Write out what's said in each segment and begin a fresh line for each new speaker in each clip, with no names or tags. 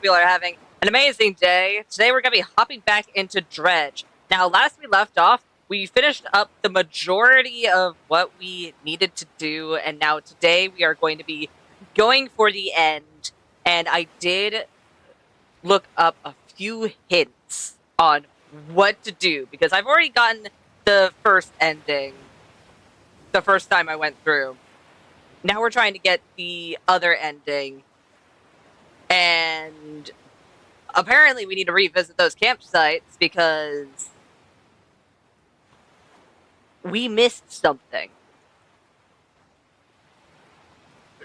people are having an amazing day. Today we're going to be hopping back into Dredge. Now, last we left off, we finished up the majority of what we needed to do, and now today we are going to be going for the end. And I did look up a few hints on what to do, because I've already gotten the first ending the first time I went through. Now we're trying to get the other ending, and apparently we need to revisit those campsites because we missed something.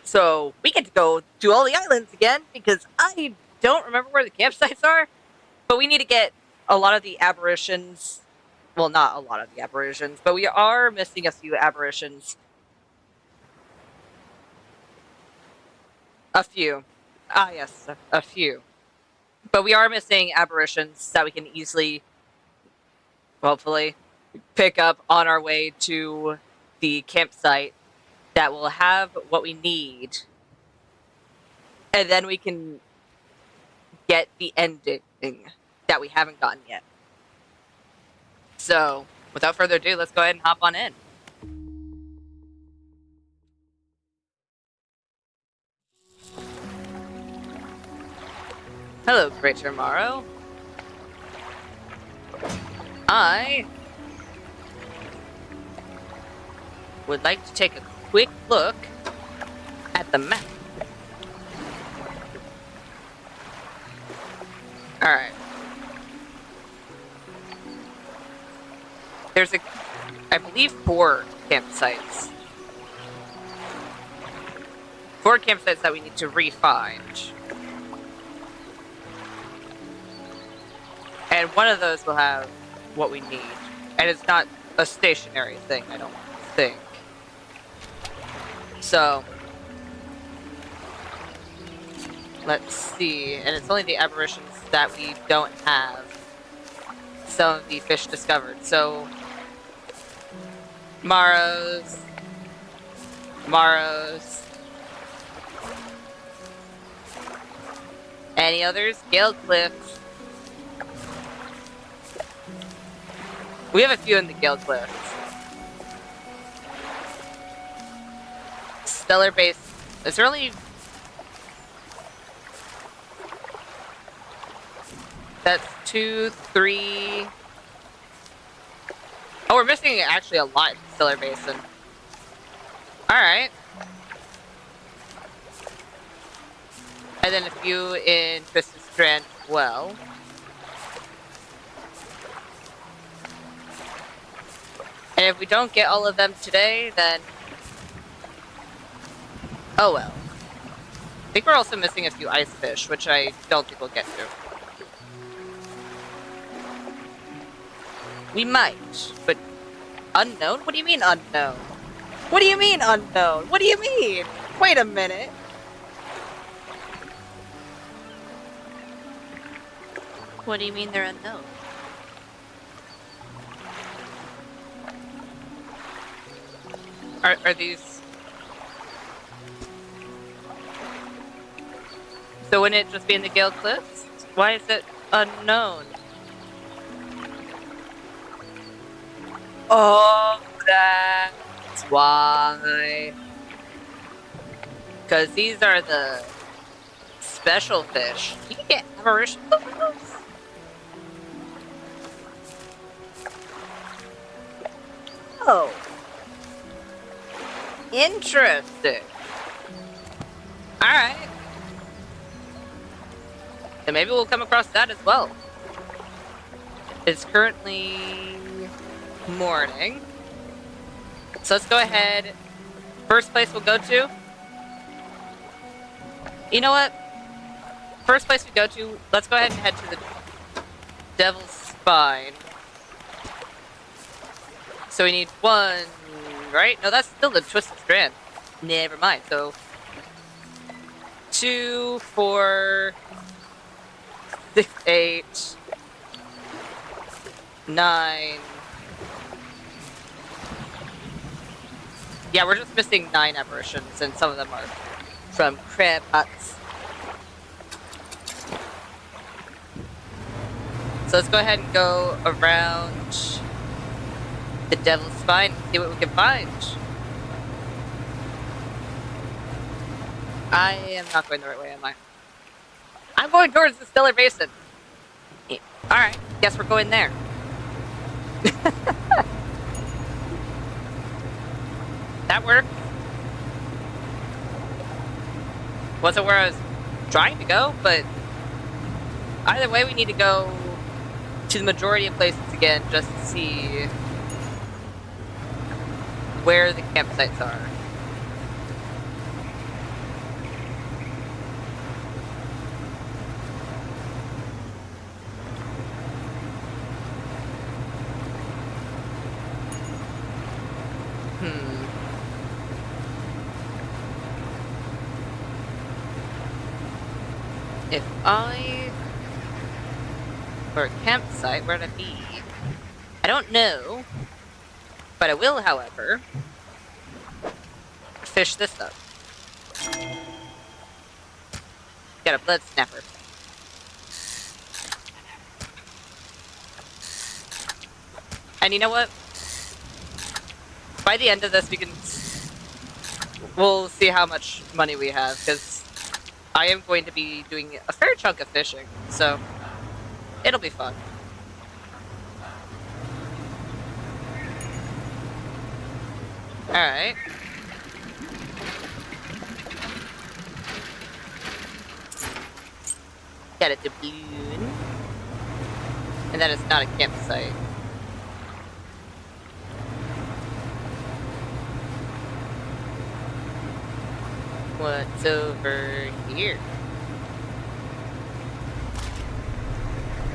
So we get to go to all the islands again because I don't remember where the campsites are, but we need to get a lot of the aberrations. Well, not a lot of the aberrations, but we are missing a few aberrations. A few. Ah, yes, a few. But we are missing aberrations that we can easily, hopefully, pick up on our way to the campsite that will have what we need. And then we can get the ending that we haven't gotten yet. So, without further ado, let's go ahead and hop on in. Hello, Great Tomorrow. I would like to take a quick look at the map. Alright. There's I believe 4 campsites. 4 campsites that we need to re-find. And one of those will have what we need. And it's not a stationary thing, I don't think. So, let's see. And it's only the aberrations that we don't have some of the fish discovered. So, Maros. Any others? Gale Cliffs. We have a few in the Gale Cliffs. Stellar Base. Is there only... That's 2, 3... Oh, we're missing actually a lot in Stellar Basin. Alright. And then a few in Twisted Strand as well. And if we don't get all of them today, then... oh well. I think we're also missing a few ice fish, which I don't think we'll get to. We might, but... unknown? What do you mean unknown? What do you mean unknown? What do you mean? Wait a minute. What do you mean they're unknown? Are these... so wouldn't it just be in the Gale Cliffs? Why is it unknown? Oh, that's why. Because these are the special fish. You can get aberrations of those? Oh. Interesting. Alright. And maybe we'll come across that as well. It's currently morning. So let's go ahead. First place we'll go to. You know what? First place we go to, let's go ahead and head to the Devil's Spine. So we need 1, right? No, that's still the Twisted Strand. Never mind. So 2, 4, 6, 8, 9. Yeah, we're just missing 9 aberrations, and some of them are from crab huts. So let's go ahead and go around the Devil's Spine and see what we can find. I am not going the right way, am I? I'm going towards the Stellar Basin. Alright, guess we're going there. That worked. Wasn't where I was trying to go, but either way, we need to go to the majority of places again just to see where the campsites are. If I were a campsite, where'd I be? I don't know, but I will, however, fish this up. Got a blood snapper. And you know what? By the end of this, we'll see how much money we have, because I am going to be doing a fair chunk of fishing, so it'll be fun. Alright. Got a doubloon. And that is not a campsite. What's over here?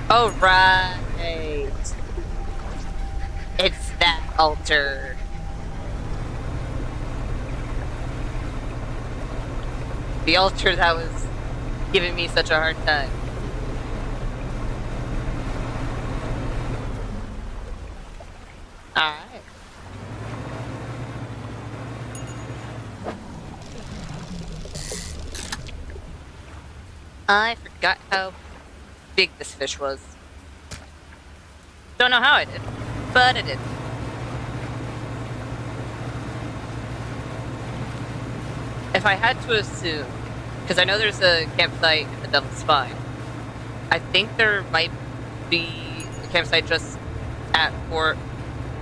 Oh, right. It's that altar. The altar that was giving me such a hard time. Alright. I forgot how big this fish was. Don't know how I did, but I did. If I had to assume, because I know there's a campsite in the Devil's Spine, I think there might be a campsite just at 4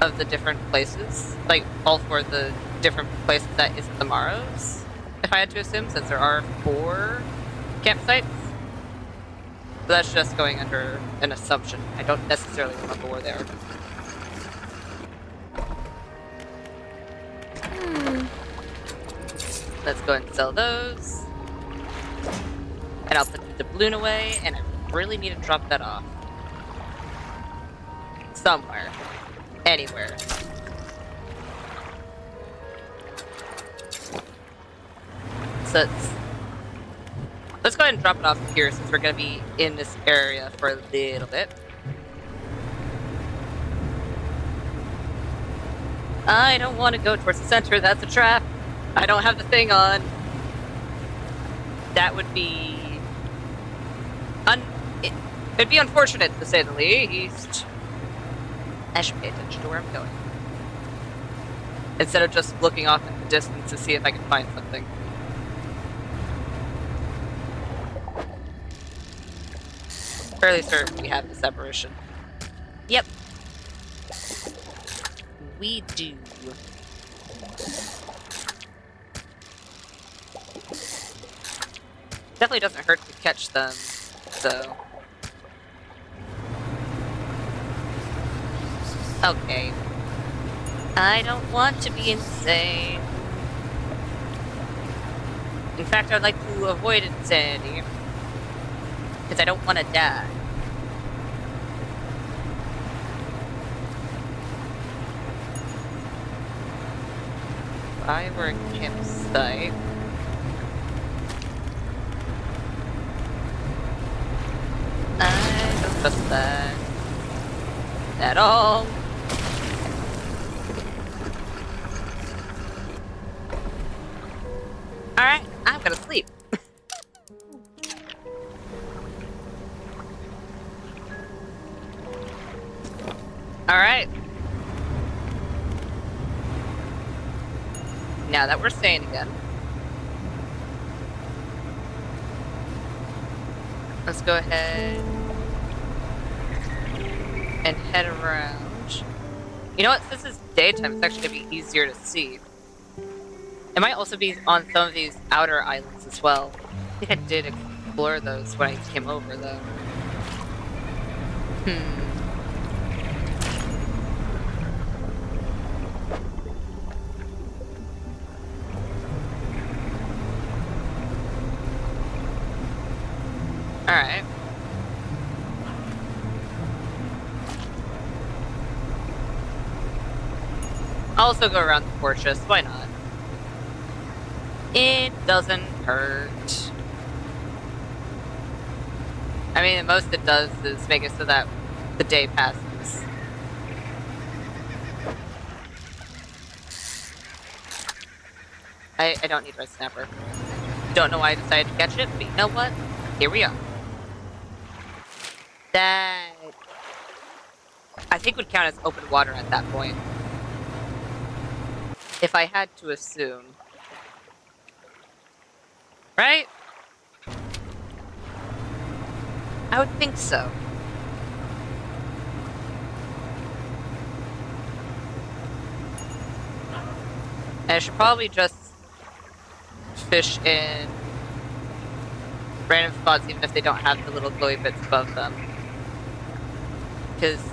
of the different places, like all 4 of the different places that isn't the Maros, if I had to assume, since there are 4 campsites. But that's just going under an assumption. I don't necessarily remember where they are. Let's go and sell those. And I'll put the doubloon away, and I really need to drop that off. Somewhere. Anywhere. So let's go ahead and drop it off here since we're going to be in this area for a little bit. I don't want to go towards the center. That's a trap. I don't have the thing on. That would be... It'd be unfortunate, to say the least. I should pay attention to where I'm going. Instead of just looking off in the distance to see if I can find something. Fairly certain we have this aberration. Yep. We do. Definitely doesn't hurt to catch them, so... Okay. I don't want to be insane. In fact, I'd like to avoid insanity. Because I don't want to die. If I were a campsite... I don't trust that at all. Alright, I'm gonna sleep. Alright. Now that we're staying again, let's go ahead and head around. You know what? Since it's daytime, it's actually going to be easier to see. It might also be on some of these outer islands as well. I think I did explore those when I came over, though. Alright. I'll also go around the fortress, why not? It doesn't hurt. I mean, the most it does is make it so that the day passes. I don't need my snapper. Don't know why I decided to catch it, but you know what? Here we are. That I think would count as open water at that point. If I had to assume. Right? I would think so. And I should probably just fish in random spots even if they don't have the little glowy bits above them. Because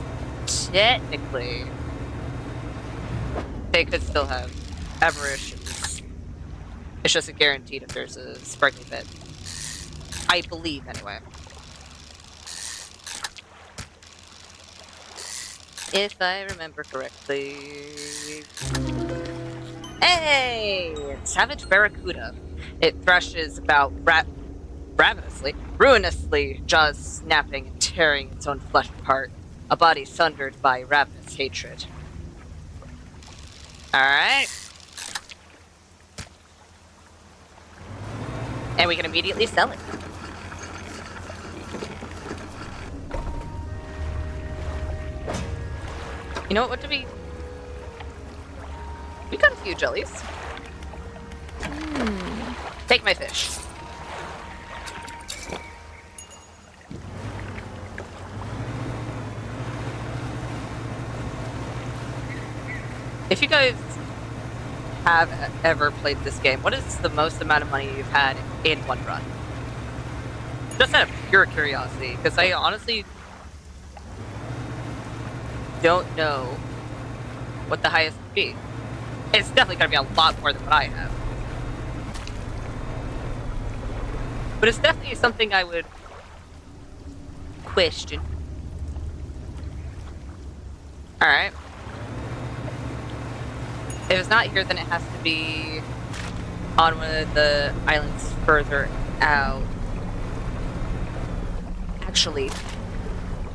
technically they could still have aberrations. It's just a guaranteed if there's a sparkly bit. I believe, anyway. If I remember correctly. Hey! Savage Barracuda. It thrashes about ruinously, jaws snapping and tearing its own flesh apart. A body sundered by ravenous hatred. Alright. And we can immediately sell it. You know what do we got a few jellies. Take my fish. If you guys have ever played this game, what is the most amount of money you've had in one run? Just out of pure curiosity, because I honestly don't know what the highest would be. It's definitely going to be a lot more than what I have. But it's definitely something I would question. Alright. If it's not here, then it has to be on one of the islands further out. Actually,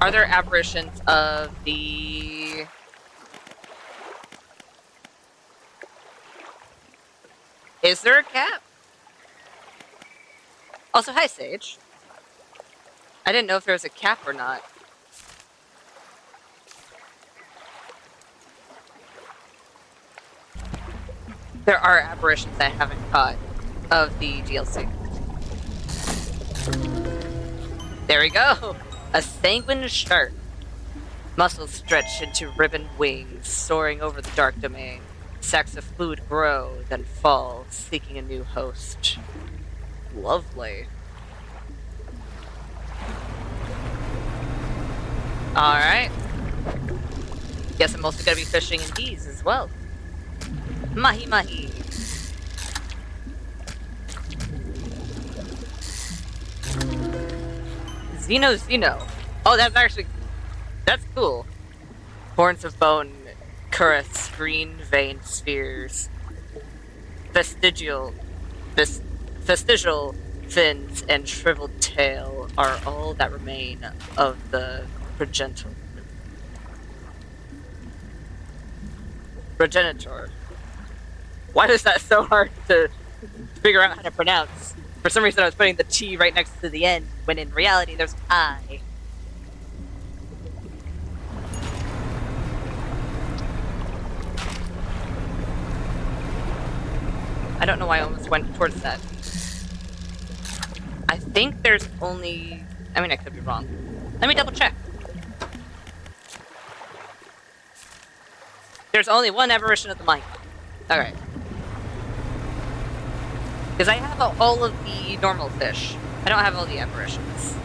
are there aberrations of the... Is there a cap? Also, hi, Sage. I didn't know if there was a cap or not. There are aberrations I haven't caught of the DLC. There we go! A sanguine shark. Muscles stretch into ribbon wings, soaring over the dark domain. Sacks of food grow, then fall, seeking a new host. Lovely. Alright. Guess I'm also gonna be fishing in these as well. Mahi mahi. Xeno. Oh, that's cool. Horns of bone, cuirass, green veined spheres. Vestigial fins and shriveled tail are all that remain of the progenitor. Why is that so hard to figure out how to pronounce? For some reason I was putting the T right next to the N, when in reality there's I. I don't know why I almost went towards that. I think there's only... I mean, I could be wrong. Let me double check. There's only one aberration of the mine. Alright. Because I have all of the normal fish. I don't have all the aberrations.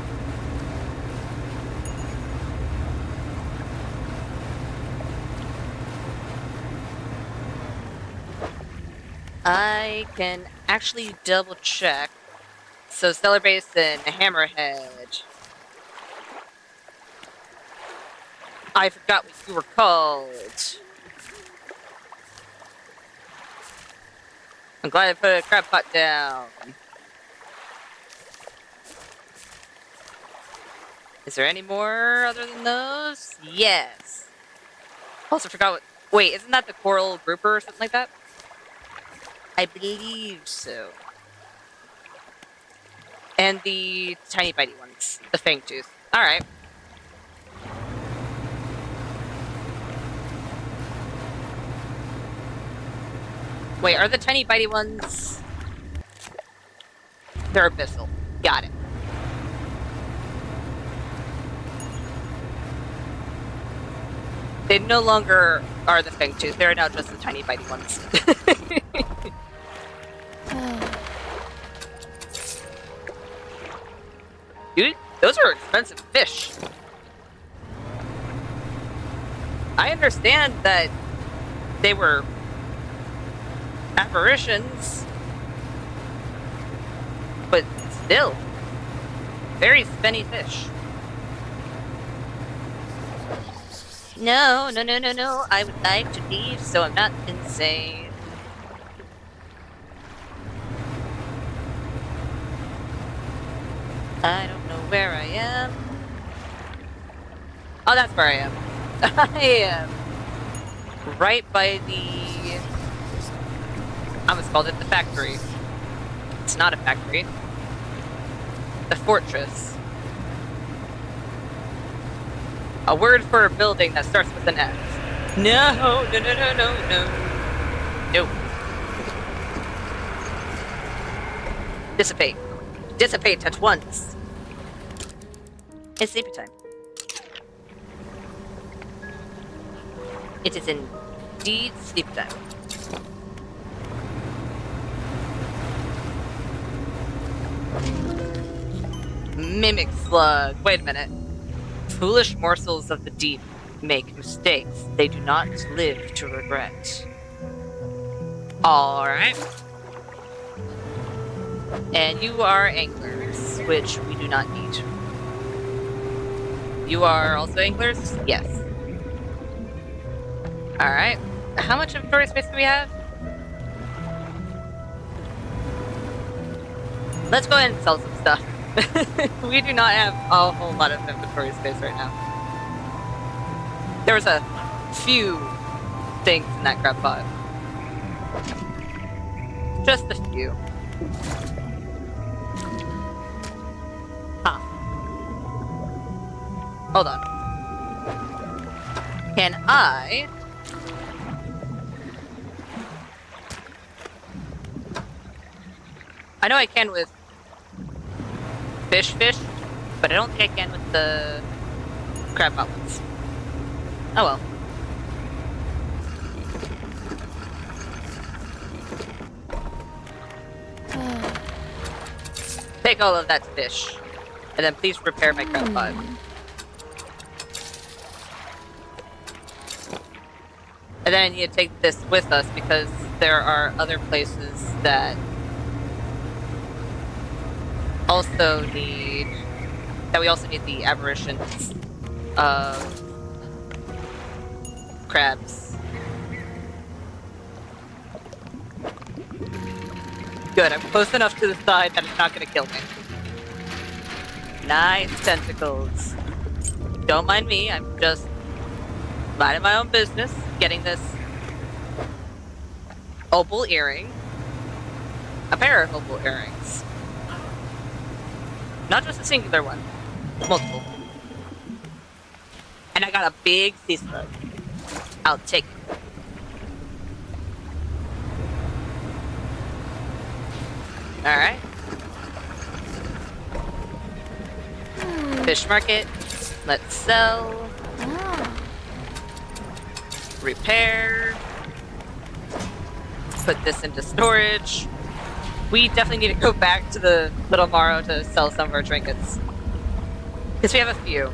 I can actually double check. So Stellar Basin, Hammerhead. I forgot what you were called. I'm glad I put a crab pot down. Is there any more other than those? Yes. Also forgot what... Wait, isn't that the coral grouper or something like that? I believe so. And the tiny bitey ones. The fangtooth. Alright. Wait, are the tiny bitey ones... They're abyssal. Got it. They no longer are the fangtooth. They're now just the tiny bitey ones. Dude, those are expensive fish. I understand that they were aberrations, but still, very spenny fish. No, no, no, no, no. I would like to leave so I'm not insane. I don't know where I am. Oh, that's where I am. I am right by the... I almost called it the factory. It's not a factory. The fortress. A word for a building that starts with an F. No, no, no, no, no, no. Nope. Dissipate. Dissipate at once. It's sleepy time. It is indeed sleep time. Mimic slug. Wait a minute. Foolish morsels of the deep make mistakes they do not live to regret. Alright. And you are anglers, which we do not need. You are also anglers? Yes. Alright. How much inventory space do we have? Let's go ahead and sell some stuff. We do not have a whole lot of inventory space right now. There was a few things in that crab pot. Just a few. Huh. Hold on. Can I... I know I can with fish, but I don't think I can with the crab pot ones. Oh well. Take all of that fish, and then please repair my crab pot. And then I need to take this with us because there are other places that also need... that we also need the aberrations of crabs. Good, I'm close enough to the side that it's not gonna kill me. Nice tentacles. Don't mind me, I'm just minding my own business, getting this opal earring. A pair of opal earrings. Not just a singular one. Multiple. And I got a big sea slug. I'll take it. Alright. Fish market. Let's sell. Repair. Put this into storage. We definitely need to go back to the Little Morrow to sell some of our trinkets. Because we have a few.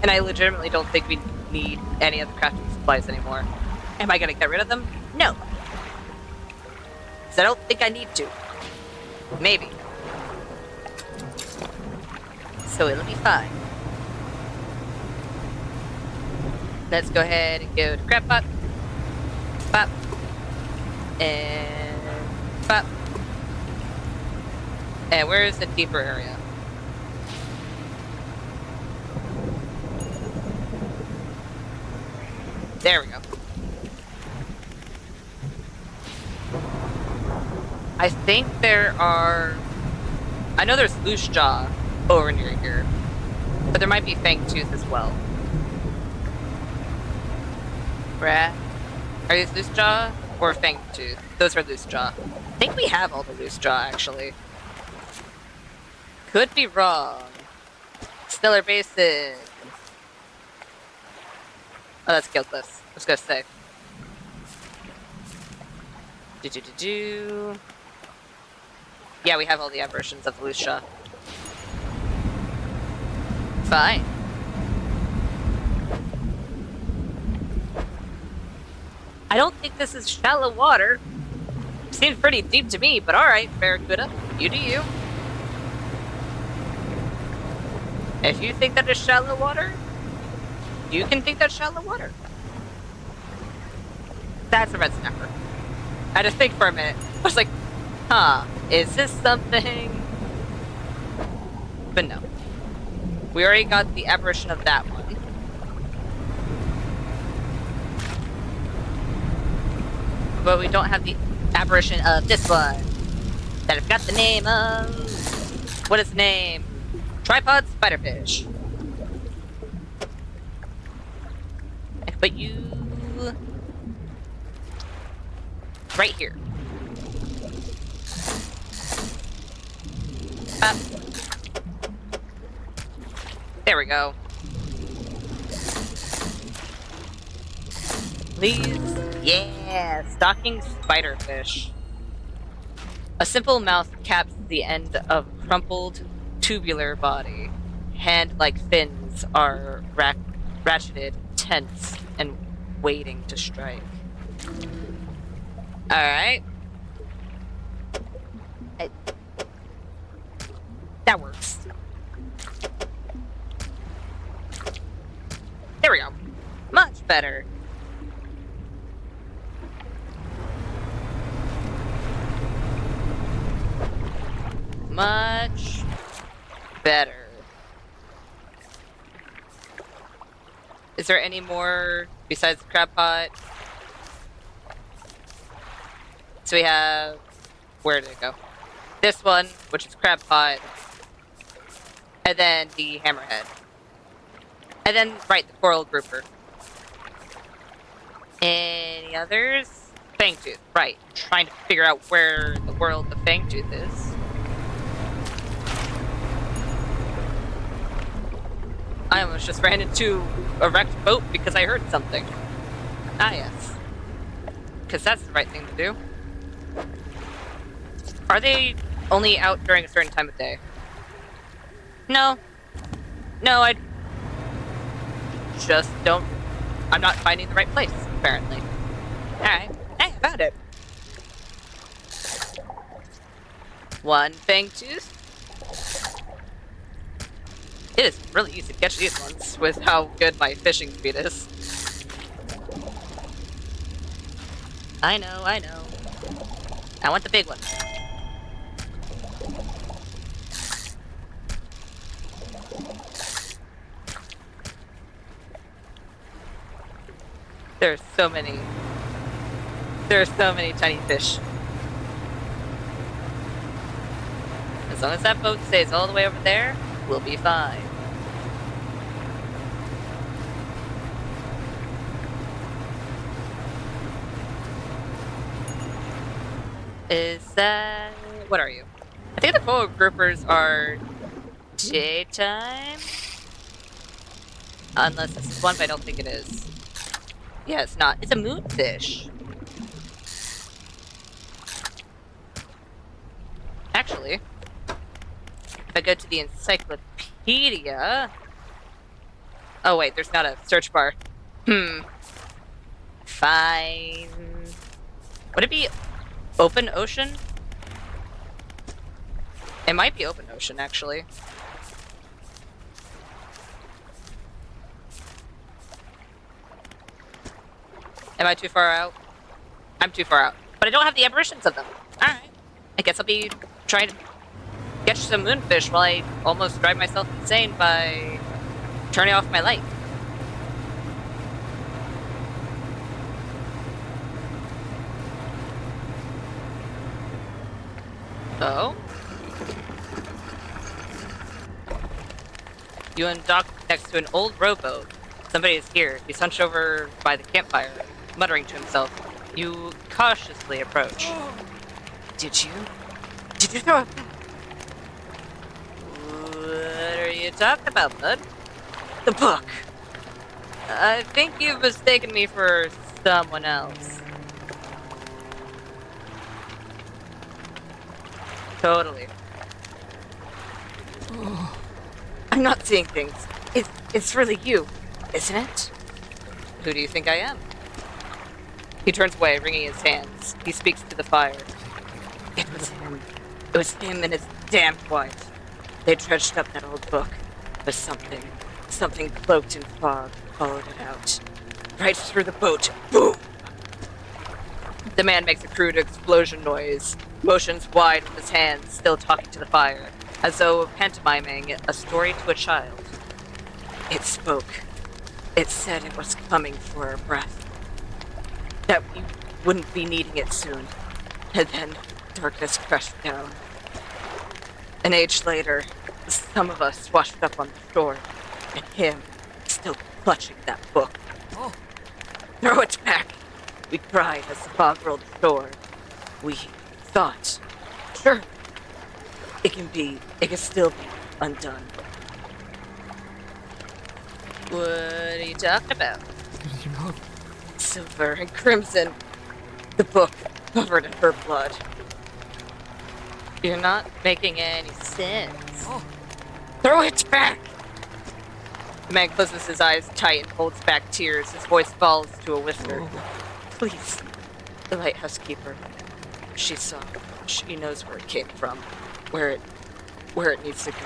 And I legitimately don't think we need any of the crafting supplies anymore. Am I gonna get rid of them? No. Because I don't think I need to. Maybe. So it'll be fine. Let's go ahead and go to crab pot. Pop. And pop. And where's the deeper area? There we go. I think there are... I know there's loose jaw over near here, but there might be fang tooth as well. Rat. Are these loose jaw or fang tooth? Those are loose jaw. I think we have all the loose jaw actually. Could be wrong. Stellar Basin. Oh, that's Guildless. I was gonna say. Yeah, we have all the aberrations of the loose jaw. Fine. I don't think this is shallow water. Seems pretty deep to me, but alright, Barracuda. You do you. If you think that is shallow water, you can think that's shallow water. That's a red snapper. I had to think for a minute. I was like, huh, is this something? But no. We already got the aberration of that one. But we don't have the aberration of this one. That I've got the name of... What is the name? Tripod spiderfish. But you... right here. Up. There we go. Please. Yeah, stalking spiderfish. A simple mouth caps the end of crumpled tubular body. Hand-like fins are ratcheted, tense, and waiting to strike. Alright. That works. There we go. Much better. Much better. Is there any more besides the crab pot? So we have... Where did it go? This one, which is crab pot. And then the hammerhead. And then, right, the coral grouper. Any others? Fangtooth, right. Trying to figure out where the world of Fangtooth is. I almost just ran into a wrecked boat because I heard something. Ah, yes. Because that's the right thing to do. Are they only out during a certain time of day? No. No, I just don't... I'm not finding the right place, apparently. Alright. Hey, I found it. One Fangtooth. It is really easy to catch these ones with how good my fishing speed is. I know, I know. I want the big one. There's so many. There's so many tiny fish. As long as that boat stays all the way over there, we'll be fine. Is that... What are you? I think the boa groupers are daytime? Unless this is one, but I don't think it is. Yeah, it's not. It's a moonfish. Actually, if I go to the encyclopedia... Oh wait, there's not a search bar. Fine. Would it be open ocean? It might be open ocean, actually. Am I too far out? I'm too far out. But I don't have the aberrations of them. Alright. I guess I'll be trying to catch some moonfish while I almost drive myself insane by turning off my light. Oh? You undock next to an old rowboat. Somebody is here. He's hunched over by the campfire, muttering to himself. You cautiously approach. Did you throw it? What are you talking about, bud? The book. I think you've mistaken me for someone else. Totally. I'm not seeing things. It's really you, isn't it? Who do you think I am? He turns away, wringing his hands. He speaks to the fire. It was him. It was him and his damned wife. They dredged up that old book. But something cloaked in fog followed it out. Right through the boat. Boom! The man makes a crude explosion noise, motions wide with his hands, still talking to the fire, as though pantomiming a story to a child. It spoke. It said it was coming for our breath. That we wouldn't be needing it soon. And then darkness crashed down. An age later, some of us washed up on the shore, and him still clutching that book. Oh. Throw it back! We cried as the fog rolled ashore. We thought, sure, it can still be undone. What are you talking about?
You know,
Silver and crimson. The book covered in her blood. You're not making any sense.
Oh.
Throw it back! The man closes his eyes tight and holds back tears. His voice falls to a whisper.
Oh.
Please. The lighthouse keeper. She saw. She knows where it came from. Where it needs to go.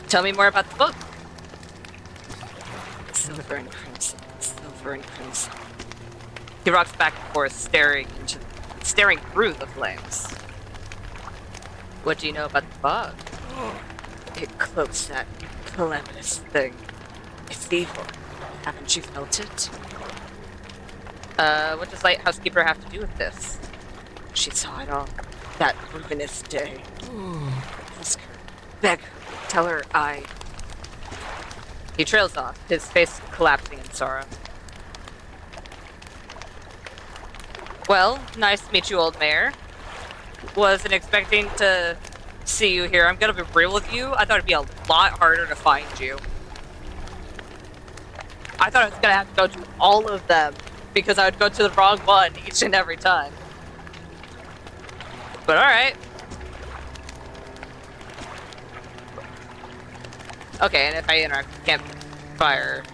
Tell me more about the book. Silver and crimson. Silver and crimson. He rocks back and forth, staring through the flames. What do you know about the fog? It cloaks that calamitous thing. It's evil. Haven't you felt it? What does Lighthouse Keeper have to do with this? She saw it all. That ruinous day. Ask her. Beg her. Tell her I... He trails off, his face collapsing in sorrow. Well, nice to meet you, old mayor. Wasn't expecting to see you here. I'm gonna be real with you. I thought it'd be a lot harder to find you. I thought I was gonna have to go to all of them because I would go to the wrong one each and every time. But alright. Okay, and if I interact with campfire,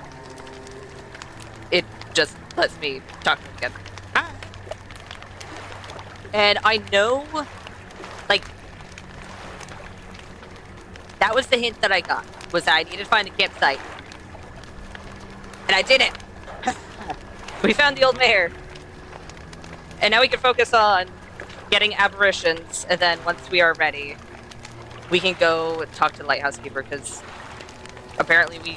it just lets me talk to them again. And I know, like, that was the hint that I got, was that I needed to find a campsite. And I did it! We found the old mayor. And now we can focus on getting aberrations, and then once we are ready, we can go talk to the lighthouse keeper, because apparently we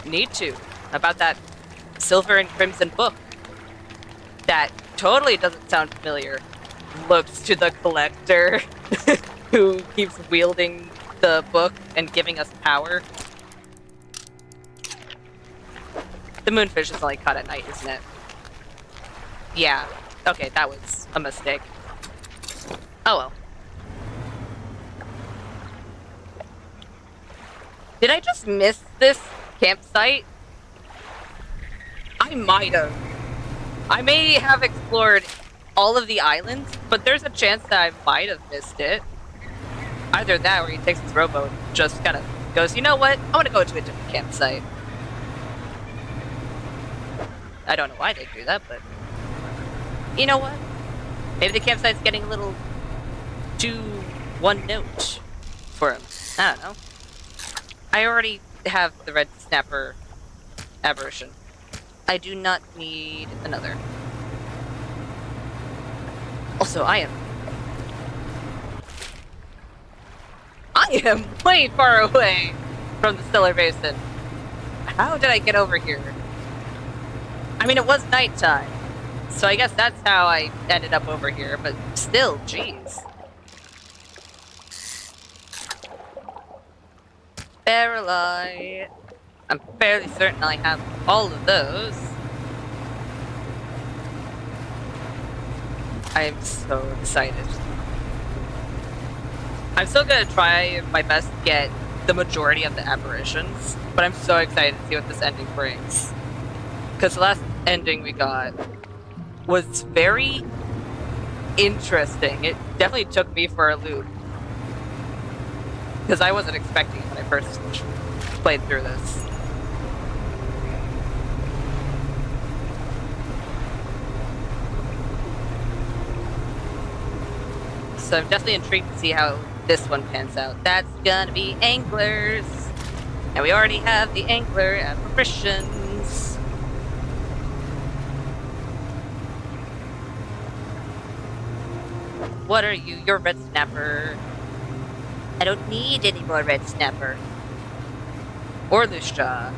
need to, about that silver and crimson book. That totally doesn't sound familiar. Looks to the collector who keeps wielding the book and giving us power. The moonfish is only caught at night, isn't it? Yeah. Okay, that was a mistake. Oh well. Did I just miss this campsite? I might have. I may have explored all of the islands, but there's a chance that I might have missed it. Either that or he takes his rowboat and just kind of goes, you know what? I want to go to a different campsite. I don't know why they do that, but you know what? Maybe the campsite's getting a little too one note for him. I don't know. I already have the red snapper aberration. I do not need another. Also, I am way far away from the Stellar Basin. How did I get over here? I mean, it was nighttime, so I guess that's how I ended up over here, but still, jeez. Barrelite. I'm fairly certain I have all of those. I am so excited. I'm still gonna try my best to get the majority of the aberrations, but I'm so excited to see what this ending brings. Because the last ending we got was very interesting. It definitely took me for a loop. Because I wasn't expecting it when I first played through this. So I'm definitely intrigued to see how this one pans out. That's gonna be anglers. And we already have the angler apparitions. What are you? You're red snapper. I don't need any more red snapper. Or loose jaw.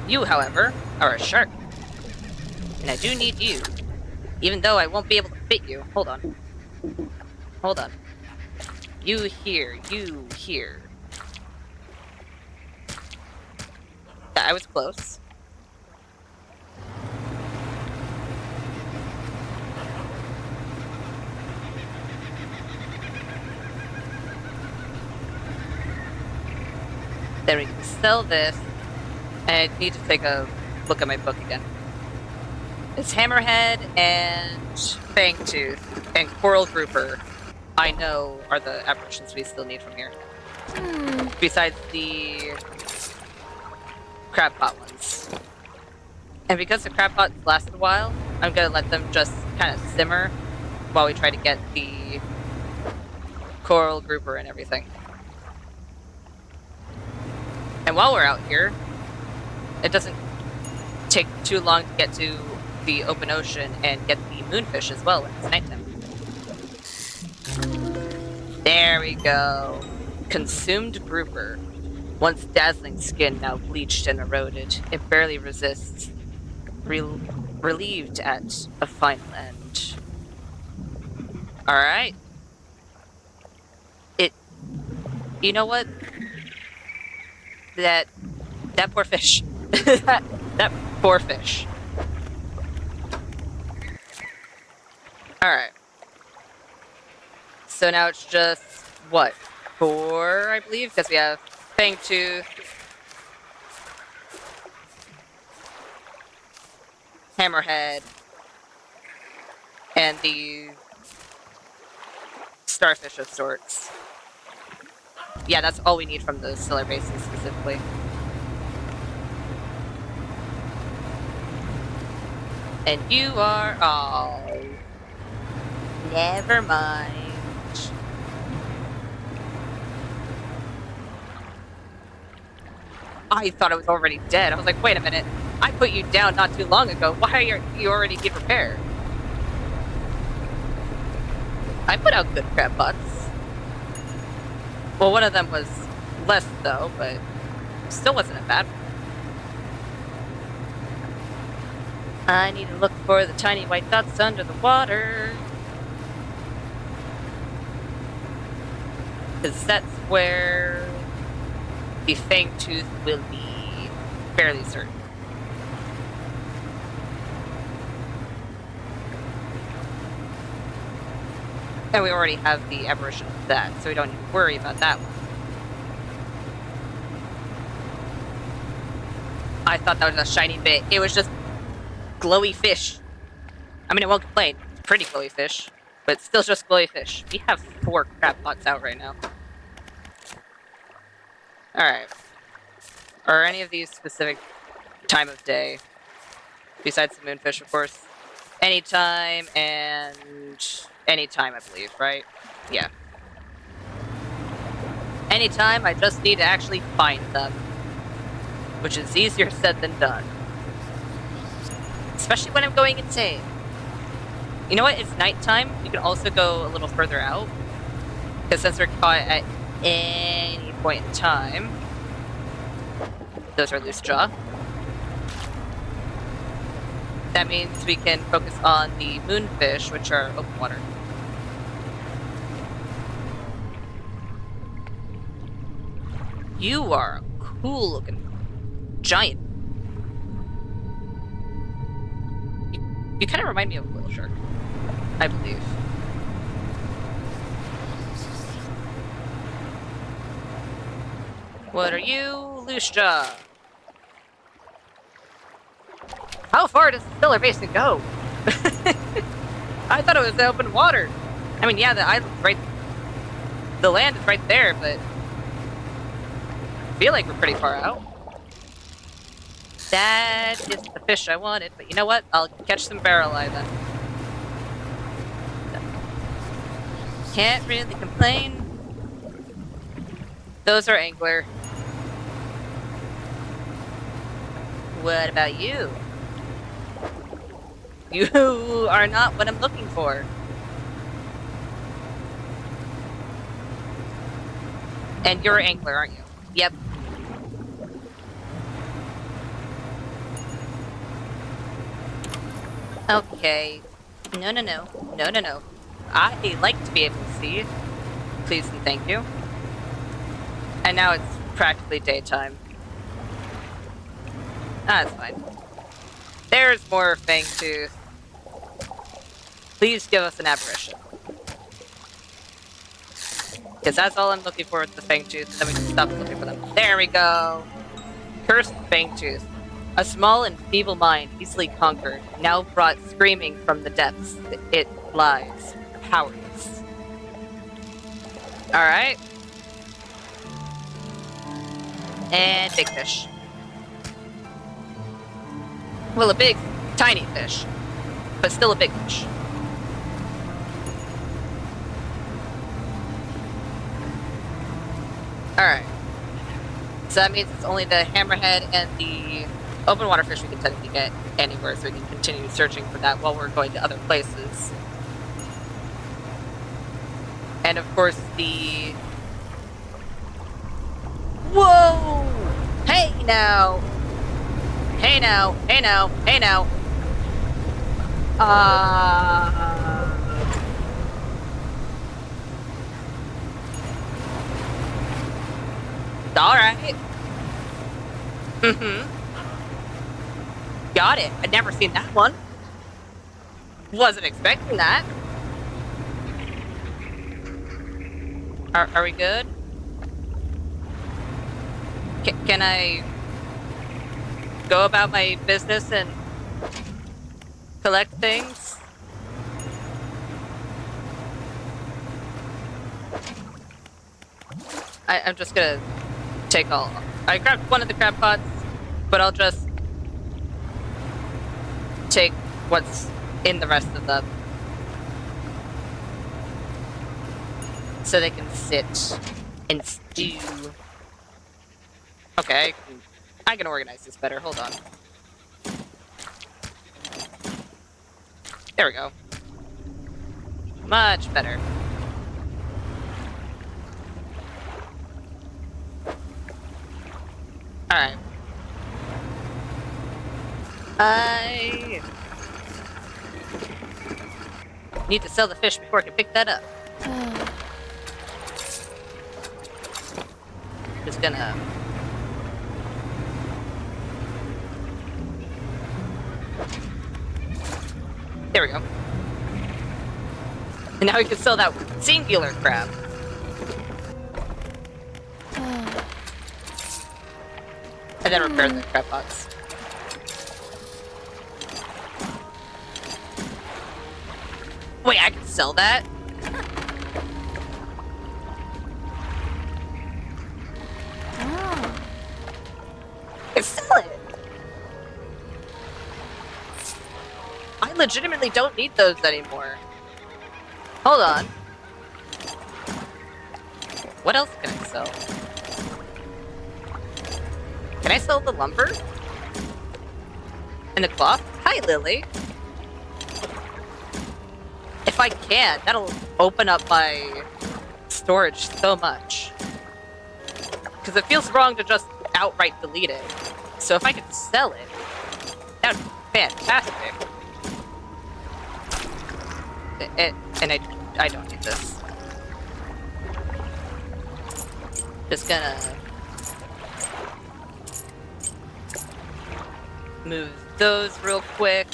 You, however, are a shark. And I do need you. Even though I won't be able to fit you. Hold on. Hold on. You here. You here. I was close. Then we can sell this. And I need to take a look at my book again. It's Hammerhead and Fangtooth and Coral Grouper, I know, are the apparitions we still need from here. Besides the crab pot ones. And because the crab pots lasted a while, I'm gonna let them just kind of simmer while we try to get the Coral Grouper and everything. And while we're out here, it doesn't take too long to get to the open ocean and get the moonfish as well when it's nighttime. There we go. Consumed grouper. Once dazzling skin, now bleached and eroded. It barely resists. Relieved at a final end. Alright. You know what? That poor fish. that poor fish. Alright. So now it's just, what? 4, I believe? Because we have Fangtooth, Hammerhead, and the starfish of sorts. Yeah, that's all we need from the Stellar Basin specifically. And you are all... Never mind. I thought I was already dead. I was like, wait a minute. I put you down not too long ago. Why are you already in repair? I put out good crab pots. Well, one of them was less though, but still wasn't a bad one. I need to look for the tiny white dots under the water. Because that's where the Fangtooth will be fairly certain. And we already have the aberration of that, so we don't need to worry about that one. I thought that was a shiny bit. It was just glowy fish. I mean, I won't complain. It's pretty glowy fish, but still just glowy fish. We have 4 crab pots out right now. Alright. Are any of these specific time of day? Besides the moonfish, of course. Anytime and anytime, I believe, right? Yeah. Anytime, I just need to actually find them. Which is easier said than done. Especially when I'm going insane. You know what? It's nighttime. You can also go a little further out. Because since they're caught at any point in time... Those are loose jaw. That means we can focus on the moonfish, which are open water. You are a cool looking giant. You kind of remind me of a whale shark, I believe. What are you, loose jaw? How far does the Stellar Basin go? I thought it was the open water. I mean, yeah, the island's right... The land is right there, but... I feel like we're pretty far out. That is the fish I wanted, but you know what? I'll catch some barrel-eye then. Can't really complain. Those are angler. What about you? You are not what I'm looking for. And you're an angler, aren't you? Yep. Okay. No, no, no. No, no, no. I like to be able to see. Please and thank you. And now it's practically daytime. That's fine. There's more Fangtooth. Please give us an apparition. Because that's all I'm looking for with the Fangtooth, and then we can stop looking for them. There we go! Cursed Fangtooth. A small and feeble mind, easily conquered, now brought screaming from the depths. It lies, powerless. Alright. And big fish. Well, a big, tiny fish, but still a big fish. Alright. So that means it's only the hammerhead and the open water fish we can technically get anywhere, so we can continue searching for that while we're going to other places. And of course the... Whoa! Hey now! Hey now! Hey now! Hey now! Alright. Got it. I'd never seen that one. Wasn't expecting that. Are we good? Can I go about my business and collect things? I'm just gonna take all. I grabbed one of the crab pots, but I'll just take what's in the rest of them. So they can sit and stew. Okay, I can organize this better. Hold on. There we go. Much better. Alright. I need to sell the fish before I can pick that up. Just gonna... There we go. And now we can sell that singular crab. And then repair the crab pots. Wait, I can sell that? I can sell it! I legitimately don't need those anymore. Hold on. What else can I sell? Can I sell the lumber? And the cloth? Hi, Lily. If I can, that'll open up my storage so much. Because it feels wrong to just outright delete it. So if I could sell it, that would be fantastic. And I don't need this. Just gonna move those real quick.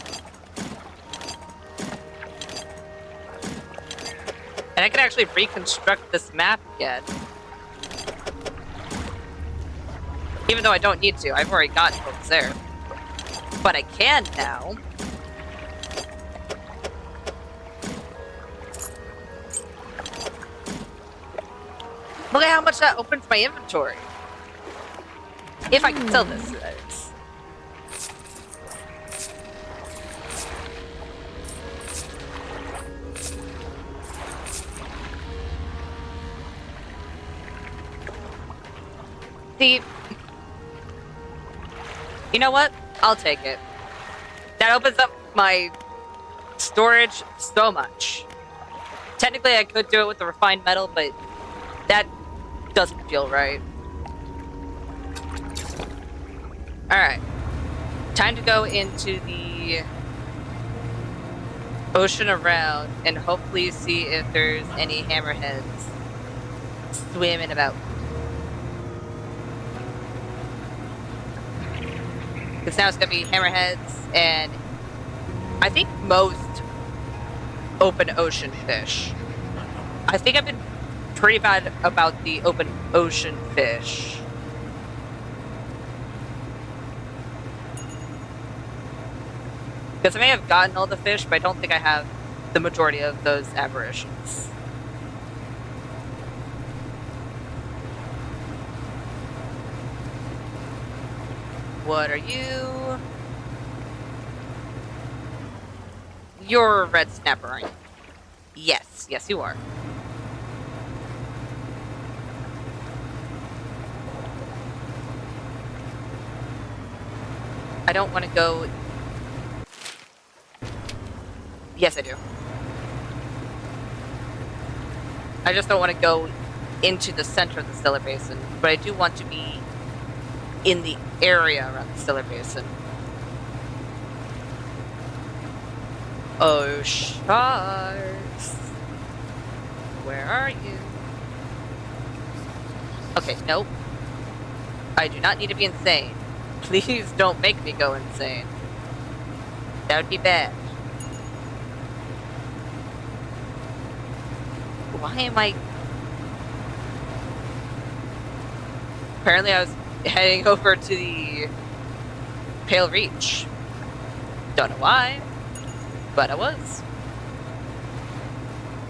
And I can actually reconstruct this map again. Even though I don't need to, I've already got folks there. But I can now. Look at how much that opens my inventory. If I can sell this. See, you know what? I'll take it. That opens up my storage so much. Technically, I could do it with the refined metal, but that doesn't feel right. Alright. Time to go into the ocean around and hopefully see if there's any hammerheads swimming about. Because now it's going to be hammerheads and I think most open ocean fish. I think I've been pretty bad about the open ocean fish. Because I may have gotten all the fish, but I don't think I have the majority of those aberrations. What are you? You're a red snapper, aren't you? Yes, yes you are. I don't want to go... Yes, I do. I just don't want to go into the center of the Stellar Basin, but I do want to be in the area around the Stellar Basin. Oh, sharks. Where are you? Okay, nope. I do not need to be insane. Please don't make me go insane. That would be bad. Why am I... Apparently I was heading over to the Pale Reach. Don't know why, but I was.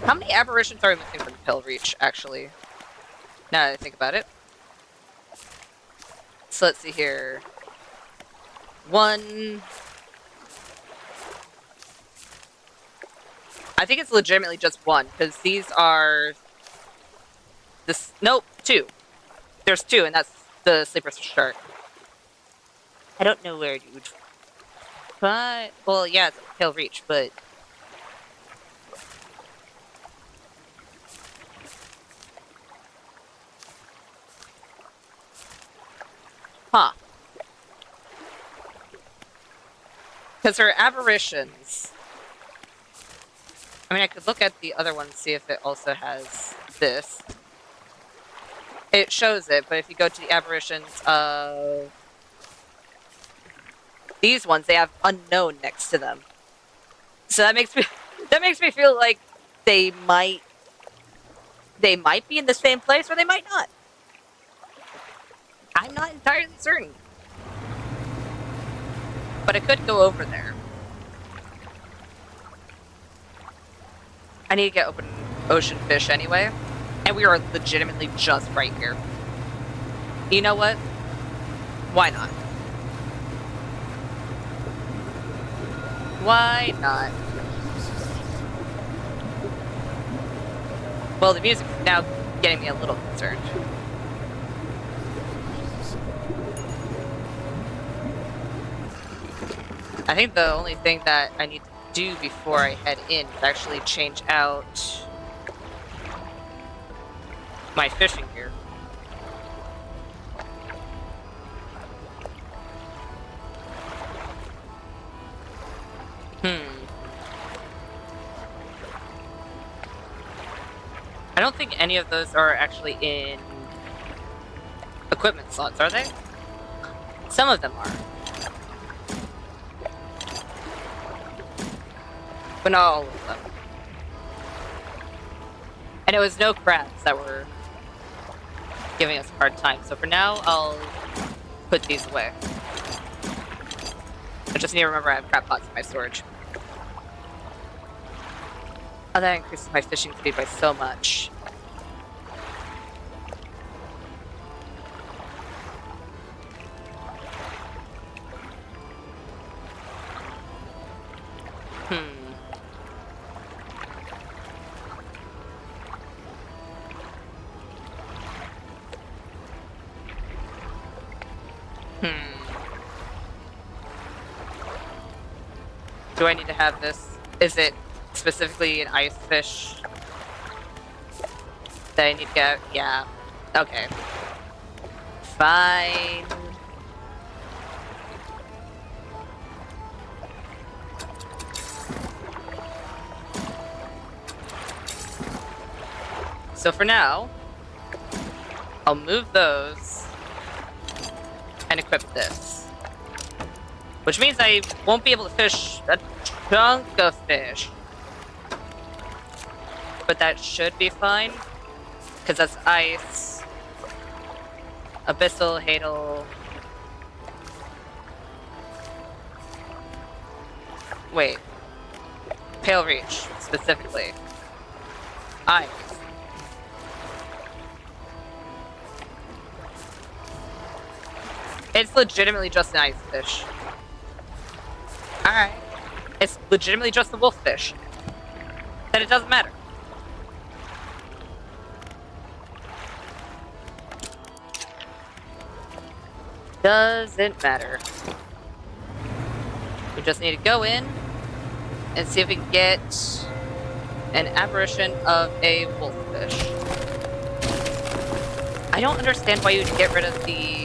How many aberrations are we missing from the Pale Reach, actually? Now that I think about it. So let's see here. One... I think it's legitimately just one, because these are... This... Nope, two. There's two, and that's the sleeper shark. I don't know where, dude. But... Well, yeah, it's a Pale Reach, but... Huh. Because her aberrations... I mean, I could look at the other one and see if it also has this. It shows it, but if you go to the aberrations of these ones, they have unknown next to them. So that makes me feel like they might be in the same place or they might not. I'm not entirely certain. But I could go over there. I need to get open ocean fish anyway. And we are legitimately just right here. You know what? Why not? Why not? Well, the music is now getting me a little concerned. I think the only thing that I need to do before I head in is actually change out my fishing gear. I don't think any of those are actually in equipment slots, are they? Some of them are. But not all of them. And it was no crabs that were giving us a hard time. So for now, I'll put these away. I just need to remember I have crab pots in my storage. Oh, that increases my fishing speed by so much. Do I need to have this? Is it specifically an ice fish that I need to get? Yeah. Okay. Fine. So for now, I'll move those and equip this. Which means I won't be able to fish a chunk of fish. But that should be fine. Because that's ice. Abyssal, Hadal. Wait. Pale Reach, specifically. Ice. It's legitimately just an ice fish. Alright. It's legitimately just the wolf fish. Then it doesn't matter. Doesn't matter. We just need to go in and see if we can get an aberration of a wolf fish. I don't understand why you'd get rid of the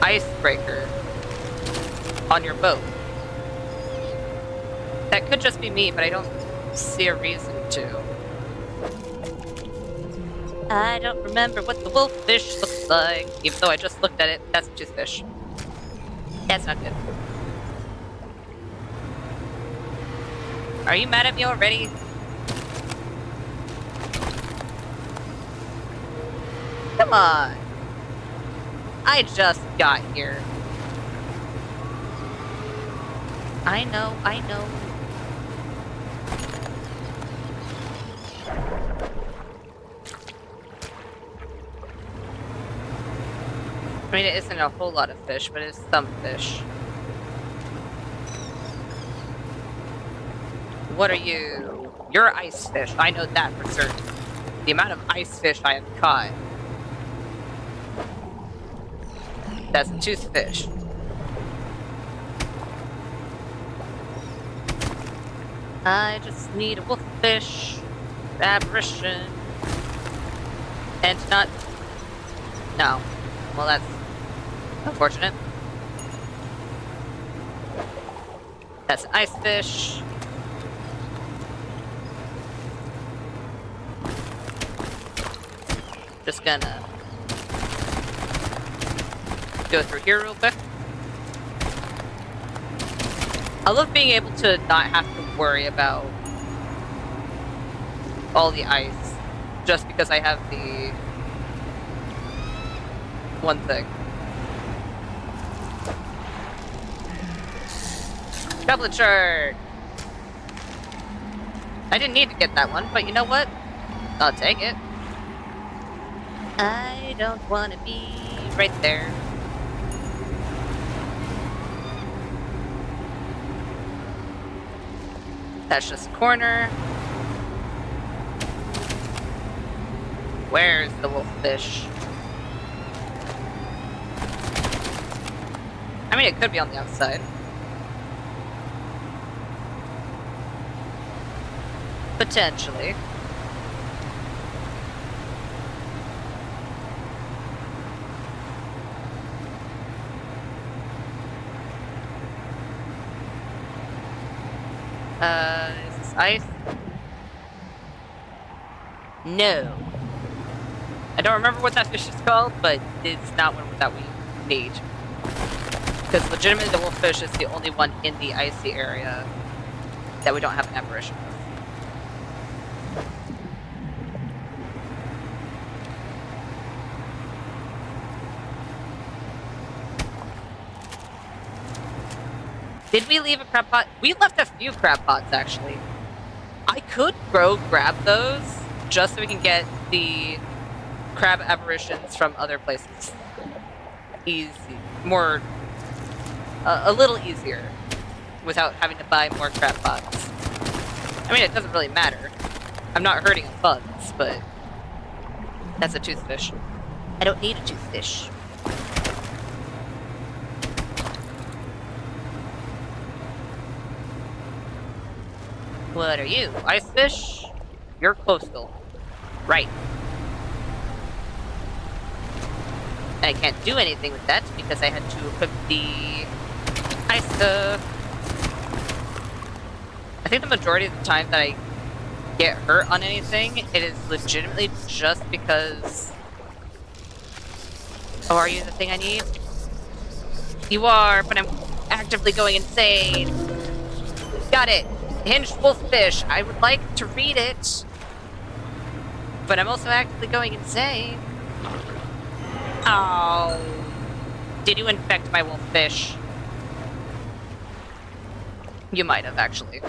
icebreaker on your boat. That could just be me, but I don't see a reason to. I don't remember what the wolf fish looks like, even though I just looked at it. That's a toothfish. That's not good. Are you mad at me already? Come on. I just got here. I know, I know. I mean, it isn't a whole lot of fish, but it's some fish. What are you? You're ice fish. I know that for certain. The amount of ice fish I have caught. That's a toothfish. I just need a wolffish, aberration, and not. No. Well, that's unfortunate. That's an ice fish. Just gonna go through here real quick. I love being able to not have to worry about all the ice just because I have the one thing. Goblin Shard! I didn't need to get that one, but you know what? I'll take it. I don't want to be right there. That's just a corner. Where's the wolffish? I mean, it could be on the outside. Potentially. Is this ice? No. I don't remember what that fish is called, but it's not one that we need. Because legitimately the wolffish is the only one in the icy area that we don't have an aberration with. Did we leave a crab pot? We left a few crab pots, actually. I could grab those just so we can get the crab aberrations from other places. Easy. More... a little easier. Without having to buy more crab pots. I mean, it doesn't really matter. I'm not hurting on funds, but... that's a toothfish. I don't need a toothfish. What are you? Ice fish? You're coastal. Right. I can't do anything with that because I had to equip the ice stuff. I think the majority of the time that I get hurt on anything, it is legitimately just because... oh, are you the thing I need? You are, but I'm actively going insane. Got it. Hinged wolffish. I would like to read it, but I'm also actively going insane. Oh. Did you infect my wolffish? You might have, actually.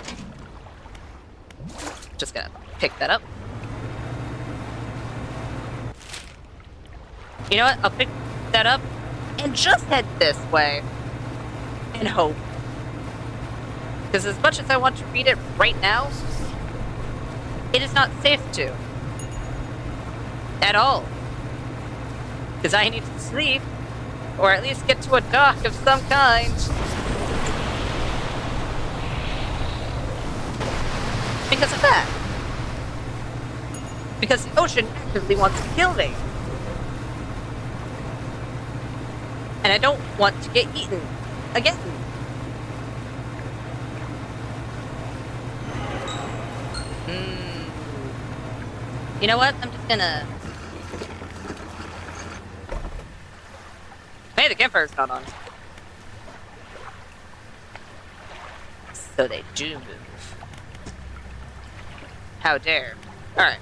Just gonna pick that up. You know what? I'll pick that up and just head this way. And hope. Because as much as I want to read it right now, it is not safe to. At all. Because I need to sleep, or at least get to a dock of some kind. Because of that. Because the ocean actively wants to kill me. And I don't want to get eaten again. You know what? I'm just gonna... hey, the campfire's not on. So they do move. How dare. Alright.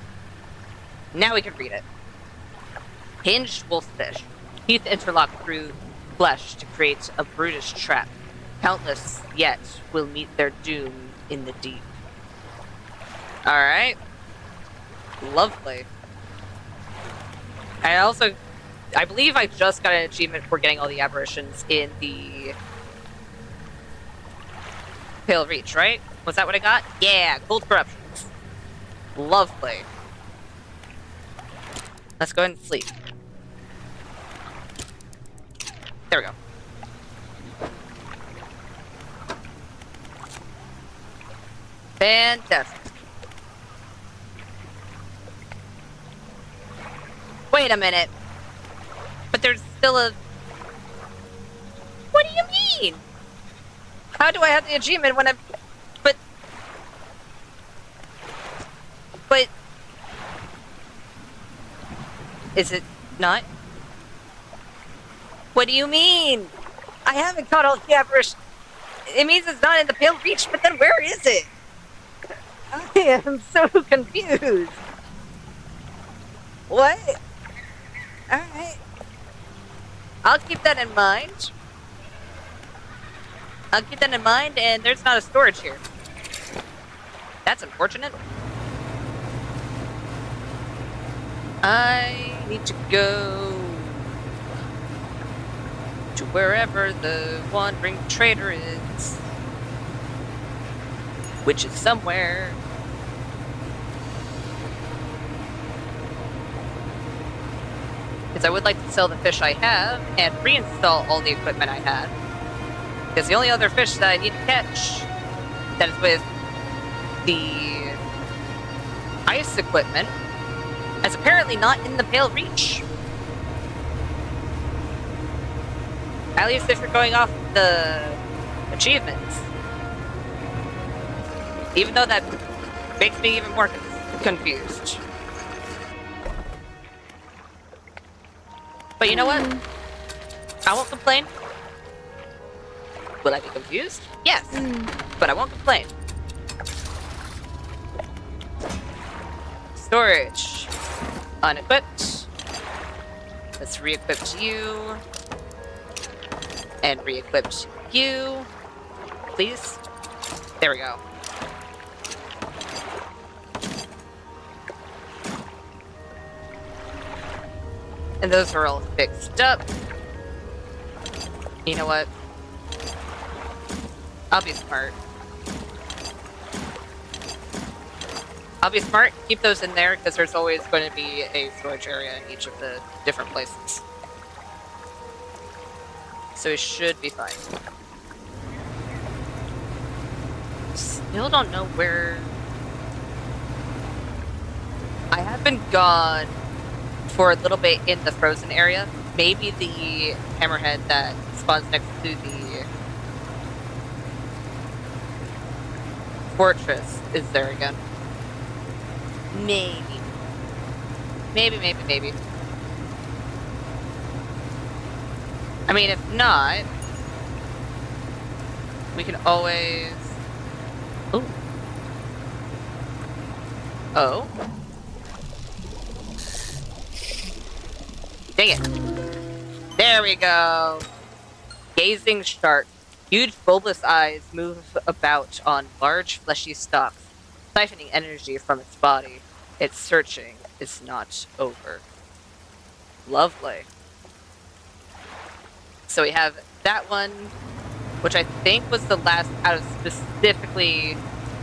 Now we can read it. Hinged wolffish. Teeth interlock through flesh to create a brutish trap. Countless yet will meet their doom in the deep. Alright. Lovely. I believe I just got an achievement for getting all the aberrations in the Pale Reach, right? Was that what I got? Yeah, Cold Corruptions. Lovely. Let's go ahead and sleep. There we go. Fantastic. Wait a minute. But there's still a... what do you mean? How do I have the achievement when I'm... But... Is it not? What do you mean? I haven't caught all the aberrations. It means it's not in the Pale Reach, but then where is it? I am so confused. What? Alright. I'll keep that in mind. And there's not a storage here. That's unfortunate. I need to go to wherever the wandering trader is, which is somewhere. Because I would like to sell the fish I have and reinstall all the equipment I had. Because the only other fish that I need to catch that is with the ice equipment is apparently not in the Pale Reach. At least if you're going off the achievements. Even though that makes me even more confused. But you know what? I won't complain. Will I be confused? Yes. But I won't complain. Storage. Unequipped. Let's re-equip you. And re-equip you. Please. There we go. And those are all fixed up. You know what? I'll be smart. Keep those in there, because there's always going to be a storage area in each of the different places. So it should be fine. Still don't know where... I have been gone for a little bit in the frozen area. Maybe the hammerhead that spawns next to the fortress is there again. Maybe. I mean, if not, we can always... Ooh. Oh. Dang it. There we go. Gazing shark. Huge bulbous eyes move about on large fleshy stalks, siphoning energy from its body. Its searching is not over. Lovely. So we have that one, which I think was the last out of specifically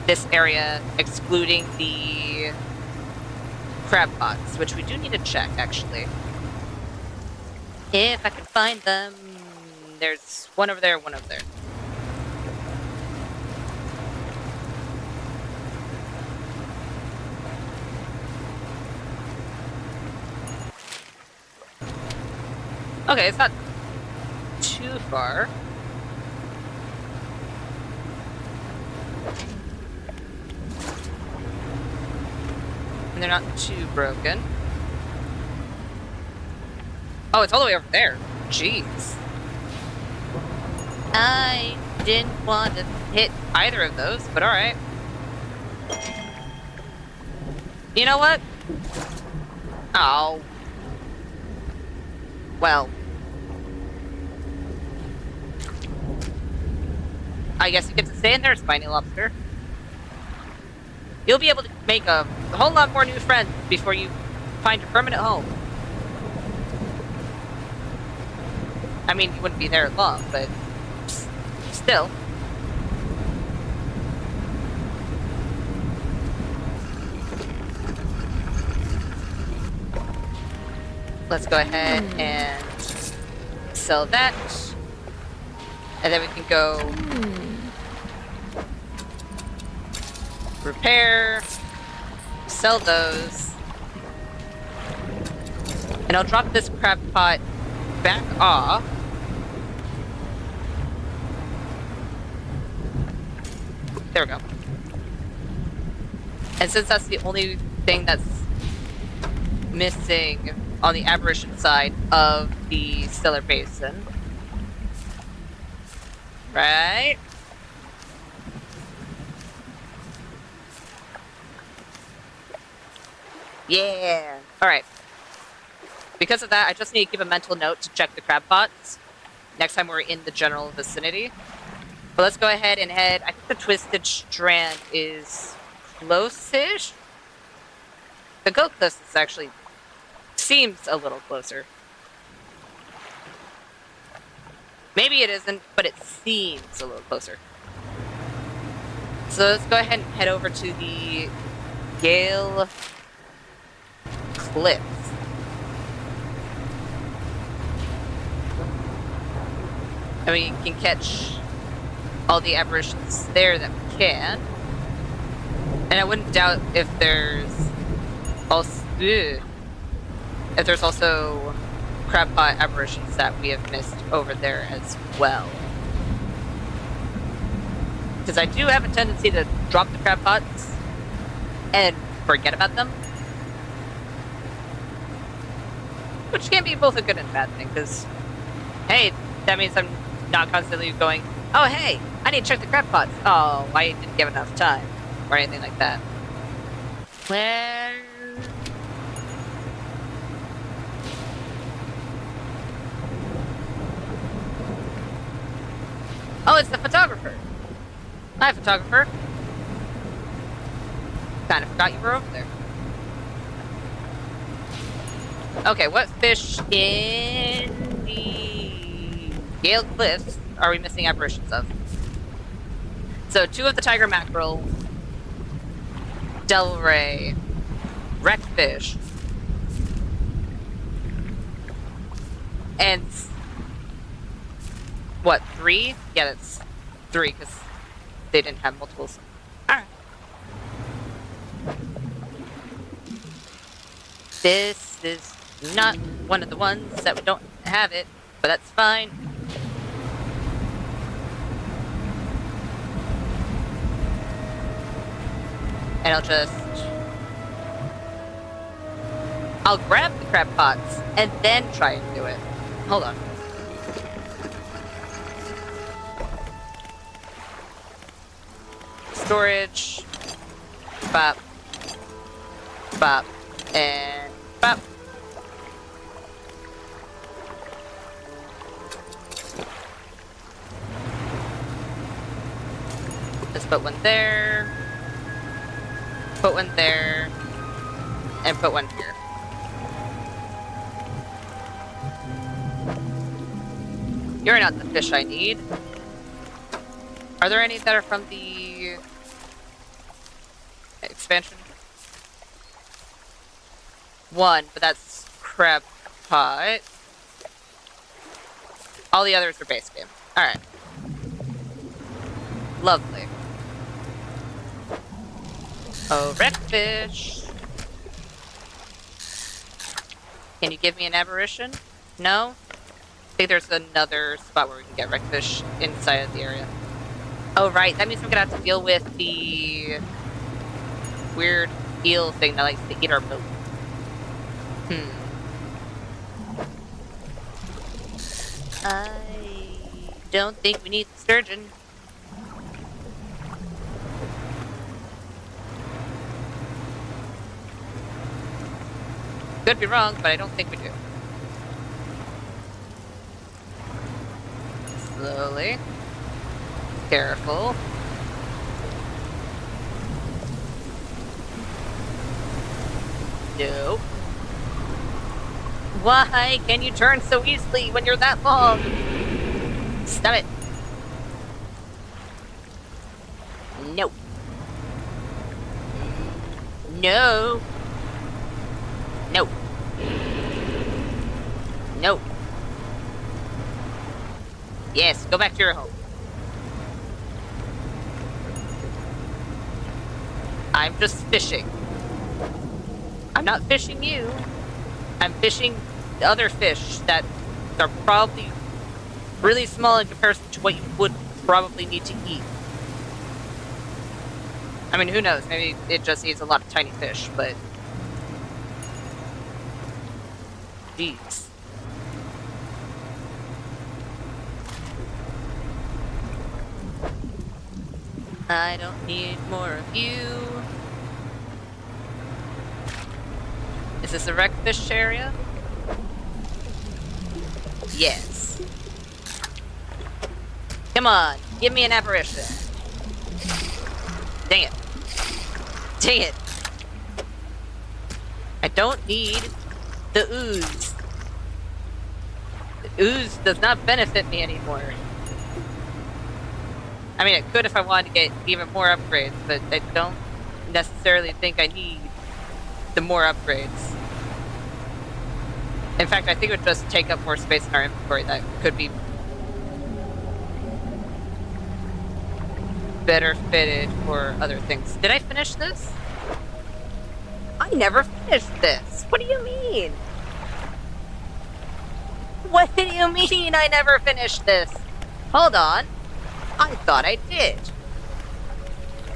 this area, excluding the crab pots, which we do need to check, actually. If I can find them. There's one over there, one over there. Okay, it's not too far. And they're not too broken. Oh, it's all the way over there. Jeez. I didn't want to hit either of those, but alright. You know what? Oh. Well. I guess you get to stay in there, Spiny Lobster. You'll be able to make a whole lot more new friends before you find a permanent home. I mean, you wouldn't be there long, but still. Let's go ahead and sell that. And then we can go repair, sell those. And I'll drop this crab pot back off. There we go. And since that's the only thing that's missing on the aberration side of the stellar basin, right? Yeah. All right. Because of that, I just need to keep a mental note to check the crab pots next time we're in the general vicinity. But let's go ahead and head. I think the Twisted Strand is close-ish. The Goat Cliffs is actually seems a little closer. Maybe it isn't, but it seems a little closer. So let's go ahead and head over to the Gale Cliffs. And we can catch all the aberrations there that we can. And I wouldn't doubt if there's also crab pot aberrations that we have missed over there as well. Because I do have a tendency to drop the crab pots and forget about them. Which can be both a good and a bad thing, because, hey, that means I'm not constantly going, oh, hey, I need to check the crab pots. Oh, I didn't give enough time, or anything like that. Well... Oh, it's the photographer. Hi, photographer. Kind of forgot you were over there. Okay, what fish in the Gale Cliffs are we missing aberrations of? So, 2 of the tiger mackerel, Del Rey, wreckfish, and what, 3? Yeah, that's 3 because they didn't have multiples. Alright. This is not one of the ones that we don't have it, but that's fine. And I'll grab the crab pots and then try and do it. Hold on. Storage. Bop. Bop. And bop. Let's put one there. Put one there. And put one here. You're not the fish I need. Are there any that are from the expansion? 1, but that's crab pot. All the others are base game. Alright. Lovely. Oh, wreckfish. Can you give me an aberration? No? I think there's another spot where we can get wreckfish inside of the area. Oh, right. That means we're gonna have to deal with the weird eel thing that likes to eat our boat. I don't think we need the sturgeon. Could be wrong, but I don't think we do. Slowly. Careful. Nope. Why can you turn so easily when you're that long? Stop it. Nope. No. No. No. Yes, go back to your home. I'm just fishing. I'm not fishing you. I'm fishing the other fish that are probably really small in comparison to what you would probably need to eat. I mean, who knows? Maybe it just eats a lot of tiny fish, but... Jeez. I don't need more of you. Is this a wreckfish area? Yes. Come on, give me an apparition. Dang it. Dang it. I don't need the ooze. The ooze does not benefit me anymore. I mean, it could if I wanted to get even more upgrades, but I don't necessarily think I need the more upgrades. In fact, I think it would just take up more space in our inventory that could be better fitted for other things. Did I finish this? I never finished this. What do you mean? What do you mean I never finished this? Hold on. I thought I did.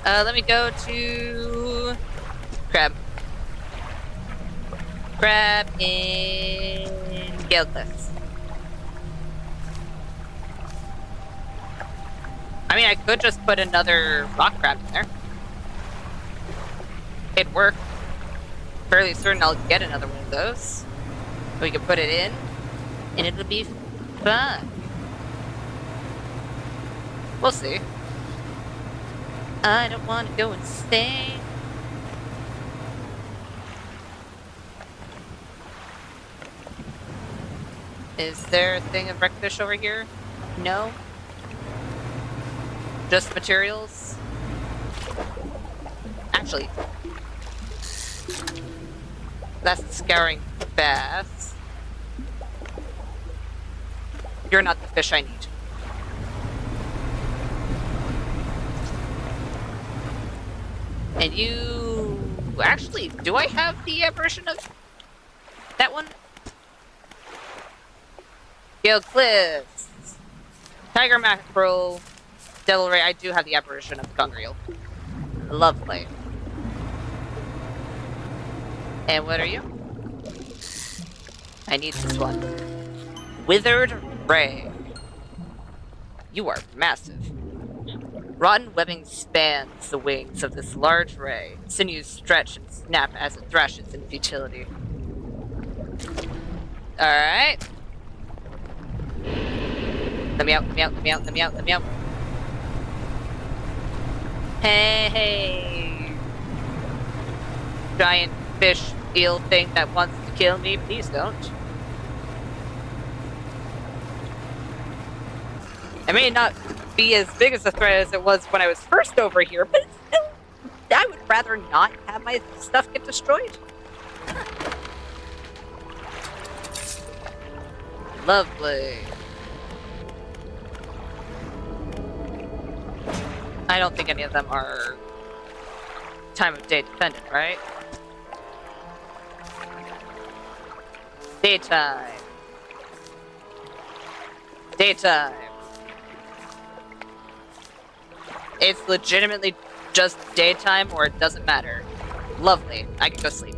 Let me go to Crab. Crab in Gale Cliffs. I mean, I could just put another rock crab in there. It'd work. Fairly certain I'll get another one of those. We can put it in, and it'll be fun. We'll see. I don't want to go insane. Is there a thing of wreckfish over here? No? Just materials? Actually, that's the scouring bass. You're not the fish I need. And you... Actually, do I have the aberration of that one? Gale Cliffs. Tiger mackerel. Devil ray. I do have the aberration of the conger eel. Lovely. And what are you? I need this one. Withered ray. You are massive. Rotten webbing spans the wings of this large ray. Sinews stretch and snap as it thrashes in futility. Alright. Let me out, let me out, let me out, let me out, let me out. Hey, hey. Giant fish eel thing that wants to kill me, please don't. I may not be as big as a threat as it was when I was first over here, but still, I would rather not have my stuff get destroyed. Lovely. I don't think any of them are time of day dependent, right? Daytime. Daytime. It's legitimately just daytime or it doesn't matter. Lovely. I can go sleep.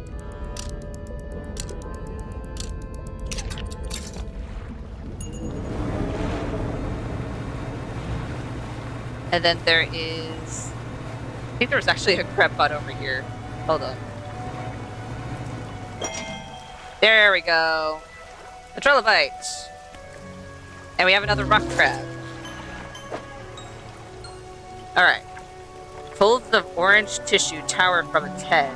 And then there is... I think there was actually a crab pot over here. Hold on. There we go. A trilobite. And we have another rock crab. Alright. Folds of orange tissue tower from its head.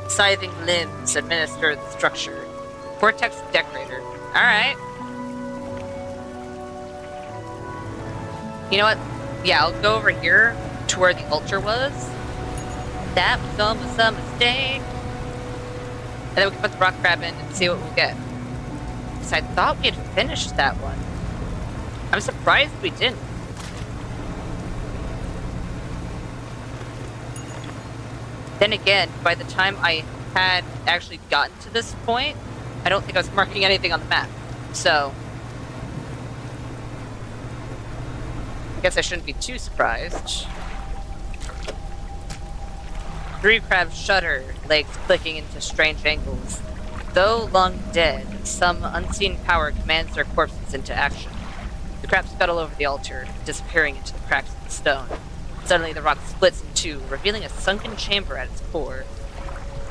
Scything limbs administer the structure. Vortex decorator. Alright. You know what? Yeah, I'll go over here to where the altar was. That was almost a mistake. And then we can put the rock crab in and see what we'll get. Because I thought we had finished that one. I'm surprised we didn't. Then again, by the time I had actually gotten to this point, I don't think I was marking anything on the map. So... I guess I shouldn't be too surprised. Three crabs shudder, legs clicking into strange angles. Though long dead, some unseen power commands their corpses into action. The crabs scuttle over the altar, disappearing into the cracks of the stone. Suddenly the rock splits in two, revealing a sunken chamber at its core.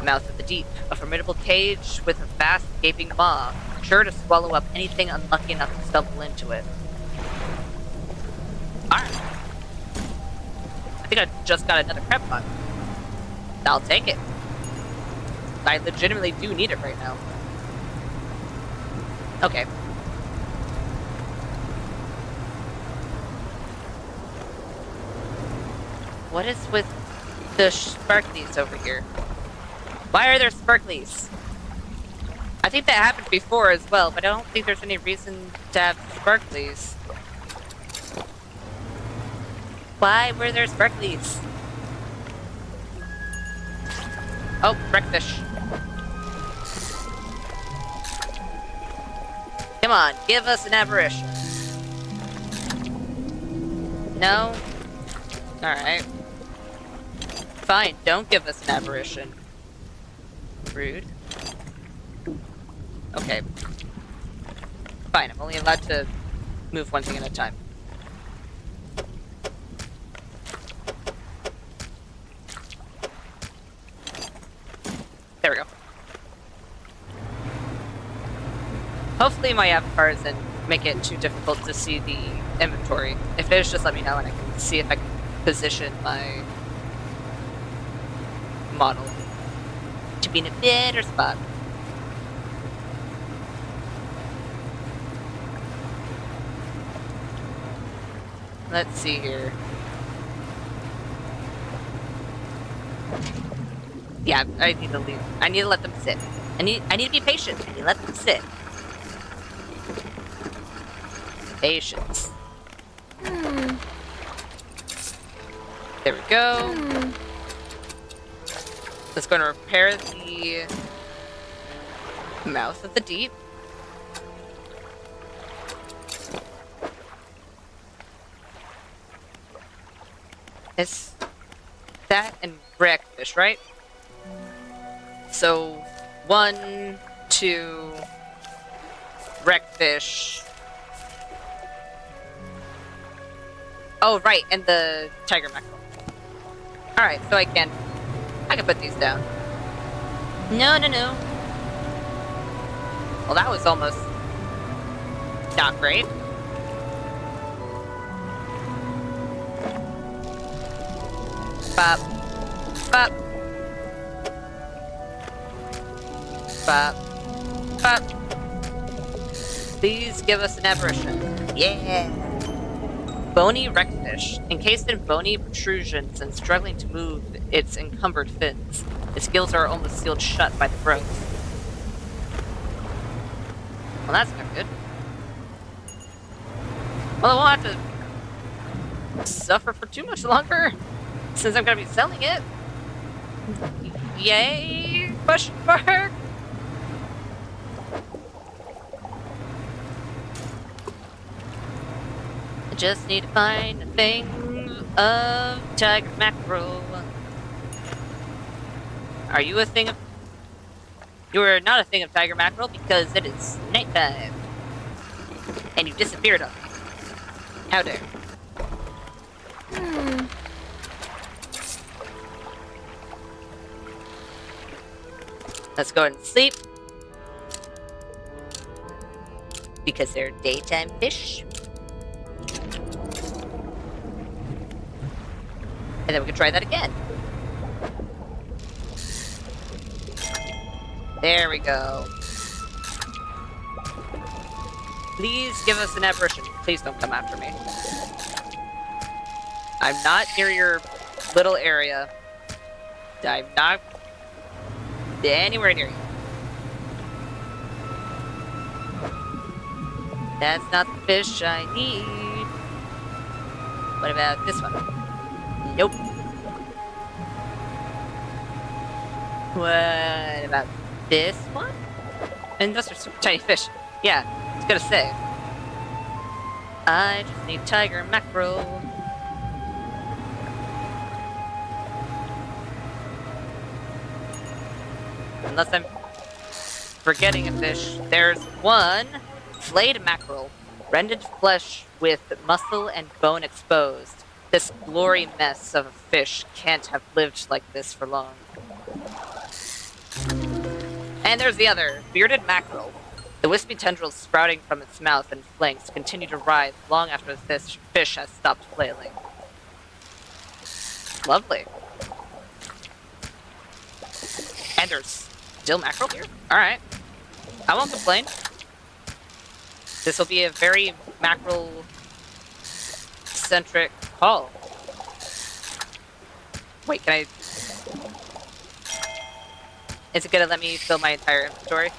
Mouth of the deep, a formidable cage with a vast gaping maw, sure to swallow up anything unlucky enough to stumble into it. Alright. I think I just got another crab pot. I'll take it. I legitimately do need it right now. Okay. What is with the sparklies over here? Why are there sparklies? I think that happened before as well, but I don't think there's any reason to have sparklies. Why were there sparklies? Oh, wreckfish. Come on, give us an aberration. No? Alright. Fine, don't give us an aberration. Rude. Okay. Fine, I'm only allowed to move one thing at a time. There we go. Hopefully my avatar doesn't make it too difficult to see the inventory. If it is, just let me know and I can see if I can position my model to be in a better spot. Let's see here. Yeah, I need to leave. I need to let them sit. I need to be patient. I need to let them sit. Patience. There we go. Let's go and repair the mouth of the deep. It's that and wreckfish, right? So 1, 2, wreckfish. Oh, right, and the tiger mackerel. Alright, so I can put these down. No. Well, that was almost not great. Bop. Bop. Bop. Bop. Please give us an aberration. Yeah! Bony wreckfish, encased in bony protrusions and struggling to move its encumbered fins. Its gills are almost sealed shut by the growth. Well, that's not good. Well, I won't have to suffer for too much longer, since I'm gonna be selling it. Yay? Question mark? I just need to find a thing of tiger mackerel. Are you a thing of... You are not a thing of tiger mackerel because it is nighttime. And you disappeared on me. How dare. Let's go ahead and sleep. Because they're daytime fish. And then we can try that again. There we go. Please give us an aberration. Please don't come after me. I'm not near your little area. I'm not anywhere near you. That's not the fish I need. What about this one? Nope. What about this one? And those are super tiny fish. Yeah, I was gonna say. I just need tiger mackerel. Unless I'm forgetting a fish. There's one flayed mackerel, rended flesh with muscle and bone exposed. This glory mess of a fish can't have lived like this for long. And there's the other, bearded mackerel. The wispy tendrils sprouting from its mouth and flanks continue to writhe long after the fish has stopped flailing. Lovely. And there's still mackerel here? Alright. I won't complain. This will be a very mackerel-centric haul. Wait, can I... Is it gonna let me fill my entire inventory?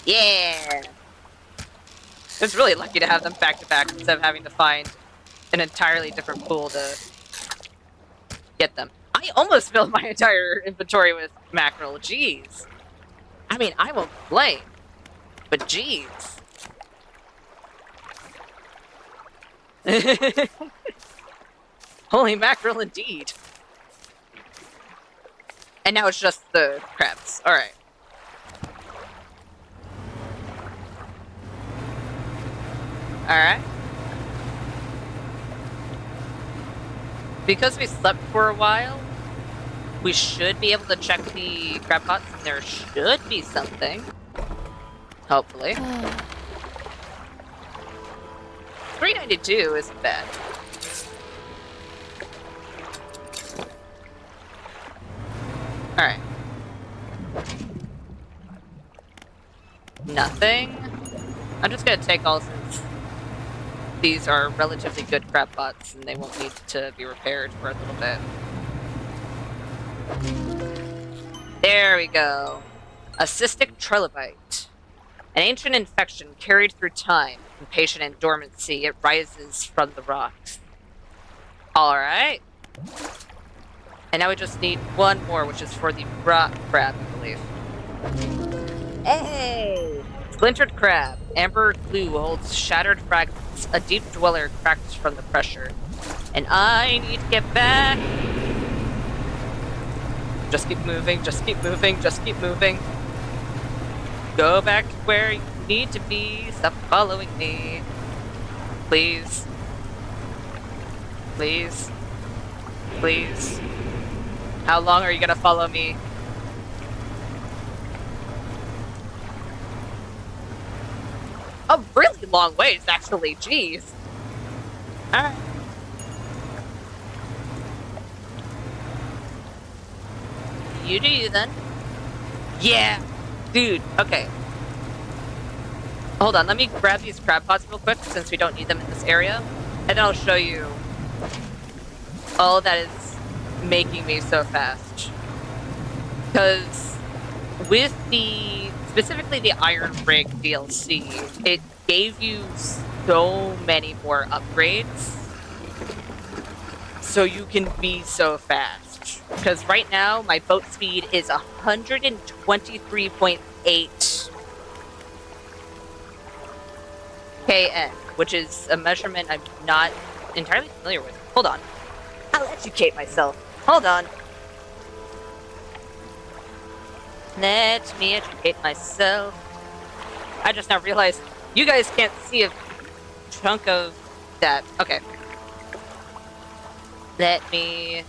Yeah! I was really lucky to have them back to back instead of having to find an entirely different pool to get them. I almost filled my entire inventory with mackerel. Jeez. I mean, I won't complain, but jeez. Holy mackerel indeed. And now it's just the crabs. Alright. Alright. Because we slept for a while, we should be able to check the crab pots, and there should be something. Hopefully. 392 isn't bad. Alright. Nothing. I'm just gonna take all since these are relatively good crab pots and they won't need to be repaired for a little bit. There we go. A cystic trilobite. An ancient infection carried through time. Impatient and dormancy, it rises from the rocks. Alright. And now we just need one more, which is for the rock crab, I believe. Hey! Splintered crab. Amber glue holds shattered fragments. A deep dweller cracked from the pressure. And I need to get back. Just keep moving, just keep moving, just keep moving. Go back to where you need to be. Stop following me. Please. Please. Please. How long are you gonna follow me? A really long ways, actually. Jeez. Alright. You do you then. Yeah. Dude, okay. Hold on, let me grab these crab pots real quick since we don't need them in this area. And then I'll show you all that is making me so fast. Because with the, specifically the Iron Rig DLC, it gave you so many more upgrades. So you can be so fast. Because right now, my boat speed is 123.8 kn, which is a measurement I'm not entirely familiar with. Hold on. I'll educate myself. Hold on. Let me educate myself. I just now realized you guys can't see a chunk of that. Okay. Let me...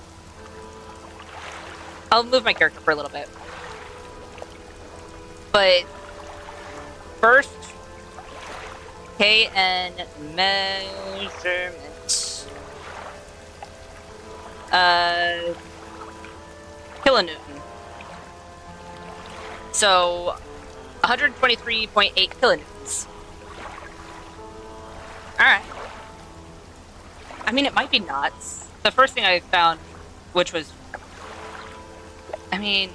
I'll move my character for a little bit. But first, KN measurement. Kilonewton. So 123.8 kilonewtons. Alright. I mean, it might be knots. The first thing I found, which was, I mean,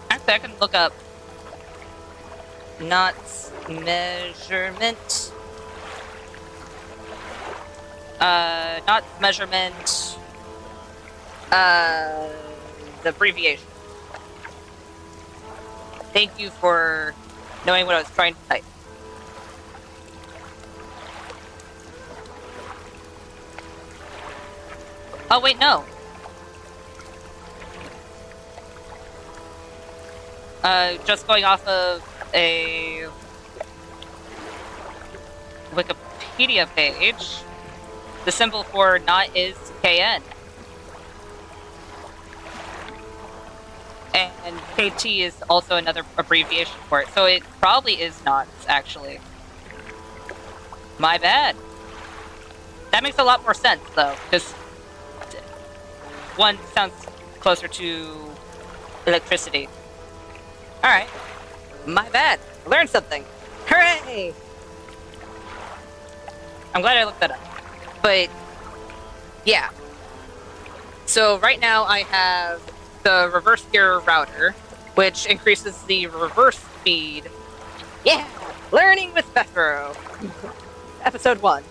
actually I can look up knots measurement. Knots measurement. The abbreviation. Thank you for knowing what I was trying to type. Oh, wait, no. Just going off of a Wikipedia page, the symbol for not is KN. And KT is also another abbreviation for it, so it probably is not, actually. My bad. That makes a lot more sense, though, because one sounds closer to electricity. Alright. My bad. I learned something. Hooray! I'm glad I looked that up. But, yeah. So right now I have the reverse gear router, which increases the reverse speed. Yeah! Learning with Bethro! Episode 1.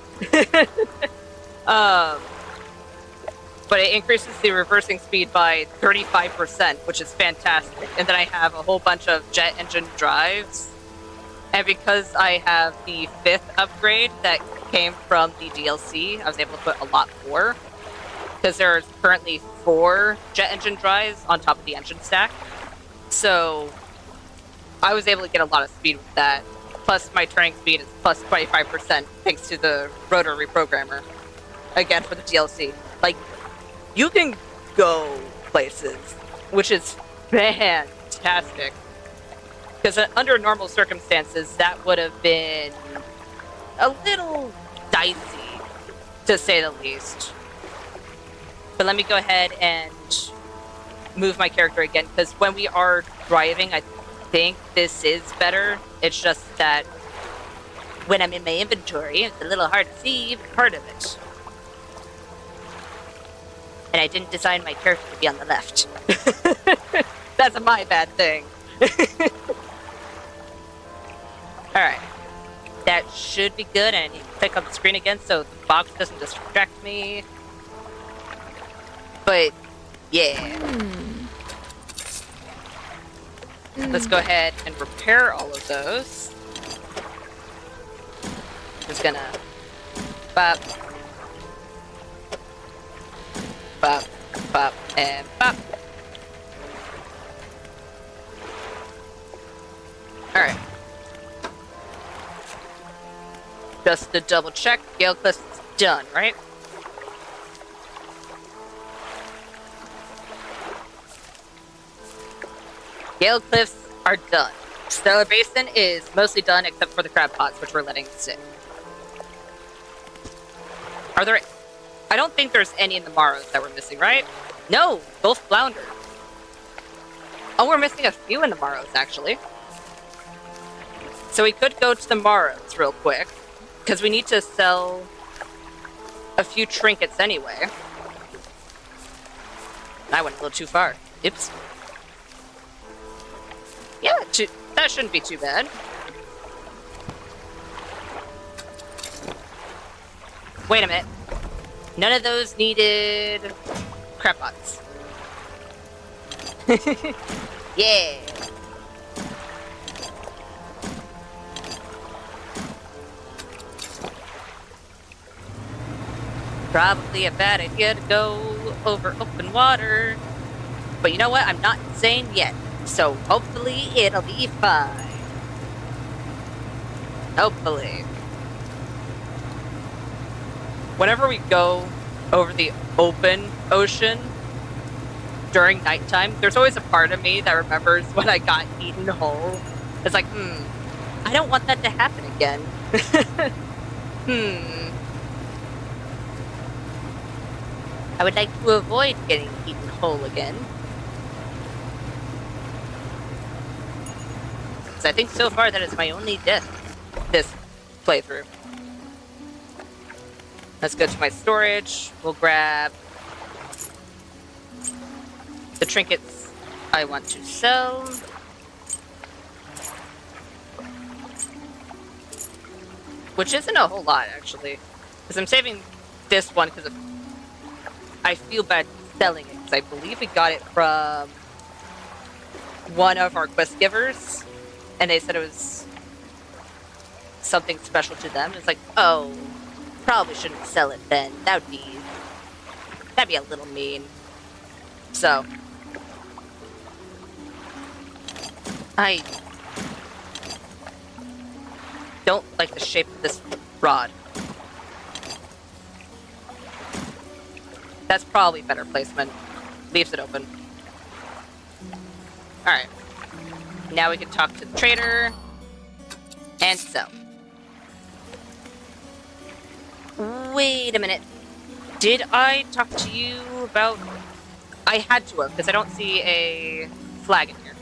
But it increases the reversing speed by 35%, which is fantastic. And then I have a whole bunch of jet engine drives. And because I have the 5th upgrade that came from the DLC, I was able to put a lot more. Because there's currently 4 jet engine drives on top of the engine stack. So I was able to get a lot of speed with that. Plus my turning speed is plus 25% thanks to the rotor reprogrammer. Again, for the DLC. Like, you can go places, which is fantastic. Because under normal circumstances, that would have been a little dicey, to say the least. But let me go ahead and move my character again, because when we are driving, I think this is better. It's just that when I'm in my inventory, it's a little hard to see even part of it. And I didn't design my character to be on the left. That's my bad thing. Alright. That should be good, and I need to click on the screen again so the box doesn't distract me. But, yeah. Let's go ahead and repair all of those. Just gonna bop, bop, bop, and bop. Alright. Just to double check, Gale Cliff's done, right? Gale Cliffs are done. Stellar Basin is mostly done except for the crab pots, which we're letting sit. Are there... I don't think there's any in the Morrows that we're missing, right? No! Both flounder. Oh, we're missing a few in the Morrows, actually. So we could go to the Morrows real quick, because we need to sell a few trinkets anyway. I went a little too far. Oops. Yeah, that shouldn't be too bad. Wait a minute. None of those needed crab pots. Yeah. Probably a bad idea to go over open water. But you know what? I'm not insane yet. So hopefully it'll be fine. Hopefully. Whenever we go over the open ocean during nighttime, there's always a part of me that remembers when I got eaten whole. It's like, I don't want that to happen again. I would like to avoid getting eaten whole again. Because I think so far that is my only death this playthrough. Let's go to my storage. We'll grab the trinkets I want to sell. Which isn't a whole lot, actually. Because I'm saving this one because I feel bad selling it. Because I believe we got it from one of our quest givers. And they said it was something special to them. It's like, oh... probably shouldn't sell it then. That'd be a little mean. So I don't like the shape of this Rod. That's probably better placement. Leaves it open. Alright. Now we can talk to the trader. And sell. Wait a minute. Did I talk to you about... I had to have, because I don't see a flag in here.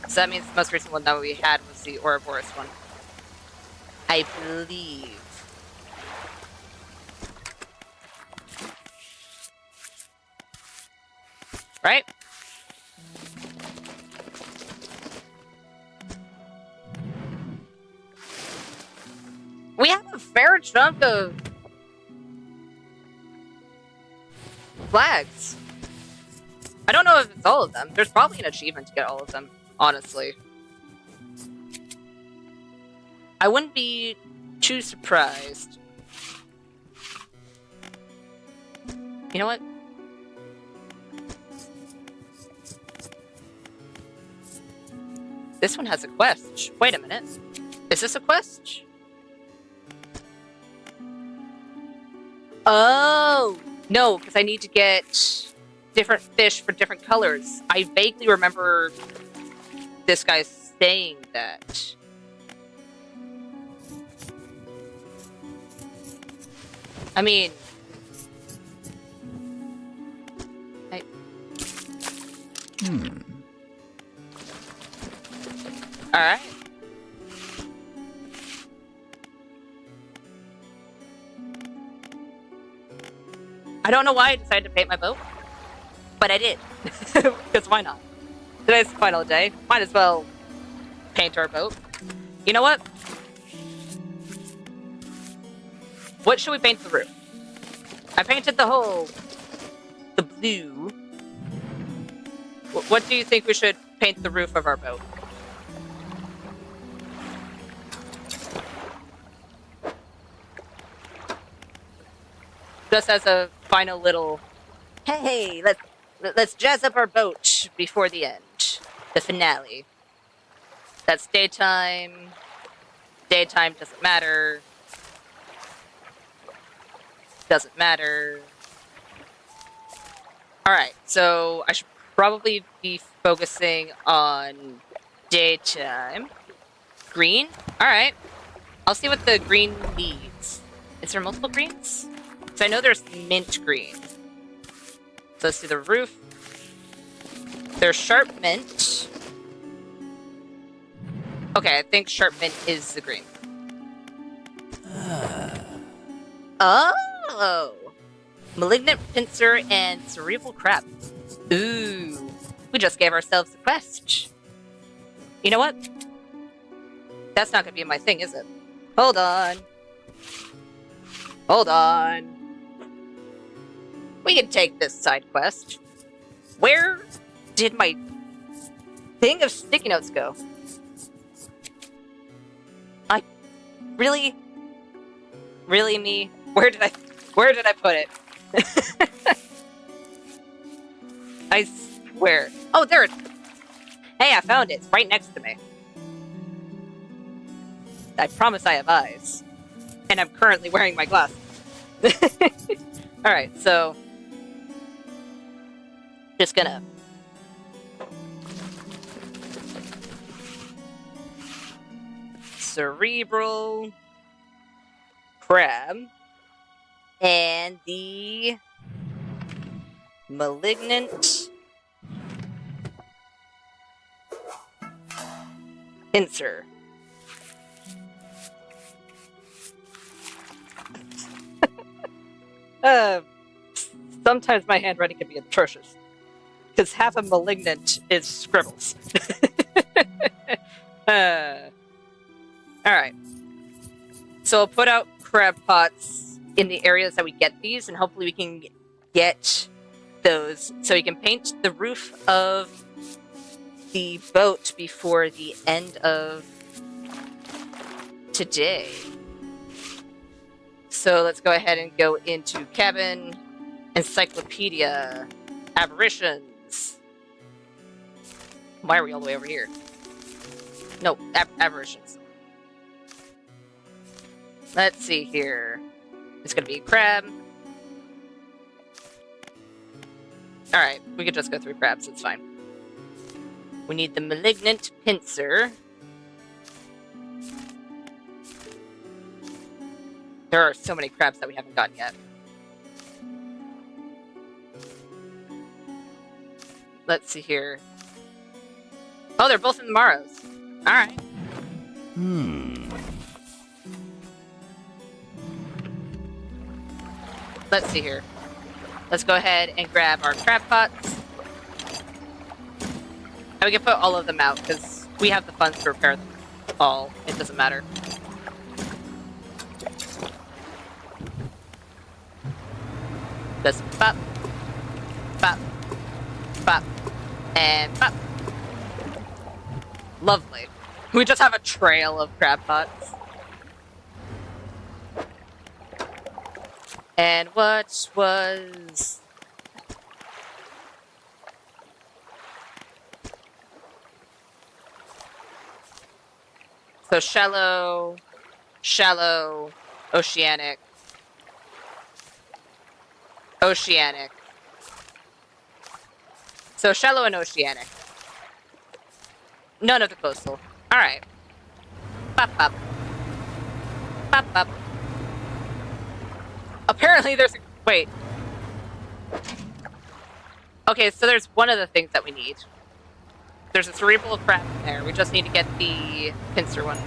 So that means the most recent one that we had was the Ouroboros one. I believe. Right? We have a fair chunk of flags. I don't know if it's all of them. There's probably an achievement to get all of them, honestly. I wouldn't be too surprised. You know what? This one has a quest. Wait a minute. Is this a quest? Oh! No, because I need to get different fish for different colors. I vaguely remember this guy saying that. I mean... Alright. I don't know why I decided to paint my boat, but I did. Because why not? Today's the final day. Might as well paint our boat. You know what? What should we paint the roof? I painted the blue. What do you think we should paint the roof of our boat? Just as a final little, hey, let's jazz up our boat before the end, the finale. That's daytime. Daytime doesn't matter. Doesn't matter. All right, so I should probably be focusing on daytime. Green. All right. I'll see what the green needs. Is there multiple greens? So I know there's mint green. So let's do the roof. There's sharp mint. Okay, I think sharp mint is the green. Oh! Malignant pincer and cerebral crab. Ooh. We just gave ourselves a quest. You know what? That's not gonna be my thing, is it? Hold on. Hold on. We can take this side quest. Where did my thing of sticky notes go? Really me? Where did I put it? I swear. Oh, there it is. Hey, I found it. It's right next to me. I promise I have eyes. And I'm currently wearing my glasses. Alright, so... Just gonna... Cerebral... Crab... And the... Malignant... Pincer. Sometimes my handwriting can be atrocious. Because half of malignant is scribbles. Alright. So I'll put out crab pots in the areas that we get these, and hopefully we can get those so we can paint the roof of the boat before the end of today. So let's go ahead and go into cabin, encyclopedia, aberrations. Why are we all the way over here? No, aberrations. Let's see here. It's gonna be a crab. Alright, we could just go through crabs, it's fine. We need the malignant pincer. There are so many crabs that we haven't gotten yet. Let's see here. Oh, they're both in the Maros. Alright. Let's see here. Let's go ahead and grab our crab pots. And we can put all of them out, because we have the funds to repair them all. It doesn't matter. Just pop, pop, pop, and pop. Lovely. We just have a trail of crab pots. And what was... So shallow, shallow, oceanic, oceanic. So shallow and oceanic. None of the coastal. Alright. Pop, pop. Pop, pop. Apparently there's a... Wait. Okay, so there's one of the things that we need. There's a cerebral crab in there. We just need to get the pincer one.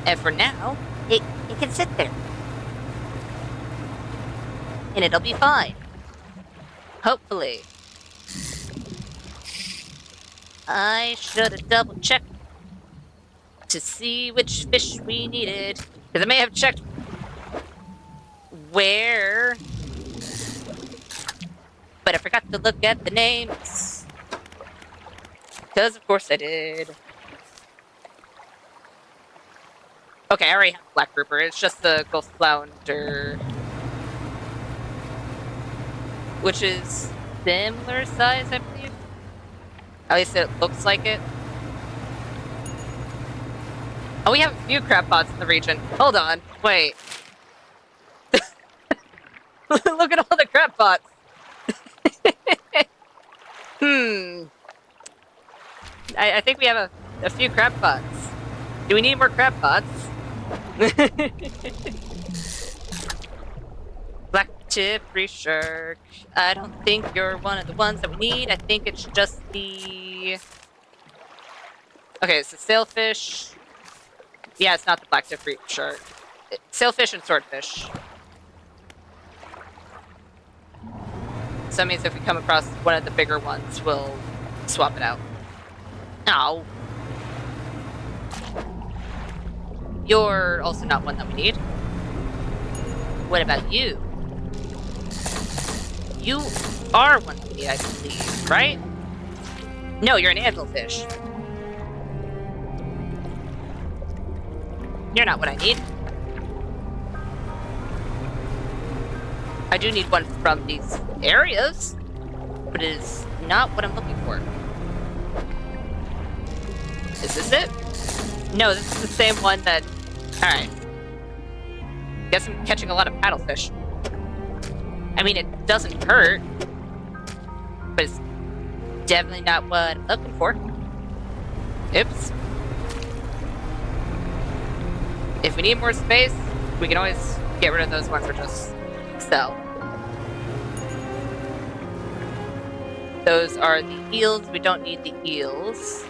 And for now, it can sit there. And it'll be fine. Hopefully. I should have double checked to see which fish we needed. Because I may have checked where, but I forgot to look at the names. Because of course I did. Okay, I already have black grouper. It's just the gulf flounder, which is similar size, I believe. At least it looks like it. Oh, we have a few crab pots in the region. Hold on, wait. Look at all the crab pots. I think we have a few crab pots. Do we need more crab pots? Black tip reef shark. I don't think you're one of the ones that we need. I think it's just the... Okay, it's the sailfish. Yeah, it's not the black tip reef shark. Sailfish and swordfish. So that means if we come across one of the bigger ones, we'll swap it out. Ow. You're also not one that we need. What about you? You are one that we need, I believe, right? No, you're an anvilfish. You're not what I need. I do need one from these areas, but it is not what I'm looking for. Is this it? No, this is the same one that... Alright. Guess I'm catching a lot of paddlefish. I mean, it doesn't hurt, but it's definitely not what I'm looking for. Oops. If we need more space, we can always get rid of those ones or just sell. Those are the eels. We don't need the eels.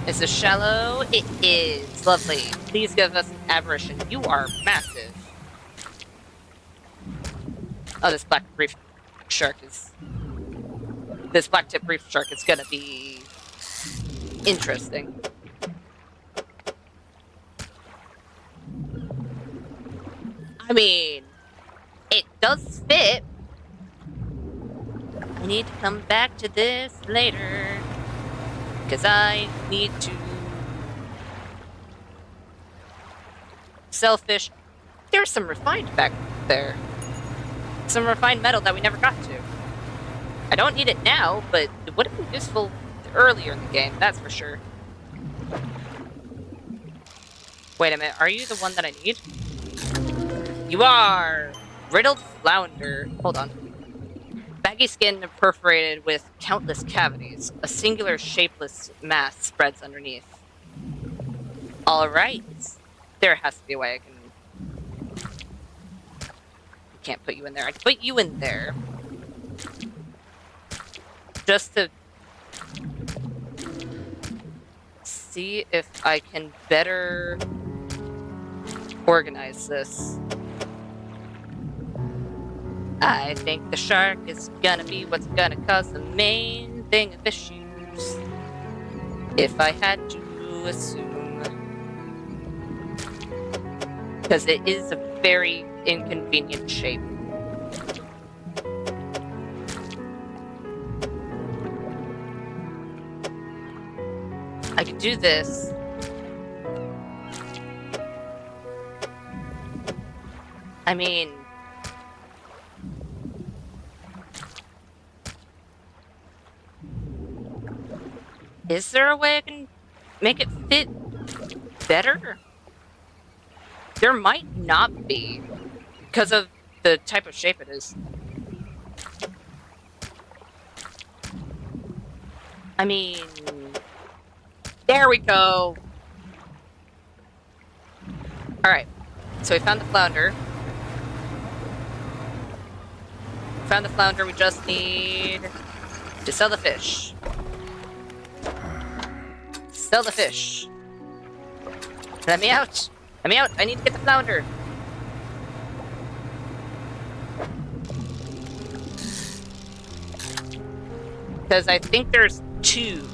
Is this shallow? It is. Lovely. Please give us an aberration. You are massive. Oh, this black reef shark is... This black tip reef shark is gonna be... interesting. I mean... It does fit. I need to come back to this later. Because I need to sell fish. There's some refined back there. Some refined metal that we never got to. I don't need it now, but it would have been useful earlier in the game, that's for sure. Wait a minute, are you the one that I need? You are! Riddled flounder. Hold on. Baggy skin perforated with countless cavities. A singular shapeless mass spreads underneath. Alright. There has to be a way I can... I can't put you in there. I can put you in there. Just to... see if I can better... organize this. I think the shark is gonna be what's gonna cause the main thing of issues. If I had to assume. Because it is a very inconvenient shape. I could do this. I mean... is there a way I can make it fit better? There might not be, because of the type of shape it is. I mean... there we go! Alright, so we found the flounder. Found the flounder, we just need to sell the fish. Sell the fish. Let me out! Let me out! I need to get the flounder! Because I think there's 2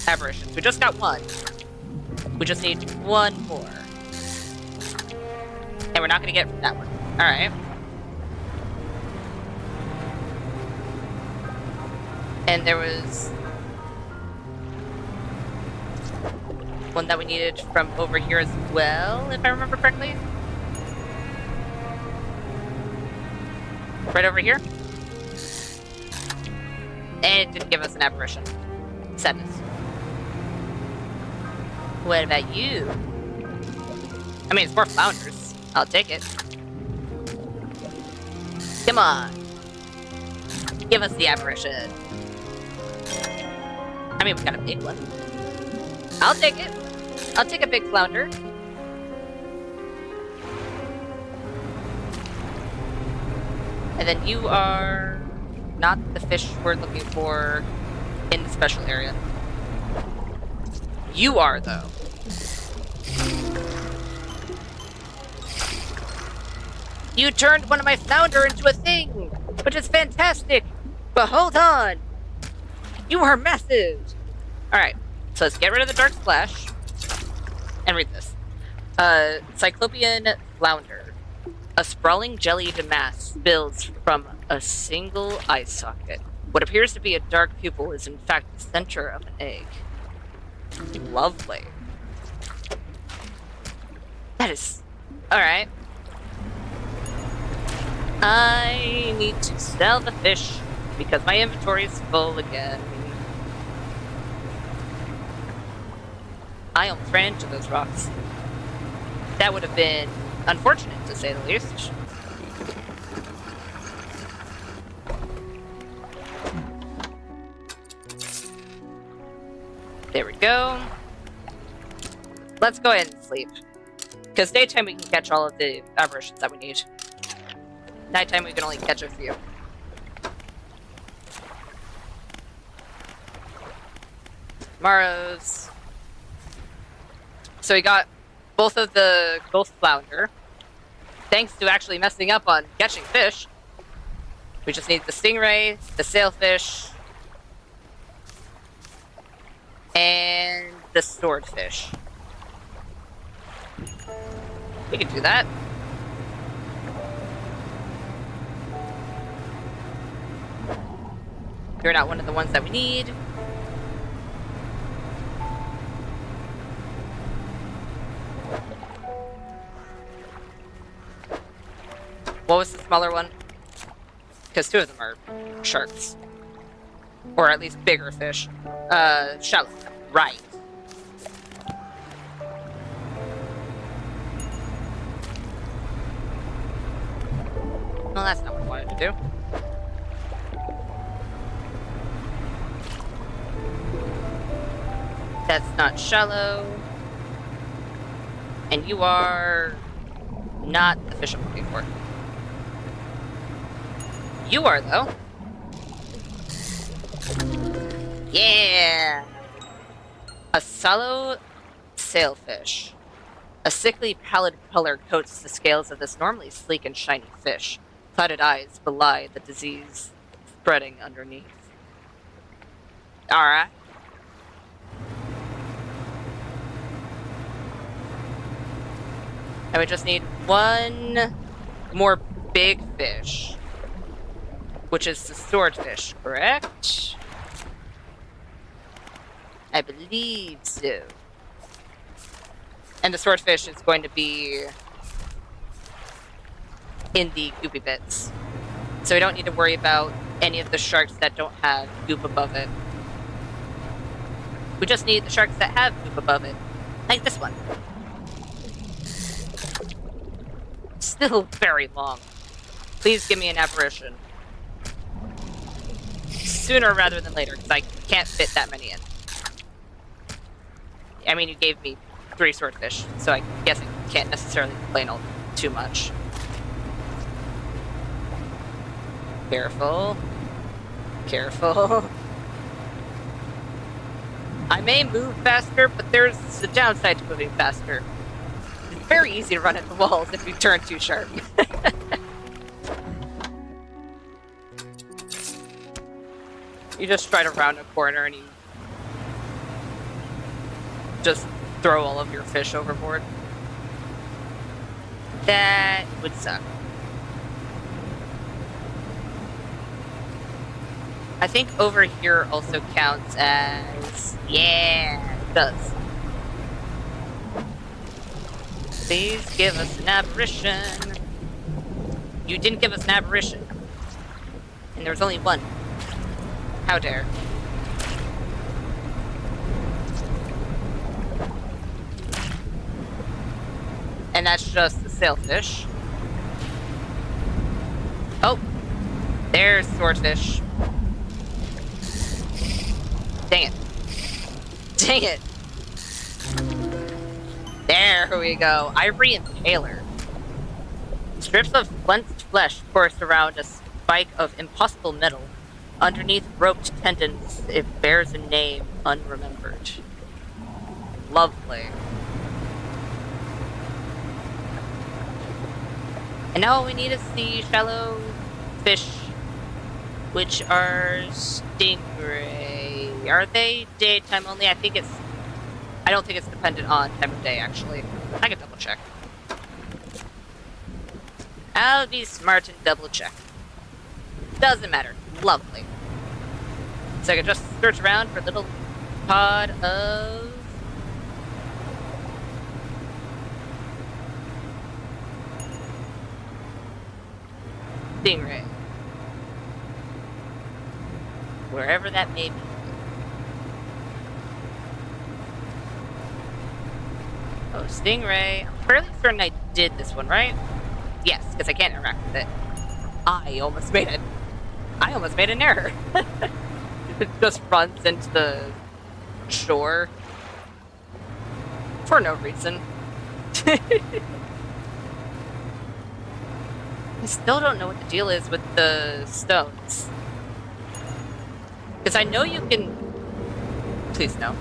aberrations. We just got 1. We just need 1 more. And we're not gonna get it from that one. Alright. And there was... one that we needed from over here as well, if I remember correctly. Right over here. And it didn't give us an aberration. Sadness. What about you? I mean, it's more flounders. I'll take it. Come on. Give us the aberration. I mean, we got a big one. I'll take it. I'll take a big flounder. And then you are not the fish we're looking for in the special area. You are, though. You turned one of my flounder into a thing, which is fantastic. But hold on. You are massive. Alright, so let's get rid of the dark splash. And read this. Cyclopean flounder. A sprawling jellied mass builds from a single eye socket. What appears to be a dark pupil is in fact the center of an egg. Lovely. That is... alright. I need to sell the fish because my inventory is full again. I almost ran into those rocks. That would have been unfortunate, to say the least. There we go. Let's go ahead and sleep. Because daytime we can catch all of the aberrations that we need. Nighttime we can only catch a few. Tomorrow's... so we got both of the ghost flounder. Thanks to actually messing up on catching fish. We just need the stingray, the sailfish, and the swordfish. We can do that. You're not one of the ones that we need. What was the smaller one? Because 2 of them are sharks. Or at least bigger fish. Shallow. Right. Well, that's not what I wanted to do. That's not shallow. And you are not the fish I'm looking for. You are, though. Yeah! A sallow sailfish. A sickly pallid color coats the scales of this normally sleek and shiny fish. Clouded eyes belie the disease spreading underneath. Alright. And we just need one more big fish, which is the swordfish, correct? I believe so. And the swordfish is going to be in the goopy bits. So we don't need to worry about any of the sharks that don't have goop above it. We just need the sharks that have goop above it. Like this one. Still very long. Please give me an apparition. Sooner rather than later, because I can't fit that many in. I mean, you gave me 3 swordfish, so I guess I can't necessarily complain all too much. Careful. Careful. I may move faster, but there's a downside to moving faster. It's very easy to run into walls if you turn too sharp. You just try to round a corner and you just throw all of your fish overboard. That would suck. I think over here also counts as... Yeah, it does. Please give us an apparition. You didn't give us an apparition. And there was only one. How dare. And that's just the sailfish. Oh! There's swordfish. Dang it. Dang it! There we go. Ivory Impaler. Strips of clenched flesh course around a spike of impossible metal. Underneath roped tendons, it bears a name unremembered. Lovely. And now all we need is the shallow fish, which are stingray. Are they daytime only? I don't think it's dependent on time of day, actually. I can double check. I'll be smart and double check. Doesn't matter. Lovely. So I can just search around for a little pod of... stingray. Wherever that may be. Oh, stingray. I'm fairly certain I did this one, right? Yes, because I can't interact with it. I almost made an error. It just runs into the shore. For no reason. I still don't know what the deal is with the stones. Because I know you can... Please no.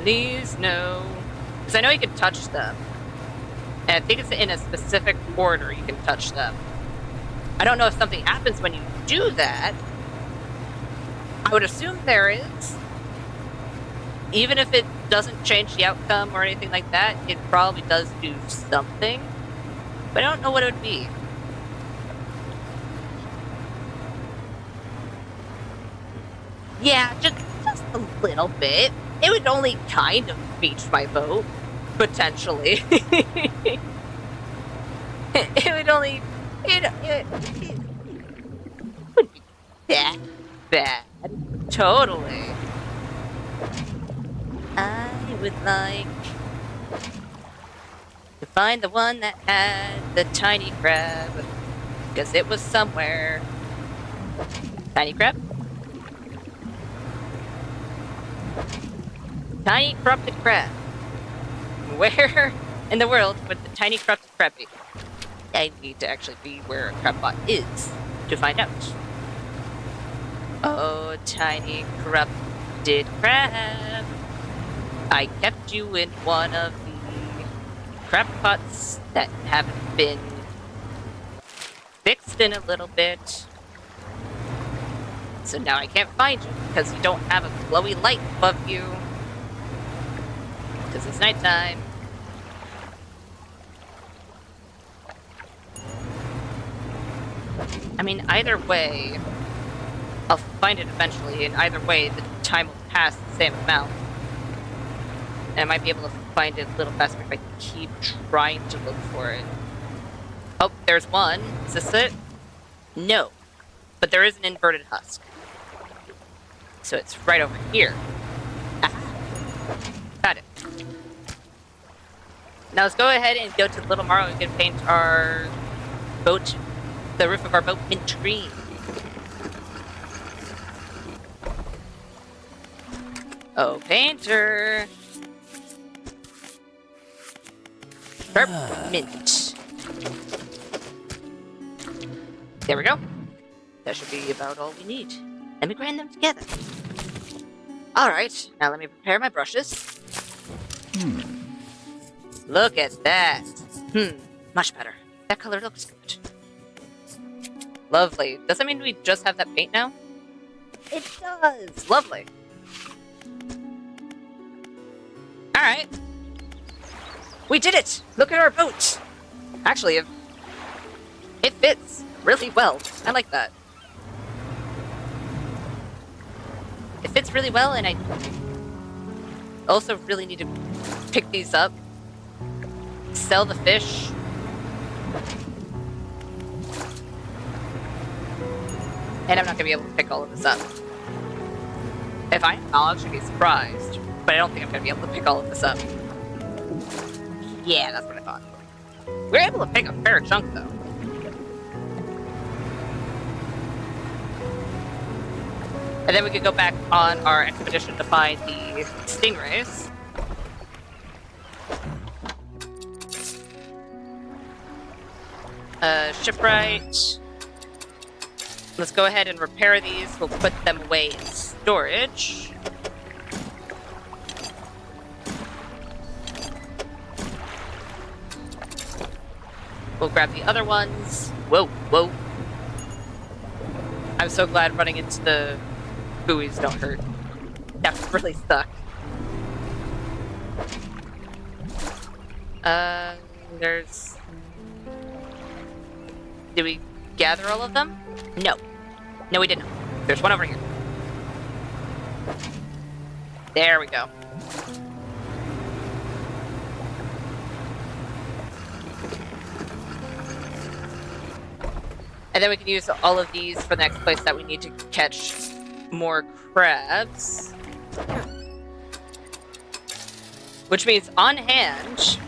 Please no. Because I know you can touch them. And I think it's in a specific order you can touch them. I don't know if something happens when you do that. I would assume there is. Even if it doesn't change the outcome or anything like that, it probably does do something. But I don't know what it would be. Yeah, just a little bit. It would only kind of beach my boat. Potentially. It would only... It wouldn't be that bad. Totally. I would like to find the one that had the tiny crab. Because it was somewhere. Tiny crab? Tiny corrupted crab. Where in the world would the tiny corrupted crab be? I need to actually be where a crabbot is to find out. Oh, tiny corrupted crab. I kept you in one of the crab pots that haven't been fixed in a little bit. So now I can't find you because you don't have a glowy light above you. Because it's nighttime. I mean, either way, I'll find it eventually, and either way, the time will pass the same amount. And I might be able to find it a little faster if I keep trying to look for it. Oh, there's one. Is this it? No. But there is an inverted husk. So it's right over here. Ah. Got it. Now let's go ahead and go to Little Marlow and can paint our boat, the roof of our boat, mint green. Oh, painter. Mint. There we go. That should be about all we need. Let me grind them together. Alright, now let me prepare my brushes. Look at that. Much better. That color looks good. Lovely. Does that mean we just have that paint now? It does. Lovely. Alright. We did it! Look at our boat! Actually, it fits really well. I like that. It fits really well, and I also really need to pick these up. Sell the fish. And I'm not going to be able to pick all of this up. If I am, I'll actually be surprised. But I don't think I'm going to be able to pick all of this up. Yeah, that's what I thought. We were able to pick a fair chunk, though. And then we could go back on our expedition to find the stingrays. Shipwright. Let's go ahead and repair these. We'll put them away in storage. We'll grab the other ones. Whoa, whoa. I'm so glad running into the buoys don't hurt. That really suck. There's... Did we gather all of them? No. No, we didn't. There's one over here. There we go. And then we can use all of these for the next place that we need to catch more crabs. Which means on hand,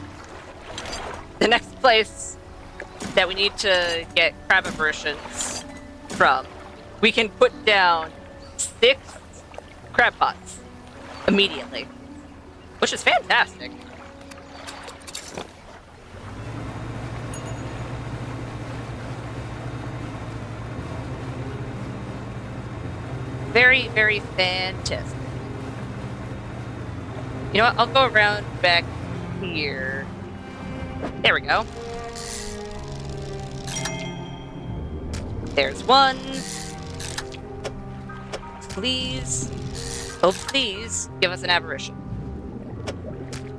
the next place that we need to get crab aberrations from, we can put down 6 crab pots immediately. Which is fantastic. Very, very fantastic. You know what? I'll go around back here. There we go. There's one. Please. Oh, please give us an aberration.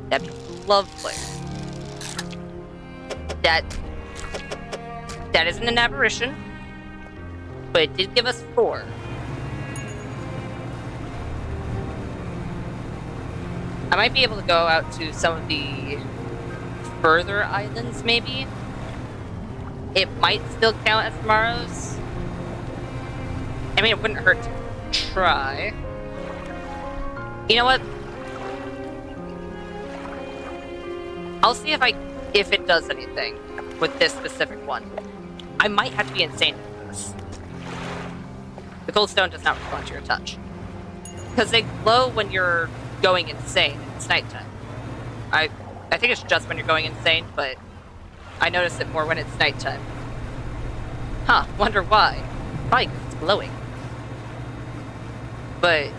That'd be lovely. That isn't an aberration, but it did give us 4. I might be able to go out to some of the further islands, maybe. It might still count as tomorrow's. I mean, it wouldn't hurt to try. You know what? I'll see if it does anything with this specific one. I might have to be insane with this. The cold stone does not respond to your touch. Because they glow when you're going insane. It's nighttime. I think it's just when you're going insane, but I notice it more when it's nighttime. Huh, wonder why. Probably because it's glowing. But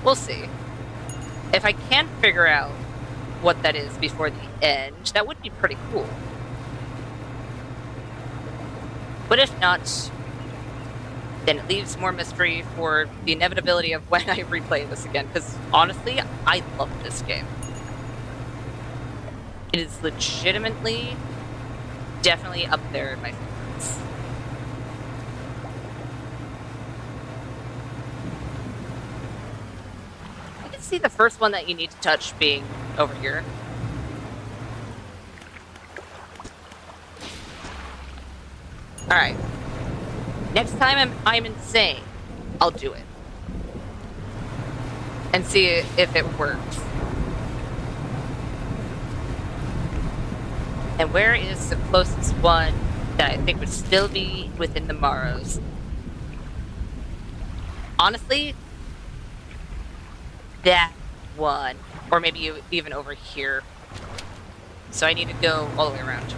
we'll see. If I can figure out what that is before the end, that would be pretty cool. But if not, then it leaves more mystery for the inevitability of when I replay this again, because honestly, I love this game. It is legitimately, definitely up there in my favorites. I can see the first one that you need to touch being over here. Alright. Next time I'm insane, I'll do it. And see if it works. And where is the closest one that I think would still be within the Marrows? Honestly, that one. Or maybe even over here. So I need to go all the way around.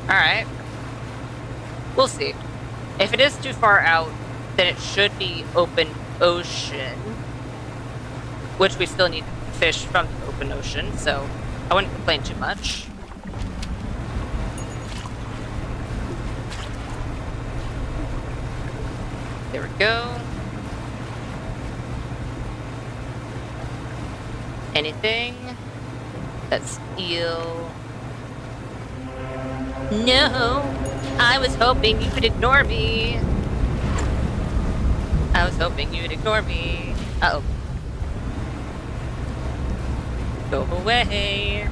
Alright. We'll see. If it is too far out, then it should be open ocean. Which we still need fish from the open ocean, so I wouldn't complain too much. There we go. Anything? That's eel. No! I was hoping you could ignore me. I was hoping you'd ignore me. Uh-oh. Go away.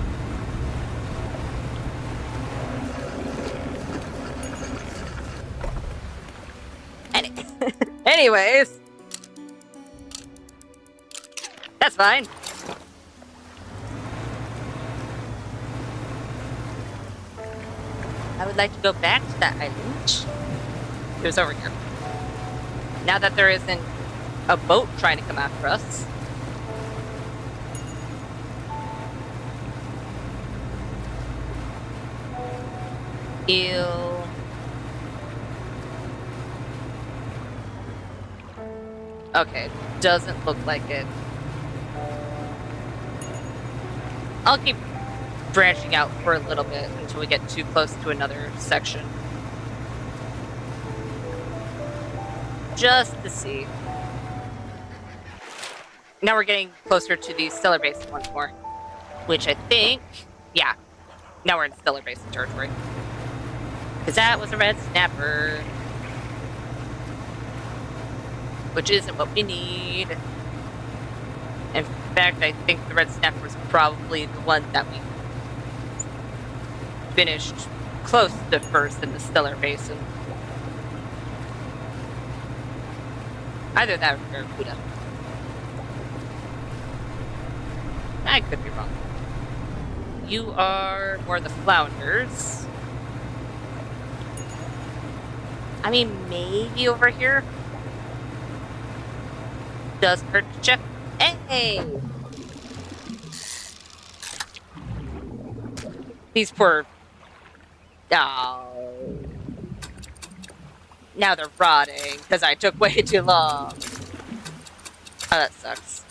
Anyways. That's fine. I would like to go back to that island. It was over here. Now that there isn't a boat trying to come after us. Eel. Okay, doesn't look like it. I'll keep branching out for a little bit until we get too close to another section. Just to see. Now we're getting closer to the Stellar Basin once more. Which I think... yeah. Now we're in Stellar Basin territory. Because that was a red snapper. Which isn't what we need. In fact, I think the red snapper was probably the one that we finished close to first in the Stellar Basin. Either that or Barracuda. I could be wrong. You are more the flounders. I mean, maybe over here? Doesn't hurt to check. Hey! These poor... oh. Now they're rotting, because I took way too long. Oh, that sucks.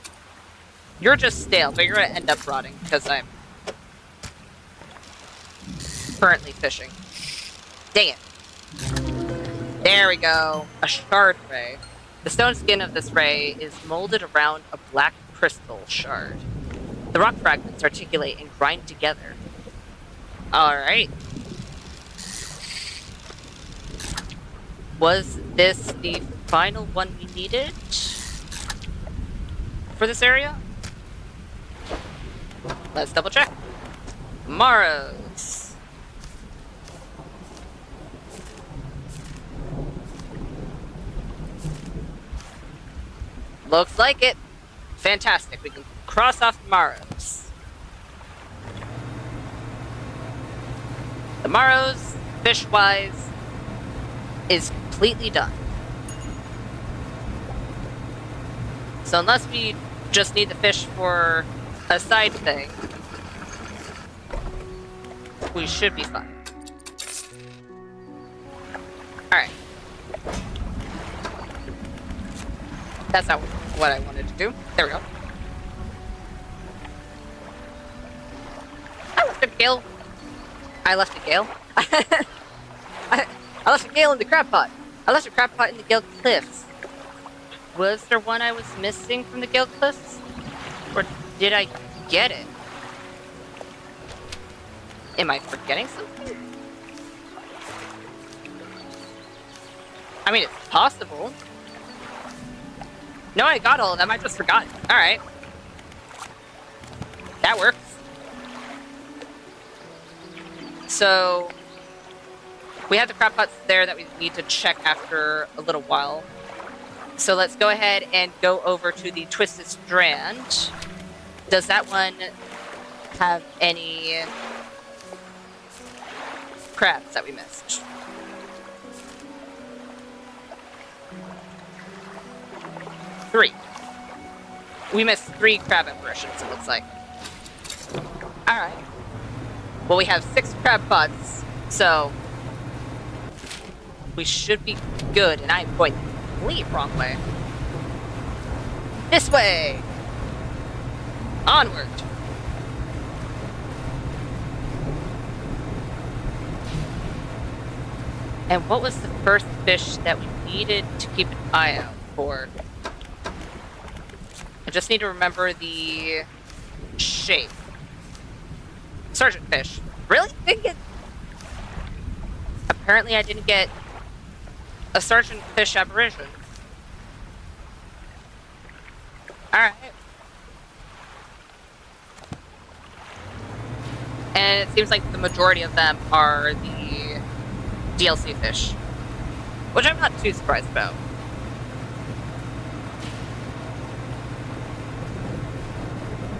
You're just stale, but you're going to end up rotting, because I'm currently fishing. Dang it. There we go. A shard ray. The stone skin of this ray is molded around a black crystal shard. The rock fragments articulate and grind together. Alright. Was this the final one we needed for this area? Let's double check. Marrows. Looks like it. Fantastic. We can cross off the Marrows. The Marrows fish-wise is completely done. So unless we just need the fish for a side thing, we should be fine. Alright. That's not what I wanted to do. There we go. I left a gale. I left a gale? I left a gale in the crab pot. I left a crab pot in the Gale Cliffs. Was there one I was missing from the Gale Cliffs? Or did I get it? Am I forgetting something? I mean, it's possible. No, I got all of them. I just forgot. Alright. That works. So, we have the crab pots there that we need to check after a little while. So let's go ahead and go over to the Twisted Strand. Does that one have any crabs that we missed? Three. We missed 3 crab aberrations, it looks like. Alright. Well, we have 6 crab pots, so we should be good, and I'm going the complete wrong way. This way! Onward! And what was the first fish that we needed to keep an eye out for? I just need to remember the shape. Sergeant fish. Really? Didn't get... Apparently I didn't get a sergeant fish aberration. Alright. And it seems like the majority of them are the DLC fish, which I'm not too surprised about.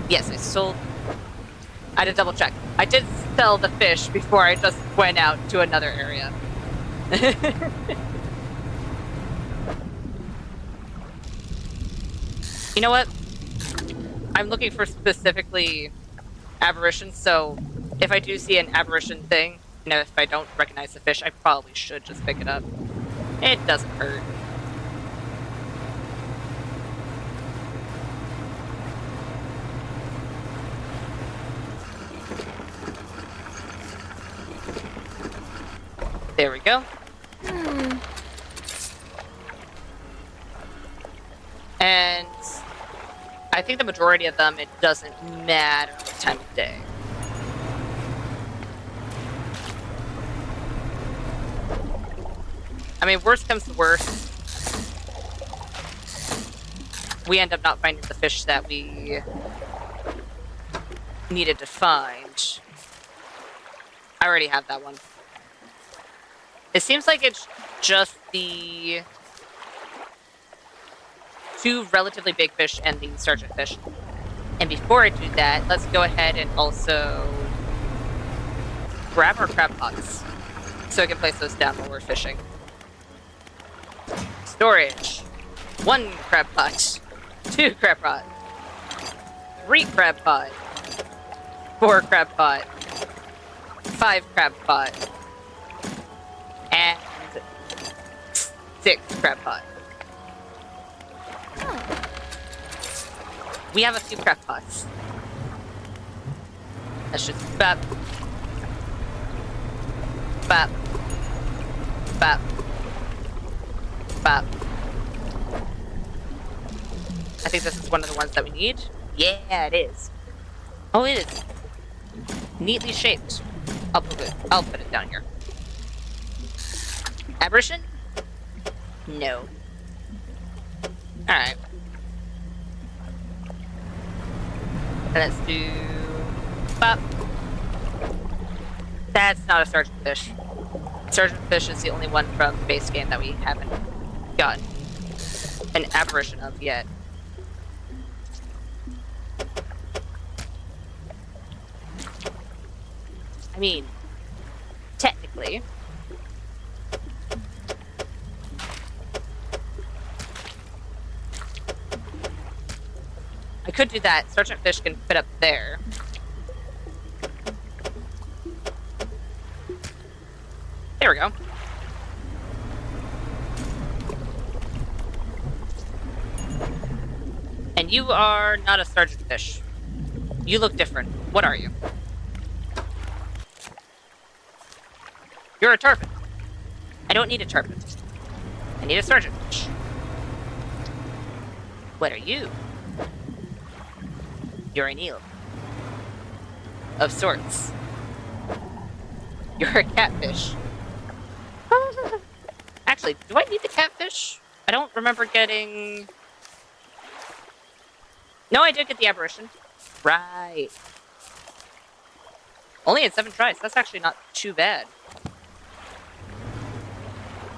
Yes, I sold... I had to double check. I did sell the fish before I just went out to another area. You know what? I'm looking for specifically aberrations, so if I do see an aberration thing, you know, if I don't recognize the fish, I probably should just pick it up. It doesn't hurt. There we go. And I think the majority of them, it doesn't matter the time of day. I mean, worst comes to worst, we end up not finding the fish that we needed to find. I already have that one. It seems like it's just the 2 relatively big fish and the sergeant fish. And before I do that, let's go ahead and also grab our crab pots so I can place those down while we're fishing. Storage. 1 crab pot. 2 crab pot. 3 crab pot. 4 crab pot. 5 crab pot. And 6 crab pot. We have a few crab pots. Let's just bap. Bap. Bap. Bap. I think this is one of the ones that we need. Yeah, it is. Oh, it is. Neatly shaped. I'll put it down here. Aberration? No. Alright. Let's do... Bop. That's not a sergeant fish. Sergeant fish is the only one from the base game that we haven't gotten an aberration of yet. I mean, technically, could do that. Sergeant Fish can fit up there. There we go. And you are not a Sergeant Fish. You look different. What are you? You're a turpin. I don't need a turpin. I need a Sergeant Fish. What are you? You're an eel. Of sorts. You're a catfish. Actually, do I need the catfish? I don't remember getting... No, I did get the aberration. Right. Only in 7 tries. That's actually not too bad.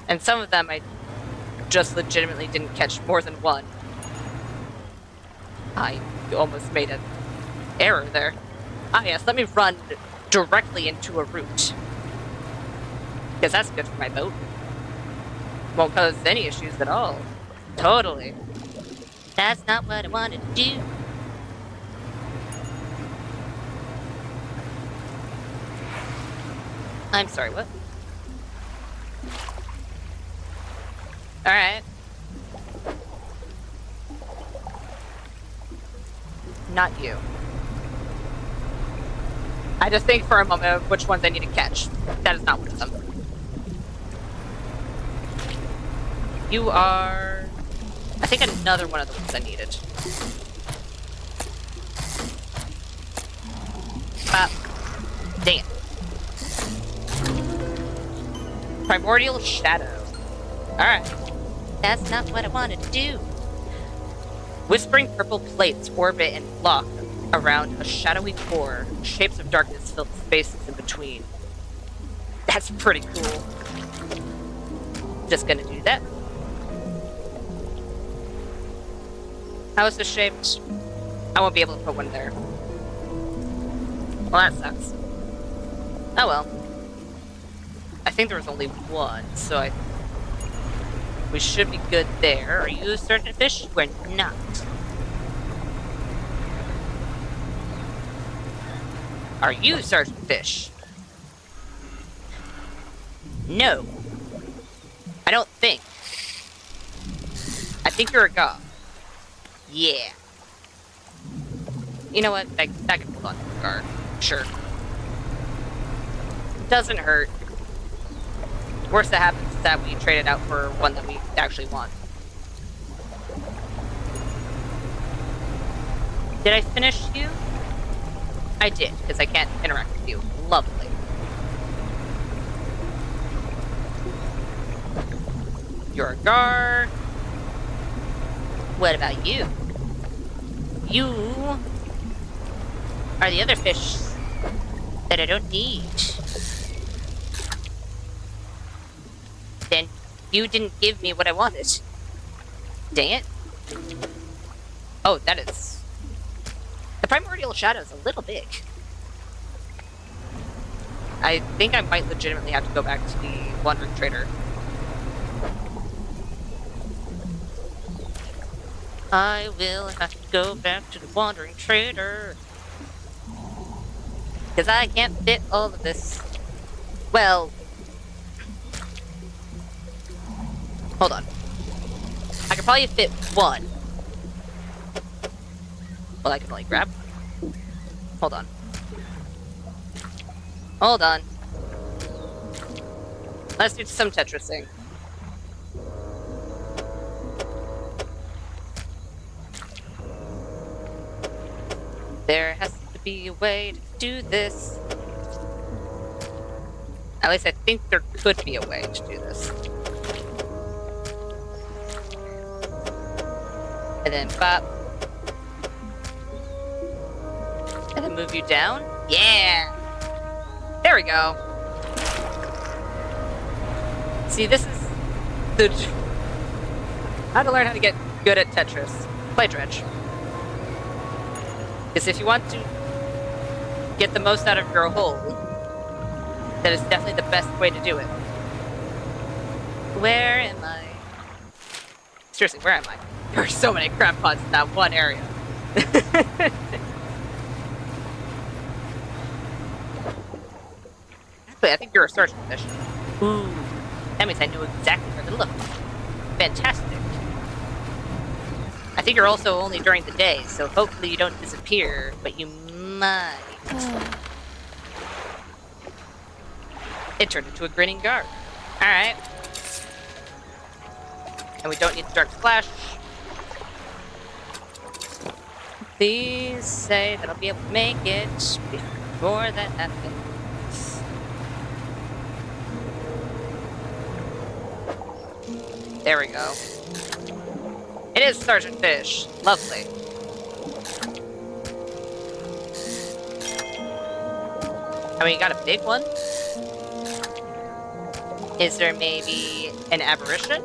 And some of them I just legitimately didn't catch more than one. I almost made an error there. Ah yes, let me run directly into a root. Because that's good for my boat. Won't cause any issues at all. Totally. That's not what I wanted to do. I'm sorry, what? Alright. Not you. I just think for a moment of which ones I need to catch. That is not one of them. You are... I think another one of the ones I needed. Dang it. Primordial Shadow. Alright. That's not what I wanted to do. Whispering purple plates orbit and lock around a shadowy core. Shapes of darkness fill the spaces in between. That's pretty cool. Just gonna do that. How is this shaped? I won't be able to put one there. Well, that sucks. Oh well. I think there was only one, so we should be good there. Are you a Sergeant Fish? We're not. Are you Sergeant Fish? No. I don't think. I think you're a goth. Yeah. You know what? I can hold on to the guard. Sure. Doesn't hurt. Worst that happens is that we trade it out for one that we actually want. Did I finish you? I did, because I can't interact with you. Lovely. You're a gar. What about you? You are the other fish that I don't need. Then you didn't give me what I wanted. Dang it. Oh, that is... The Primordial Shadow is a little big. I think I might legitimately have to go back to the Wandering Trader. I will have to go back to the Wandering Trader. Because I can't fit all of this. Well... Hold on. I could probably fit one. Well, I can only grab one. Hold on. Hold on. Let's do some Tetrising. There has to be a way to do this. At least I think there could be a way to do this. And then bop. And then move you down. Yeah! There we go. See, this is the... How to learn how to get good at Tetris. Play Dredge. Because if you want to get the most out of your hole, that is definitely the best way to do it. Where am I? Seriously, where am I? There are so many crab pots in that one area. Actually, I think you're a sergeant fish. Ooh, that means I know exactly where to look. Fantastic. I think you're also only during the day, so hopefully you don't disappear, but you might. It turned into a grinning guard. Alright. And we don't need the dark flash. Please say that I'll be able to make it before that happens. There we go. It is Sergeant Fish. Lovely. I mean, you got a big one? Is there maybe an aberration?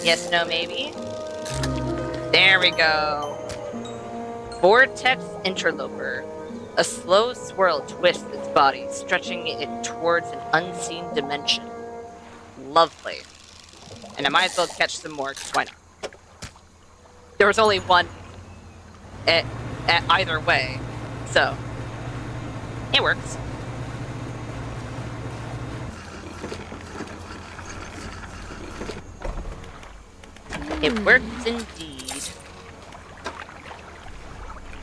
Yes, no, maybe? There we go. Vortex Interloper. A slow swirl twists its body, stretching it towards an unseen dimension. Lovely. And I might as well catch some more, because why not? There was only one at either way, so it works. It works indeed.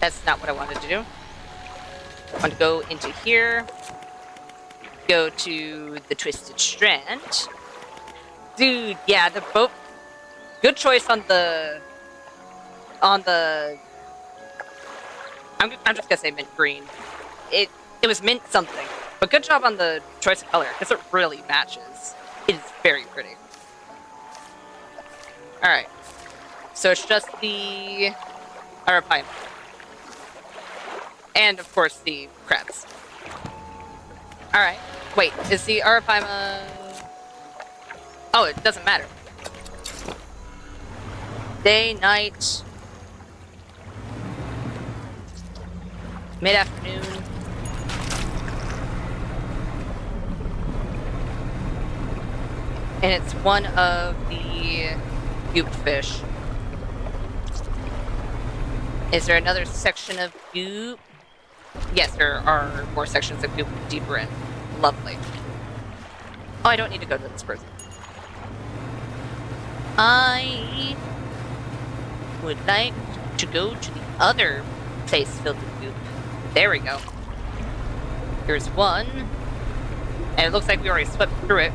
That's not what I wanted to do. I want to go into here, go to the Twisted Strand. Dude, yeah, the boat. Good choice on the. I'm just gonna say mint green. It was mint something, but good job on the choice of color because it really matches. It is very pretty. All right, so it's just the arapaima, and of course the crabs. All right, wait, is the arapaima? Oh, it doesn't matter. Day, night, mid-afternoon. And it's one of the goop fish. Is there another section of goop? Yes, there are more sections of goop deeper in. Lovely. Oh, I don't need to go to this person. I would like to go to the other place filled with goop. There we go. Here's one. And it looks like we already swept through it.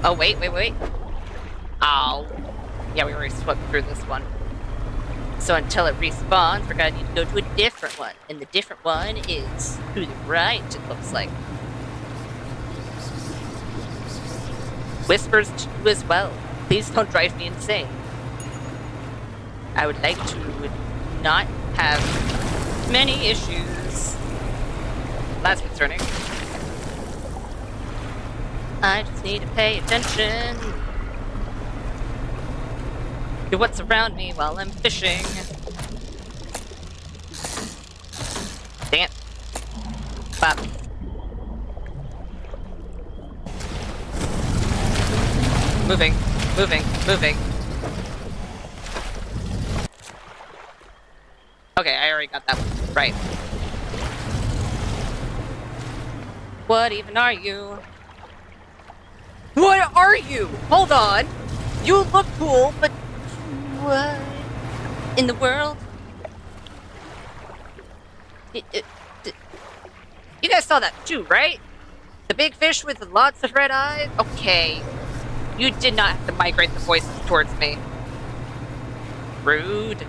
Oh, wait. Oh. Yeah, we already swept through this one. So until it respawns, we're gonna need to go to a different one. And the different one is to the right, it looks like. Whispers to you as well. Please don't drive me insane. I would like to not have many issues. That's concerning. I just need to pay attention to what's around me while I'm fishing. Dang it. Bop. Moving. Okay, I already got that one. Right. What even are you? What are you? Hold on. You look cool, but what in the world? You guys saw that too, right? The big fish with lots of red eyes? Okay. You did not have to migrate the voices towards me. Rude.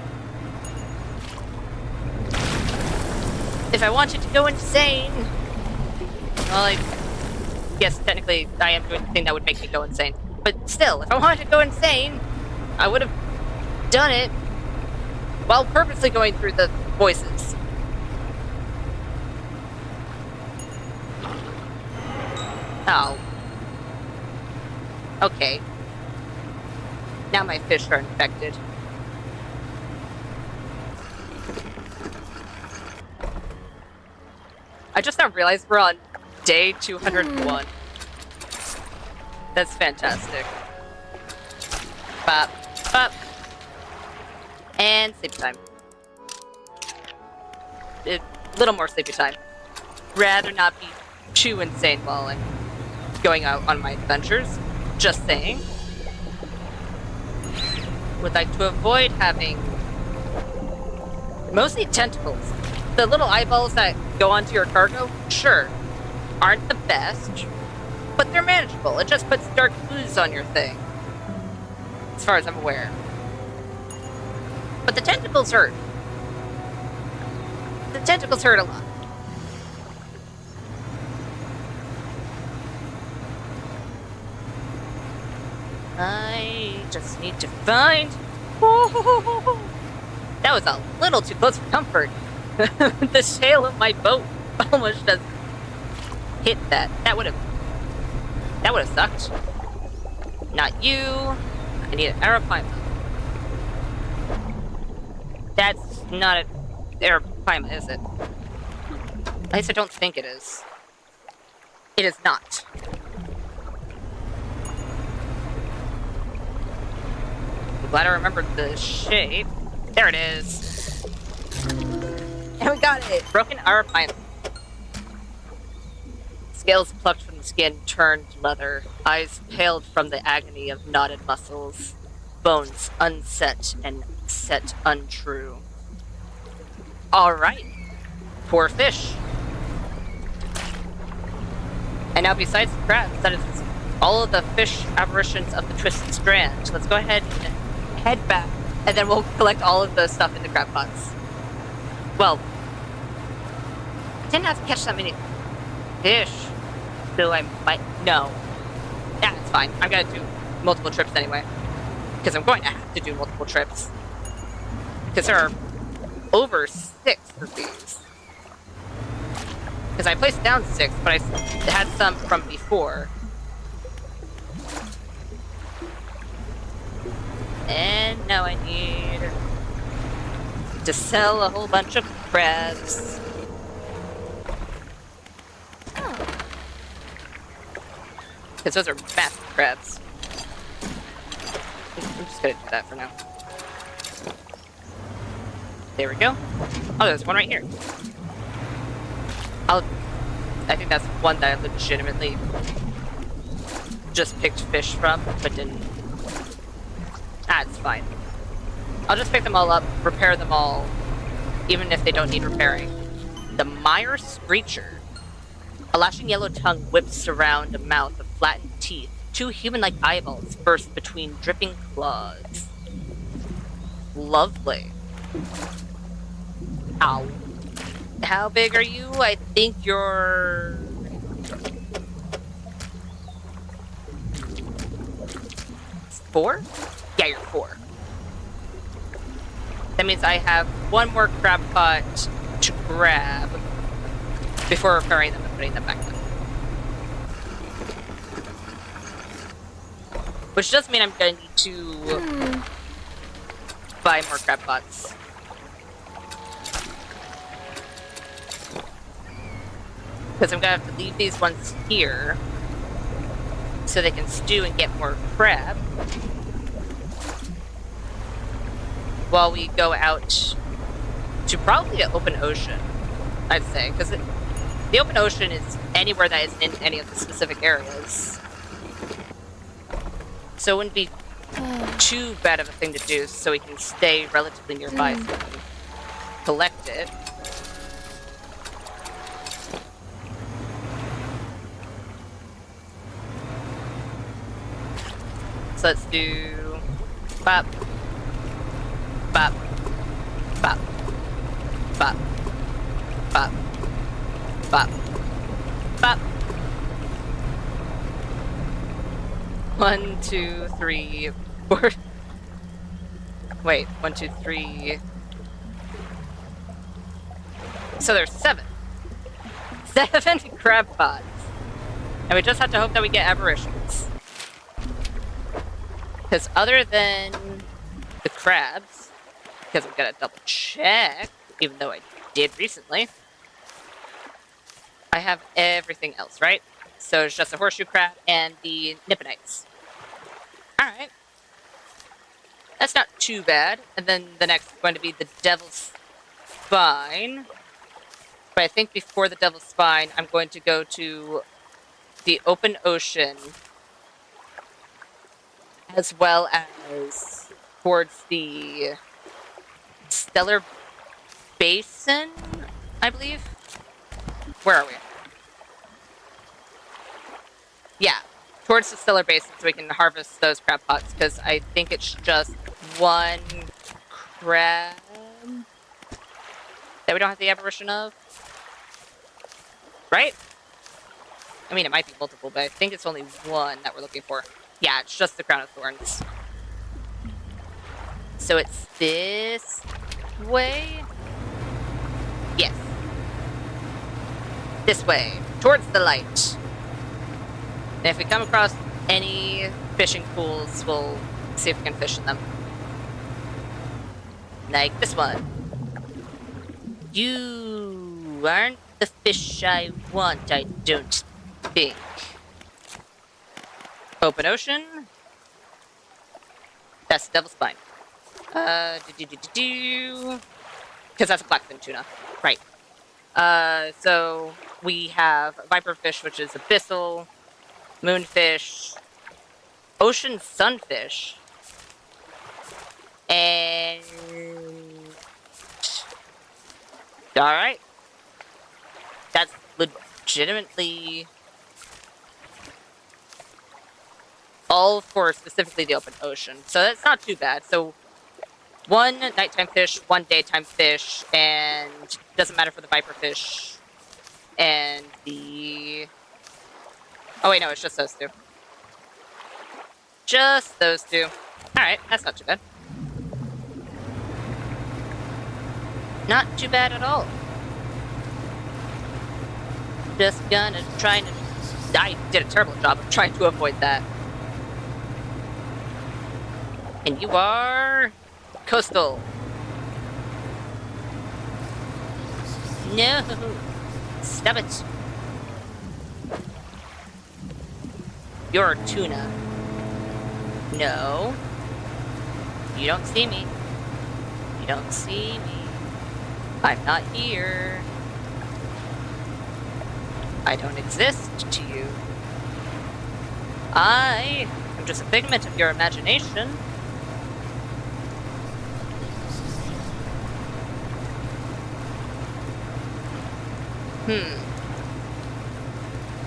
If I wanted to go insane... Well, I guess technically I am doing the thing that would make me go insane. But still, if I wanted to go insane, I would have done it while purposely going through the voices. Oh. Okay. Now my fish are infected. I just now realized we're on day 201. That's fantastic. Bop, bop, And sleepy time. A little more sleepy time. Rather not be too insane while I'm going out on my adventures. Just saying. Would like to avoid having mostly tentacles. The little eyeballs that go onto your cargo, sure, aren't the best, but they're manageable. It just puts dark ooze on your thing, as far as I'm aware. But the tentacles hurt. The tentacles hurt a lot. I just need to find... That was a little too close for comfort. The sail of my boat almost just hit that. That would have sucked. Not you. I need an arapaima. That's not an arapaima, is it? At least I don't think it is. It is not. I'm glad I remembered the shape. There it is. And we got it! Broken arapaima. Scales plucked from the skin turned leather. Eyes paled from the agony of knotted muscles. Bones unset and set untrue. Alright. Poor fish. And now besides the crabs, that is all of the fish aberrations of the Twisted Strand. Let's go ahead and head back, and then we'll collect all of the stuff in the crab pots. Well, I didn't have to catch that many fish, so I might... No. Yeah, it's fine. I'm gonna do multiple trips anyway. Because I'm going to have to do multiple trips. Because there are over 6 of these. Because I placed down 6, but I had some from before. And now I need to sell a whole bunch of crabs. Because those are massive crabs. I'm just gonna do that for now. There we go. Oh, there's one right here. I think that's one that I legitimately just picked fish from, but didn't. Ah, it's fine. I'll just pick them all up, repair them all, even if they don't need repairing. The Mire Screecher. A lashing yellow tongue whips around a mouth of flattened teeth. 2 human-like eyeballs burst between dripping claws. Lovely. Ow. How big are you? I think you're... Four? Yeah, you're 4. That means I have 1 more crab pot to grab before repairing them and putting them back down. Which does mean I'm going to need to buy more crab pots. Because I'm going to have to leave these ones here so they can stew and get more crab. While we go out to probably the open ocean, I'd say. Because the open ocean is anywhere that isn't in any of the specific areas. So it wouldn't be too bad of a thing to do so we can stay relatively nearby so we can collect it. So let's do bop, bop, bop, bop, bop, bop, bop. 1, 2, 3, 4. Wait, 1, 2, 3. So there's 7. 7 crab pots. And we just have to hope that we get aberrations. Because other than the crabs, because I'm gonna double check, even though I did recently, I have everything else, right? So it's just a horseshoe crab and the nipponites. Alright. That's not too bad. And then the next is going to be the Devil's Spine. But I think before the Devil's Spine, I'm going to go to the open ocean, as well as towards the Stellar Basin, I believe. Where are we? Yeah, towards the Stellar Basin so we can harvest those crab pots, because I think it's just one crab that we don't have the aberration of. Right? I mean, it might be multiple, but I think it's only one that we're looking for. Yeah, it's just the Crown of Thorns. So it's this way? Yes. This way, towards the light. And if we come across any fishing pools, we'll see if we can fish in them. Like this one. You aren't the fish I want, I don't think. Open ocean. That's the Devil's Spine. Because that's a blackfin tuna. Right. So we have viperfish, which is abyssal, moonfish, ocean sunfish, and... Alright. That's legitimately all for specifically the open ocean. So that's not too bad. So one nighttime fish, one daytime fish, and doesn't matter for the viperfish and the... Oh wait, no, it's just those two. Just those two. Alright, that's not too bad. Not too bad at all. Just gonna try to... I did a terrible job of trying to avoid that. And you are... coastal. No! Stop it! You're a tuna. No. You don't see me. You don't see me. I'm not here. I don't exist to you. I am just a figment of your imagination.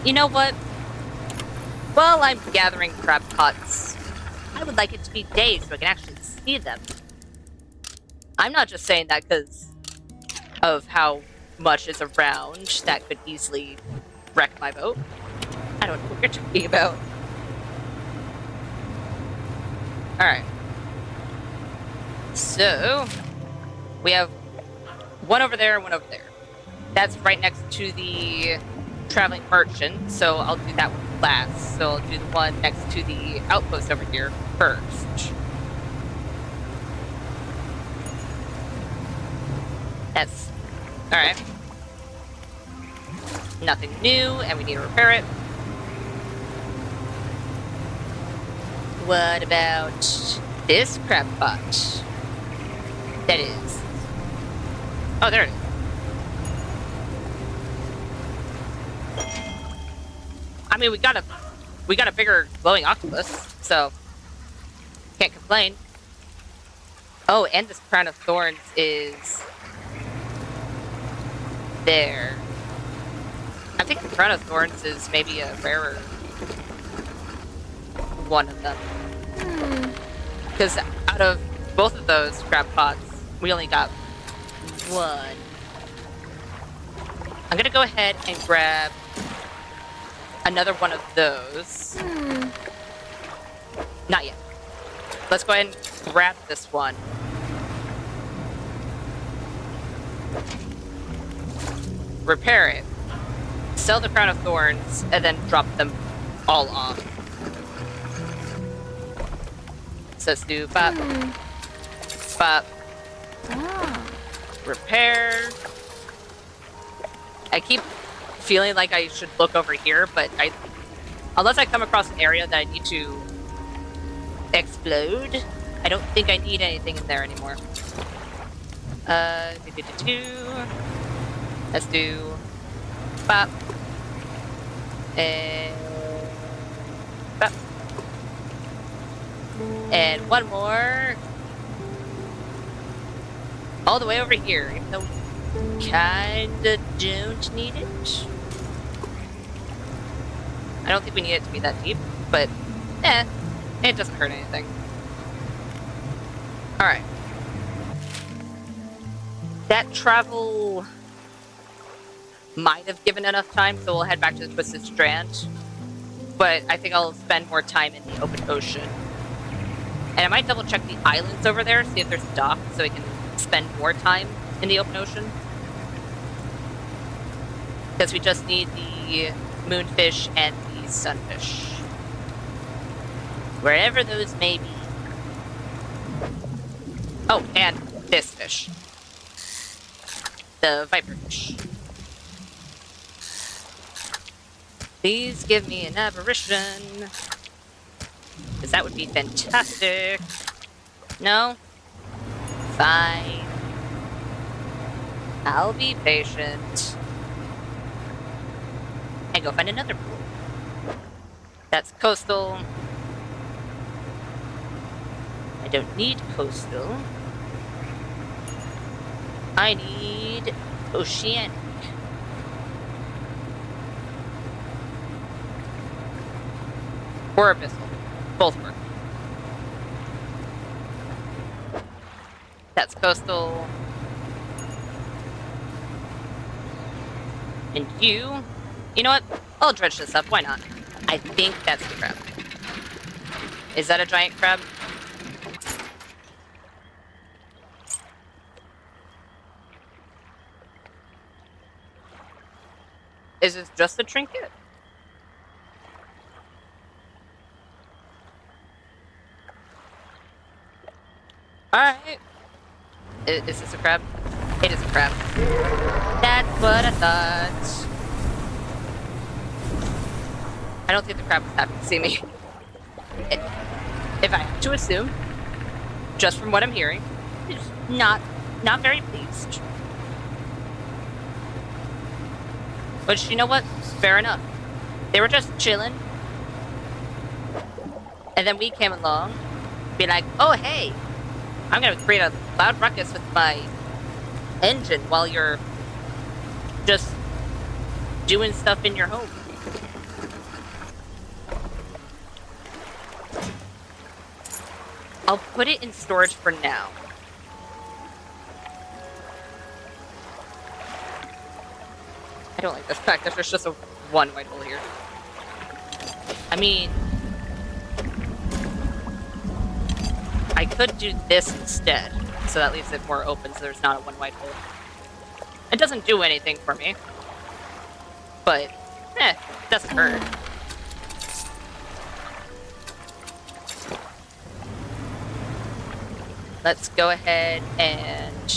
You know what? While I'm gathering crab pots, I would like it to be day so I can actually see them. I'm not just saying that because of how much is around that could easily wreck my boat. I don't know what you're talking about. Alright. So, we have one over there, one over there. That's right next to the traveling merchant, so I'll do that one last. So I'll do the one next to the outpost over here first. That's... Alright. Nothing new, and we need to repair it. What about this crab pot? That is... Oh, there it is. I mean, we got a bigger glowing octopus, so can't complain. Oh, and this crown of thorns is there. I think the crown of thorns is maybe a rarer one of them. Because out of both of those crab pots, we only got one. I'm gonna go ahead and grab another one of those. Not yet. Let's go ahead and grab this one. Repair it. Sell the crown of thorns, and then drop them all off. So let's do bop. Bop. Repair. I keep feeling like I should look over here, but unless I come across an area that I need to explode, I don't think I need anything in there anymore. Let's do bop. And bop. And one more. All the way over here, even though we kinda don't need it. I don't think we need it to be that deep, but it doesn't hurt anything. Alright. That travel might have given enough time, so we'll head back to the Twisted Strand. But I think I'll spend more time in the open ocean. And I might double check the islands over there, see if there's a dock, so we can spend more time in the open ocean. Because we just need the moonfish and the sunfish. Wherever those may be. Oh, and this fish. The viper fish. Please give me an aberration. Because that would be fantastic. No? Fine. I'll be patient. And go find another pool. That's coastal. I don't need coastal. I need oceanic. Or abyssal. Both work. That's coastal. And you know what? I'll dredge this up. Why not? I think that's the crab. Is that a giant crab? Is this just a trinket? Alright. Is this a crab? It is a crab. That's what I thought. I don't think the crab was happy to see me. If I have to assume, just from what I'm hearing, it's not very pleased. Which, you know what? Fair enough. They were just chilling. And then we came along, be like, oh hey, I'm gonna create a loud ruckus with my engine while you're just doing stuff in your home. I'll put it in storage for now. I don't like this fact that there's just one white hole here. I mean, I could do this instead, so that leaves it more open so there's not a one white hole. It doesn't do anything for me, but it doesn't hurt. Let's go ahead and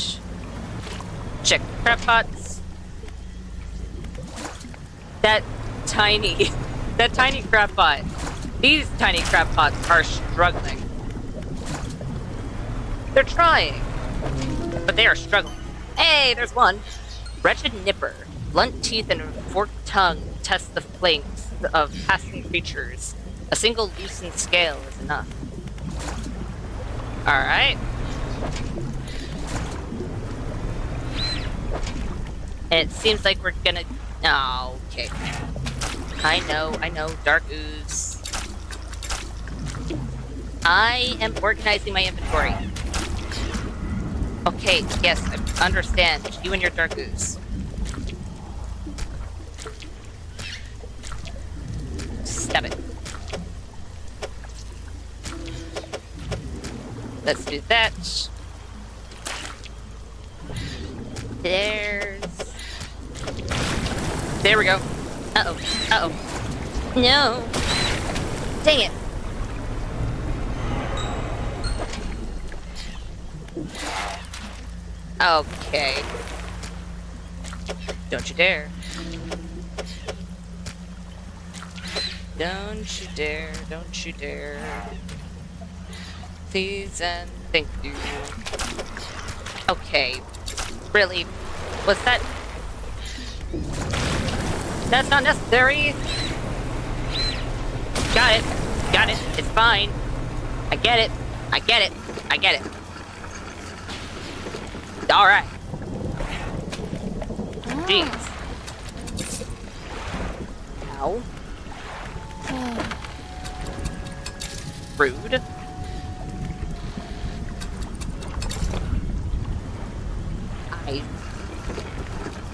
check the crab pots. That tiny crab pot. These tiny crab pots are struggling. They're trying, but they are struggling. Hey, there's one. Wretched nipper. Blunt teeth and forked tongue test the flanks of passing creatures. A single loosened scale is enough. Alright. And it seems like we're gonna... Oh, okay. I know. Dark ooze. I am organizing my inventory. Okay, yes, I understand. You and your dark ooze. Stab it. Let's do that. There we go. Uh-oh. No. Dang it. Okay. Don't you dare. Don't you dare. Please and thank you. Okay. Really? Was that... That's not necessary! Got it. Got it. It's fine. I get it. I get it. I get it. Alright. Jeez. Ow. Rude.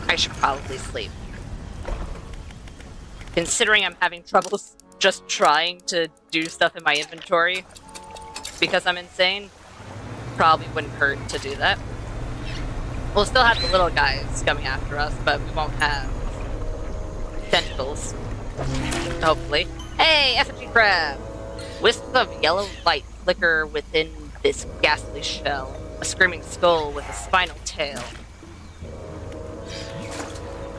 I should probably sleep. Considering I'm having trouble just trying to do stuff in my inventory because I'm insane, probably wouldn't hurt to do that. We'll still have the little guys coming after us, but we won't have tentacles. Hopefully. Hey, effigy crab! Wisps of yellow light flicker within this ghastly shell. A screaming skull with a spinal tail.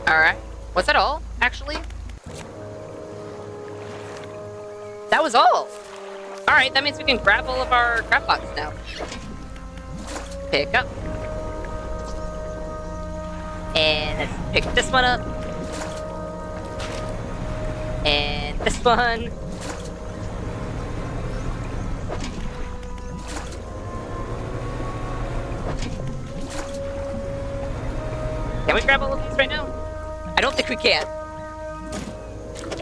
Alright. Was that all, actually? That was all! Alright, that means we can grab all of our crab pots now. Pick up. And let's pick this one up. And this one. Can we grab all of these right now? I don't think we can.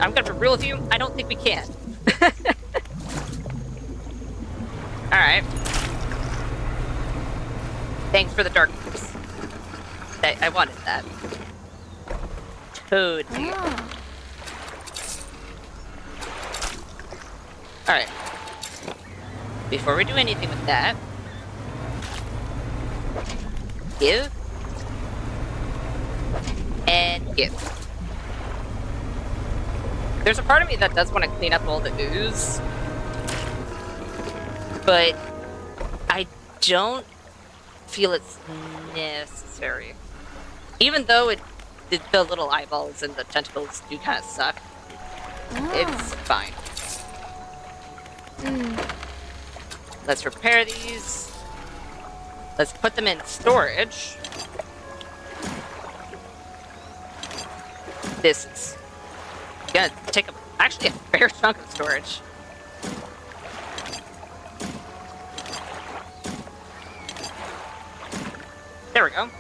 I'm gonna be real with you, I don't think we can. Alright. Thanks for the darkness. I wanted that. Totally. Alright. Before we do anything with that, give. And give. There's a part of me that does want to clean up all the ooze, but I don't feel it's necessary. Even though the little eyeballs and the tentacles do kind of suck, it's fine. Let's repair these. Let's put them in storage. This is gonna take actually a fair chunk of storage. There we go.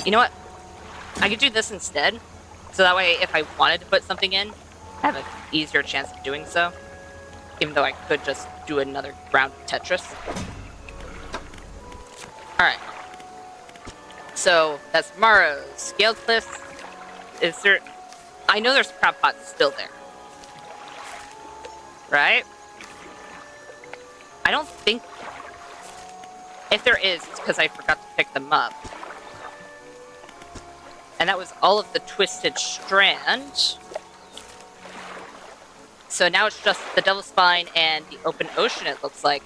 You know what? I could do this instead. So that way, if I wanted to put something in, I have an easier chance of doing so. Even though I could just do another round of Tetris. Alright. So, that's Maro's. Scaled cliffs. Is there... I know there's crab pots still there. Right? I don't think... If there is, it's because I forgot to pick them up. And that was all of the Twisted Strand. So now it's just the Devil's Spine and the Open Ocean, it looks like.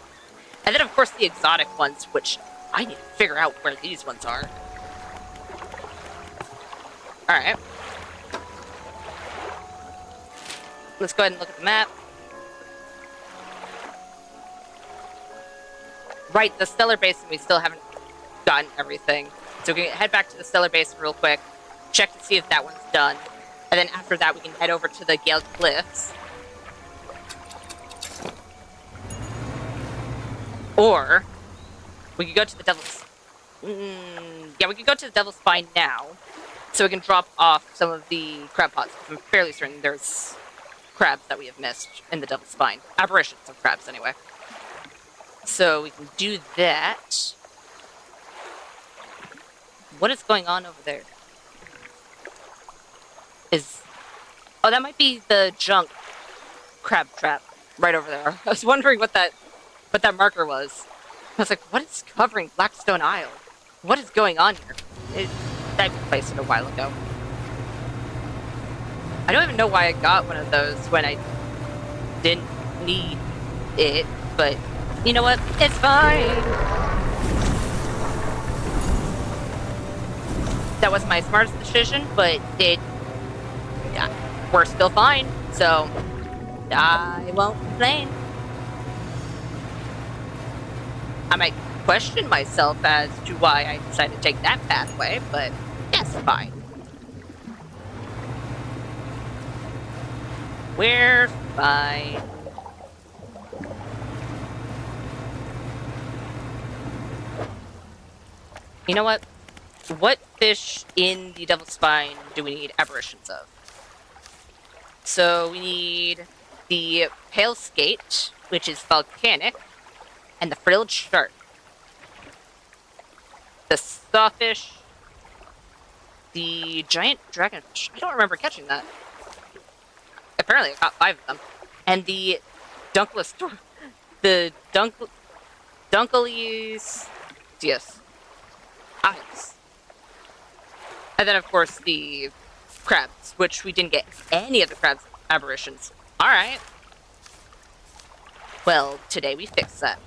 And then, of course, the exotic ones, which I need to figure out where these ones are. Alright. Let's go ahead and look at the map. Right, the Stellar Basin, we still haven't gotten everything. So we can head back to the Stellar Basin real quick, check to see if that one's done. And then after that, we can head over to the Gale Cliffs. Or, we could go to the Devil's... yeah, we could go to the Devil's Spine now. So we can drop off some of the crab pots. I'm fairly certain there's crabs that we have missed in the Devil's Spine. Aberrations of crabs, anyway. So we can do that. What is going on over there? Oh, that might be the junk crab trap right over there. I was wondering what that marker was. I was like, what is covering Blackstone Isle? What is going on here? I placed it a while ago. I don't even know why I got one of those when I didn't need it, but you know what? It's fine! That was my smartest decision, but we're still fine, so I won't complain. I might question myself as to why I decided to take that pathway, but that's fine. We're fine. You know what? What fish in the Devil's Spine do we need aberrations of? So we need the pale skate, which is volcanic, and the frilled shark. The sawfish, the giant dragonfish. I don't remember catching that. Apparently I caught 5 of them. And the dunkless, the Dunkleus, yes, eyes. And then of course the crabs, which we didn't get any of the crabs aberrations. Alright. Well, today we fixed that.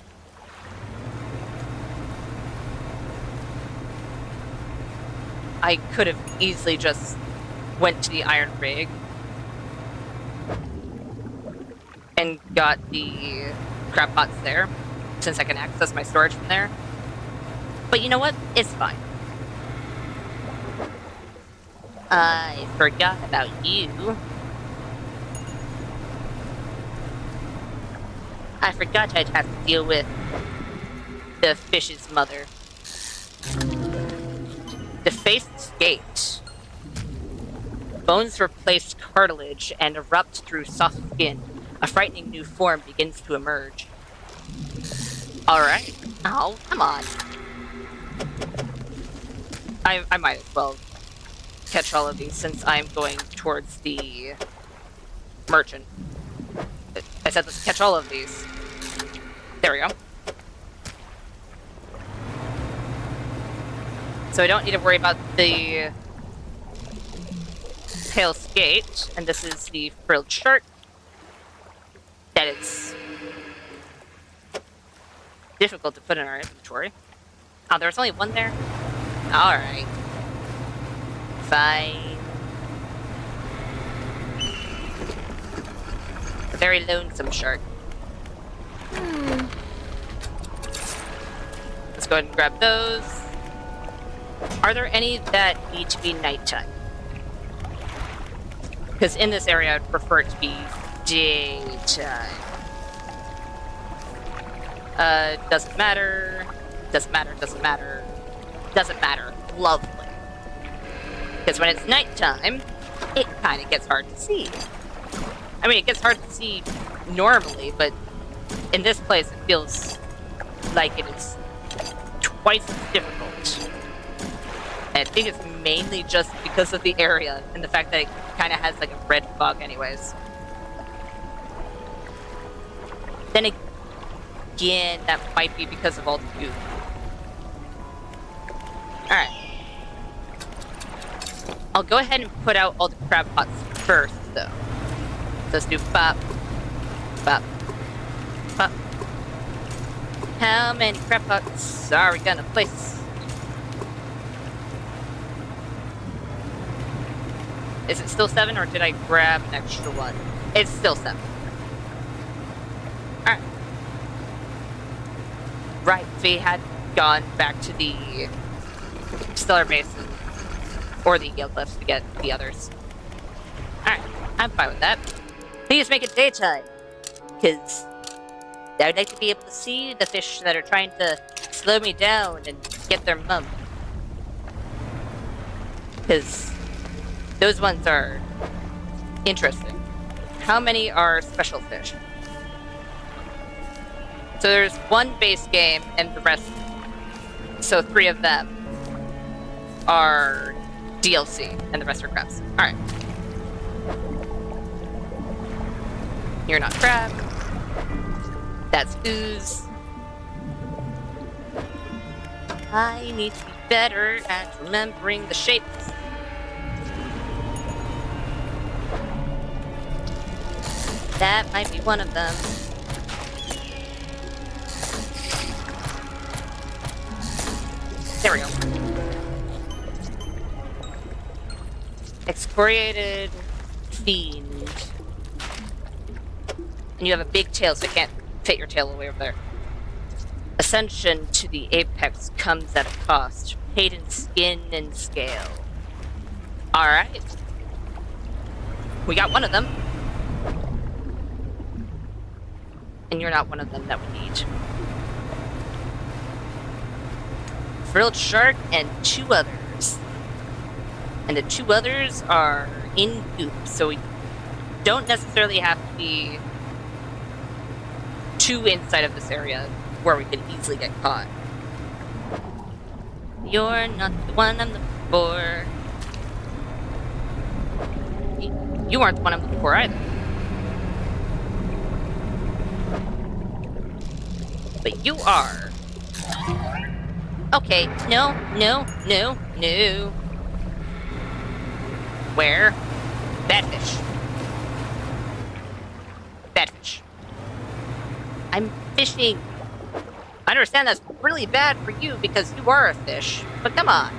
I could have easily just went to the iron rig and got the crab pots there, since I can access my storage from there. But you know what? It's fine. I forgot about you. I forgot I'd have to deal with the fish's mother. Defaced skate. Bones replace cartilage and erupt through soft skin. A frightening new form begins to emerge. Alright. Oh, come on. I might as well catch all of these since I'm going towards the merchant. I said let's catch all of these. There we go. So I don't need to worry about the pale skate, and this is the frilled shark. That is difficult to put in our inventory. Oh, there was only one there? Alright. Fine. A very lonesome shark. Let's go ahead and grab those. Are there any that need to be nighttime? Because in this area, I'd prefer it to be daytime. Doesn't matter. Doesn't matter. Doesn't matter. Doesn't matter. Lovely. Because when it's nighttime, it kind of gets hard to see. I mean, it gets hard to see normally, but in this place, it feels like it is twice as difficult. And I think it's mainly just because of the area and the fact that it kind of has like a red fog anyways. Then again, that might be because of all the goop. Alright. I'll go ahead and put out all the crab pots first, though. So let's do bop, bop, bop. How many crab pots are we gonna place? Is it still 7, or did I grab an extra one? It's still 7. Alright. Right, so we had gone back to the Stellar Basin, or the Gale Cliffs to get the others. Alright, I'm fine with that. Please make it daytime, because I'd like to be able to see the fish that are trying to slow me down and get their mum. Because those ones are interesting. How many are special fish? So there's one base game and the rest, so 3 of them are DLC and the rest are crabs. Alright. You're not crab. That's ooze. I need to be better at remembering the shapes. That might be one of them. There we go. Excoriated fiend. And you have a big tail, so I can't fit your tail away over there. Ascension to the apex comes at a cost, paid in skin and scale. Alright. We got one of them. And you're not one of them that we need. Frilled shark and 2 others. And the 2 others are in goop, so we don't necessarily have to be too inside of this area where we can easily get caught. You're not the one I'm looking for. You aren't the one I'm looking for either. But you are. Okay, no. Where? Badfish. Badfish. I'm fishing. I understand that's really bad for you because you are a fish, but come on.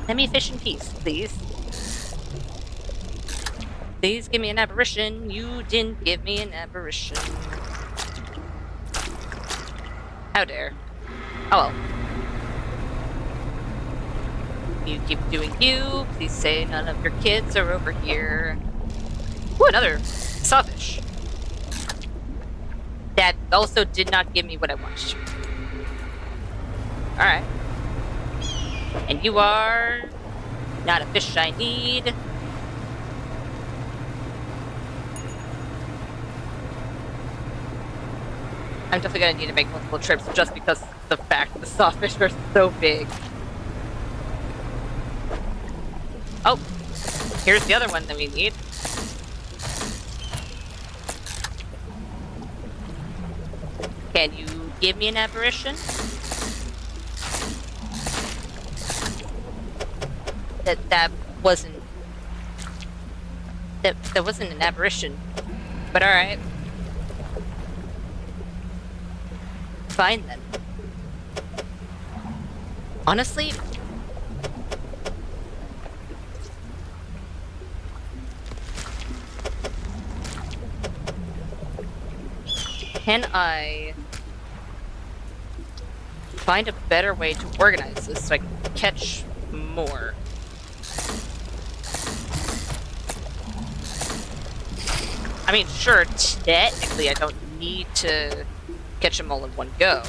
Let me fish in peace, please. Please give me an aberration. You didn't give me an aberration. How dare. Oh well. You keep doing you. Please say none of your kids are over here. Ooh, another sawfish. That also did not give me what I wanted. Alright. And you are not a fish I need. I'm definitely gonna need to make multiple trips just because of the fact that the sawfish are so big. Oh, here's the other one that we need. Can you give me an aberration? That wasn't an aberration. But alright. Fine then. Honestly, can I find a better way to organize this so I can catch more? I mean, sure, technically I don't need to catch them all in one go,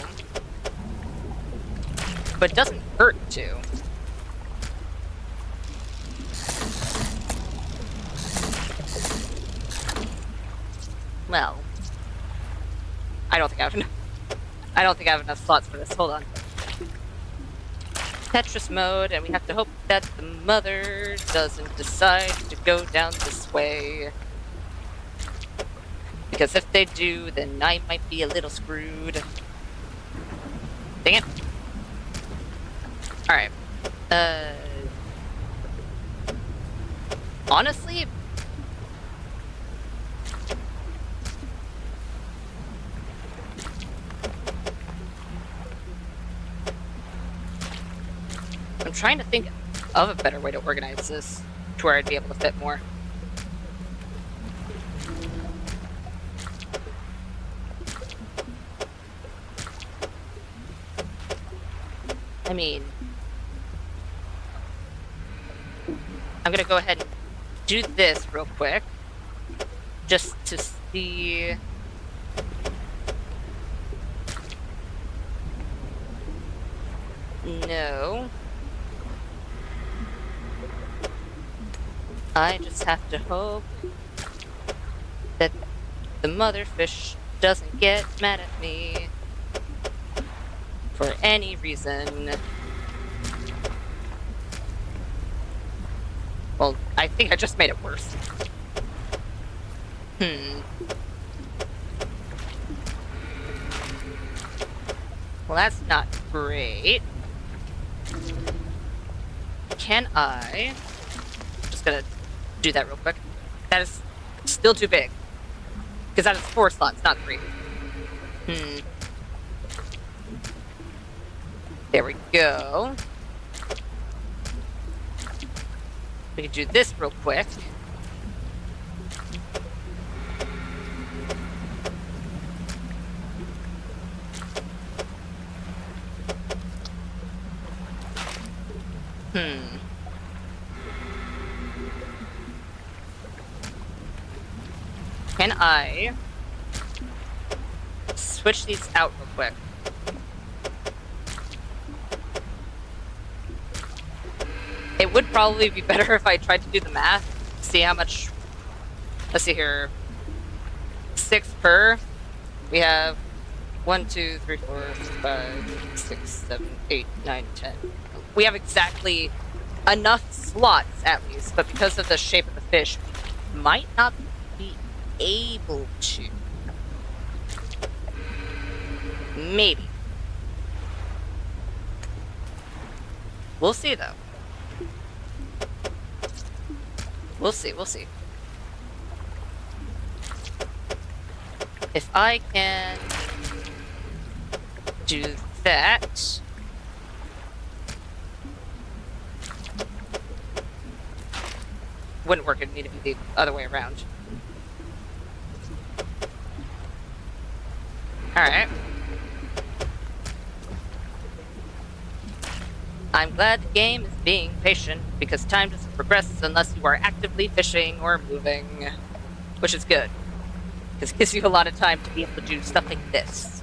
but it doesn't hurt to. Well, I don't think I have enough slots for this. Hold on. Tetris mode, and we have to hope that the mother doesn't decide to go down this way. Because if they do, then I might be a little screwed. Dang it. Alright. Honestly, I'm trying to think of a better way to organize this to where I'd be able to fit more. I mean, I'm gonna go ahead and do this real quick, just to see. No. I just have to hope that the motherfish doesn't get mad at me for any reason. Well, I think I just made it worse. Well, that's not great. Can I... Just gonna do that real quick. That is still too big. Because that is 4 slots, not 3. There we go. We can do this real quick. Can I switch these out real quick? It would probably be better if I tried to do the math. See how much... Let's see here. 6 per. We have 1, 2, 3, 4, 5, 6, 7, 8, 9, 10. We have exactly enough slots at least, but because of the shape of the fish, we might not be able to. Maybe. We'll see though. We'll see, we'll see. If I can do that. Wouldn't work, it'd need to be the other way around. Alright. I'm glad the game is being patient, because time doesn't progress unless you are actively fishing or moving. Which is good, because it gives you a lot of time to be able to do stuff like this.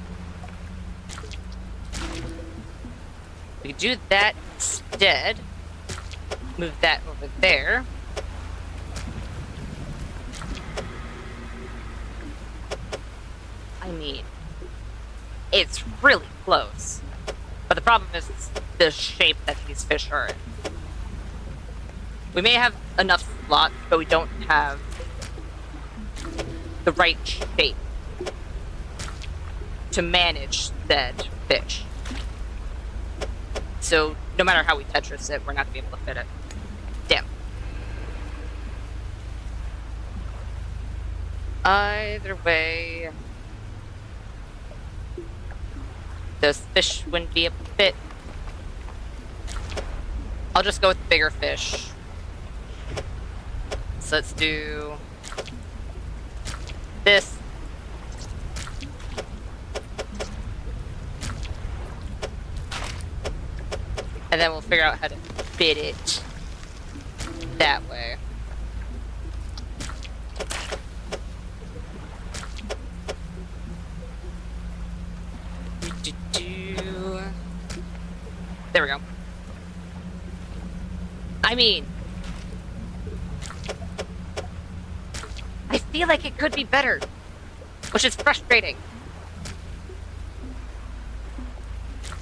We could do that instead. Move that over there. I mean, it's really close. But the problem is the shape that these fish are in. We may have enough slots, but we don't have the right shape to manage said fish. So no matter how we Tetris it, we're not going to be able to fit it. Damn. Either way, those fish wouldn't be able to fit. I'll just go with the bigger fish. So let's do this. And then we'll figure out how to fit it that way. There we go. I mean, I feel like it could be better, which is frustrating.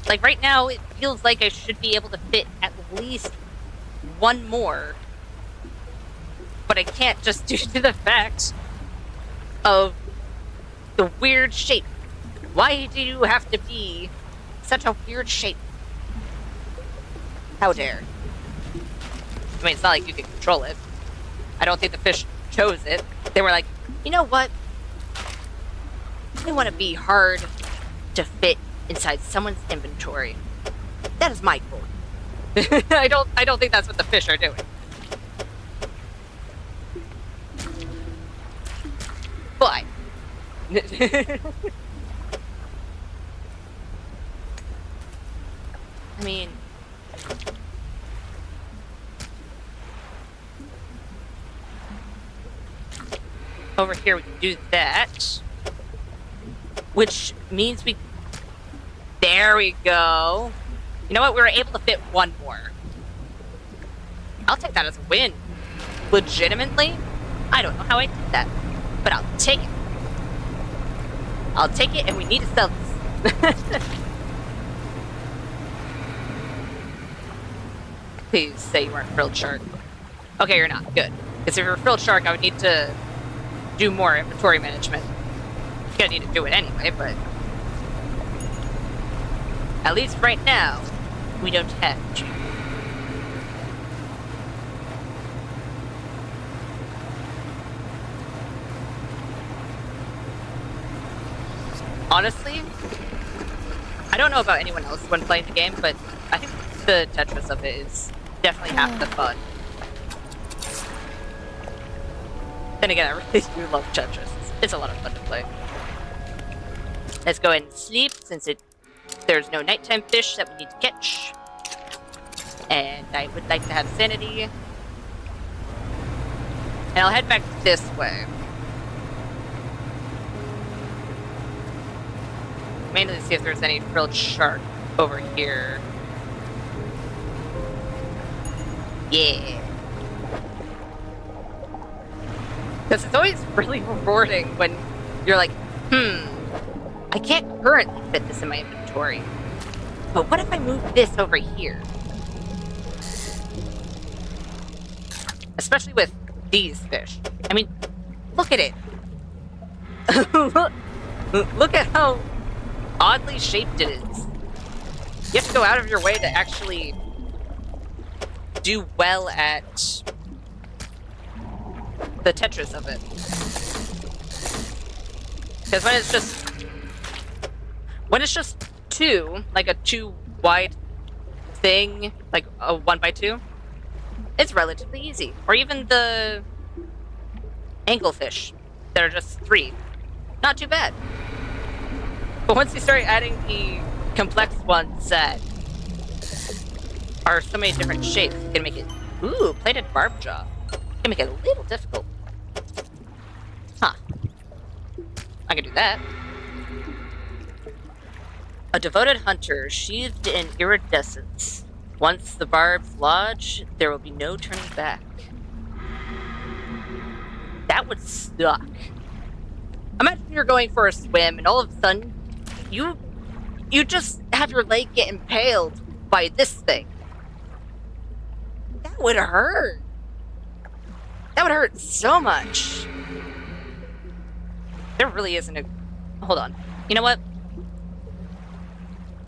Like right now, it feels like I should be able to fit at least one more, but I can't just due to the fact of the weird shape. Why do you have to be such a weird shape? How dare. I mean, it's not like you can control it. I don't think the fish chose it. They were like, you know what? I want to be hard to fit inside someone's inventory. That is my goal. I don't think that's what the fish are doing. But I mean, over here we can do that, which means we... There we go. You know what? We were able to fit one more. I'll take that as a win. Legitimately, I don't know how I did that, but I'll take it. I'll take it, and we need to sell this. Please say you weren't frilled shark. Okay, you're not. Good. Because if you're a frilled shark, I would need to do more inventory management. You're gonna need to do it anyway, but at least right now, we don't have to. Honestly, I don't know about anyone else when playing the game, but I think the Tetris of it is definitely half the fun. Then again, I really do love Tetris. It's a lot of fun to play. Let's go ahead and sleep, since there's no nighttime fish that we need to catch. And I would like to have sanity. And I'll head back this way. Mainly to see if there's any frilled shark over here. Yeah. Because it's always really rewarding when you're like, I can't currently fit this in my inventory. But what if I move this over here? Especially with these fish. I mean, look at it. Look at how oddly shaped it is. You have to go out of your way to actually do well at the Tetris of it. Because when it's just two, like a 2 wide thing, like a 1x2, it's relatively easy. Or even the anglefish that are just 3. Not too bad. But once you start adding the complex ones that are so many different shapes, it's gonna make it... Ooh, plated barb jaw. It's gonna make it a little difficult. Huh. I can do that. A devoted hunter, sheathed in iridescence. Once the barbs lodge, there will be no turning back. That would suck. Imagine you're going for a swim and all of a sudden, you just have your leg get impaled by this thing. That would hurt. That would hurt so much. There really isn't a... Hold on. You know what?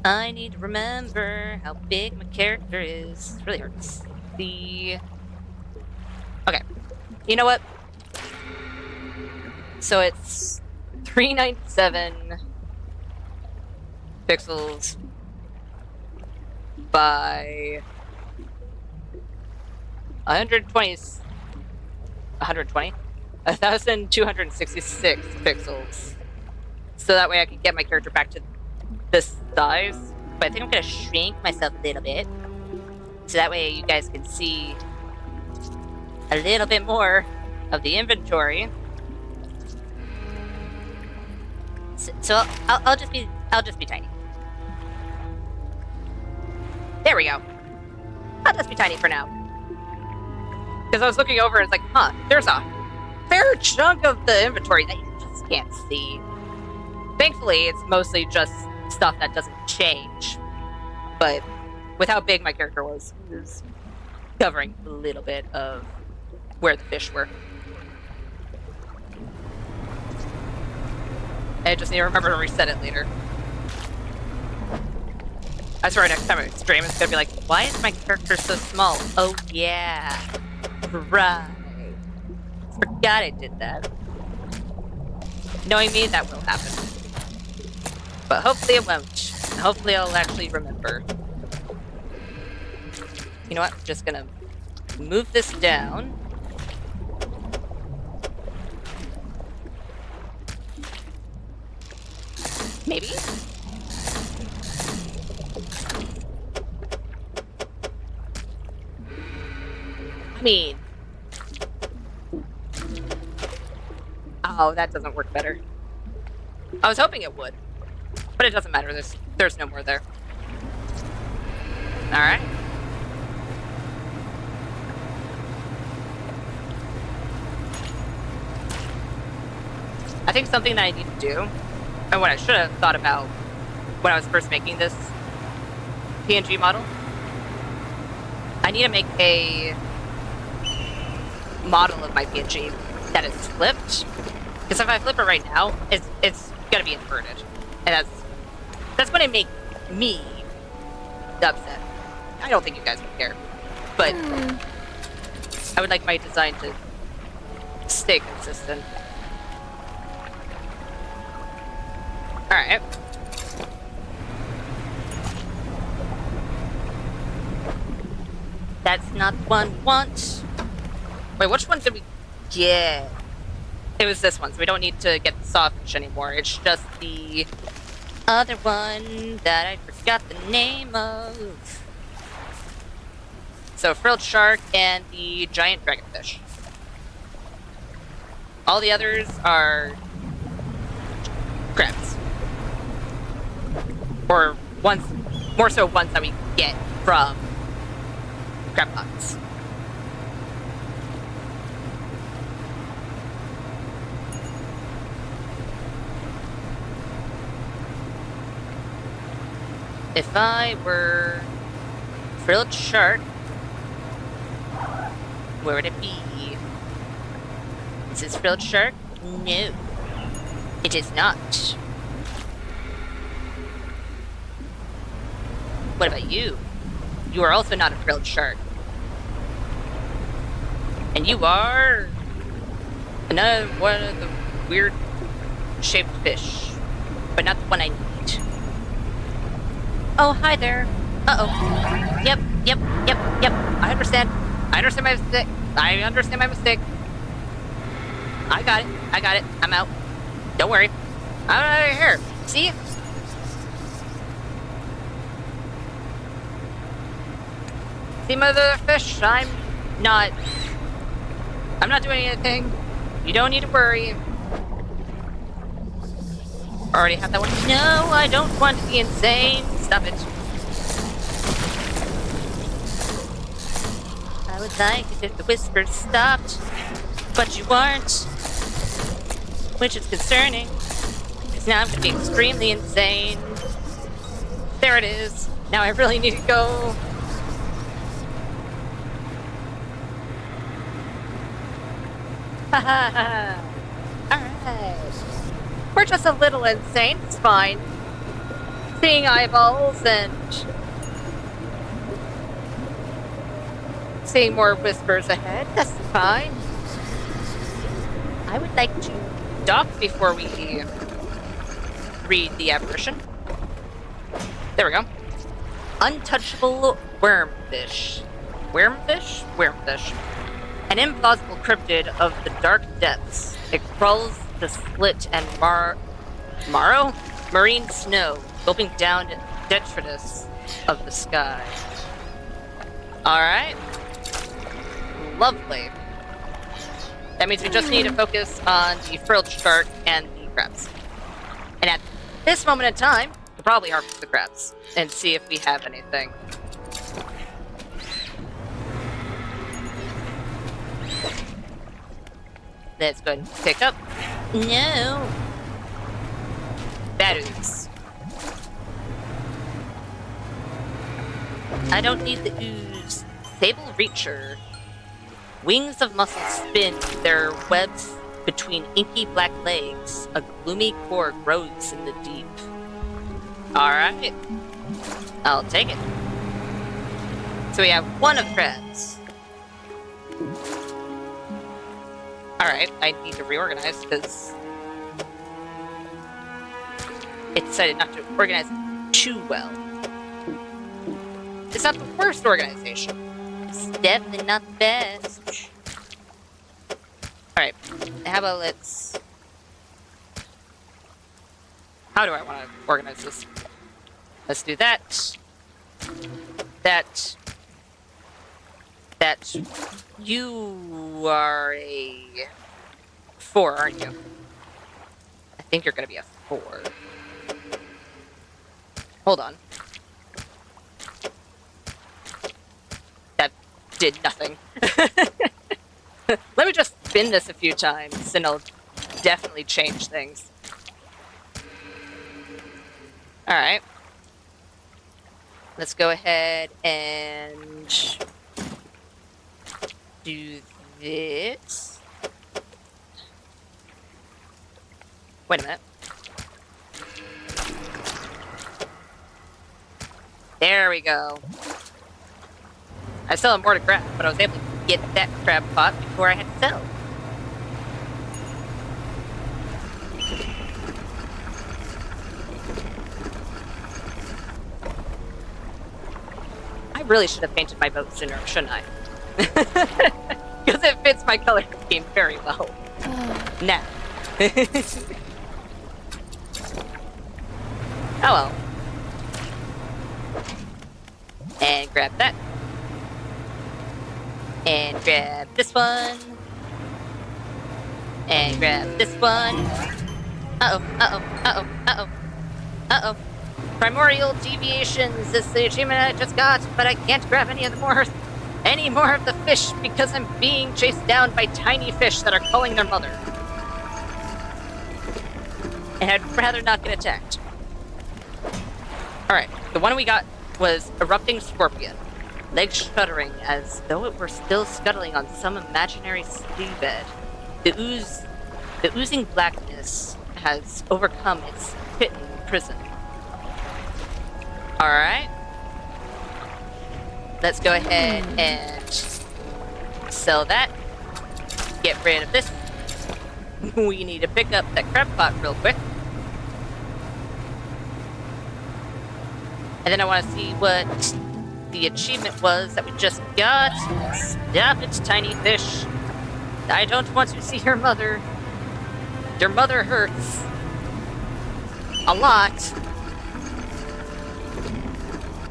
I need to remember how big my character is. It's really hard to see. Okay. You know what? So it's 397 pixels by 120, 1,266 pixels. So that way I can get my character back to this size. But I think I'm gonna shrink myself a little bit. So that way you guys can see a little bit more of the inventory. So I'll just be tiny. There we go. I'll just be tiny for now. Because I was looking over and it's like, there's a fair chunk of the inventory that you just can't see. Thankfully, it's mostly just stuff that doesn't change. But with how big my character was covering a little bit of where the fish were. I just need to remember to reset it later. I swear next time I stream, it's gonna be like, why is my character so small? Oh yeah. Right. Forgot I did that. Knowing me, that will happen. But hopefully it won't. Hopefully I'll actually remember. You know what? I'm just gonna move this down. Maybe? I mean... Oh, that doesn't work better. I was hoping it would. But it doesn't matter, there's no more there. Alright. I think something that I need to do, and what I should have thought about when I was first making this PNG model, I need to make a model of my PNG that is flipped. Because if I flip it right now, it's gonna be inverted. And that's gonna make me upset. I don't think you guys would care. But I would like my design to stay consistent. Alright. That's not the one we want. Wait, which one did we get? It was this one, so we don't need to get the sawfish anymore. It's just the other one that I forgot the name of. So frilled shark and the giant dragonfish. All the others are crabs. Or more so ones that we get from crab pots. If I were frilled shark, where would it be? Is this frilled shark? No, it is not. What about you? You are also not a frilled shark. And you are another one of the weird shaped fish, but not the one I need. Oh, hi there. Uh-oh. Yep. I understand my mistake. I understand my mistake. I got it. I'm out. Don't worry. I'm out of here. See? See, mother fish, I'm not doing anything. You don't need to worry. Already have that one. No, I don't want to be insane. Stop it. I would like it if the whispers stopped, but you aren't. Which is concerning, because now I'm going to be extremely insane. There it is. Now I really need to go. Haha. Alright. We're just a little insane. It's fine. Seeing eyeballs and seeing more whispers ahead. That's fine. I would like to dock before we read the apparition. There we go. Untouchable wormfish. Wormfish? An implausible cryptid of the dark depths. It crawls the slit and marine snow, gulping down detritus of the sky. Alright. Lovely. That means we just need to focus on the frilled shark and the crabs. And at this moment in time, we'll probably harvest the crabs and see if we have anything. Let's go ahead and pick up. No! Bad ooze. I don't need the ooze. Sable Reacher. Wings of muscle spin their webs between inky black legs. A gloomy core grows in the deep. Alright. I'll take it. So we have one of crabs. Alright, I need to reorganize because it decided not to organize too well. It's not the worst organization. It's definitely not the best. Alright, how about let's... How do I want to organize this? Let's do that. That. You are a 4, aren't you? I think you're gonna be a 4. Hold on. That did nothing. Let me just spin this a few times and it'll definitely change things. Alright. Let's go ahead and do this. Wait a minute. There we go. I still have more to grab, but I was able to get that crab pot before I had to sell. I really should have painted my boat sooner, shouldn't I? Because it fits my color scheme very well. Nah. Oh well. And grab that. And grab this one. And grab this one. Uh-oh, uh-oh, uh-oh, uh-oh, uh-oh. Primordial deviations is the achievement I just got, but I can't grab any more of the fish because I'm being chased down by tiny fish that are calling their mother. And I'd rather not get attacked. Alright, the one we got was Erupting Scorpion. Legs shuddering as though it were still scuttling on some imaginary seabed. The oozing blackness has overcome its hidden prison. Alright. Let's go ahead and sell that. Get rid of this. We need to pick up that crab pot real quick. And then I want to see what the achievement was that we just got. Stop it, tiny fish. I don't want to see your mother. Your mother hurts. A lot.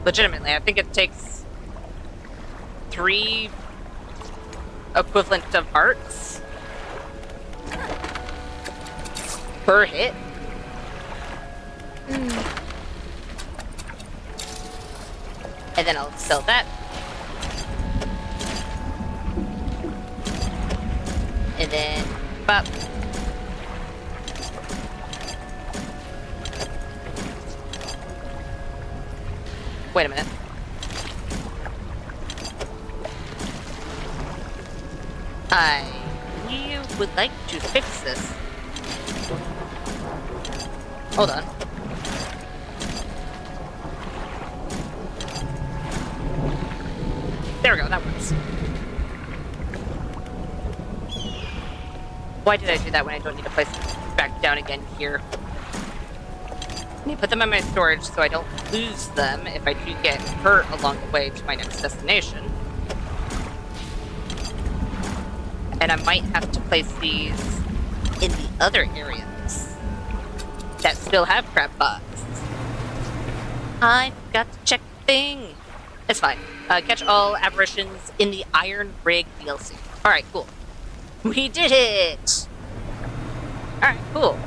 Legitimately, I think it takes 3 equivalent of hearts per hit. And then I'll sell that. And then bop. Wait a minute. I would like to fix this. Hold on. There we go, that works. Why did I do that when I don't need to place it back down again here? I need to put them in my storage so I don't lose them if I do get hurt along the way to my next destination. And I might have to place these in the other areas that still have crab pots. I forgot to check the thing. It's fine. Catch all aberrations in the Iron Rig DLC. Alright, cool. We did it! Alright, cool.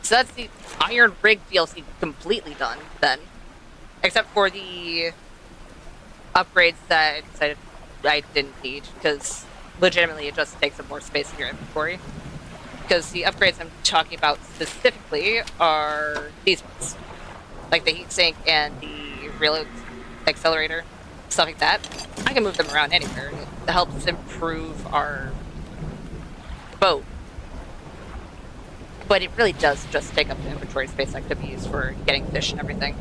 So that's the Iron Rig DLC completely done, then. Except for the upgrades that I decided I didn't need, because legitimately it just takes up more space in your inventory. Because the upgrades I'm talking about specifically are these ones. Like the heatsink and the reload accelerator, stuff like that. I can move them around anywhere. It helps improve our boat. But it really does just take up the inventory space that could be used for getting fish and everything.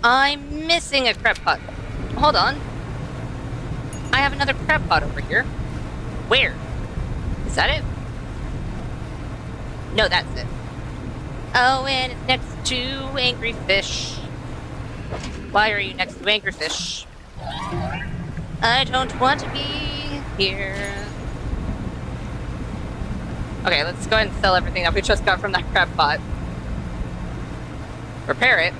I'm missing a crab pot. Hold on. I have another crab pot over here. Where? Is that it? No, that's it. Oh, and it's next to Angry Fish. Why are you next to Angry Fish? I don't want to be here. Okay, let's go ahead and sell everything that we just got from that crab pot. Repair it.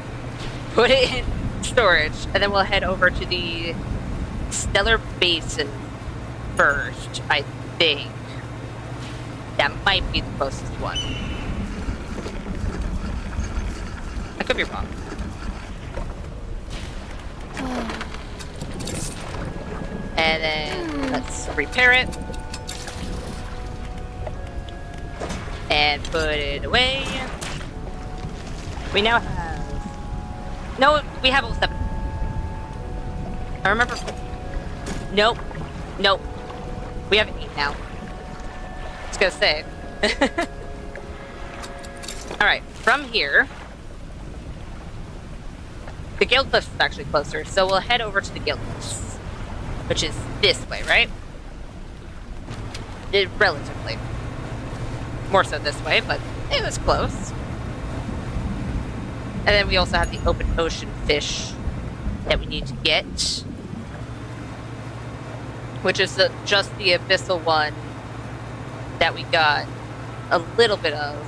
Put it in storage. And then we'll head over to the Stellar Basin first, I think. That might be the closest one. I could be wrong. And then let's repair it. And put it away. We now have... No, we have all 7. I remember... Nope. Nope. We have 8 now. I was gonna say. Alright, from here... The Gale Cliffs is actually closer, so we'll head over to the Gale Cliffs. Which is this way, right? Relatively. More so this way, but it was close. And then we also have the open ocean fish that we need to get. Which is just the abyssal one that we got a little bit of.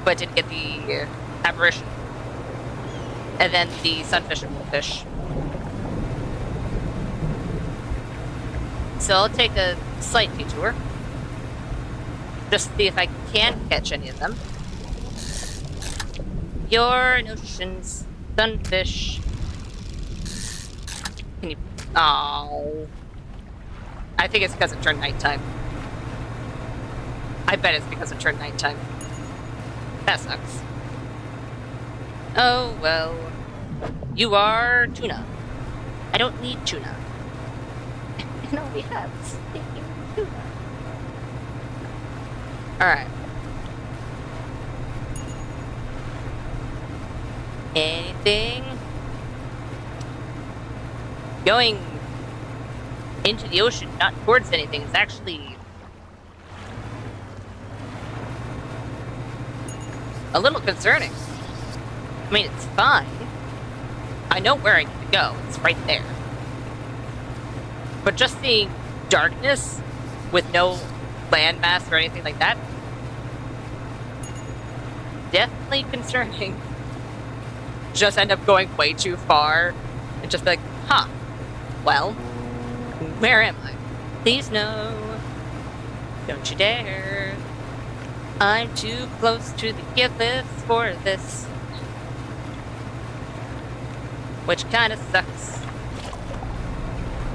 But didn't get the aberration. And then the sunfish and wolffish. So I'll take a slight detour. Just to see if I can catch any of them. You're an ocean's sunfish. Can you... Oh. I think it's because it turned nighttime. I bet it's because it turned nighttime. That sucks. Oh, well. You are tuna. I don't need tuna. I only have stinking tuna. Alright. Anything? Going into the ocean, not towards anything, is actually a little concerning. I mean, it's fine. I know where I need to go. It's right there. But just seeing darkness with no landmass or anything like that, definitely concerning. Just end up going way too far and just be like, huh, well, where am I? Please no. Don't you dare. I'm too close to the gift list for this. Which kind of sucks.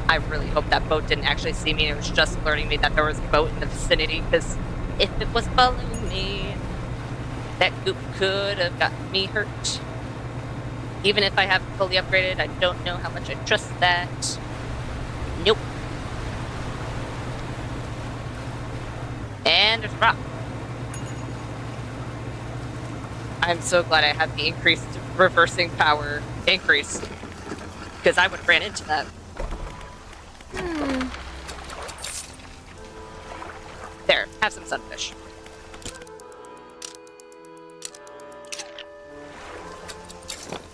I really hope that boat didn't actually see me and it was just alerting me that there was a boat in the vicinity, because if it was following me, that goop could have gotten me hurt. Even if I have fully upgraded, I don't know how much I trust that. Nope. And there's a rock. I'm so glad I had the increased reversing power increase, because I would have ran into that. There, have some sunfish.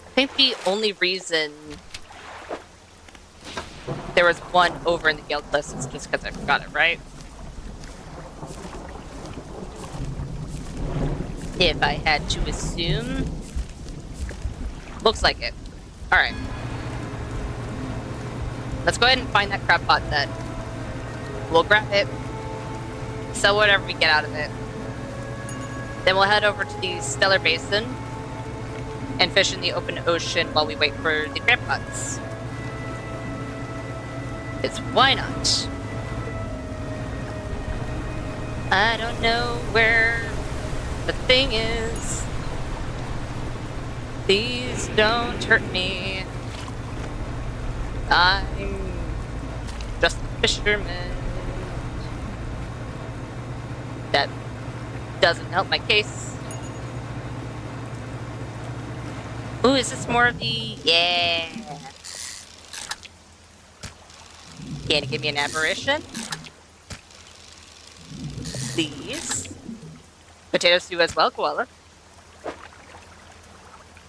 I think the only reason there was one over in the Gale Cliffs is just because I forgot it, right? If I had to assume. Looks like it. Alright. Let's go ahead and find that crab pot then. We'll grab it. Sell whatever we get out of it. Then we'll head over to the Stellar Basin and fish in the open ocean while we wait for the crab pots. It's why not? I don't know where the thing is. Please don't hurt me. I'm just a fisherman. That doesn't help my case. Ooh, is this more of the... Yeah. Can you give me an aberration? Please. Potato stew as well, koala.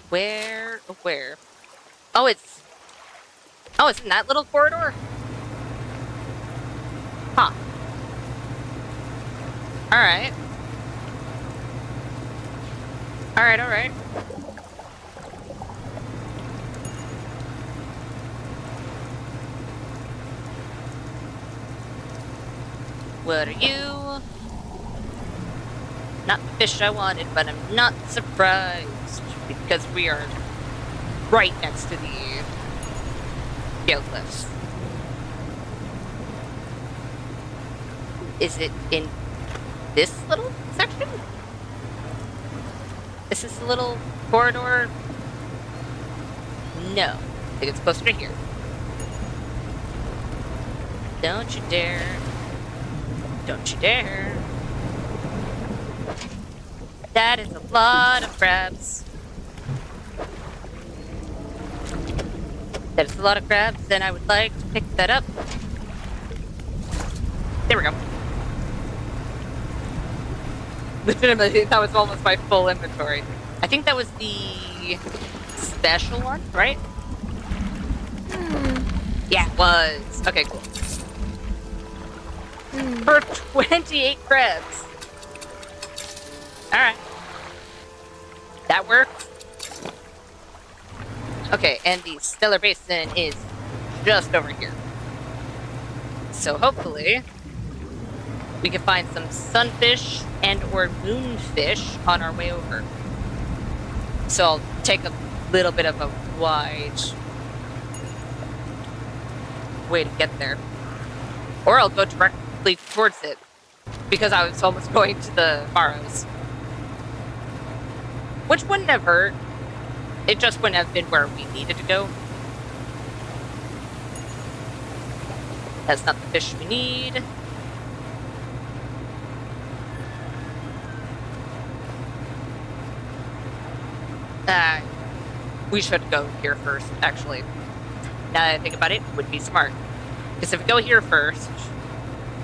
Where? Where? Oh, it's in that little corridor? Huh. Alright. Alright. What are you? Not the fish I wanted, but I'm not surprised, because we are right next to the Gale Cliffs. Is it in this little section? Is this a little corridor? No. I think it's closer to here. Don't you dare. Don't you dare. That is a lot of crabs. That is a lot of crabs, and I would like to pick that up. There we go. Legitimately, that was almost my full inventory. I think that was the special one, right? Yeah, it was. Okay, cool. For 28 crabs. Alright. That works. Okay, and the stellar basin is just over here. So hopefully we can find some sunfish and or moonfish on our way over. So I'll take a little bit of a wide way to get there. Or I'll go directly towards it, because I was almost going to the Faroes. Which wouldn't have hurt. It just wouldn't have been where we needed to go. That's not the fish we need. We should go here first, actually. Now that I think about it, it would be smart. Because if we go here first,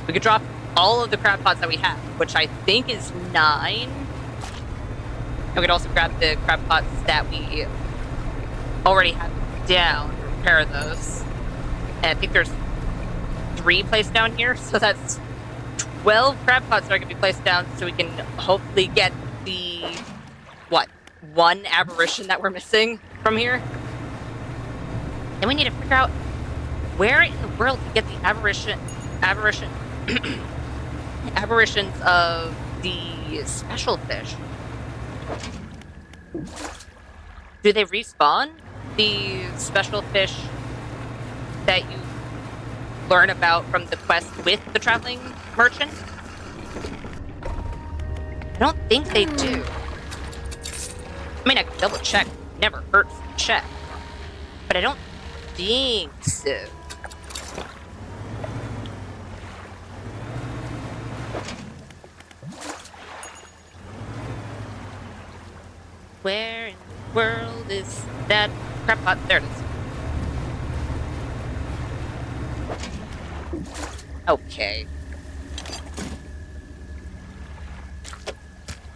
we could drop all of the crab pots that we have, which I think is 9. And we could also grab the crab pots that we already have down, repair those. And I think there's 3 placed down here, so that's 12 crab pots that are going to be placed down, so we can hopefully get the, what, 1 aberration that we're missing from here. Then we need to figure out where in the world to get the aberrations of the special fish. Do they respawn the special fish that you learn about from the quest with the traveling merchant? I don't think they do. I mean, I can double check. Never hurts to check. But I don't think so. Where in the world is that crab pot? There it is. Okay.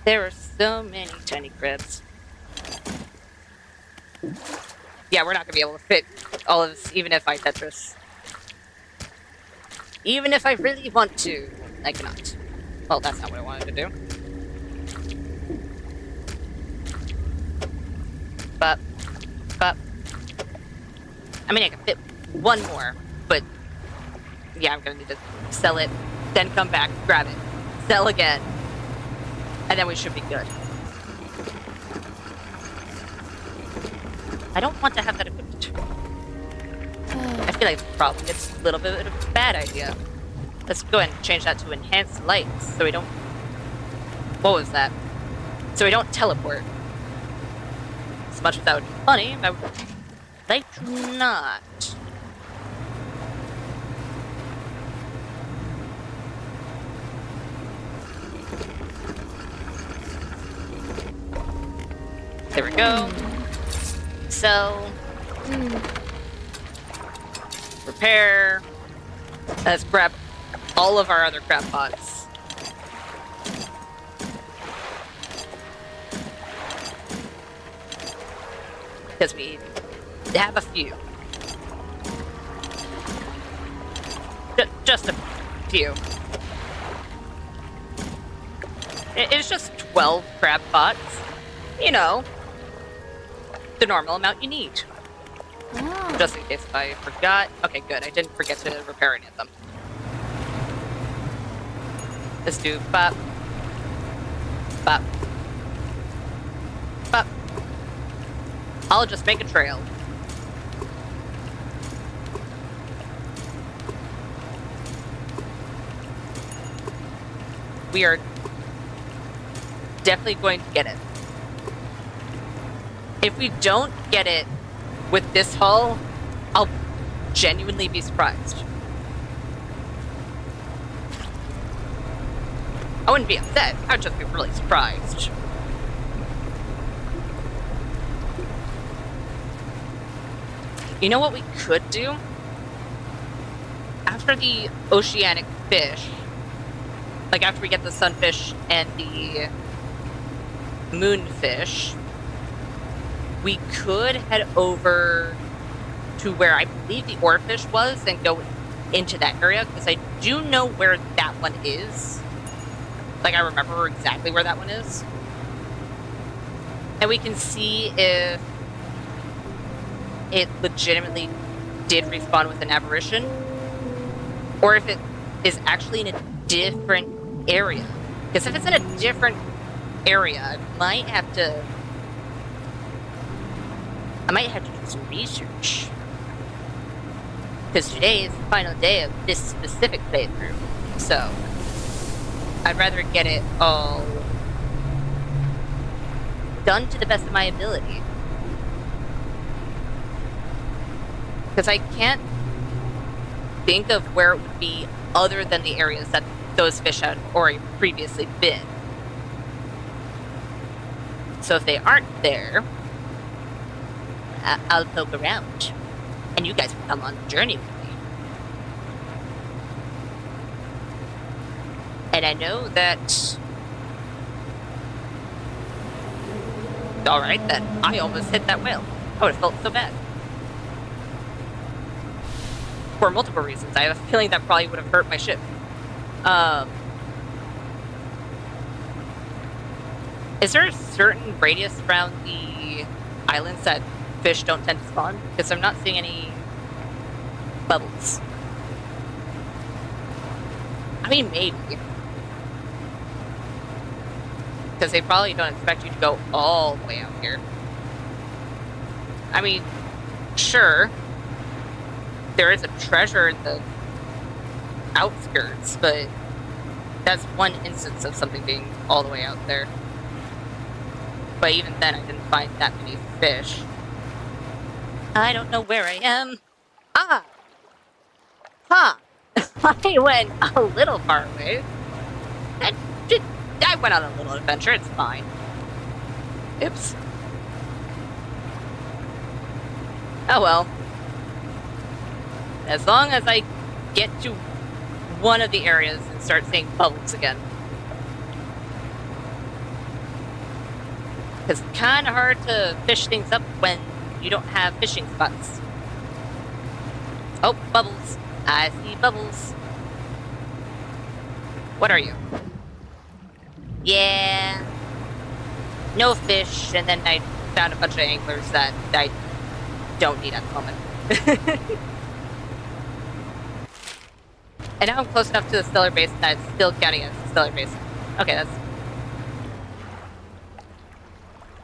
There are so many tiny crabs. Yeah, we're not going to be able to fit all of this, even if I Tetris. Even if I really want to, I cannot. Well, that's not what I wanted to do. But, I mean, I can fit 1 more, but yeah, I'm going to need to sell it, then come back, grab it, sell again, and then we should be good. I don't want to have that equipped. I feel like probably it's a little bit of a bad idea. Let's go ahead and change that to enhanced lights so we don't... What was that? So we don't teleport. As much as that would be funny, I would like to not. There we go. Sell. Repair. Let's grab all of our other crab pots. Because we have a few. Just a few. It's just 12 crab pots. You know, the normal amount you need. Oh. Just in case I forgot. Okay, good. I didn't forget to repair any of them. Let's do bop. Bop. Bop. I'll just make a trail. We are definitely going to get it. If we don't get it with this haul, I'll genuinely be surprised. I wouldn't be upset, I would just be really surprised. You know what we could do? After the oceanic fish, like after we get the sunfish and the moonfish, we could head over to where I believe the oarfish was and go into that area, because I do know where that one is. Like, I remember exactly where that one is. And we can see if it legitimately did respawn with an aberration, or if it is actually in a different area. Because if it's in a different area, I might have to do some research. Because today is the final day of this specific playthrough, so I'd rather get it all done to the best of my ability. Because I can't think of where it would be other than the areas that those fish had already previously been. So if they aren't there, I'll poke around. And you guys can come on the journey with me. And I know that... Alright, that I almost hit that whale. I would have felt so bad. For multiple reasons. I have a feeling that probably would have hurt my ship. Is there a certain radius around the islands that fish don't tend to spawn? Because I'm not seeing any bubbles. I mean, maybe. Because they probably don't expect you to go all the way out here. I mean, sure, there is a treasure in the outskirts, but that's one instance of something being all the way out there. But even then, I didn't find that many fish. I don't know where I am. Ah! Huh. I went a little far away. I went on a little adventure, it's fine. Oops. Oh well. As long as I get to one of the areas and start seeing bubbles again. Because it's kind of hard to fish things up when you don't have fishing spots. Oh, bubbles. I see bubbles. What are you? Yeah. No fish, and then I found a bunch of anglers that I don't need at the moment. And now I'm close enough to the stellar basin that it's still counting as the stellar basin. Okay, that's...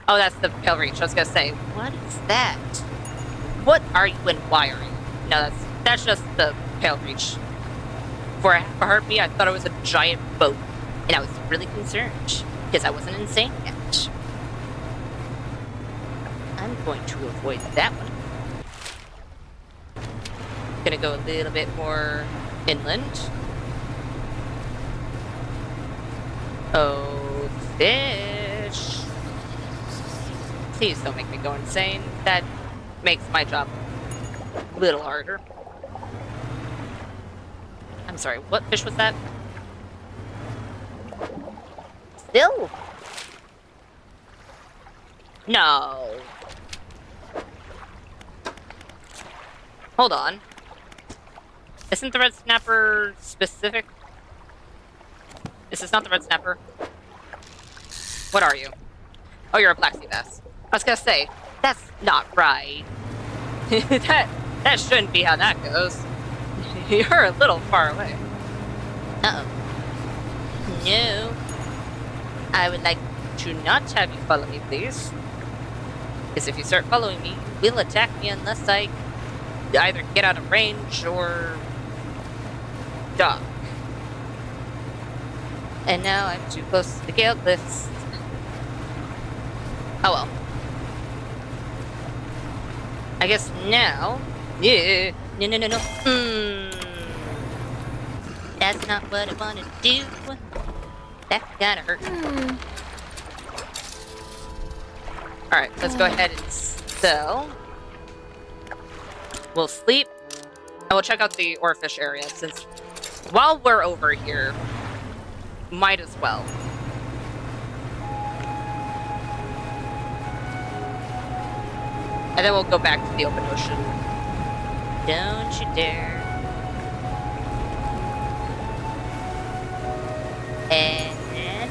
Oh, that's the pale reach. I was gonna say, what is that? What are you in wiring? No, that's just the pale reach. For a heartbeat, I thought it was a giant boat. And I was really concerned, because I wasn't insane yet. I'm going to avoid that one. Gonna go a little bit more inland. Oh, fish. Please don't make me go insane. That makes my job a little harder. I'm sorry, what fish was that? Still? No. Hold on. Isn't the red snapper specific? This is not the red snapper. What are you? Oh, you're a black sea bass. I was gonna say, that's not right. that shouldn't be how that goes. You're a little far away. Uh-oh. No. I would like to not have you follow me, please. Because if you start following me, you will attack me unless I either get out of range or dock. And now I'm too close to the gale cliffs. Oh well. I guess now... Yeah. No. That's not what I want to do. That kinda hurt. Alright, let's go ahead and sell. We'll sleep. And we'll check out the oarfish area, since while we're over here, might as well. And then we'll go back to the open ocean. Don't you dare. And then...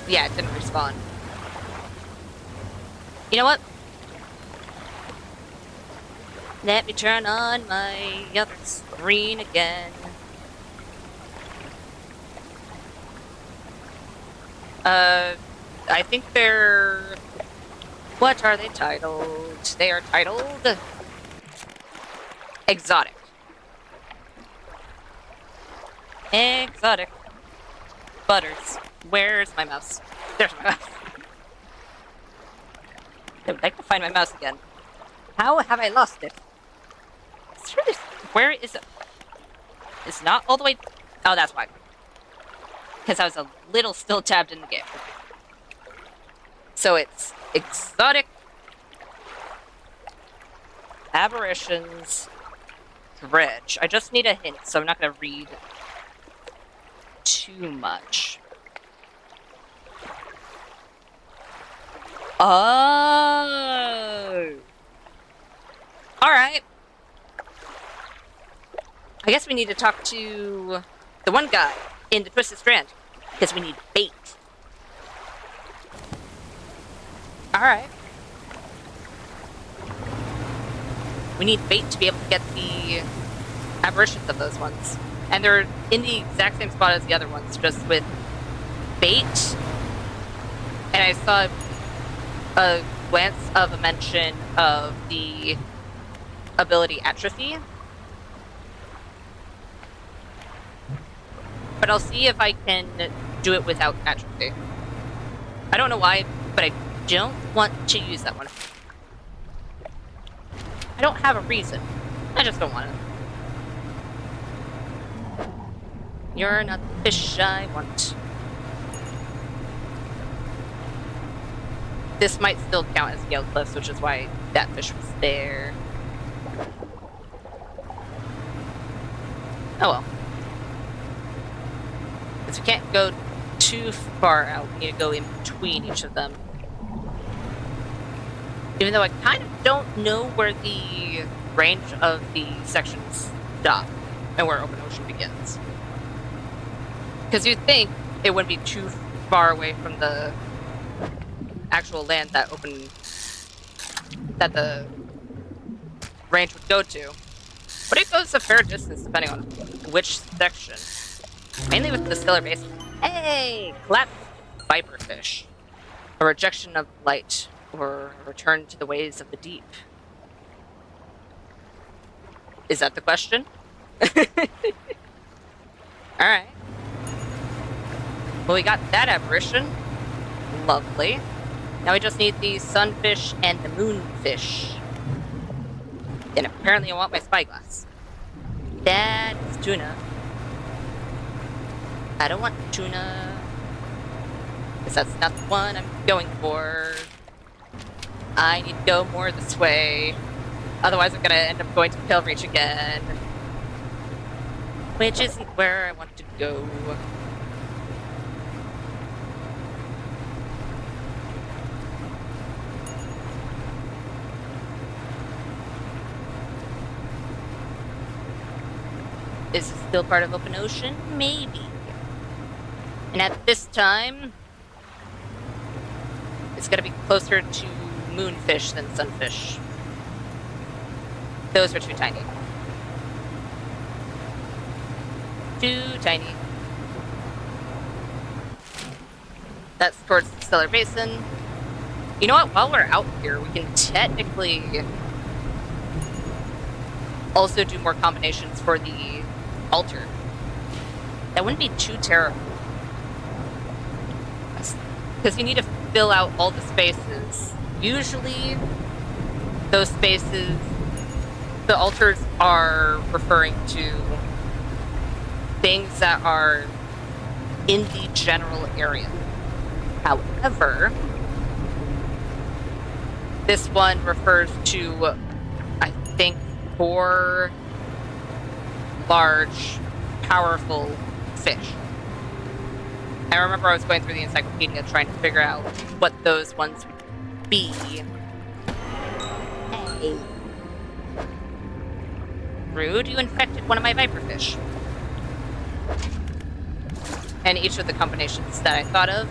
Yeah, it didn't respawn. You know what? Let me turn on my other screen again. I think they're... What are they titled? They are titled... Exotic. Exotic. Butters. Where's my mouse? There's my mouse. I would like to find my mouse again. How have I lost it? Where is it? It's not all the way... Oh, that's why. Because I was a little still tabbed in the game. So it's exotic, aberrations, dredge. I just need a hint, so I'm not going to read too much. Oh! Alright. I guess we need to talk to the one guy in the Twisted Strand, because we need bait. Alright. We need bait to be able to get the aberrations of those ones. And they're in the exact same spot as the other ones, just with bait. And I saw a glance of a mention of the ability atrophy. But I'll see if I can do it without atrophy. I don't know why, but I don't want to use that one. I don't have a reason. I just don't want it. You're not the fish I want. This might still count as Gale Cliffs, which is why that fish was there. Oh well. Because we can't go too far out. We need to go in between each of them. Even though I kind of don't know where the range of the sections stop and where open ocean begins. Because you'd think it wouldn't be too far away from the actual land that the range would go to. But it goes a fair distance depending on which section. Mainly with the Stellar Basin. Hey! Clap viperfish. A rejection of light, or a return to the ways of the deep. Is that the question? Alright. Well, we got that aberration. Lovely. Now we just need the sunfish and the moonfish. And apparently I want my spyglass. That's tuna. I don't want tuna. Because that's not the one I'm going for. I need to go more this way. Otherwise I'm going to end up going to Pale Reach again. Which isn't where I want to go. Is it still part of open ocean? Maybe. And at this time, it's going to be closer to moonfish than sunfish. Those are too tiny. Too tiny. That's towards the Stellar Basin. You know what? While we're out here, we can technically also do more combinations for the altar. That wouldn't be too terrible. Because you need to fill out all the spaces. Usually, those spaces, the altars are referring to things that are in the general area. However, this one refers to, I think, 4 large, powerful fish. I remember I was going through the encyclopedia trying to figure out what those ones would be. Hey. Rude, you infected one of my viperfish. And each of the combinations that I thought of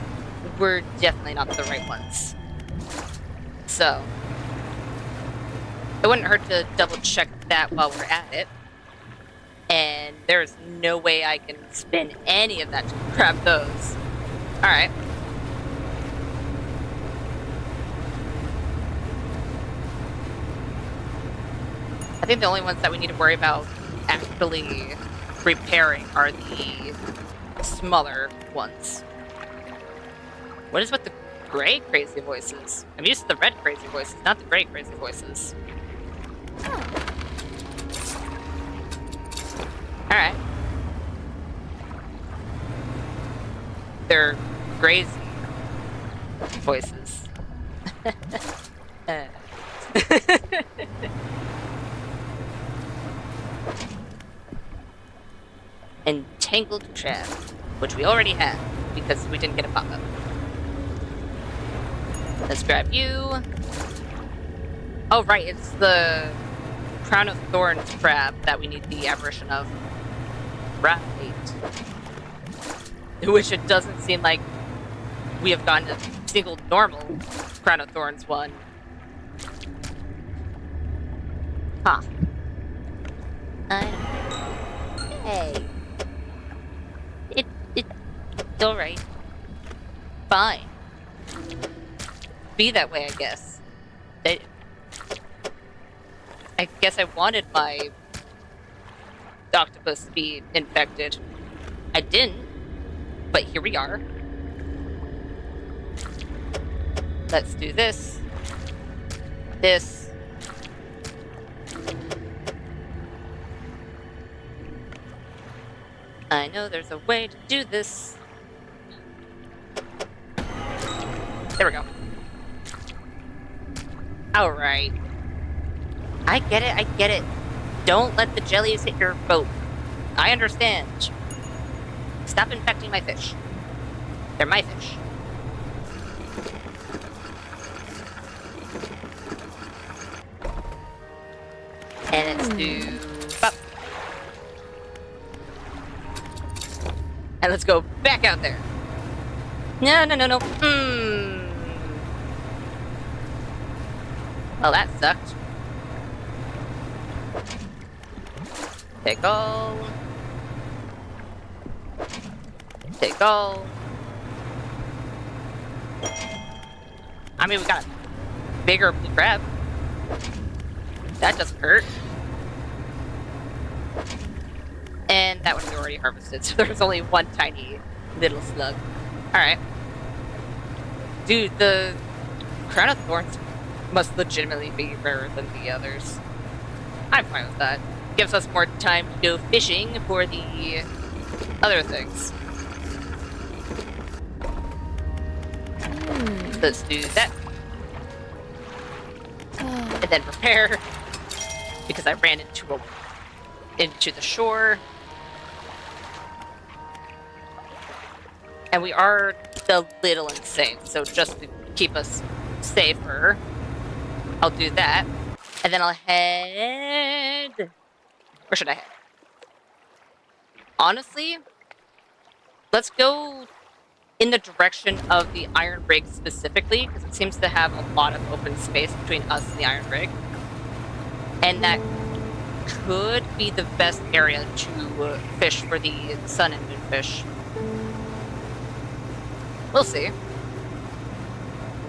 were definitely not the right ones. So, It wouldn't hurt to double check that while we're at it. And there's no way I can spin any of that to grab those. Alright. I think the only ones that we need to worry about actually repairing are the smaller ones. What is with the gray crazy voices? I'm used to the red crazy voices, not the gray crazy voices. Alright. They're crazy voices. Entangled trap, which we already have because we didn't get a pop-up. Let's grab you. Oh, right, it's the Crown of Thorns crab that we need the aberration of. Right. Which it doesn't seem like we have gotten a single normal Crown of Thorns one. Huh. Hey. It's alright. Fine. Be that way, I guess. I guess I wanted my octopus to be infected. I didn't, but here we are. Let's do this. This. I know there's a way to do this. There we go. Alright. I get it, I get it. Don't let the jellies hit your boat. I understand. Stop infecting my fish. They're my fish. And let's do... Bop. And let's go back out there. No. Well, that sucked. Take all. Take all. I mean, we got a bigger blue crab. That doesn't hurt. And that one we already harvested, so there's only one tiny little slug. Alright. Dude, the Crown of Thorns must legitimately be rarer than the others. I'm fine with that. Gives us more time to go fishing for the other things. Let's do that. And then repair. Because I ran into the shore. And we are a little insane, so just to keep us safer, I'll do that. And then I'll head... Where should I head? Honestly, let's go in the direction of the iron rig specifically, because it seems to have a lot of open space between us and the iron rig. And that could be the best area to fish for the sun and moonfish. We'll see.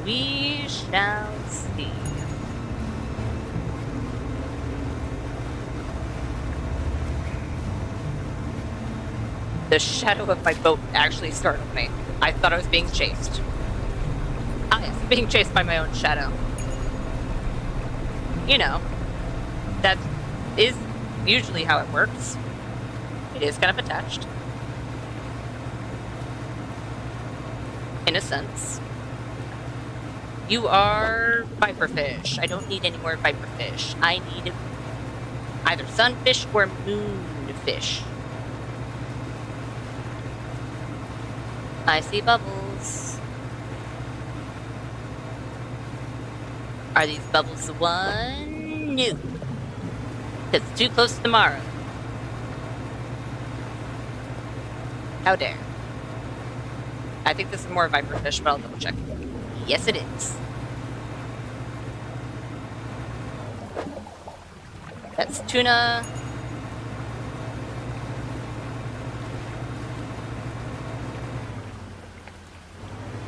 We shall see. The shadow of my boat actually startled me. I thought I was being chased. Ah, yes, being chased by my own shadow. You know, that is usually how it works. It is kind of attached. In a sense. You are viperfish. I don't need any more viperfish. I need either sunfish or moonfish. I see bubbles. Are these bubbles the one? No. It's too close to tomorrow. How dare. I think this is more viperfish, but I'll double check. Yes, it is. It's tuna.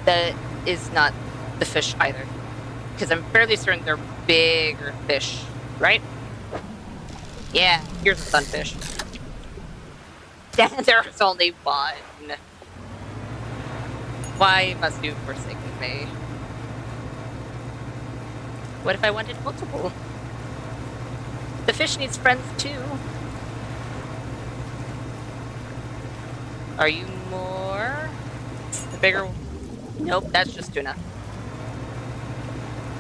That is not the fish either. Because I'm fairly certain they're bigger fish, right? Yeah, here's a sunfish. There's only one. Why must you forsake me? What if I wanted multiple? The fish needs friends too. Are you more? The bigger... Nope, that's just tuna.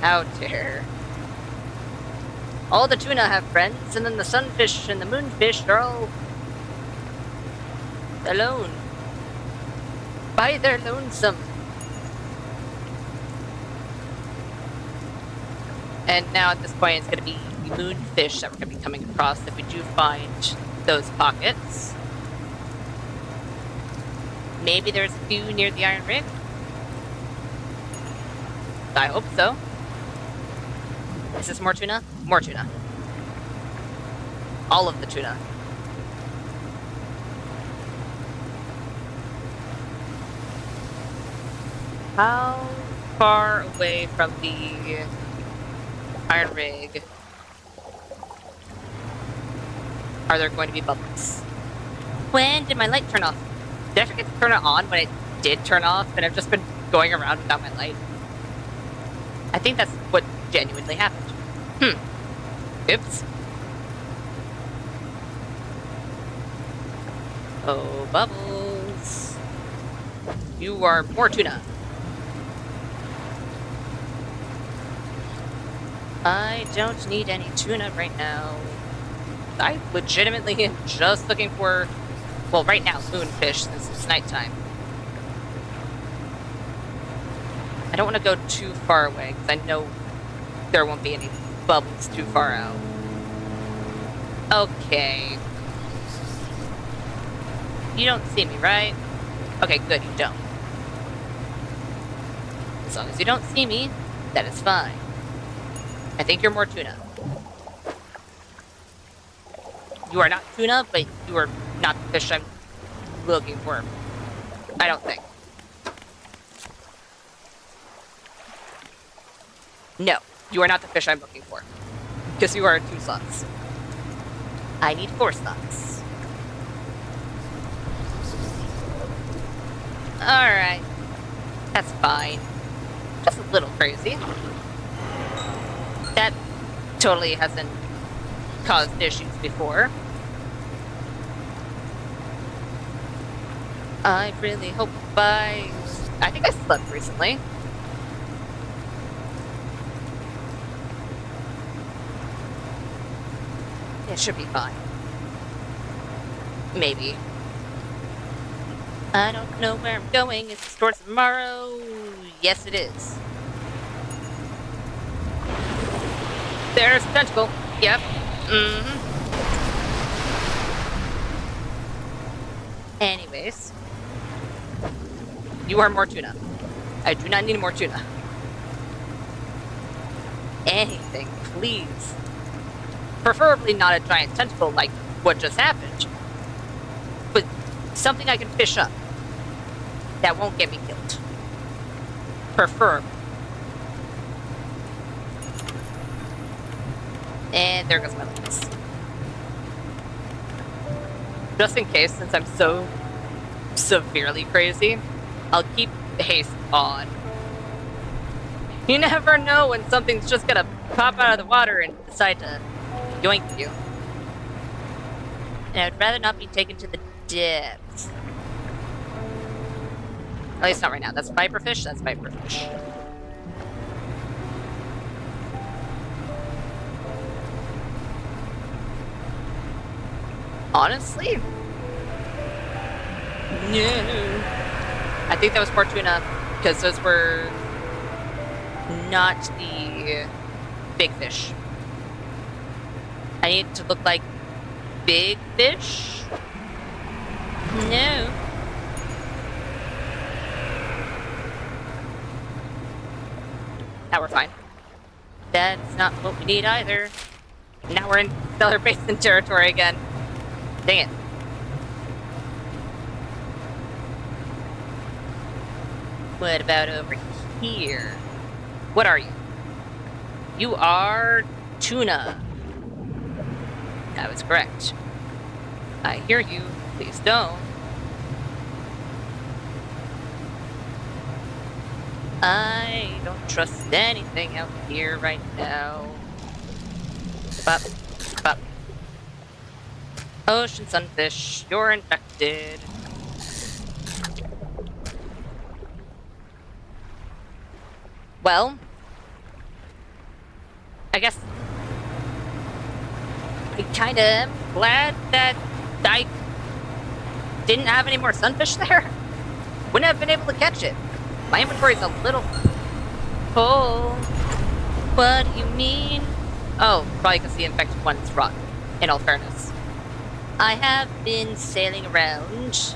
How dare. All the tuna have friends, and then the sunfish and the moonfish are all... alone. By their lonesome. And now at this point it's going to be moonfish that we're going to be coming across if we do find those pockets. Maybe there's a few near the iron rig. I hope so. Is this more tuna? More tuna. All of the tuna. How far away from the iron rig are there going to be bubbles? When did my light turn off? Did I forget to turn it on when it did turn off and I've just been going around without my light? I think that's what genuinely happened. Oops. Oh, bubbles. You are more tuna. I don't need any tuna right now. I legitimately am just looking for, well, right now, moonfish since it's nighttime. I don't want to go too far away because I know there won't be any bubbles too far out. Okay. You don't see me, right? Okay, good, you don't. As long as you don't see me, that is fine. I think you're more tuna. You are not tuna, but you are not the fish I'm looking for. I don't think. No, you are not the fish I'm looking for. Because you are 2 slots. I need 4 slots. Alright. That's fine. Just a little crazy. That totally hasn't caused issues before. I really hope I think I slept recently. It should be fine. Maybe. I don't know where I'm going. Is this towards tomorrow? Yes, it is. There's a tentacle. Yep. Anyways. You are more tuna. I do not need more tuna. Anything, please. Preferably not a giant tentacle like what just happened. But something I can fish up. That won't get me killed. Preferably. And there goes my legs. Just in case, since I'm so severely crazy, I'll keep haste on. You never know when something's just gonna pop out of the water and decide to yoink you. And I'd rather not be taken to the depths. At least not right now. That's viperfish? That's viperfish. Honestly? No. I think that was more tuna, because those were not the big fish. I need it to look like big fish? No. Now we're fine. That's not what we need either. Now we're in Stellar Basin territory again. Dang it. What about over here? What are you? You are tuna. That was correct. I hear you. Please don't. I don't trust anything out here right now. Bop, bop. Ocean sunfish, you're infected. Well, I guess I kinda am glad that I didn't have any more sunfish there. Wouldn't have been able to catch it. My inventory's a little full. What do you mean? Oh, probably because the infected one's rotten, in all fairness. I have been sailing around.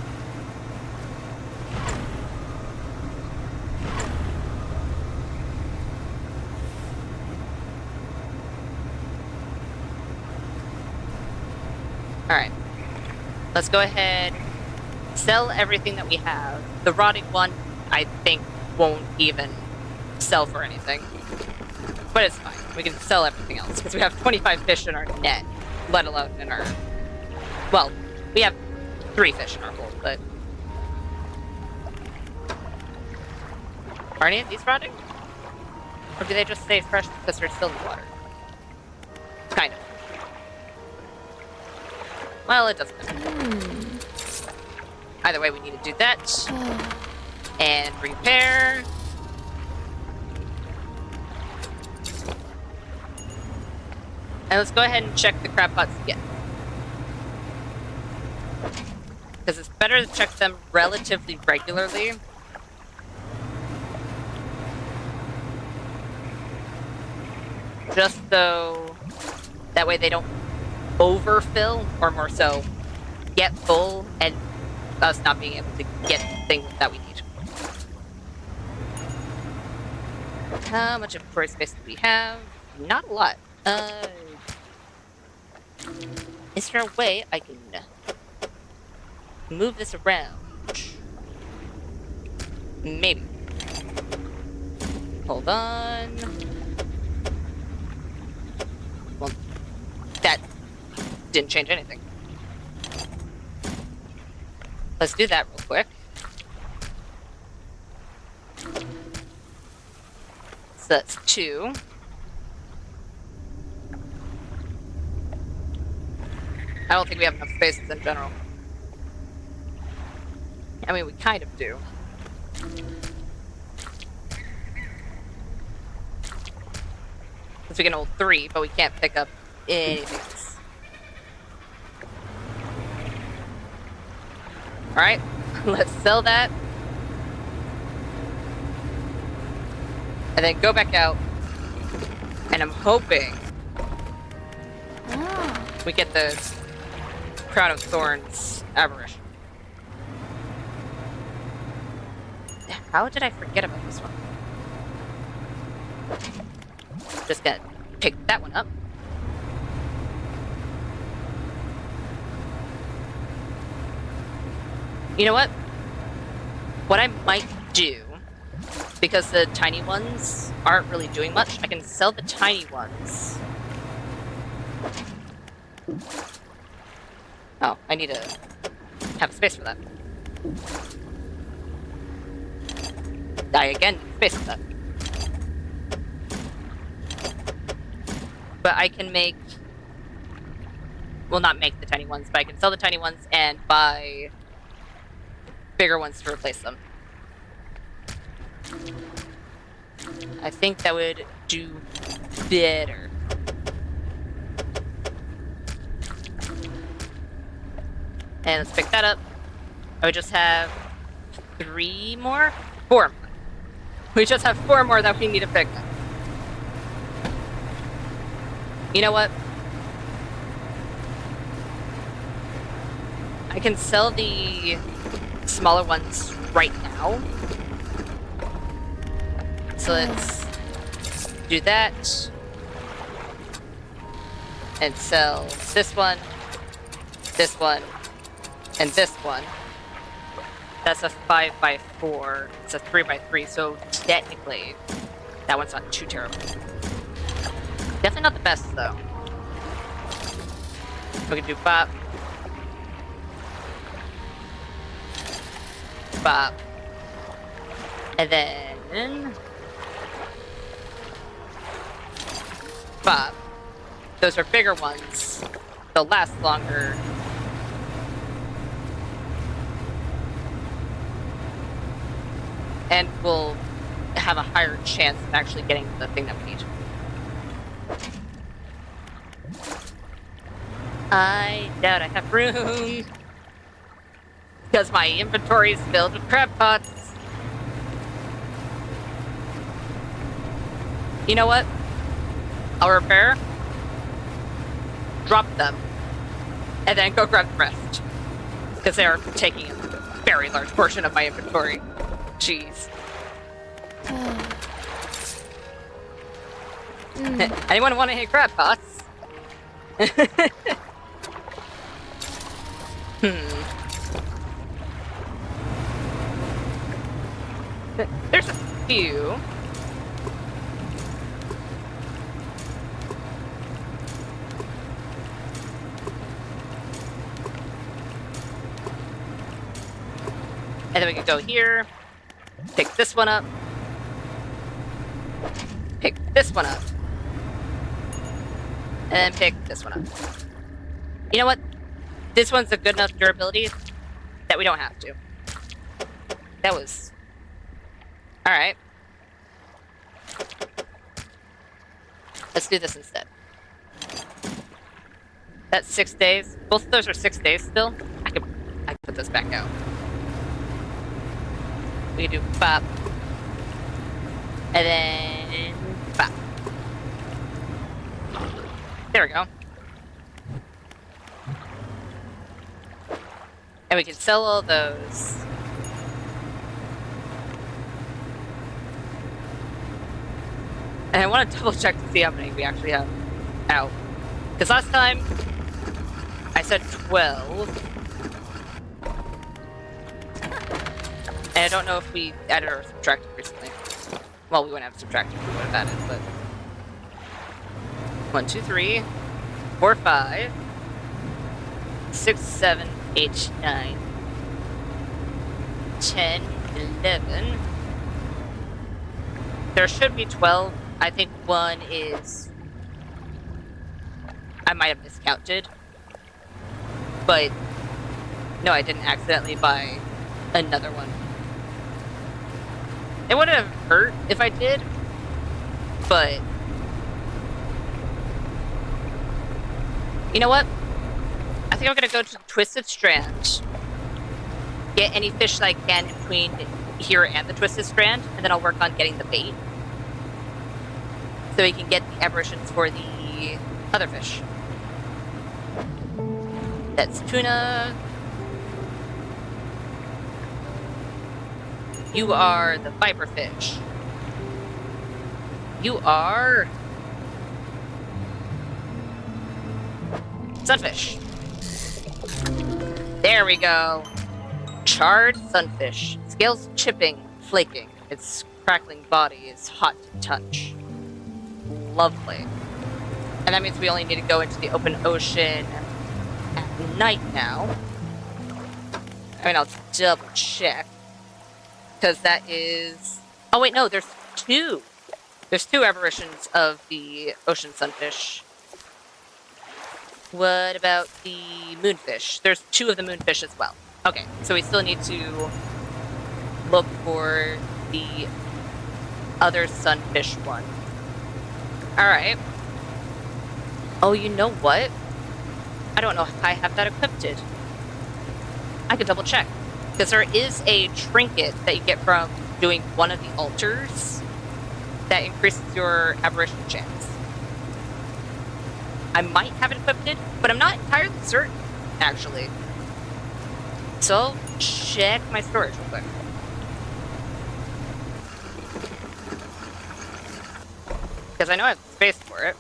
Alright. Let's go ahead, sell everything that we have. The rotting one, I think, won't even sell for anything. But it's fine. We can sell everything else, because we have 25 fish in our net, let alone in our... Well, we have 3 fish in our hold, but... Are any of these rotting? Or do they just stay fresh because they're still in the water? Kind of. Well, it doesn't matter. Either way, we need to do that. And repair. And let's go ahead and check the crab pots again. Because it's better to check them relatively regularly. Just so that way they don't overfill, or more so, get full, and us not being able to get things that we need. How much inventory space do we have? Not a lot. Is there a way I can move this around? Maybe. Hold on. Well, that didn't change anything. Let's do that real quick. So that's 2. I don't think we have enough spaces in general. I mean, we kind of do. Because we can hold 3, but we can't pick up anything else. Alright, let's sell that. And then go back out. And I'm hoping we get the Crown of Thorns aberration. How did I forget about this one? Just gonna pick that one up. You know what? What I might do, because the tiny ones aren't really doing much, I can sell the tiny ones. Oh, I need to have space for that. I again need space for that. But I can make... Well, not make the tiny ones, but I can sell the tiny ones and buy bigger ones to replace them. I think that would do better. And let's pick that up. I would just have 3 more? 4 more. We just have 4 more that we need to pick up. You know what? I can sell the smaller ones right now. So let's do that. and sell this one, and this one. That's a 5x4. It's a 3x3, so technically, that one's not too terrible. Definitely not the best, though. We can do bop. Bop. And then... bop. Those are bigger ones. They'll last longer. And we'll have a higher chance of actually getting the thing that we need. I doubt I have room. Because my inventory is filled with crab pots. You know what? I'll repair. Drop them. And then go grab the rest. Because they are taking a very large portion of my inventory. Jeez. Anyone want to hit crab pots? There's a few. And then we can go here. Pick this one up. Pick this one up. And pick this one up. You know what? This one's a good enough durability that we don't have to. That was... Alright. Let's do this instead. That's 6 days. Both of those are 6 days still. I can put this back out. We can do bop. And then bop. There we go. And we can sell all those. And I want to double check to see how many we actually have out. Because last time I said 12. And I don't know if we added or subtracted recently. Well, we wouldn't have subtracted, we would have added, but... 1, 2, 3, 4, 5, 6, 7, 8, 9, 10, 11. There should be 12. I think one is... I might have miscounted. But... No, I didn't accidentally buy another one. It wouldn't have hurt if I did, but... You know what? I think I'm gonna go to the Twisted Strand, get any fish that I can in between here and the Twisted Strand, and then I'll work on getting the bait. So we can get the aberrations for the other fish. That's tuna. You are the viper fish. You are... sunfish. There we go. Charred sunfish. Scales chipping, flaking. Its crackling body is hot to touch. Lovely. And that means we only need to go into the open ocean at night now. I mean, I'll double check. Because that is... Oh wait, no, there's two. There's two aberrations of the ocean sunfish. What about the moonfish? There's two of the moonfish as well. Okay, so we still need to look for the other sunfish one. Alright. Oh, you know what? I don't know if I have that equipped. I could double check. Because there is a trinket that you get from doing one of the altars that increases your aberration chance. I might have it equipped, but I'm not entirely certain, actually. So I'll check my storage real quick. Because I know I have space for it.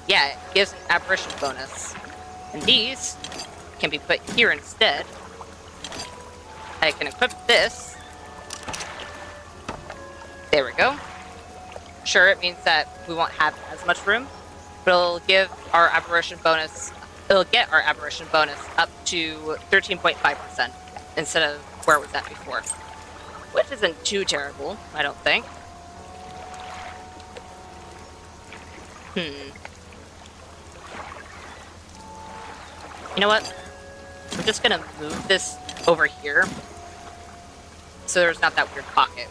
Yeah, it gives an aberration bonus. And these can be put here instead. I can equip this. There we go. Sure, it means that we won't have as much room, but it'll give our aberration bonus, it'll get our aberration bonus up to 13.5% instead of where it was at before. Which isn't too terrible, I don't think. You know what? I'm just gonna move this over here so there's not that weird pocket.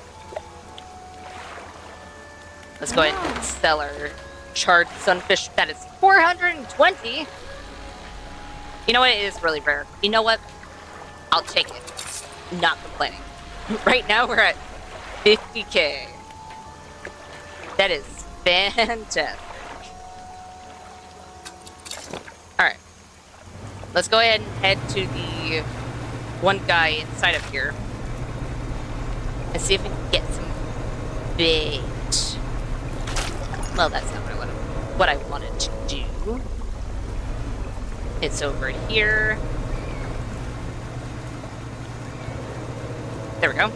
Let's go ahead and sell our charred sunfish. That is 420. You know what? It is really rare. You know what? I'll take it. Not complaining. Right now we're at 50k. That is fantastic. Alright. Let's go ahead and head to the one guy inside of here and see if we can get some bait. Well, that's not what I wanted to do. It's over here. There we go.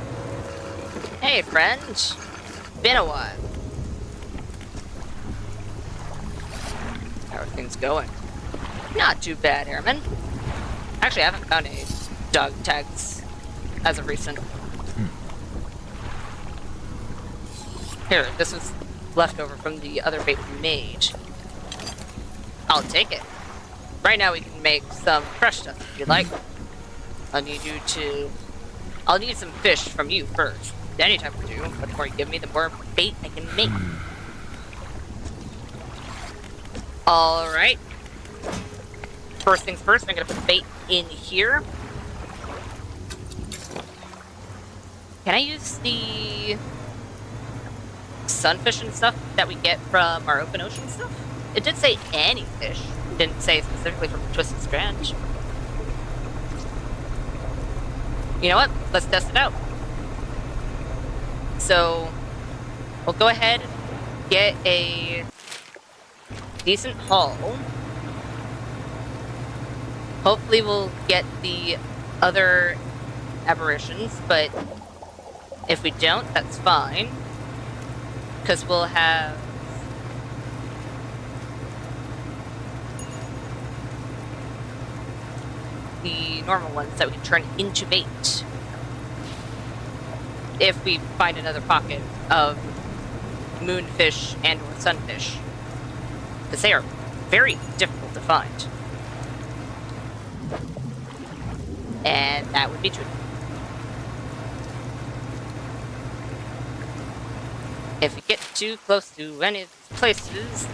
Hey, friend. Been a while. How are things going? Not too bad, Airman. Actually, I haven't found any dog tags as of recent. Here, this is leftover from the other bait we made. I'll take it. Right now we can make some fresh stuff if you'd like. I'll need some fish from you first. Anytime we do, the more you give me, the more bait I can make. Alright. First things first, I'm gonna put bait in here. Can I use the sunfish and stuff that we get from our open ocean stuff? It did say any fish. It didn't say specifically from Twisted Strand. You know what? Let's test it out. So, we'll go ahead and get a decent haul. Hopefully we'll get the other aberrations, but if we don't, that's fine. Because we'll have the normal ones that we can turn into bait. If we find another pocket of moonfish and or sunfish. Because they are very difficult to find. And that would be true. If we get too close to any of these places,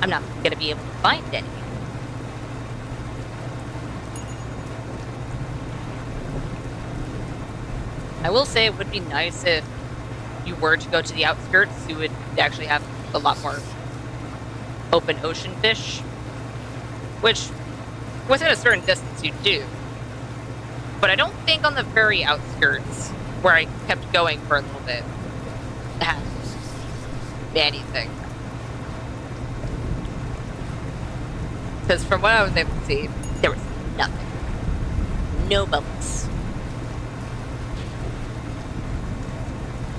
I'm not going to be able to find any. I will say it would be nice if you were to go to the outskirts, you would actually have a lot more open ocean fish. Which, within a certain distance, you do. But I don't think on the very outskirts, where I kept going for a little bit, had anything. Because from what I was able to see, there was nothing. No bubbles.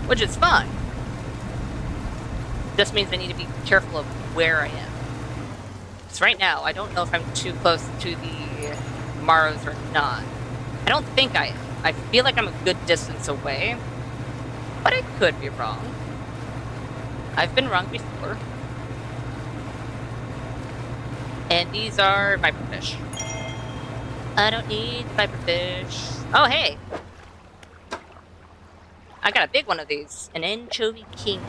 Which is fine. Just means I need to be careful of where I am. Because right now, I don't know if I'm too close to the Maros or not. I don't think I am. I feel like I'm a good distance away. But I could be wrong. I've been wrong before. And these are viperfish. I don't need viperfish. Oh, hey! I got a big one of these. An anchovy king.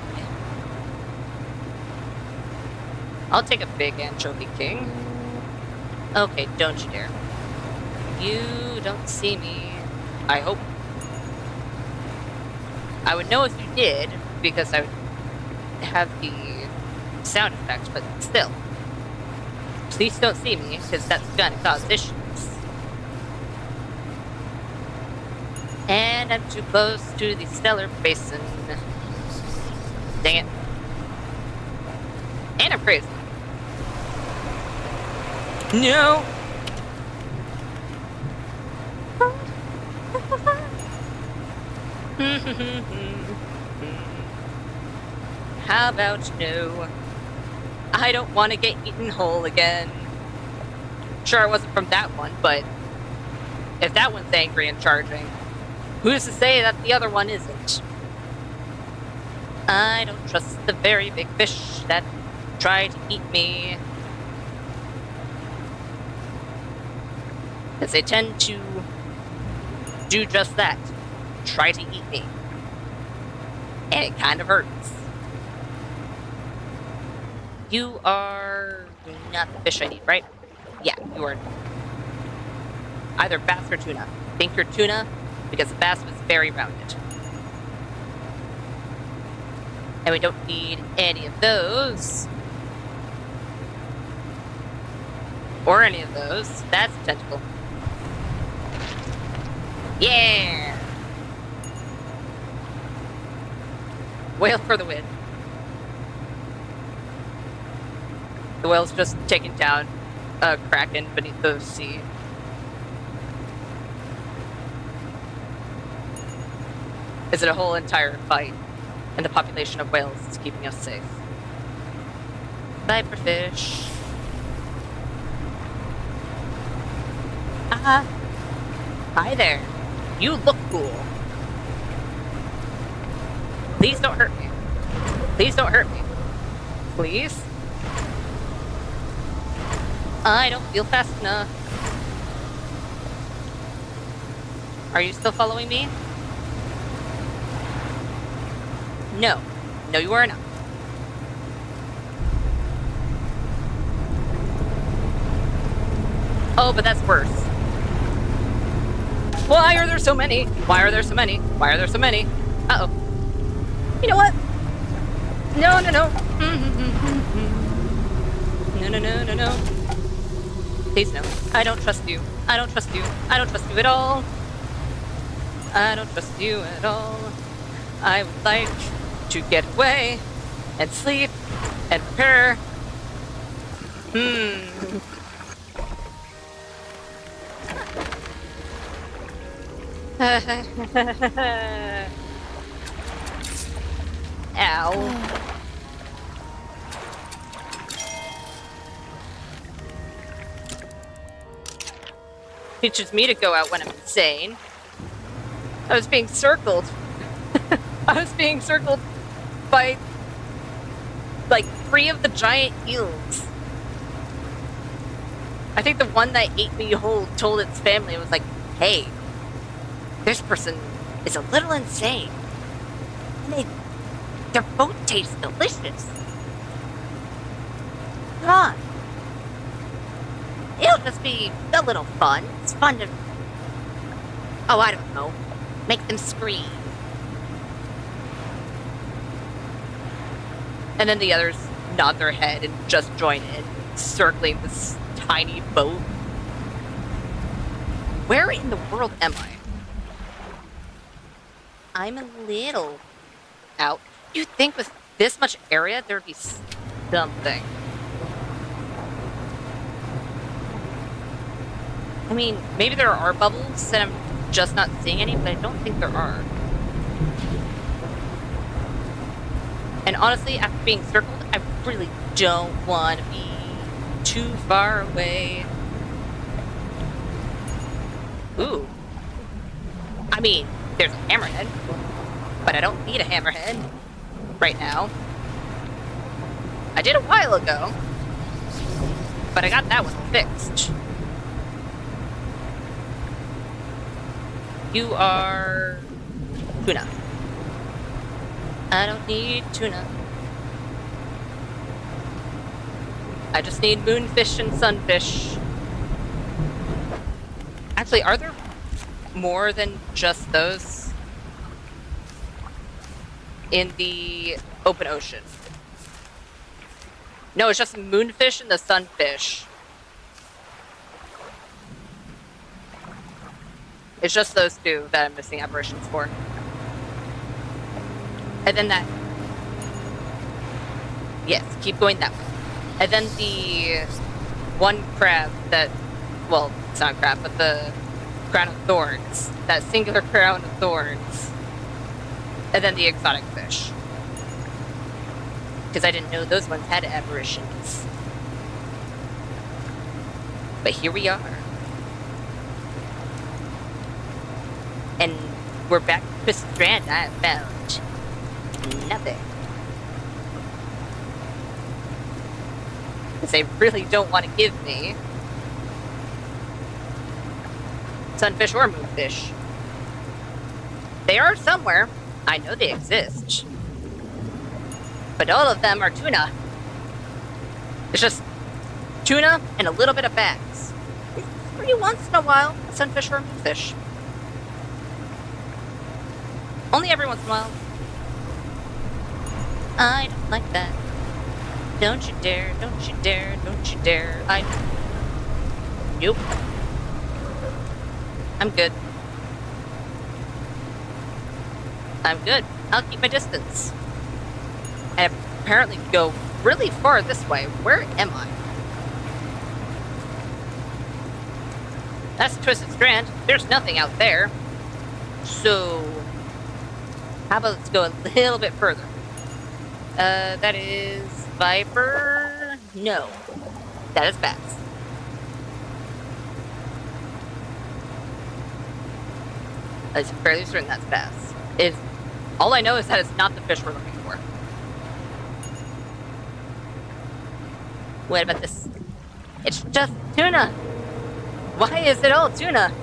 I'll take a big anchovy king. Okay, don't you dare. You don't see me. I hope. I would know if you did, because I would have the sound effect, but still. Please don't see me, because that's gonna cause issues. And I'm too close to the stellar basin. Dang it. And I'm crazy. No! How about no? I don't want to get eaten whole again. Sure, it wasn't from that one, but if that one's angry and charging, who's to say that the other one isn't? I don't trust the very big fish that try to eat me. Because they tend to do just that. Try to eat me. And it kind of hurts. You are not the fish I need, right? Yeah, you are either bass or tuna. Think you're tuna because the bass was very rounded. And we don't need any of those. Or any of those. That's a tentacle. Yeah! Whale for the win. The whale's just taking down a kraken beneath the sea. Is it a whole entire fight? And the population of whales is keeping us safe. Viper fish. Ah. Hi there. You look cool. Please don't hurt me. Please don't hurt me. Please? I don't feel fast enough. Are you still following me? No. No, you are not. Oh, but that's worse. Why are there so many? Why are there so many? Why are there so many? Uh-oh. You know what? No, no, no. No, no, no, no, no. Please no. I don't trust you. I don't trust you. I don't trust you at all. I don't trust you at all. I would like to get away and sleep and prepare. Ow. Teaches me to go out when I'm insane. I was being circled. I was being circled by like 3 of the giant eels. I think the one that ate me whole told its family, it was like, hey, this person is a little insane. And their boat tastes delicious. Come on. It'll just be a little fun. It's fun to, oh, I don't know, make them scream. And then the others nod their head and just join in, circling this tiny boat. Where in the world am I? I'm a little out. You'd think with this much area there'd be something. I mean, maybe there are bubbles and I'm just not seeing any, but I don't think there are. And honestly, after being circled, I really don't want to be too far away. Ooh. I mean, there's a hammerhead, but I don't need a hammerhead right now. I did a while ago, but I got that one fixed. You are tuna. I don't need tuna. I just need moonfish and sunfish. Actually, are there more than just those in the open ocean? No, it's just moonfish and the sunfish. It's just those 2 that I'm missing aberrations for. And then that... Yes, keep going that way. And then the one crab that, well, it's not a crab, but the crown of thorns. That singular crown of thorns. And then the exotic fish. Because I didn't know those ones had aberrations. But here we are. And we're back to Twisted Strand. I found nothing. Because they really don't want to give me sunfish or moonfish. They are somewhere. I know they exist. But all of them are tuna. It's just tuna and a little bit of bass. Every once in a while, a sunfish or a moonfish. Only every once in a while. I don't like that. Don't you dare, don't you dare, don't you dare. Nope. I'm good. I'm good. I'll keep my distance. And apparently go really far this way. Where am I? That's Twisted Strand. There's nothing out there. So, how about let's go a little bit further? That is Viper? No. That is Bass. I'm fairly certain that's Bass. All I know is that it's not the fish we're looking for. What about this? It's just tuna! Why is it all tuna?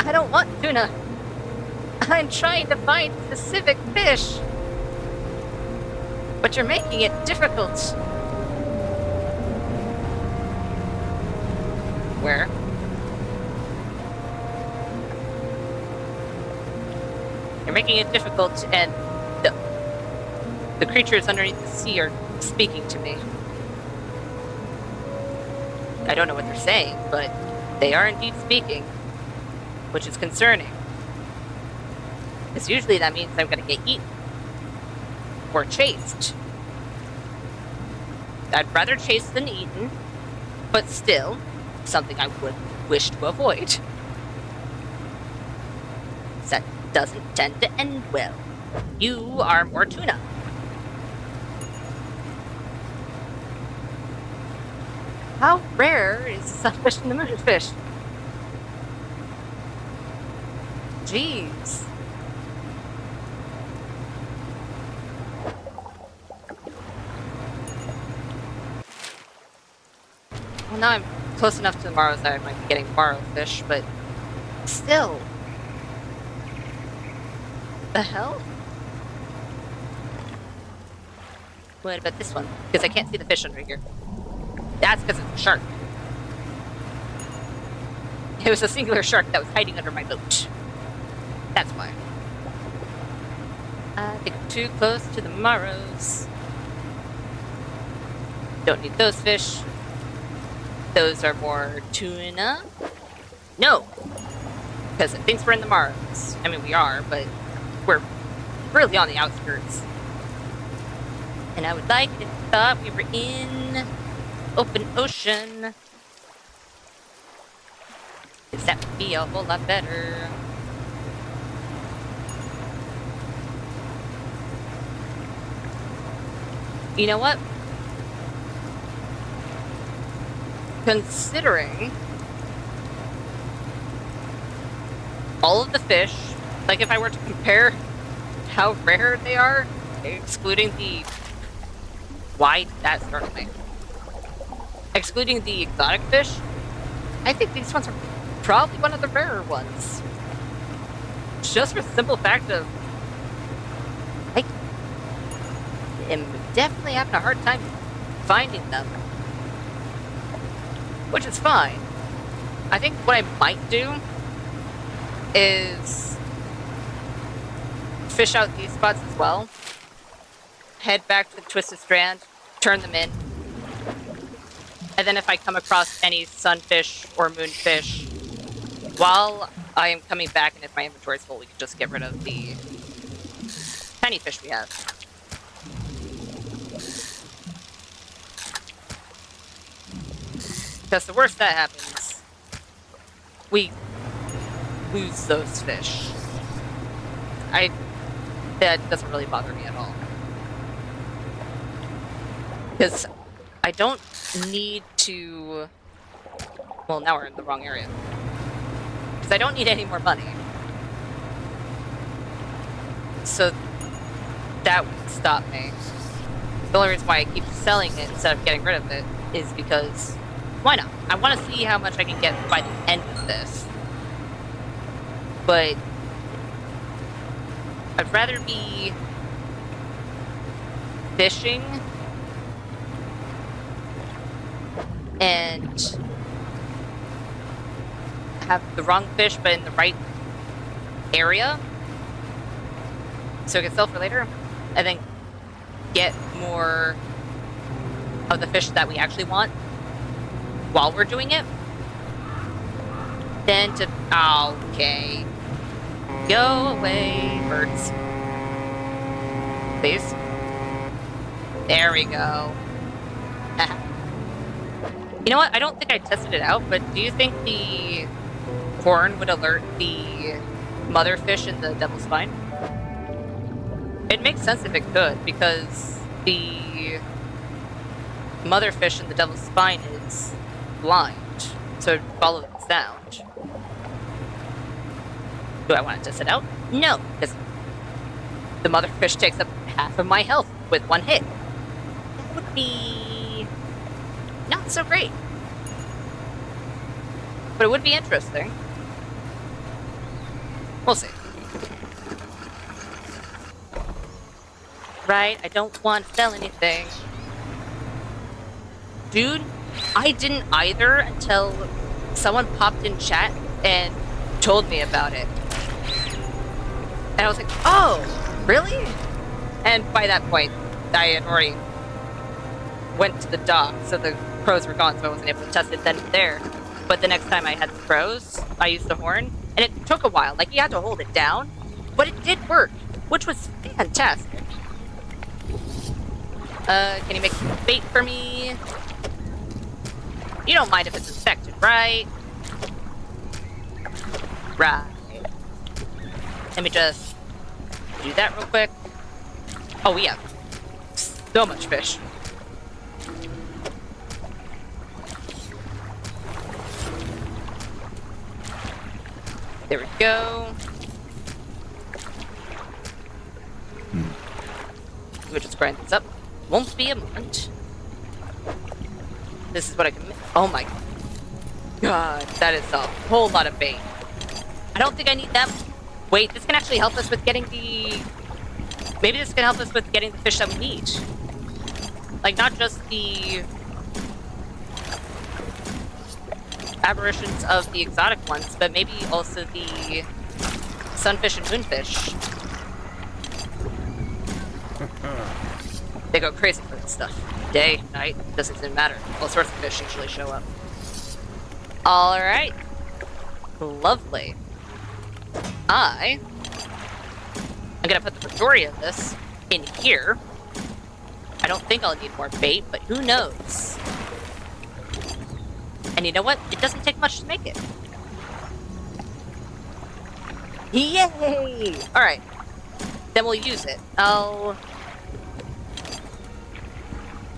I don't want tuna. I'm trying to find specific fish. But you're making it difficult. Where? You're making it difficult, and the creatures underneath the sea are speaking to me. I don't know what they're saying, but they are indeed speaking, which is concerning. Because usually that means I'm going to get eaten. Or chased. I'd rather chase than eaten, but still, something I would wish to avoid. That doesn't tend to end well. You are more tuna. How rare is the sunfish and the moonfish? Jeez. Well, now I'm close enough to the marrows that I might be getting marrow fish, but still. The hell? What about this one? Because I can't see the fish under here. That's because it's a shark. It was a singular shark that was hiding under my boat. That's why. I think I'm too close to the marrows. Don't need those fish. Those are more tuna. No! Because it thinks we're in the marrows. I mean, we are, but we're really on the outskirts. And I would like it if I thought we were in open ocean. Because that would be a whole lot better. You know what? Considering all of the fish, like if I were to compare how rare they are, excluding the excluding the exotic fish, I think these ones are probably one of the rarer ones. Just for the simple fact of I am definitely having a hard time finding them. Which is fine. I think what I might do is fish out these spots as well. Head back to the Twisted Strand, turn them in. And then if I come across any sunfish or moonfish while I am coming back and if my inventory is full, we can just get rid of the tiny fish we have. Because the worst that happens, we lose those fish. That doesn't really bother me at all. Because I don't need to... Well, now we're in the wrong area. Because I don't need any more money. So that would stop me. The only reason why I keep selling it instead of getting rid of it is because, why not? I want to see how much I can get by the end of this. But I'd rather be fishing and have the wrong fish but in the right area so it can sell for later, and then get more of the fish that we actually want while we're doing it. Then to... Okay. Go away, birds. Please. There we go. You know what? I don't think I tested it out, but do you think the horn would alert the mother fish in the devil's spine? It makes sense if it could, because the mother fish in the devil's spine is blind, so it follows the sound. Do I want to test it out? No, because the mother fish takes up half of my health with one hit. That would be not so great. But it would be interesting. We'll see. Right, I don't want to sell anything. Dude, I didn't either until someone popped in chat and told me about it. And I was like, oh, really? And by that point, I had already went to the dock, so the pros were gone, so I wasn't able to test it then and there. But the next time I had the pros, I used the horn, and it took a while. Like, you had to hold it down, but it did work, which was fantastic. Can you make some bait for me? You don't mind if it's infected, right? Right. Let me just do that real quick. Oh, we have so much fish. There we go. We'll just grind this up. Won't be a moment. This is what I can make. Oh my god, that is a whole lot of bait. I don't think I need that. Wait, this can actually help us with getting the... Maybe this can help us with getting the fish that we need. Like, not just the aberrations of the exotic ones, but maybe also the sunfish and moonfish. They go crazy for this stuff. Day, night, doesn't even matter. All sorts of fish usually show up. Alright. Lovely. I'm gonna put the majority of this in here. I don't think I'll need more bait, but who knows? And you know what? It doesn't take much to make it. Yay! Alright. Then we'll use it. I'll...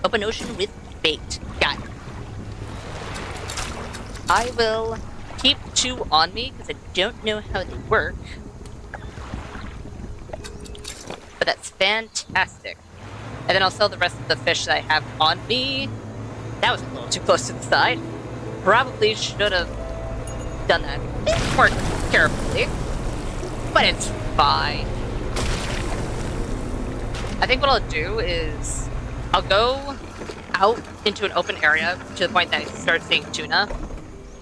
Open ocean with bait. Got it. I will keep 2 on me, because I don't know how they work. But that's fantastic. And then I'll sell the rest of the fish that I have on me. That was a little too close to the side. Probably should have done that more carefully. But it's fine. I think what I'll do is... I'll go out into an open area to the point that I start seeing tuna.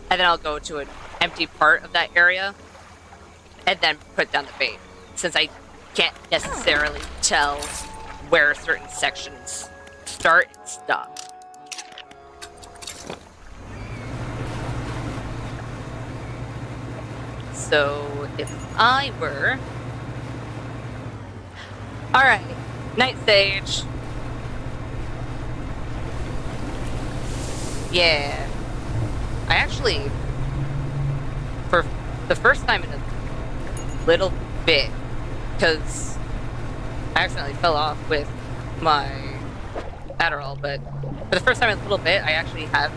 And then I'll go to an empty part of that area. And then put down the bait. Since I can't necessarily tell where certain sections start and stop. So, if I were... Alright, Night Sage. Yeah. actually, for the first time in a little bit, because I accidentally fell off with my Adderall, but for the first time in a little bit, I actually have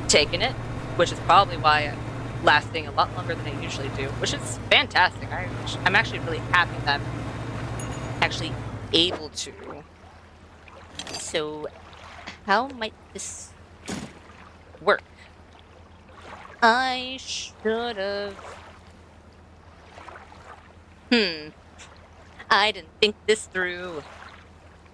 taken it, which is probably why I'm lasting a lot longer than I usually do, which is fantastic. I'm actually really happy that I'm actually able to. So, how might this work? I should have. I didn't think this through.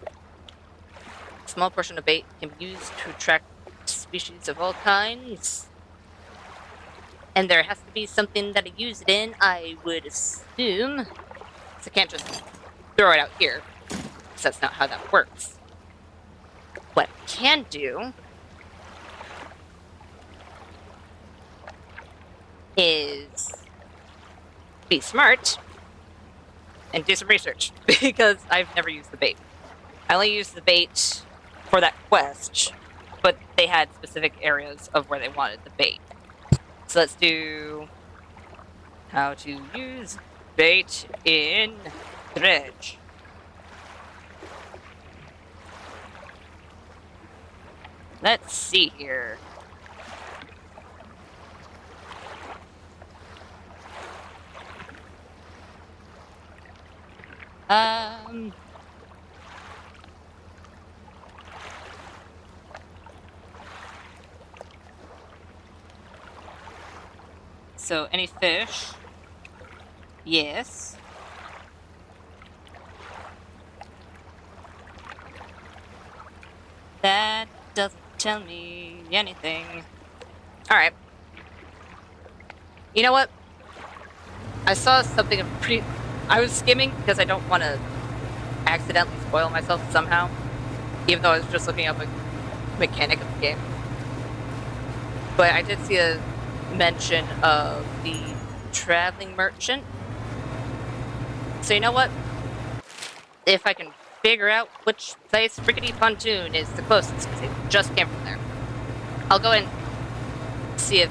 A small portion of bait can be used to attract species of all kinds. And there has to be something that I use it in, I would assume. So I can't just throw it out here, because that's not how that works. What I can do is be smart and do some research, because I've never used the bait. I only used the bait for that quest, but they had specific areas of where they wanted the bait. So let's do how to use bait in Dredge. Let's see here. So any fish? Yes. That doesn't tell me anything. Alright. You know what? I saw something I was skimming because I don't want to accidentally spoil myself somehow, even though I was just looking up a mechanic of the game. But I did see a mention of the traveling merchant. So you know what? If I can figure out which place Rickety Pontoon is the closest, because it just came from there, I'll go and see if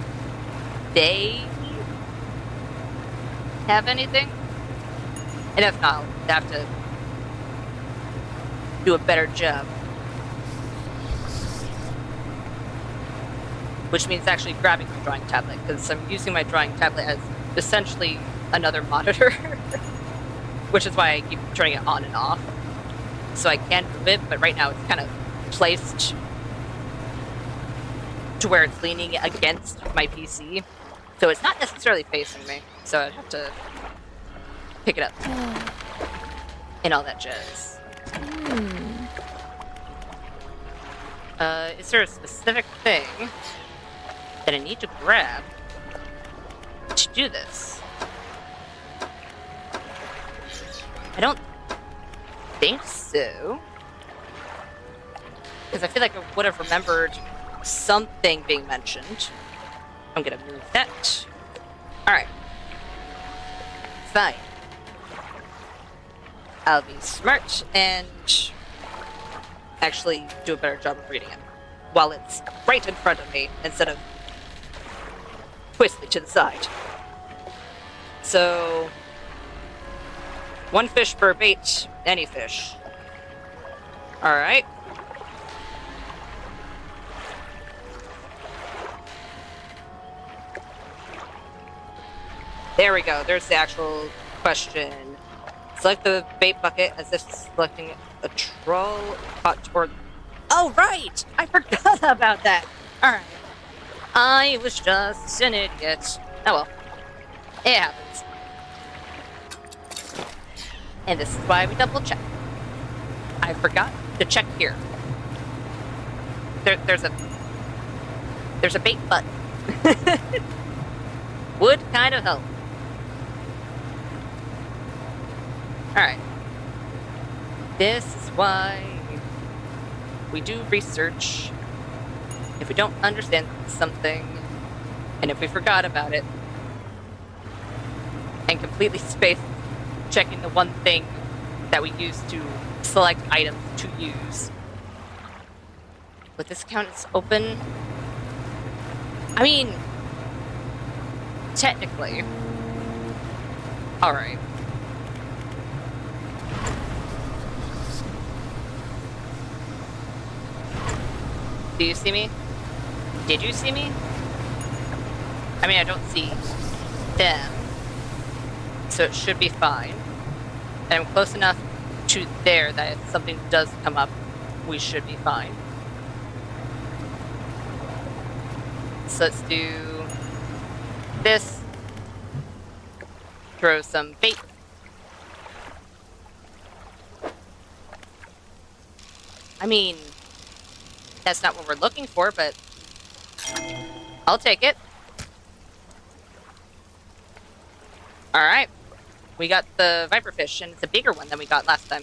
they have anything. And if not, I'll have to do a better job. Which means actually grabbing my drawing tablet, because I'm using my drawing tablet as essentially another monitor. Which is why I keep turning it on and off. So I can move it, but right now it's kind of placed to where it's leaning against my PC. So it's not necessarily facing me. So I'd have to pick it up and all that jazz. Is there a specific thing that I need to grab to do this? I don't think so. Because I feel like I would have remembered something being mentioned. I'm gonna move that. Alright. Fine. I'll be smart and actually do a better job of reading it while it's right in front of me instead of twisted to the side. So, one fish per bait, any fish. Alright. There we go, there's the actual question. Select the bait bucket as if selecting a troll caught toward... Oh, right! I forgot about that! Alright. I was just an idiot. Oh well. It happens. And this is why we double check. I forgot to check here. There's a bait button. Would kind of help. Alright. This is why we do research. If we don't understand something, and if we forgot about it, and completely spaced checking the one thing that we use to select items to use. But this account is open. I mean, technically... Alright. Do you see me? Did you see me? I mean, I don't see them, so it should be fine. And I'm close enough to there that if something does come up, we should be fine. So let's do this. Throw some bait. I mean, that's not what we're looking for, but I'll take it. Alright. We got the viperfish, and it's a bigger one than we got last time.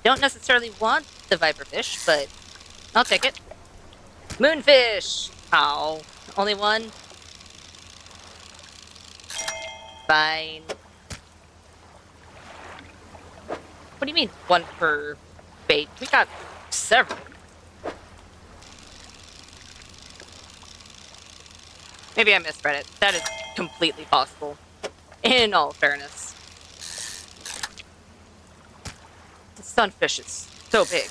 Don't necessarily want the viperfish, but I'll take it. Moonfish! Ow. Only one? Fine. What do you mean, one per bait? We got several. Maybe I misread it. That is completely possible. In all fairness. The sunfish is so big.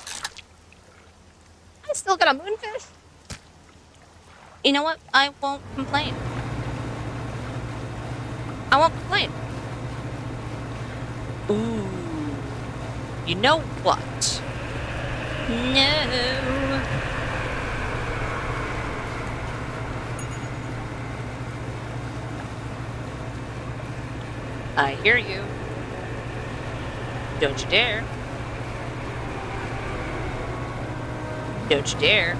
I still got a moonfish. You know what? I won't complain. I won't complain. Ooh. You know what? No. I hear you. Don't you dare. Don't you dare.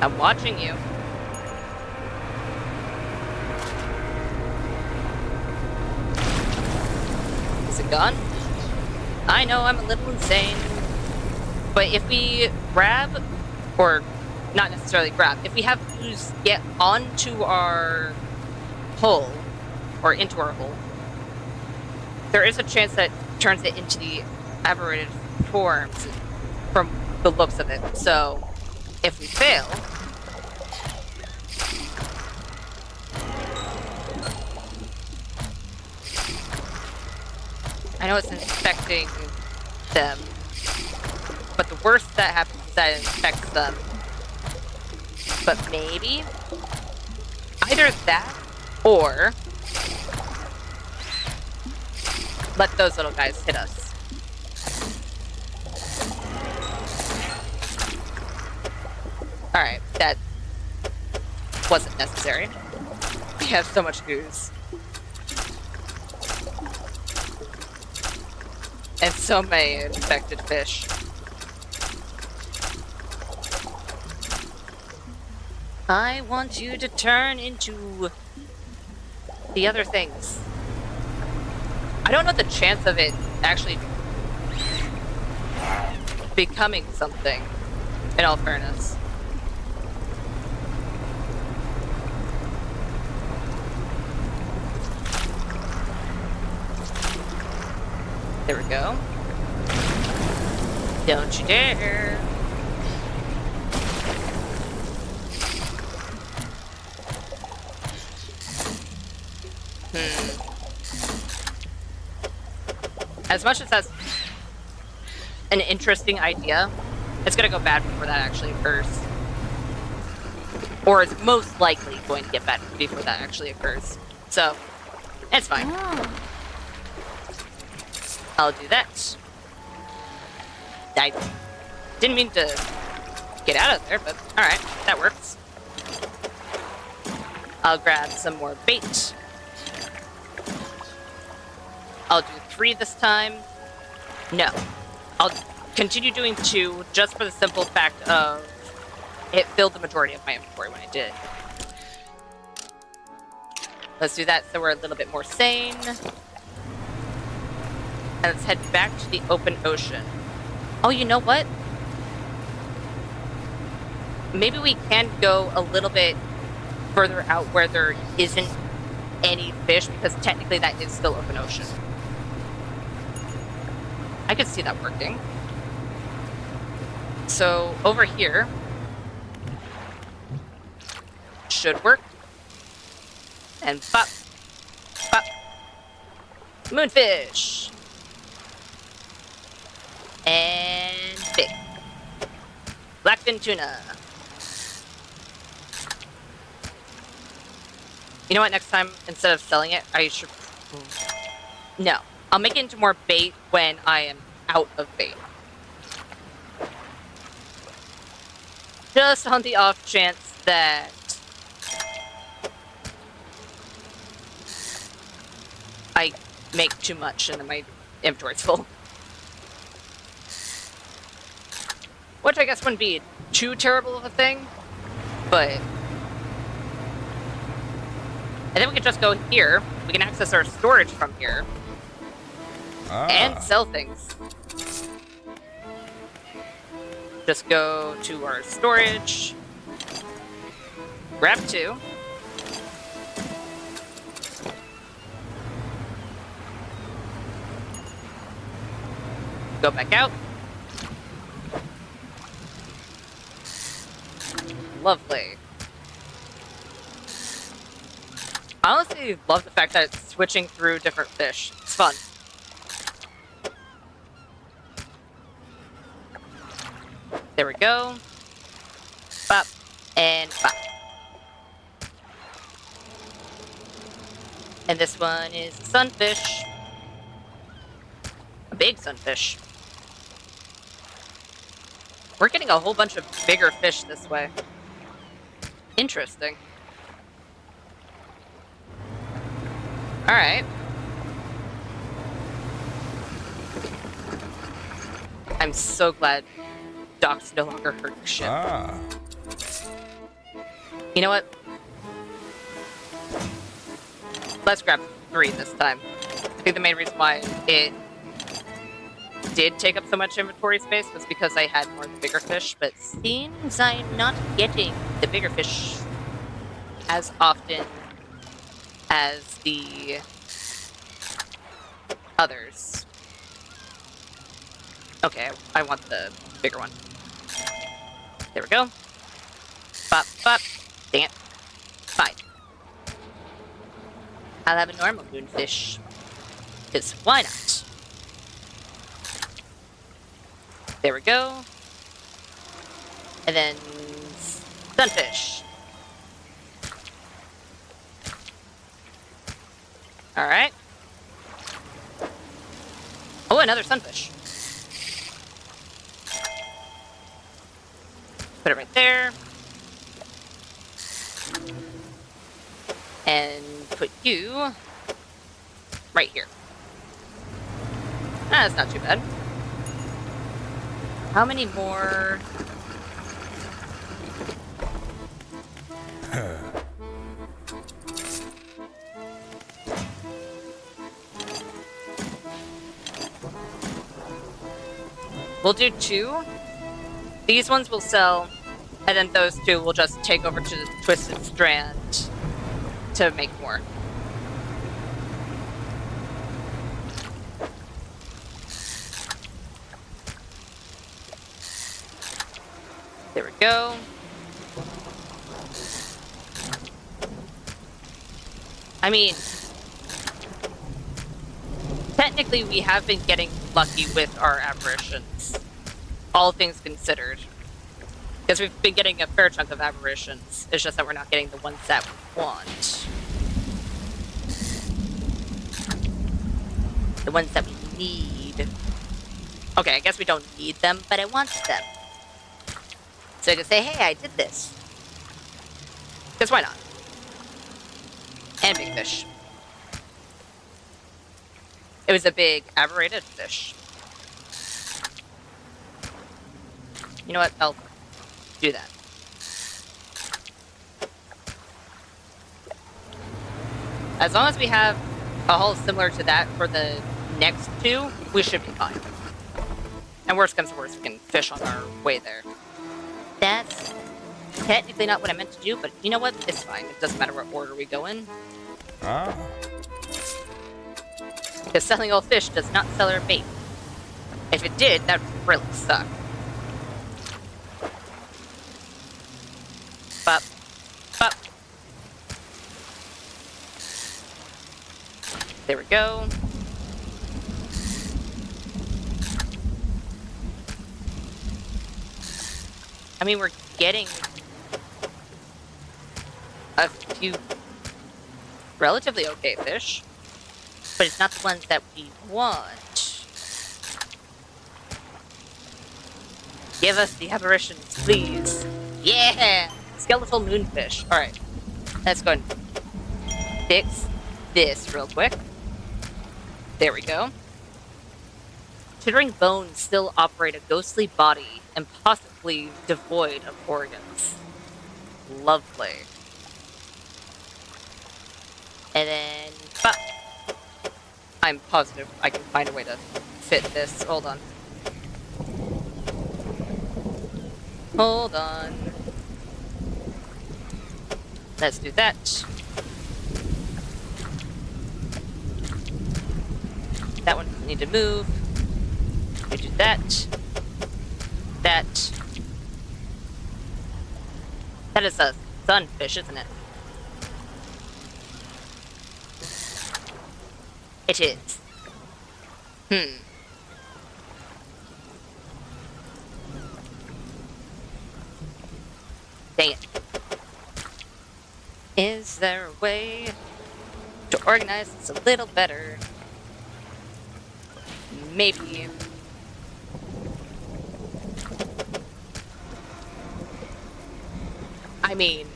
I'm watching you. Is it gone? I know I'm a little insane. But if we grab, or not necessarily grab, if we have ooze get onto our hull, or into our hull, there is a chance that turns it into the aberrated forms from the looks of it. So, if we fail... I know it's infecting them, but the worst that happens is that it infects them. But maybe either that or let those little guys hit us. Alright, that wasn't necessary. We have so much ooze. And so many infected fish. I want you to turn into the other things. I don't know the chance of it actually becoming something, in all fairness. There we go. Don't you dare. As much as that's an interesting idea, it's gonna go bad before that actually occurs. Or it's most likely going to get bad before that actually occurs. So, it's fine. I'll do that. I didn't mean to get out of there, but alright, that works. I'll grab some more bait. I'll do 3 this time. No. I'll continue doing 2 just for the simple fact of it filled the majority of my inventory when I did. Let's do that so we're a little bit more sane. And let's head back to the open ocean. Oh, you know what? Maybe we can go a little bit further out where there isn't any fish, because technically that is still open ocean. I could see that working. So, over here should work. And pop, pop. Moonfish. And big. Blackfin tuna. You know what? Next time, instead of selling it, I should... No. I'll make it into more bait when I am out of bait. Just on the off chance that... I make too much and then my inventory's full. Which I guess wouldn't be too terrible of a thing, but... And then we can just go here. We can access our storage from here. And sell things. Just go to our storage. Grab 2. Go back out. Lovely. I honestly love the fact that it's switching through different fish. It's fun. There we go. Bop. And bop. And this one is sunfish. A big sunfish. We're getting a whole bunch of bigger fish this way. Interesting. Alright. I'm so glad docks no longer hurt your ship. You know what? Let's grab 3 this time. I think the main reason why it did take up so much inventory space was because I had more of the bigger fish, but seems I'm not getting the bigger fish as often as the others. Okay, I want the bigger one. There we go. Bop, bop. Dang it. Fine. I'll have a normal moonfish. Because why not? There we go. And then sunfish. Alright. Oh, another sunfish. Put it right there. And put you right here. Ah, that's not too bad. How many more? We'll do 2. These ones will sell, and then those 2 will just take over to the Twisted Strand to make more. There we go. I mean, technically we have been getting lucky with our aberrations, all things considered. Because we've been getting a fair chunk of aberrations. It's just that we're not getting the ones that we want. The ones that we need. Okay, I guess we don't need them, but I want them. So I can say, hey, I did this. Because why not? And big fish. It was a big aberrated fish. You know what? I'll do that. As long as we have a hull similar to that for the next 2, we should be fine. And worst comes to worst, we can fish on our way there. That's technically not what I meant to do, but you know what? It's fine. It doesn't matter what order we go in. Because selling all fish does not sell our bait. If it did, that would really suck. Bop. Bop. There we go. I mean, we're getting a few relatively okay fish, but it's not the ones that we want. Give us the aberrations, please. Yeah! Skeletal moonfish. Alright. Let's go and fix this real quick. There we go. Chittering bones still operate a ghostly body and possibly devoid of organs. Lovely. And then... I'm positive I can find a way to fit this. Hold on. Hold on. Let's do that. That one doesn't need to move. We do that. That. That is a sunfish, isn't it? It is. Dang it. Is there a way to organize this a little better? Maybe. I mean,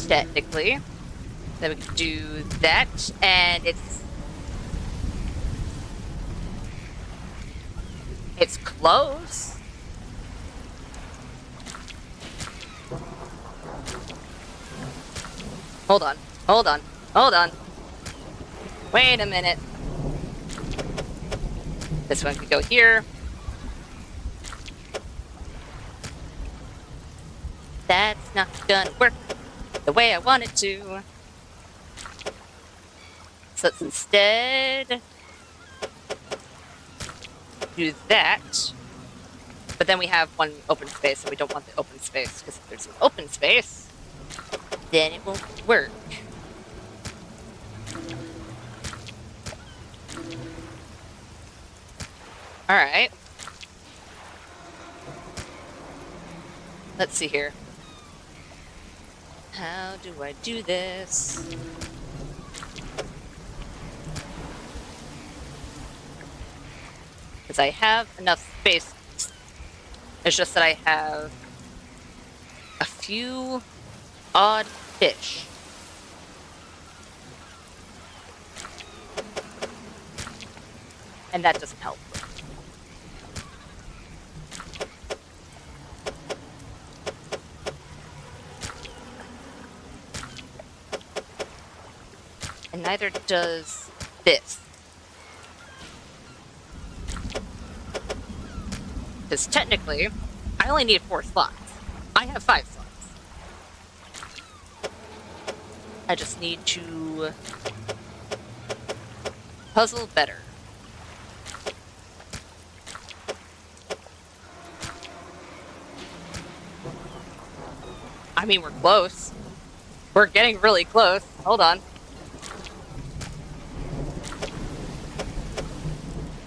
technically, then we can do that, and it's close. Hold on, hold on, hold on. Wait a minute. This one could go here. That's not gonna work the way I want it to. So let's instead do that. But then we have one open space, and we don't want the open space, because if there's an open space, then it won't work. Alright. Let's see here. How do I do this? Because I have enough space. It's just that I have a few odd fish. And that doesn't help. And neither does this. Because technically, I only need 4 slots. I have 5 slots. I just need to puzzle better. I mean, we're close. We're getting really close. Hold on.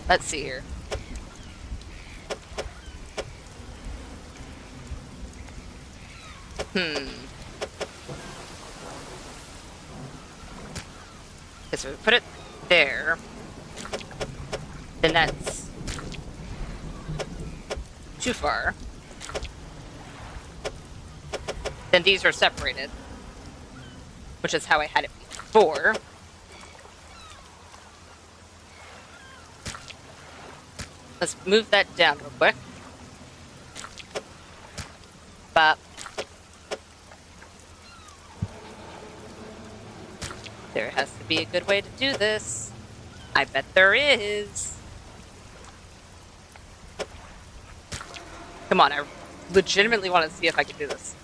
Let's see here. Okay, so we put it there. Then that's too far. Then these are separated, which is how I had it before. Let's move that down real quick. Bop. There has to be a good way to do this. I bet there is. Come on, I legitimately want to see if I can do this.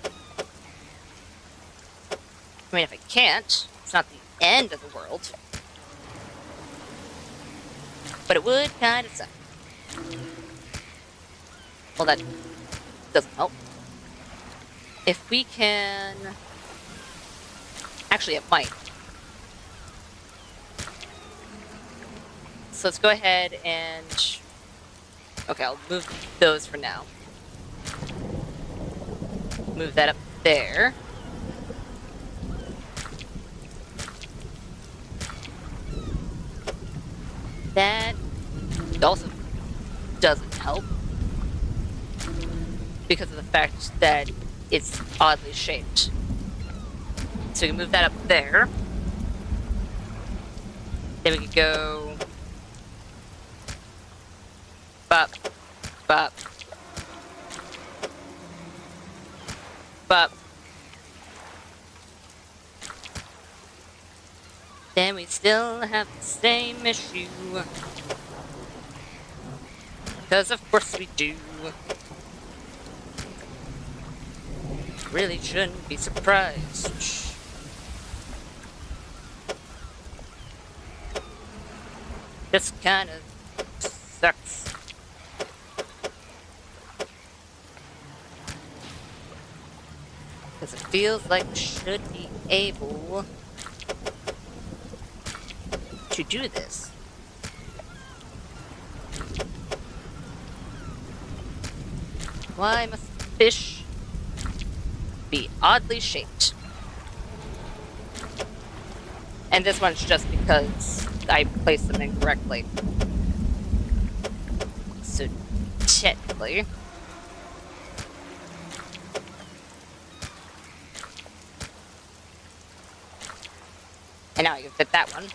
I mean, if I can't, it's not the end of the world. But it would kind of suck. Well, that doesn't help. If we can... Actually, it might. So let's go ahead and... Okay, I'll move those for now. Move that up there. That also doesn't help because of the fact that it's oddly shaped. So we can move that up there. Then we could go bop, bop, bop. Then we still have the same issue. Because of course we do. Really shouldn't be surprised. This kind of sucks. Because it feels like we should be able to do this. Why must fish be oddly shaped? And this one's just because I placed them incorrectly. So technically, and now I can fit that one,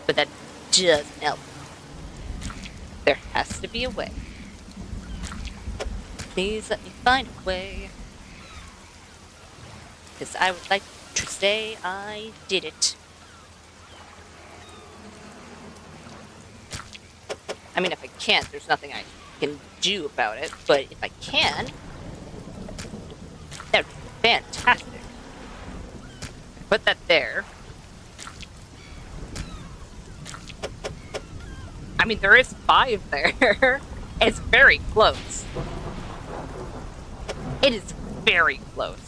but that doesn't help. There has to be a way. Please let me find a way, because I would like to say I did it. I mean, if I can't, there's nothing I can do about it, but if I can, that would be fantastic. Put that there. I mean, there is 5 there. It's very close. It is very close.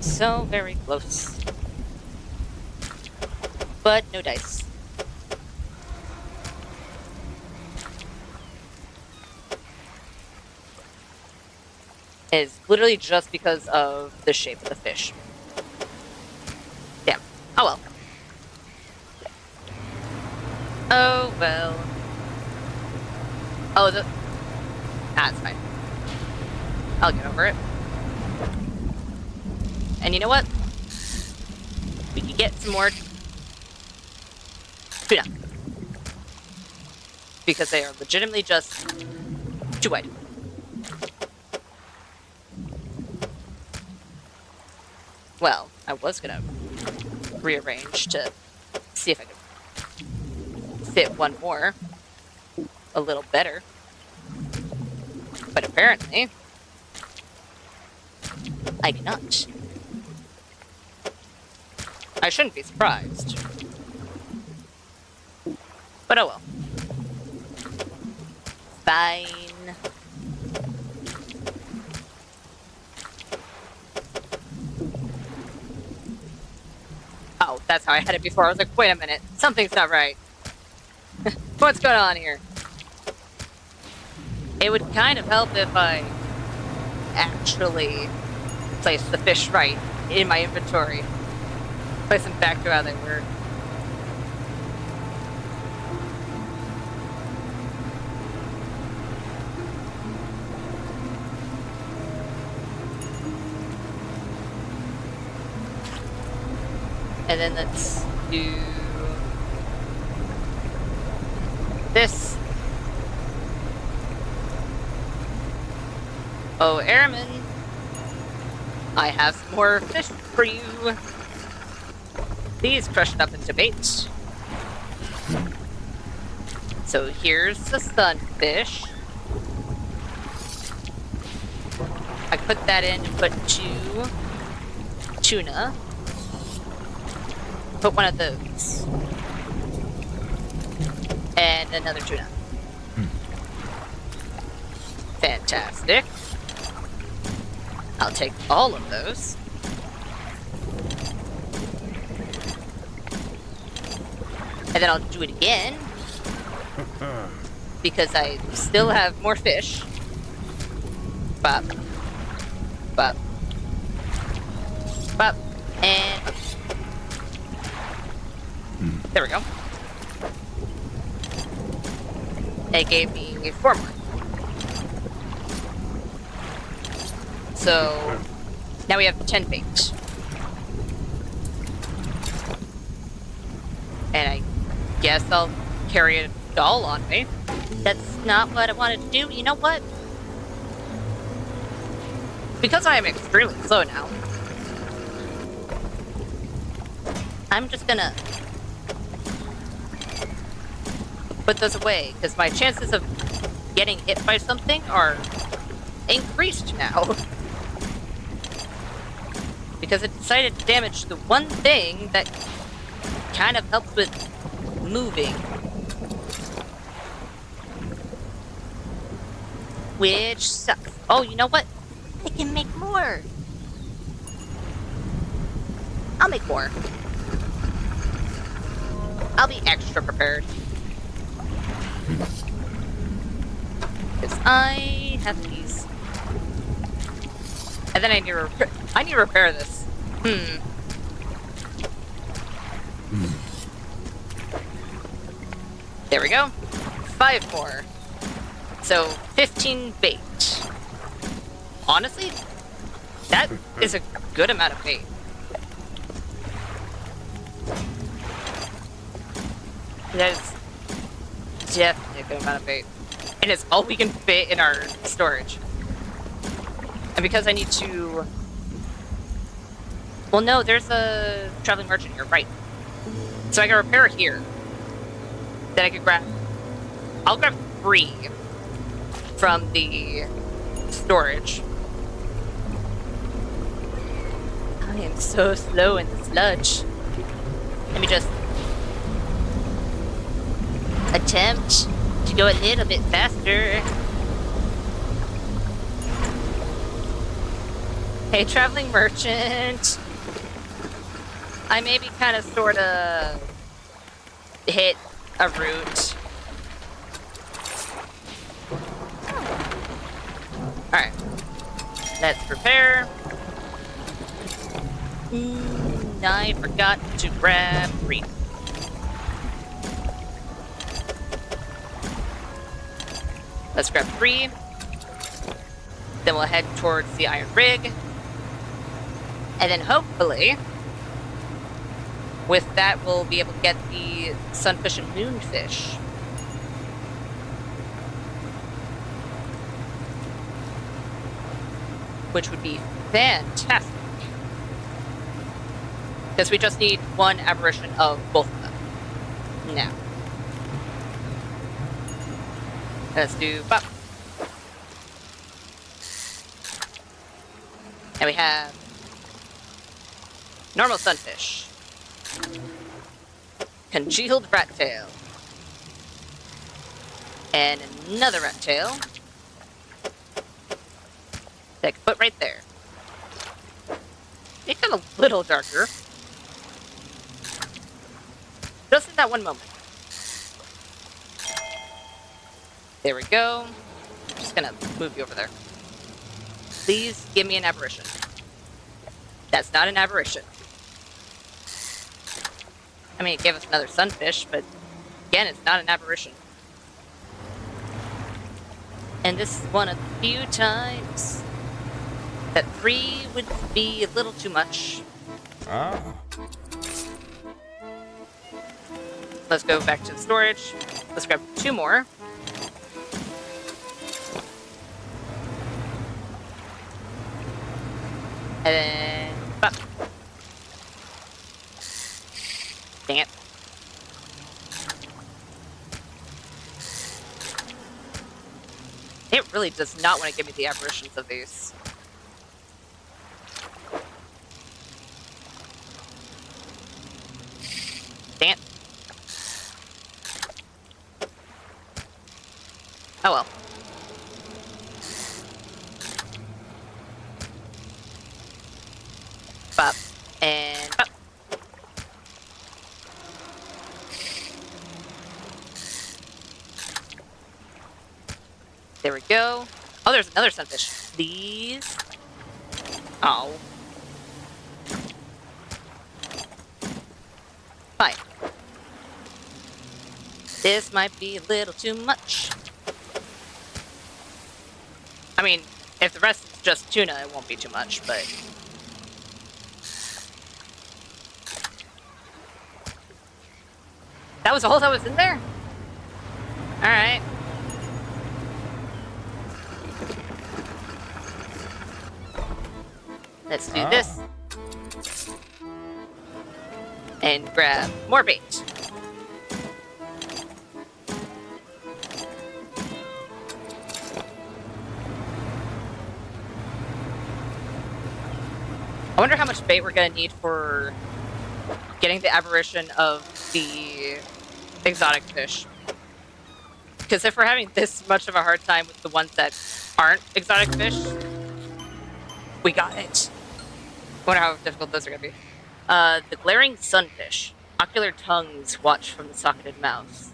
So very close. But no dice. It's literally just because of the shape of the fish. Damn. Oh well. Oh well. Oh, that's fine. I'll get over it. And you know what? We can get some more tuna. Because they are legitimately just too wide. Well, I was gonna rearrange to see if I could fit one more a little better. But apparently, I cannot. I shouldn't be surprised. But oh well. Fine. Oh, that's how I had it before. I was like, wait a minute. Something's not right. What's going on here? It would kind of help if I actually placed the fish right in my inventory. Place them back to how they were. And then let's do this. Oh, Airman, I have some more fish for you. These crushed up into bait. So here's the sunfish. I put that in and put 2 tuna. Put one of those. And another tuna. Fantastic. I'll take all of those. And then I'll do it again. Because I still have more fish. Bop. Bop. Bop. And... there we go. It gave me 4 more. So... now we have 10 bait. And I guess I'll carry it all on me. That's not what I wanted to do. You know what? Because I am extremely slow now, I'm just gonna put those away, because my chances of getting hit by something are increased now. Because it decided to damage the one thing that kind of helps with moving. Which sucks. Oh, you know what? I can make more. I'll make more. I'll be extra prepared. Because I have these. And then I need to repair this. There we go. 5 more. So, 15 bait. Honestly, that is a good amount of bait. That is definitely a good amount of bait. And it's all we can fit in our storage. And because I need to... well, no, there's a traveling merchant here, right? So I can repair it here. Then I can grab... I'll grab 3 from the storage. I am so slow in the sludge. Let me just attempt to go a little bit faster. Hey, traveling merchant. I maybe kind of sort of hit a route. Alright. Let's prepare. I forgot to grab 3. Let's grab 3. Then we'll head towards the iron rig. And then hopefully, with that, we'll be able to get the sunfish and moonfish. Which would be fantastic. Because we just need 1 aberration of both of them. Now. Let's do bop. And we have normal sunfish. Congealed rat tail. And another rat tail. That I can put right there. Make it a little darker. Just in that one moment. There we go. I'm just gonna move you over there. Please give me an aberration. That's not an aberration. I mean, it gave us another sunfish, but again, it's not an aberration. And this is one of the few times that 3 would be a little too much. Let's go back to the storage. Let's grab 2 more. And then... bop. Dang it. It really does not want to give me the aberrations of these. Dang it. Oh well. Bop. And bop. There we go. Oh, there's another sunfish. Please. Oh. Fine. This might be a little too much. I mean, if the rest is just tuna, it won't be too much, but... That was all that was in there? Alright. Let's do this. And grab more bait. I wonder how much bait we're gonna need for getting the aberration of the exotic fish. Because if we're having this much of a hard time with the ones that aren't exotic fish, we got it. I wonder how difficult those are gonna be. The glaring sunfish. Ocular tongues watch from the socketed mouths.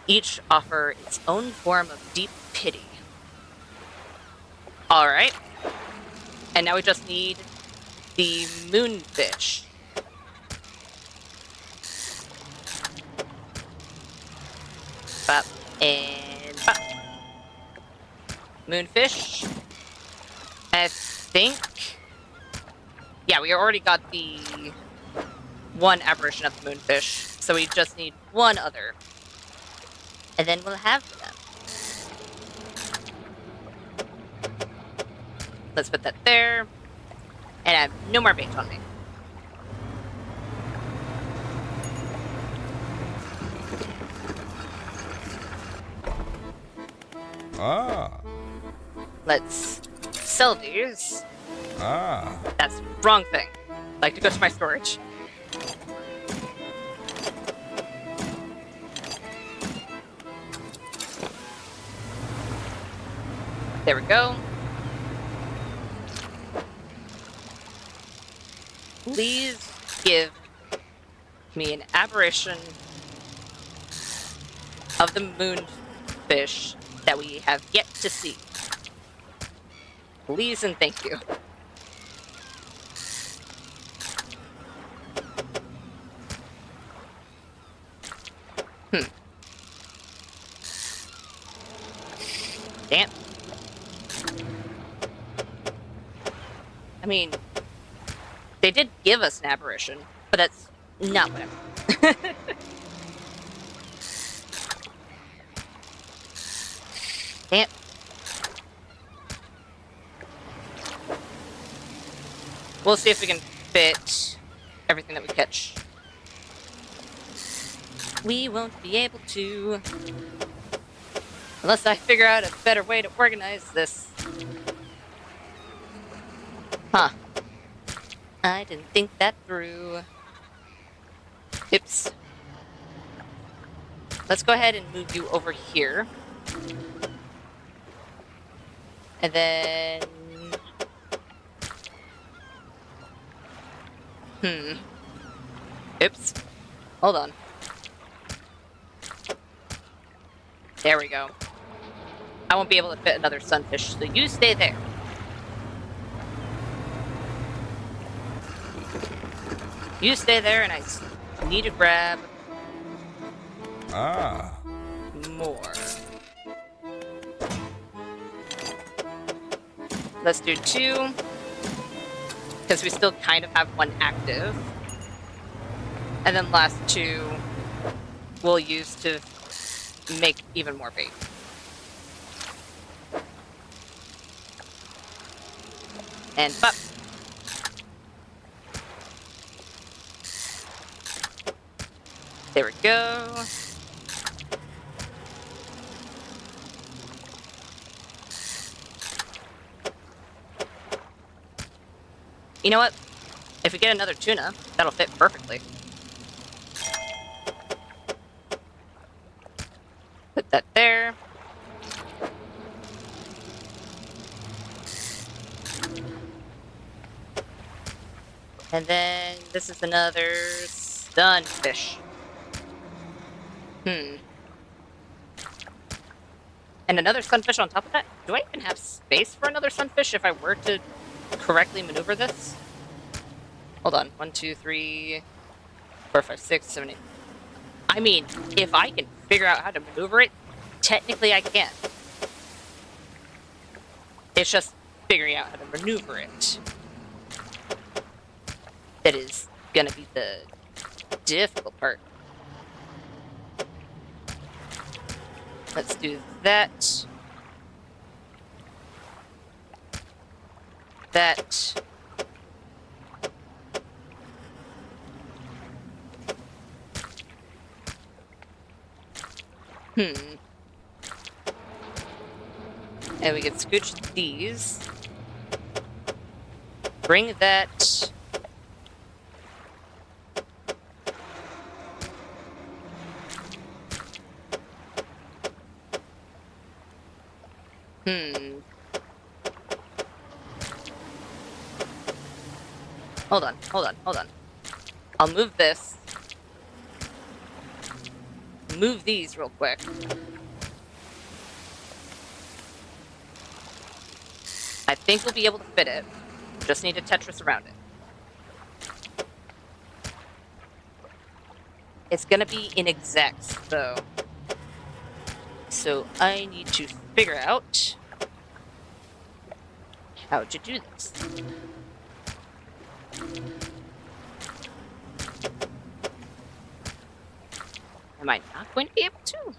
Each offer its own form of deep pity. Alright. And now we just need the moonfish. Bop and bop. Moonfish. I think... Yeah, we already got the one aberration of the moonfish, so we just need one other. And then we'll have them. Let's put that there. And I have no more bait on me.
Ah.
Let's sell these.
Ah.
That's the wrong thing. I like to go to my storage. There we go. Please give me an aberration of the moonfish that we have yet to see. Please and thank you. Damn. I mean, they did give us an aberration, but that's not what I meant. Damn. We'll see if we can fit everything that we catch. We won't be able to, unless I figure out a better way to organize this. Huh. I didn't think that through. Oops. Let's go ahead and move you over here. And then... Oops. Hold on. There we go. I won't be able to fit another sunfish, so you stay there. You stay there, and I need to grab... more. Let's do 2, because we still kind of have 1 active. And then last 2 we'll use to make even more bait. And pop. There we go. You know what? If we get another tuna, that'll fit perfectly. Put that there. And then this is another sunfish. And another sunfish on top of that? Do I even have space for another sunfish if I were to correctly maneuver this? Hold on. 1, 2, 3, 4, 5, 6, 7, 8. I mean, if I can figure out how to maneuver it, technically I can. It's just figuring out how to maneuver it that is gonna be the difficult part. Let's do that. That. And we can scooch these. Bring that. Hold on. I'll move this. Move these real quick. I think we'll be able to fit it. Just need to Tetris around it. It's gonna be in execs, though. So I need to figure out how to do this. Am I not going to be able to?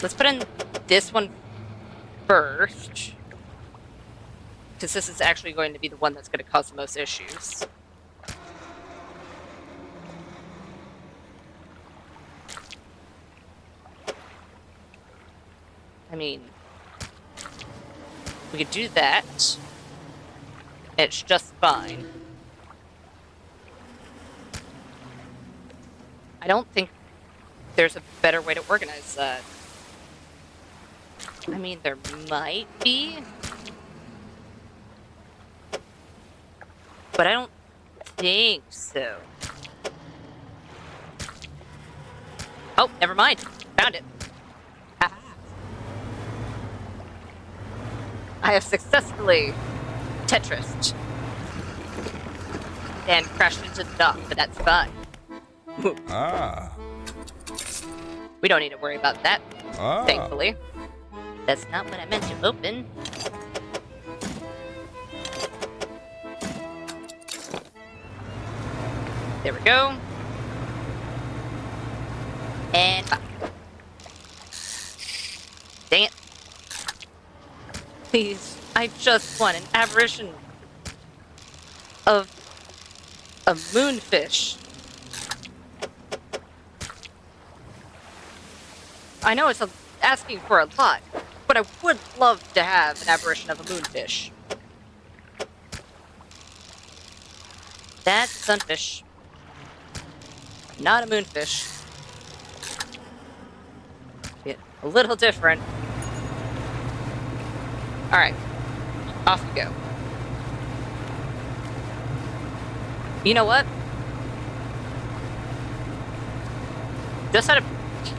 Let's put in this one first, because this is actually going to be the one that's going to cause the most issues. I mean, we could do that. It's just fine. I don't think there's a better way to organize that. I mean, there might be, but I don't think so. Oh, never mind. Found it. I have successfully Tetrised and crashed into the dock, but that's fine. We don't need to worry about that, thankfully. That's not what I meant to open. There we go. And back. Dang it. Please, I just want an aberration of a moonfish. I know it's asking for a lot, but I would love to have an aberration of a moonfish. That's a sunfish, not a moonfish. Yeah, a little different. Alright, off we go. You know what? Just out of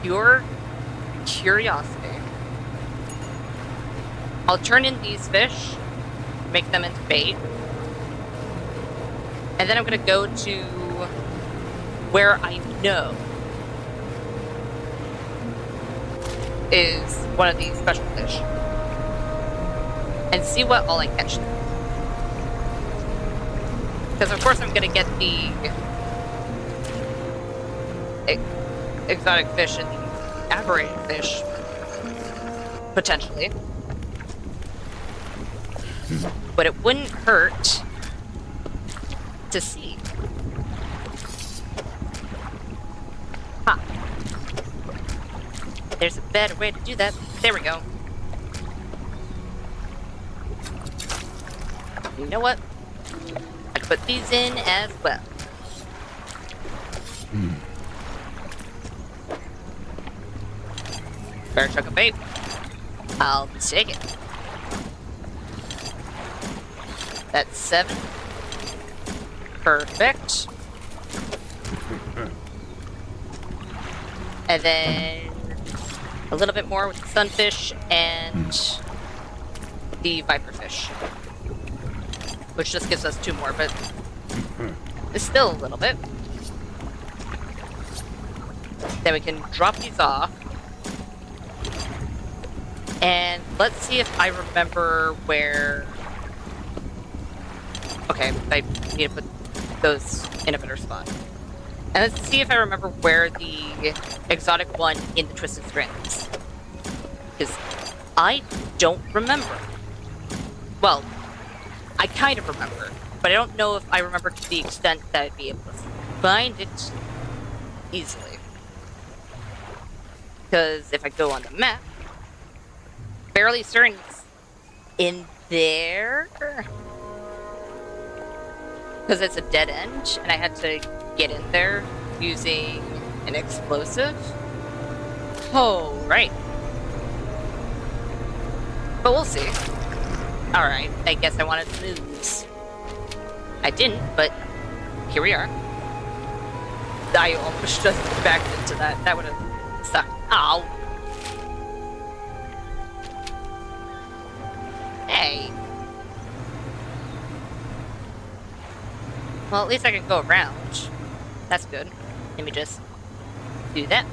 pure curiosity, I'll turn in these fish, make them into bait, and then I'm gonna go to where I know is one of these special fish and see what all I catch there. Because of course I'm gonna get the exotic fish and the aberrated fish, potentially. But it wouldn't hurt to see. Ha! There's a better way to do that. There we go. You know what? I put these in as well. Fair chunk of bait. I'll take it. That's 7. Perfect. And then a little bit more with the sunfish and the viperfish, which just gives us 2 more, but it's still a little bit. Then we can drop these off. And let's see if I remember where... Okay, I need to put those in a better spot. And let's see if I remember where the exotic one in the Twisted Strand is. Because I don't remember. Well, I kind of remember, but I don't know if I remember to the extent that I'd be able to find it easily. Because if I go on the map, fairly certain it's in there. Because it's a dead end, and I had to get in there using an explosive. Oh, right. But we'll see. Alright, I guess I wanted to lose. I didn't, but here we are. I almost just backed into that. That would have sucked. Ow! Hey! Well, at least I can go around. That's good. Let me just do that.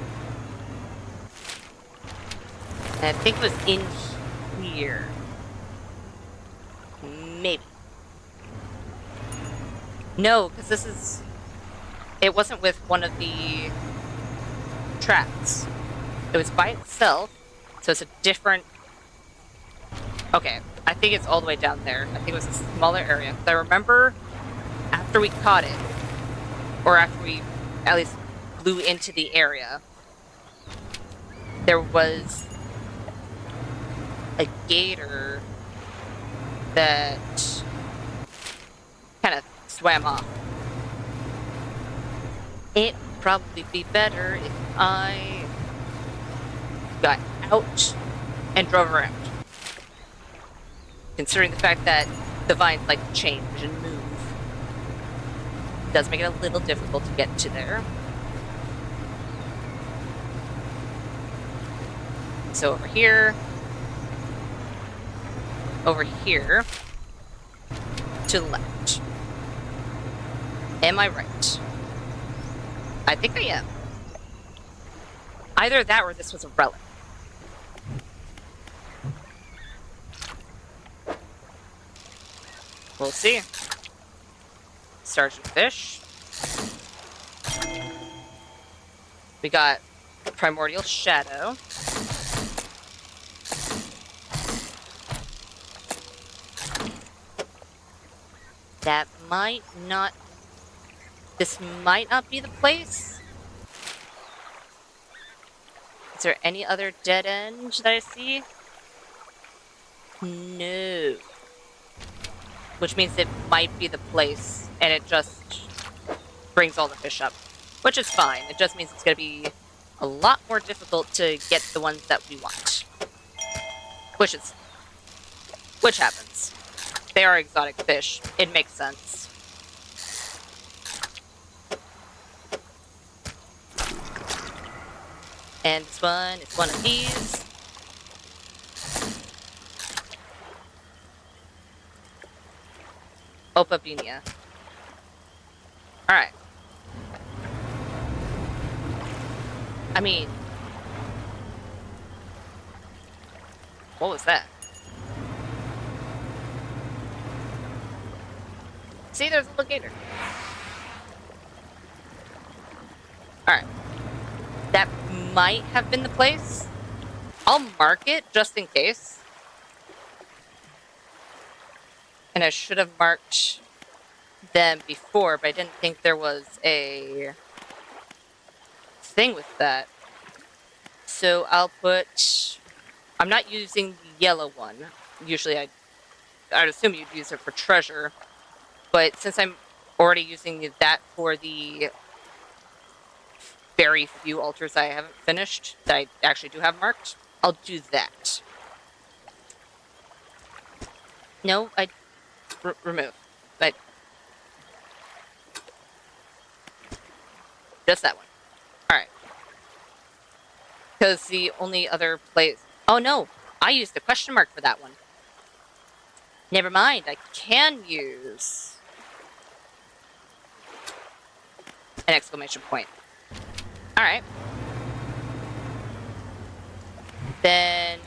And I think it was in here. Maybe. No, because this is... It wasn't with one of the tracks. It was by itself, so it's a different... Okay, I think it's all the way down there. I think it was a smaller area. Because I remember after we caught it, or after we at least flew into the area, there was a gator that kind of swam off. It'd probably be better if I got out and drove around. Considering the fact that the vines like to change and move, it does make it a little difficult to get to there. So over here, to the left. Am I right? I think I am. Either that or this was a relic. We'll see. Sergeant Fish. We got Primordial Shadow. That might not... This might not be the place. Is there any other dead end that I see? No. Which means it might be the place, and it just brings all the fish up. Which is fine. It just means it's going to be a lot more difficult to get the ones that we want. Which happens. They are exotic fish. It makes sense. And this one is one of these. Opabinia. Alright. I mean... What was that? See, there's a little gator. Alright. That might have been the place. I'll mark it just in case. And I should have marked them before, but I didn't think there was a thing with that. So I'll put... I'm not using the yellow one. Usually I'd assume you'd use it for treasure. But since I'm already using that for the very few altars I haven't finished, that I actually do have marked, I'll do that. No, remove. But just that one. Alright. Because the only other place... Oh no, I used a question mark for that one. Never mind, I can use an exclamation point. Alright. Then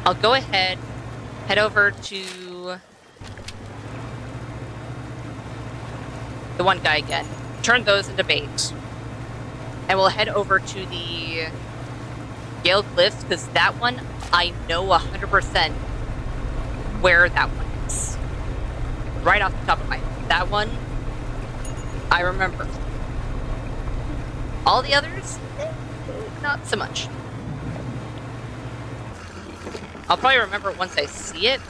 I'll go ahead, head over to the one guy again, turn those into bait, and we'll head over to the Gale Cliffs, because that one, I know 100% where that one is. Right off the top of my head. That one, I remember. All the others, not so much. I'll probably remember it once I see it,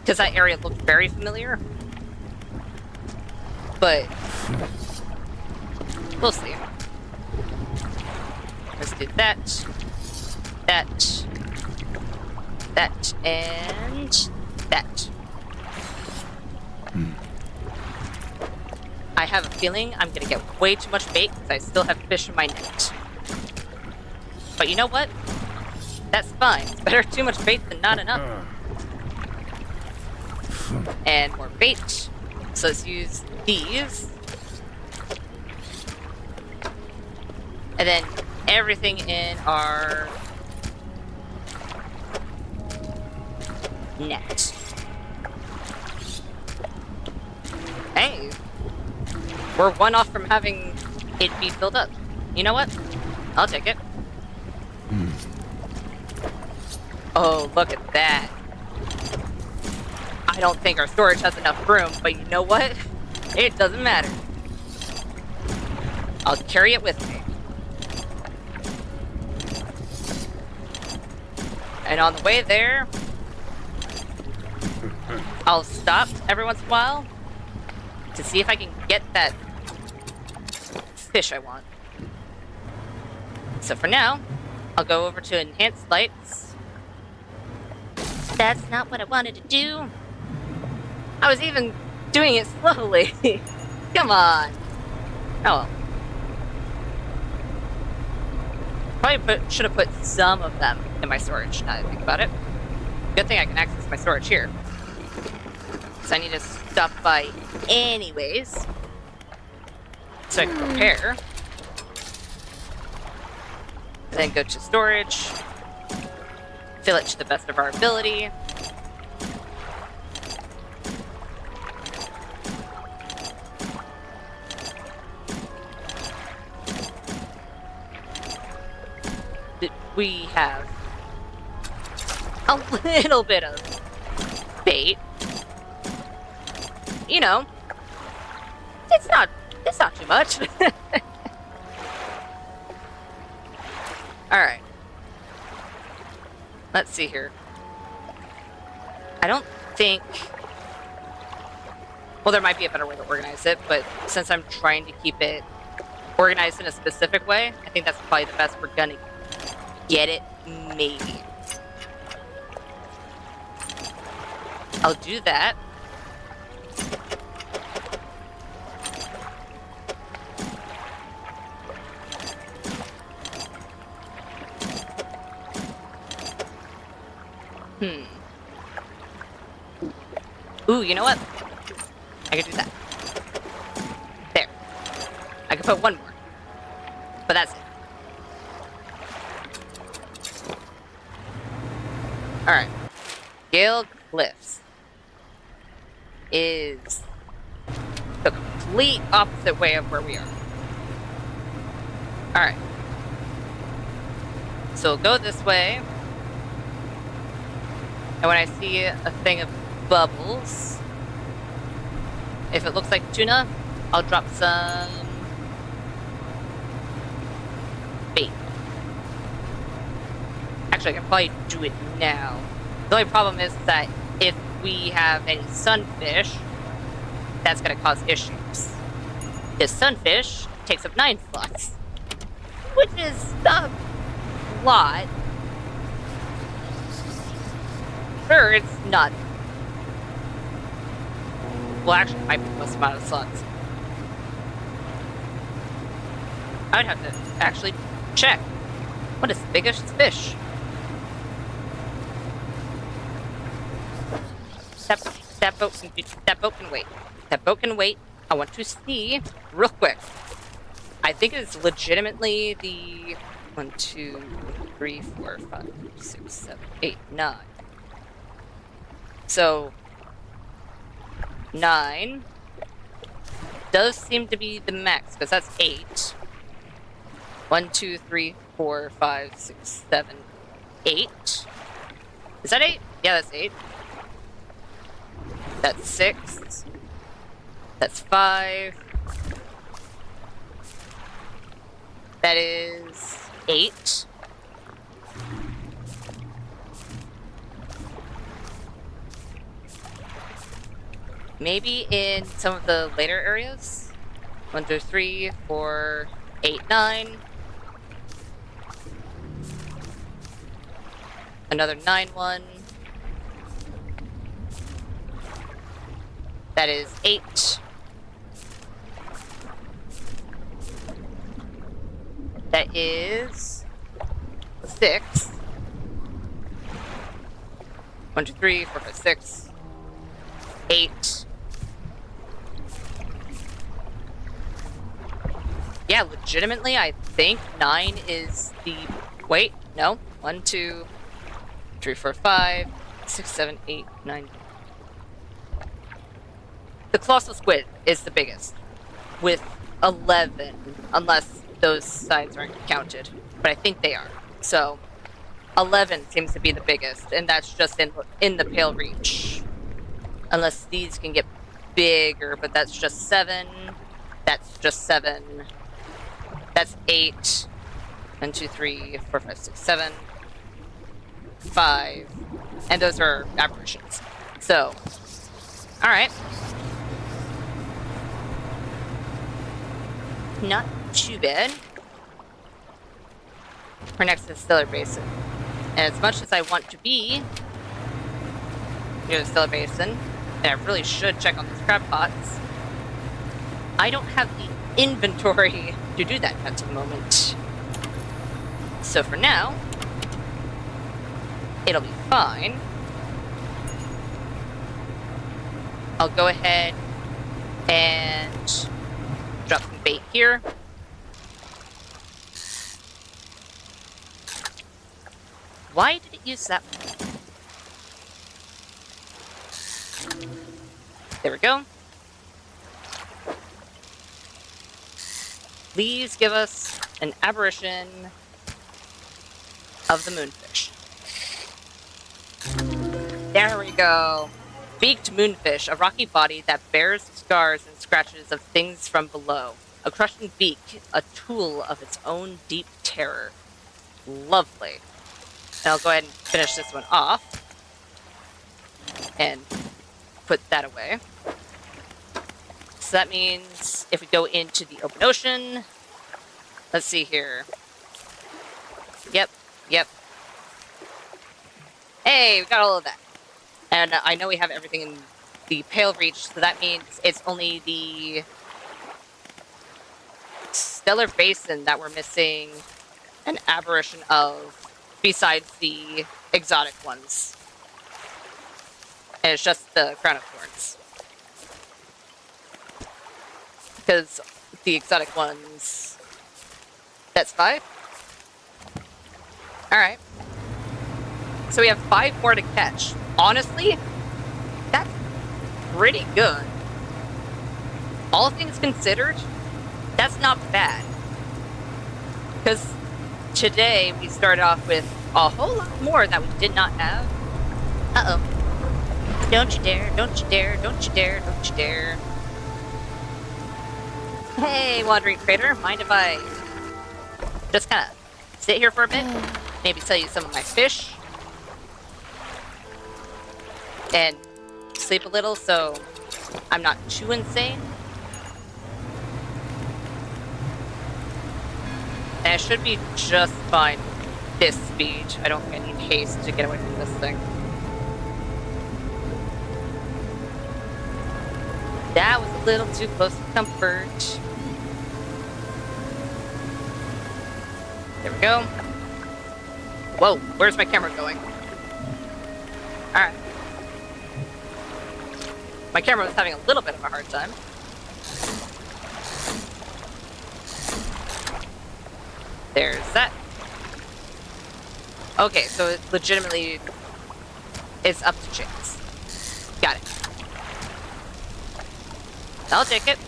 because that area looked very familiar. But we'll see. Let's do that, that, that, and that. I have a feeling I'm gonna get way too much bait because I still have fish in my net. But you know what? That's fine. It's better too much bait than not enough. And more bait. So let's use these. And then everything in our net. Hey, we're one off from having it be filled up. You know what? I'll take it. Oh, look at that. I don't think our storage has enough room, but you know what? It doesn't matter. I'll carry it with me. And on the way there, I'll stop every once in a while to see if I can get that fish I want. So for now, I'll go over to enhanced lights. That's not what I wanted to do. I was even doing it slowly. Come on. Oh well. Probably should have put some of them in my storage, now that I think about it. Good thing I can access my storage here. So I need to stop by anyways, so I can prepare. And then go to storage. Fill it to the best of our ability. We have a little bit of bait. You know, it's not too much. All right. Let's see here. I don't think... Well, there might be a better way to organize it, but since I'm trying to keep it organized in a specific way, I think that's probably the best we're gonna get it, maybe. I'll do that. Ooh, you know what? I could do that. There. I could put one more. But that's it. Alright. Gale Cliffs is the complete opposite way of where we are. Alright. So we'll go this way. And when I see a thing of bubbles, if it looks like tuna, I'll drop some bait. Actually, I can probably do it now. The only problem is that if we have any sunfish, that's going to cause issues. This sunfish takes up 9 slots, which is a lot. Sure, it's not. Well, actually, it might be the most amount of slots. I'd have to actually check. What is the biggest fish? That boat can wait. That boat can wait. I want to see real quick. I think it's legitimately the 1, 2, 3, 4, 5, 6, 7, 8, 9. So 9 does seem to be the max because that's 8. 1, 2, 3, 4, 5, 6, 7, 8. Is that 8? Yeah, that's 8. That's 6. That's 5. That is 8. Maybe in some of the later areas. 1, 2, 3, 4, 8, 9. Another 9 one. That is 8. That is 6. 1, 2, 3, 4, 5, 6. 8. Yeah, legitimately, I think 9 is the... Wait, no. 1, 2, 3, 4, 5, 6, 7, 8, 9. The colossal squid is the biggest, with 11, unless those sides aren't counted. But I think they are. So 11 seems to be the biggest, and that's just in the pale reach. Unless these can get bigger, but that's just 7. That's just 7. That's 8. 1, 2, 3, 4, 5, 6, 7. 5. And those are aberrations. So, alright. Not too bad. We're next to the Stellar Basin. And as much as I want to be near the Stellar Basin, and I really should check on those crab pots, I don't have the inventory to do that at the moment. So for now, it'll be fine. I'll go ahead and drop some bait here. Why did it use that one? There we go. Please give us an aberration of the moonfish. There we go. Beaked moonfish, a rocky body that bears scars and scratches of things from below. A crushing beak, a tool of its own deep terror. Lovely. And I'll go ahead and finish this one off. And put that away. So that means if we go into the open ocean, let's see here. Yep. Hey, we got all of that. And I know we have everything in the pale reach, so that means it's only the Stellar Basin that we're missing an aberration of, besides the exotic ones. And it's just the Crown of Thorns. Because the exotic ones... That's 5? Alright. So we have 5 more to catch. Honestly, that's pretty good. All things considered, that's not bad. Because today we started off with a whole lot more that we did not have. Uh-oh. Don't you dare, don't you dare, don't you dare, don't you dare. Hey, Wandering Crater, mind if I just kind of sit here for a bit? Maybe tell you some of my fish? And sleep a little so I'm not too insane. And I should be just fine with this speed. I don't think I need haste to get away from this thing. That was a little too close to comfort. There we go. Whoa, where's my camera going? Alright. My camera was having a little bit of a hard time. There's that. Okay, so it legitimately is up to chance. Got it. I'll take it.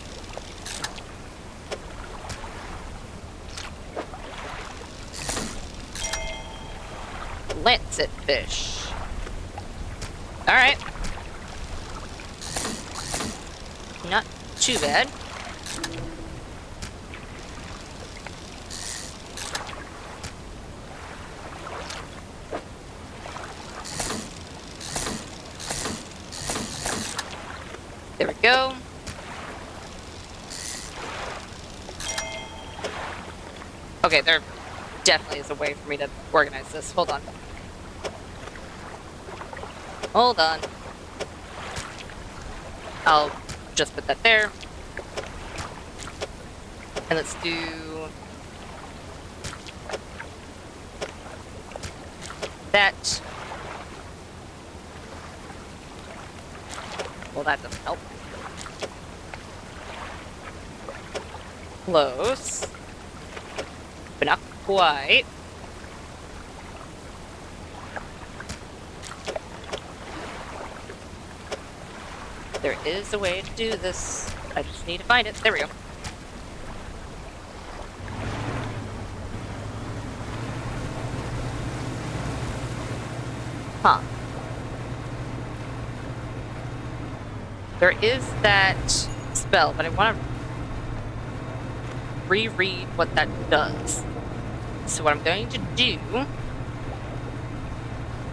Lancet fish. Alright. Not too bad. There we go. Okay, there definitely is a way for me to organize this. Hold on. Hold on. I'll just put that there. And let's do... that. Well, that doesn't help. Close. But not quite. There is a way to do this. I just need to find it. There we go. Huh. There is that spell, but I want to reread what that does. So what I'm going to do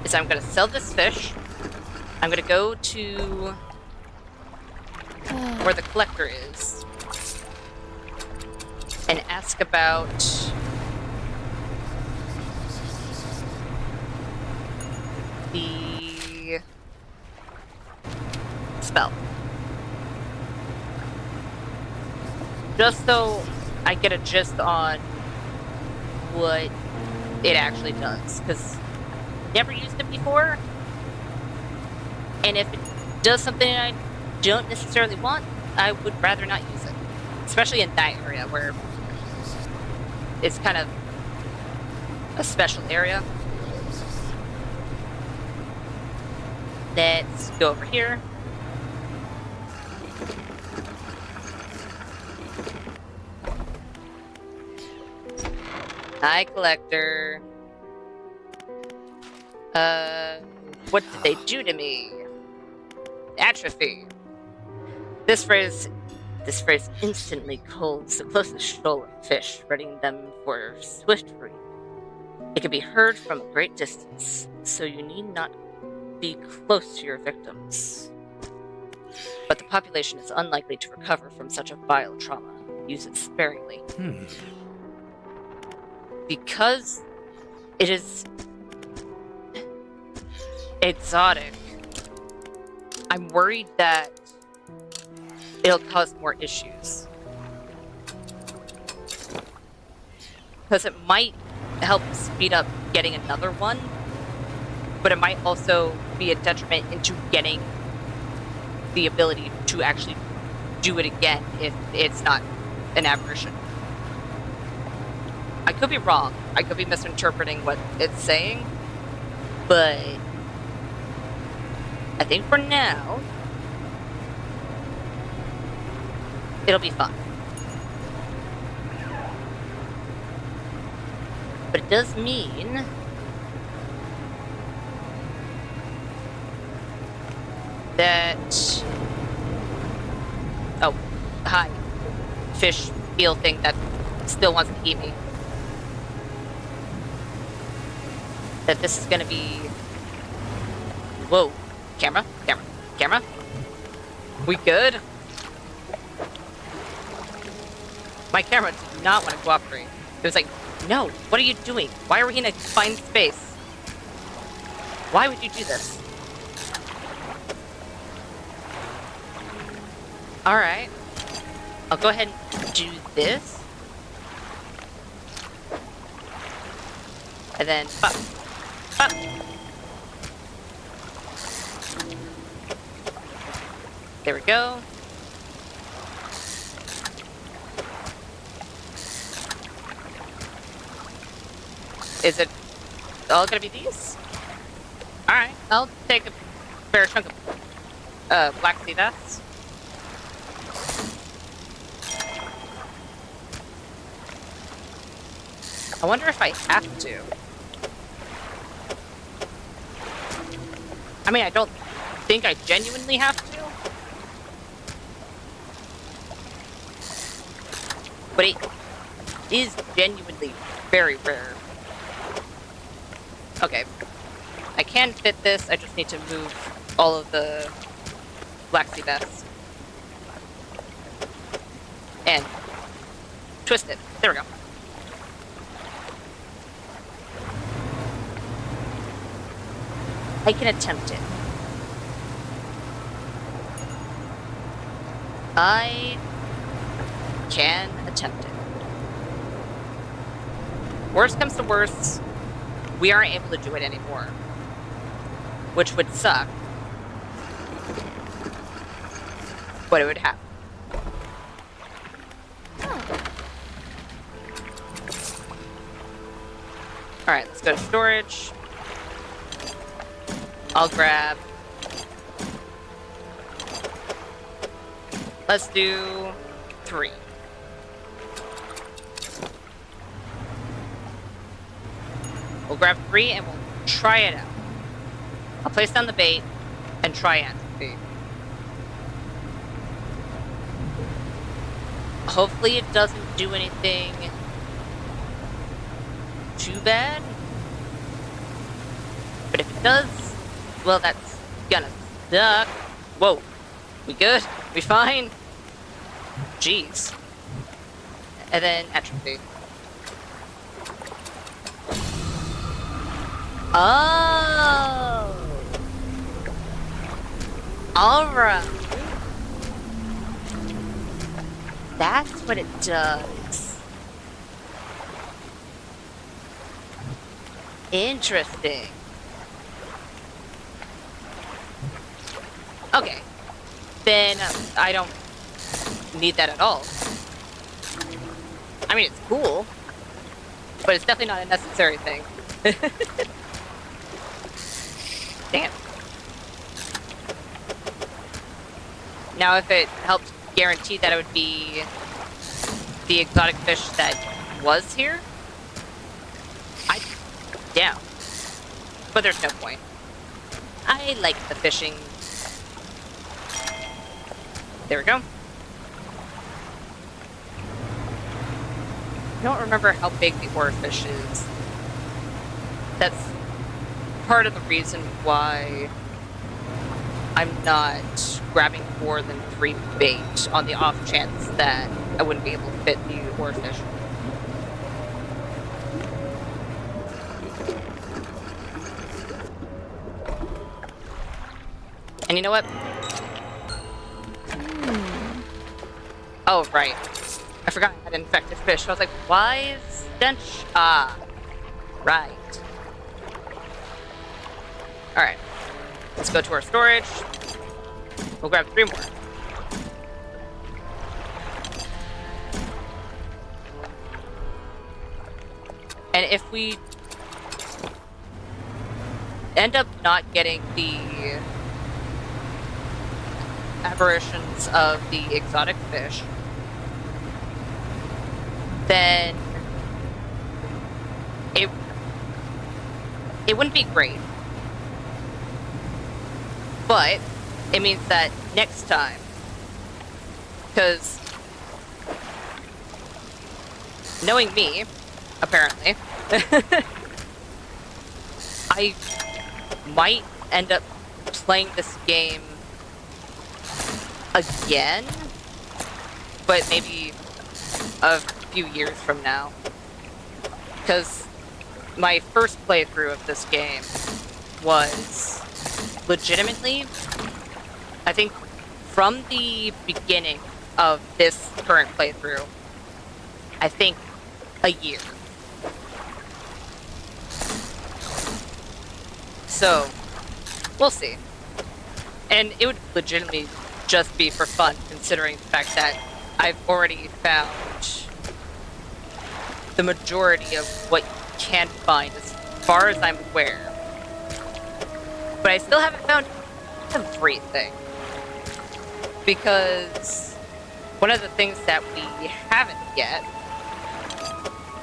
is I'm going to sell this fish. I'm going to go to where the collector is and ask about the spell. Just so I get a gist on what it actually does, because I've never used it before, and if it does something I don't necessarily want, I would rather not use it, especially in that area where it's kind of a special area. Let's go over here. Hi, collector. What did they do to me? Atrophy. This phrase instantly calls the closest shoal of fish, readying them for swift free. It can be heard from a great distance, so you need not be close to your victims. But the population is unlikely to recover from such a vile trauma. Use it sparingly. Because it is exotic, I'm worried that it'll cause more issues. Because it might help speed up getting another one, but it might also be a detriment into getting the ability to actually do it again if it's not an aberration. I could be wrong. I could be misinterpreting what it's saying, but I think for now, it'll be fine. But it does mean that... Oh, hi. Fish eel thing that still wants to eat me. That this is gonna be... Whoa. Camera? Camera? Camera? We good? My camera did not want to cooperate. It was like, no, what are you doing? Why are we in a confined space? Why would you do this? Alright. I'll go ahead and do this. And then pop, pop. There we go. Is it all gonna be these? Alright, I'll take a fair chunk of black sea vests. I wonder if I have to. I mean, I don't think I genuinely have to. But it is genuinely very rare. Okay. I can fit this, I just need to move all of the black sea vests. And twist it. There we go. I can attempt it. I can attempt it. Worst comes to worst, we aren't able to do it anymore. Which would suck. But it would happen. Alright, let's go to storage. I'll grab... Let's do 3. We'll grab 3 and we'll try it out. I'll place down the bait and try entropy. Hopefully it doesn't do anything too bad. But if it does, well, that's gonna suck. Whoa. We good? We fine? Jeez. And then entropy. Oh! Alright. That's what it does. Interesting. Okay. Then I don't need that at all. I mean, it's cool, but it's definitely not a necessary thing. Damn. Now, if it helped guarantee that it would be the exotic fish that was here, I'd be down. But there's no point. I like the fishing. There we go. I don't remember how big the oarfish is. That's part of the reason why I'm not grabbing more than 3 bait on the off chance that I wouldn't be able to fit the oarfish. And you know what? Oh, right. I forgot I had infected fish. I was like, why is stench? Ah, right. Alright. Let's go to our storage. We'll grab 3 more. And if we end up not getting the aberrations of the exotic fish, then it wouldn't be great. But it means that next time, because knowing me, apparently, I might end up playing this game again, but maybe a few years from now. Because my first playthrough of this game was legitimately, I think, from the beginning of this current playthrough, I think a year. So, we'll see. And it would legitimately just be for fun, considering the fact that I've already found the majority of what you can find, as far as I'm aware. But I still haven't found everything. Because one of the things that we haven't yet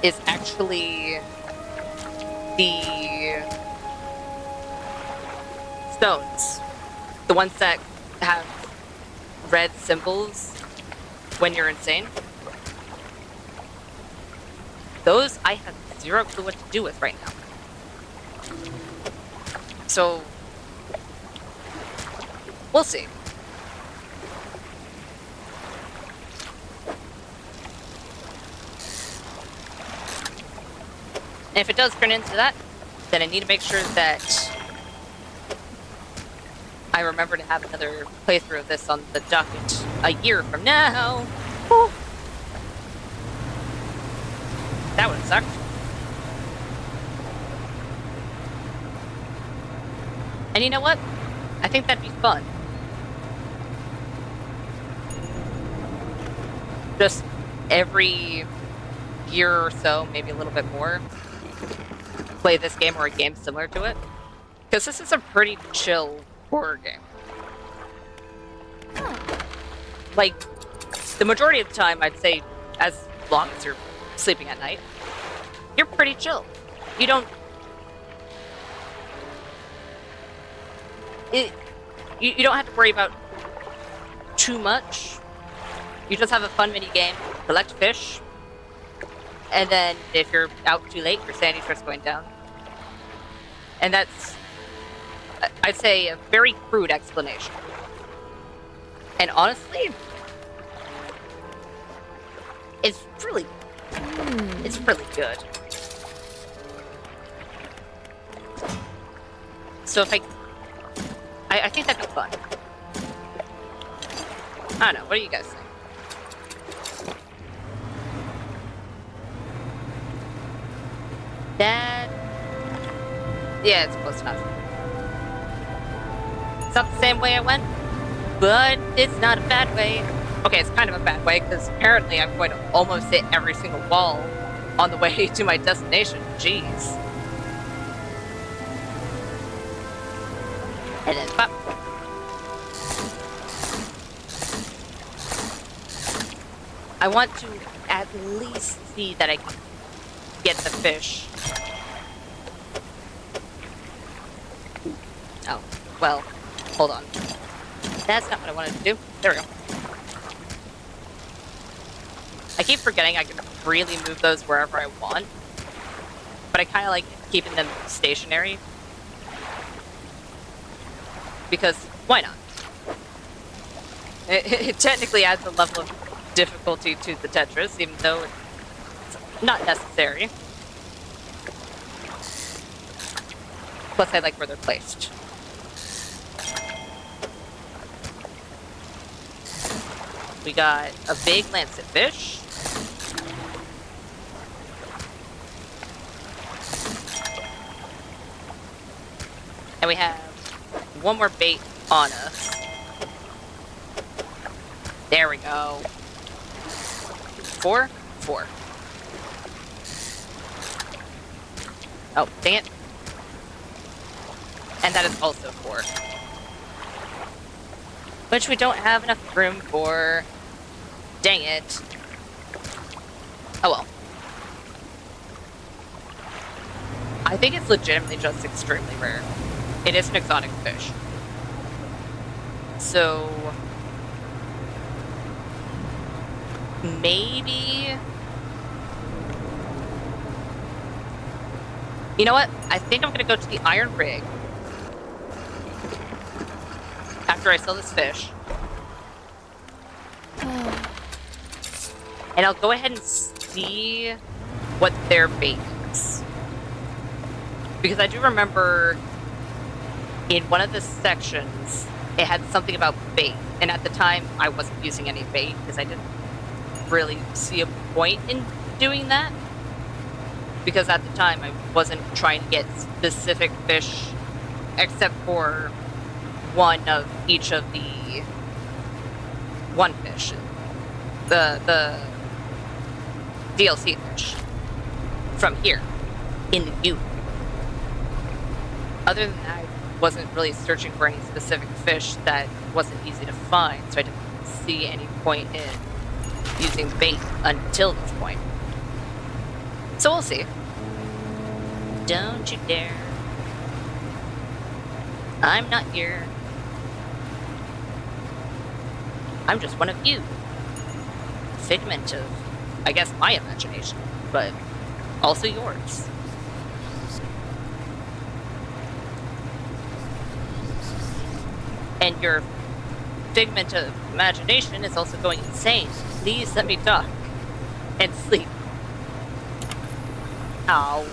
is actually the stones. The ones that have red symbols when you're insane. Those I have zero clue what to do with right now. So, we'll see. And if it does turn into that, then I need to make sure that I remember to have another playthrough of this on the docket a year from now. Woo. That would have sucked. And you know what? I think that'd be fun. Just every year or so, maybe a little bit more, play this game or a game similar to it. Because this is a pretty chill horror game. Like, the majority of the time, I'd say, as long as you're sleeping at night, you're pretty chill. You don't... You don't have to worry about too much. You just have a fun mini game, collect fish, and then if you're out too late, your sanity starts going down. And that's, I'd say, a very crude explanation. And honestly, it's really good. So if I think that'd be fun. I don't know, what do you guys think? That... yeah, it's close enough. It's not the same way I went, but it's not a bad way. Okay, it's kind of a bad way, because apparently I'm going to almost hit every single wall on the way to my destination. Jeez. And then pop. I want to at least see that I can get the fish. Oh, well, hold on. That's not what I wanted to do. There we go. I keep forgetting I can really move those wherever I want, but I kind of like keeping them stationary. Because, why not? It technically adds a level of difficulty to the Tetris, even though it's not necessary. Plus, I like where they're placed. We got a big lancet fish. And we have one more bait on us. There we go. 4? 4. Oh, dang it. And that is also 4. Which we don't have enough room for. Dang it. Oh well. I think it's legitimately just extremely rare. It is an exotic fish. So... maybe... you know what? I think I'm gonna go to the Iron Rig after I sell this fish. And I'll go ahead and see what their bait is. Because I do remember in one of the sections, it had something about bait. And at the time, I wasn't using any bait because I didn't really see a point in doing that. Because at the time, I wasn't trying to get specific fish except for one of each of the one fish. The DLC fish. From here. In the view. Other than that, I wasn't really searching for any specific fish that wasn't easy to find, so I didn't see any point in using bait until this point. So we'll see. Don't you dare. I'm not here. I'm just one of you. Figment of, I guess, my imagination, but also yours. And your figment of imagination is also going insane. Please let me talk and sleep. Ow.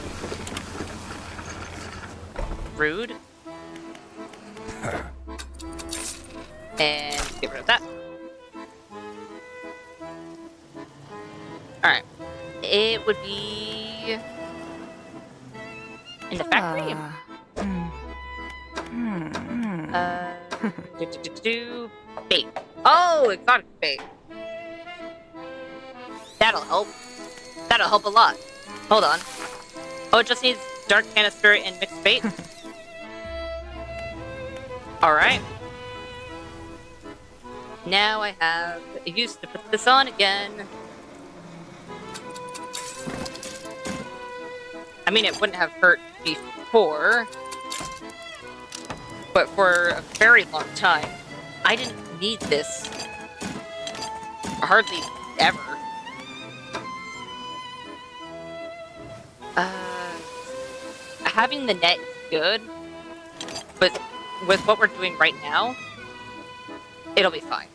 Rude. And get rid of that. Alright. It would be in the factory. Bait. Oh, exotic bait. That'll help. That'll help a lot. Hold on. Oh, it just needs dark canister and mixed bait. Alright. Now I have a use to put this on again. I mean, it wouldn't have hurt before, but for a very long time, I didn't need this. Hardly ever. Having the net is good, but with what we're doing right now, it'll be fine.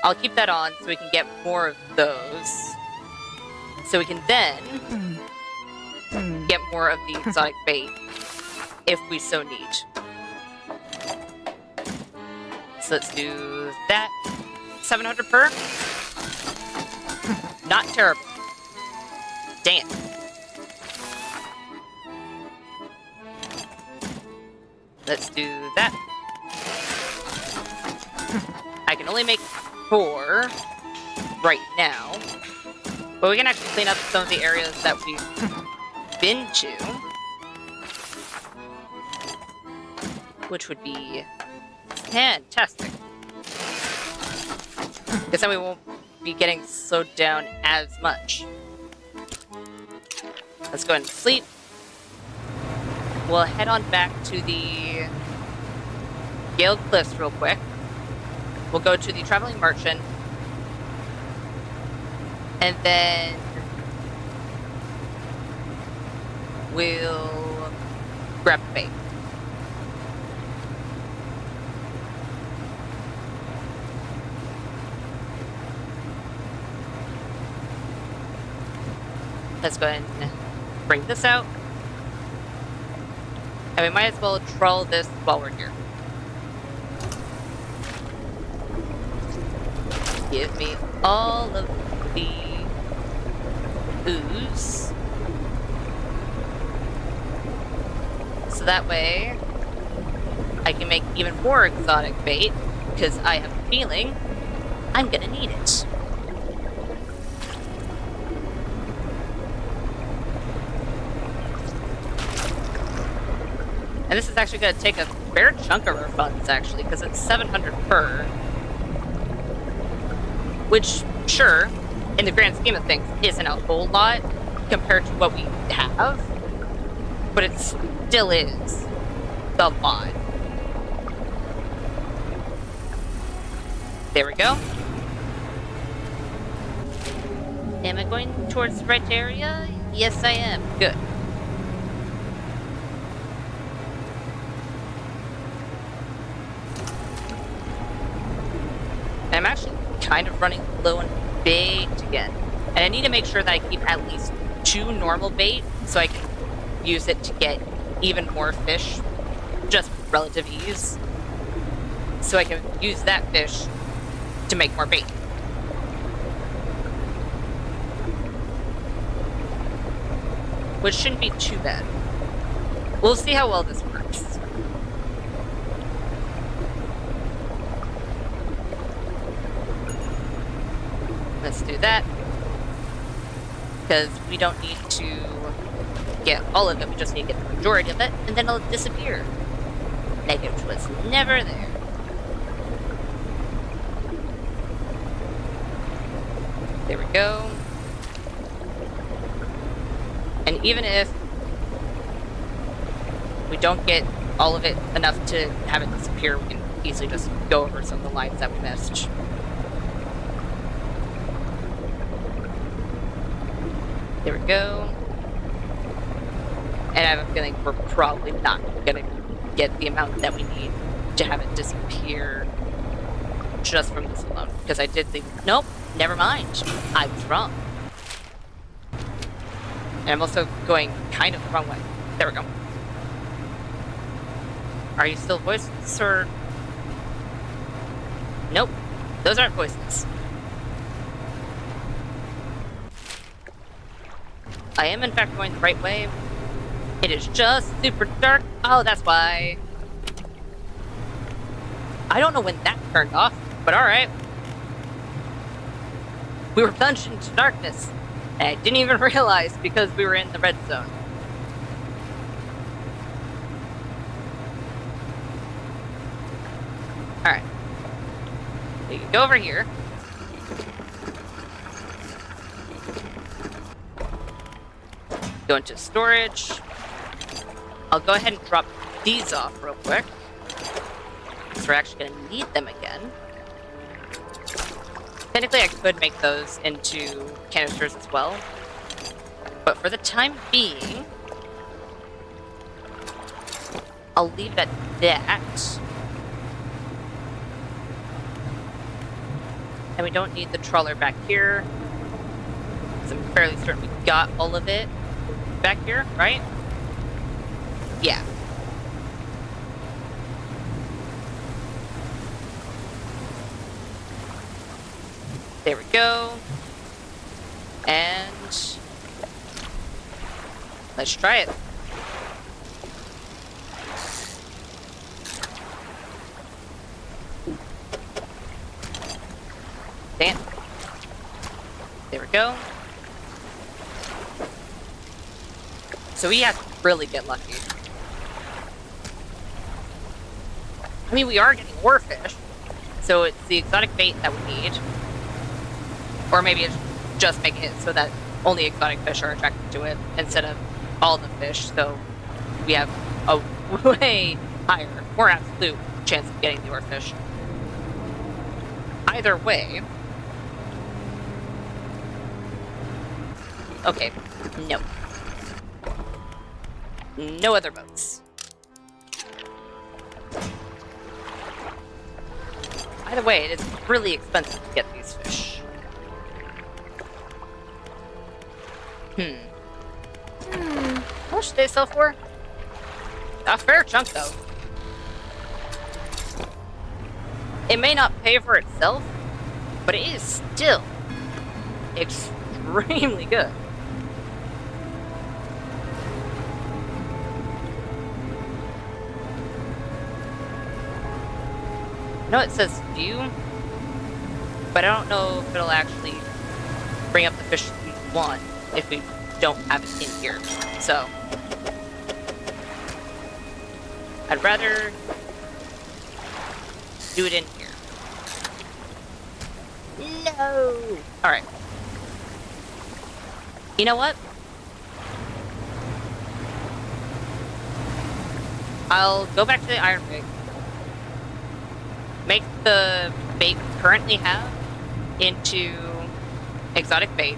I'll keep that on so we can get more of those. So we can then get more of the exotic bait if we so need. So let's do that. 700 per. Not terrible. Dang it. Let's do that. I can only make 4 right now. But we can actually clean up some of the areas that we've been to. Which would be fantastic. Because then we won't be getting slowed down as much. Let's go ahead and sleep. We'll head on back to the Gale Cliffs real quick. We'll go to the Traveling Merchant. And then we'll grab the bait. Let's go ahead and bring this out. And we might as well troll this while we're here. Give me all of the ooze. So that way, I can make even more exotic bait, because I have a feeling I'm gonna need it. And this is actually going to take a fair chunk of our funds, actually, because it's 700 per. Which, sure, in the grand scheme of things, isn't a whole lot compared to what we have. But it still is a lot. There we go. Am I going towards the right area? Yes, I am. Good. I'm actually kind of running low on bait again. And I need to make sure that I keep at least 2 normal bait so I can use it to get even more fish, just with relative ease. So I can use that fish to make more bait. Which shouldn't be too bad. We'll see how well this works. Let's do that. Because we don't need to get all of it, we just need to get the majority of it, and then it'll disappear. Like it was never there. There we go. And even if we don't get all of it enough to have it disappear, we can easily just go over some of the lines that we missed. There we go. And I have a feeling we're probably not gonna get the amount that we need to have it disappear just from this alone. Because I did think, nope, never mind. I was wrong. And I'm also going kind of the wrong way. There we go. Are you still voiceless, or...? Nope. Those aren't voiceless. I am, in fact, going the right way. It is just super dark. Oh, that's why. I don't know when that turned off, but alright. We were plunged into darkness. And I didn't even realize because we were in the red zone. Alright. We can go over here. Go into storage. I'll go ahead and drop these off real quick. Because we're actually going to need them again. Technically, I could make those into canisters as well. But for the time being, I'll leave it at that. And we don't need the trawler back here. Because I'm fairly certain we got all of it back here, right? Yeah. There we go. And let's try it. Damn. There we go. So we have to really get lucky. I mean, we are getting warfish, so it's the exotic bait that we need. Or maybe it's just making it so that only exotic fish are attracted to it instead of all the fish, so we have a way higher, more absolute chance of getting the oarfish. Either way... Okay, no. No other boats. Either way, it is really expensive to get these fish. How much do they sell for? A fair chunk, though. It may not pay for itself, but it is still extremely good. I know it says few, but I don't know if it'll actually bring up the fish we want if we don't have it in here. So, I'd rather do it in here. No! Alright. You know what? I'll go back to the iron rig. Make the bait we currently have into exotic bait.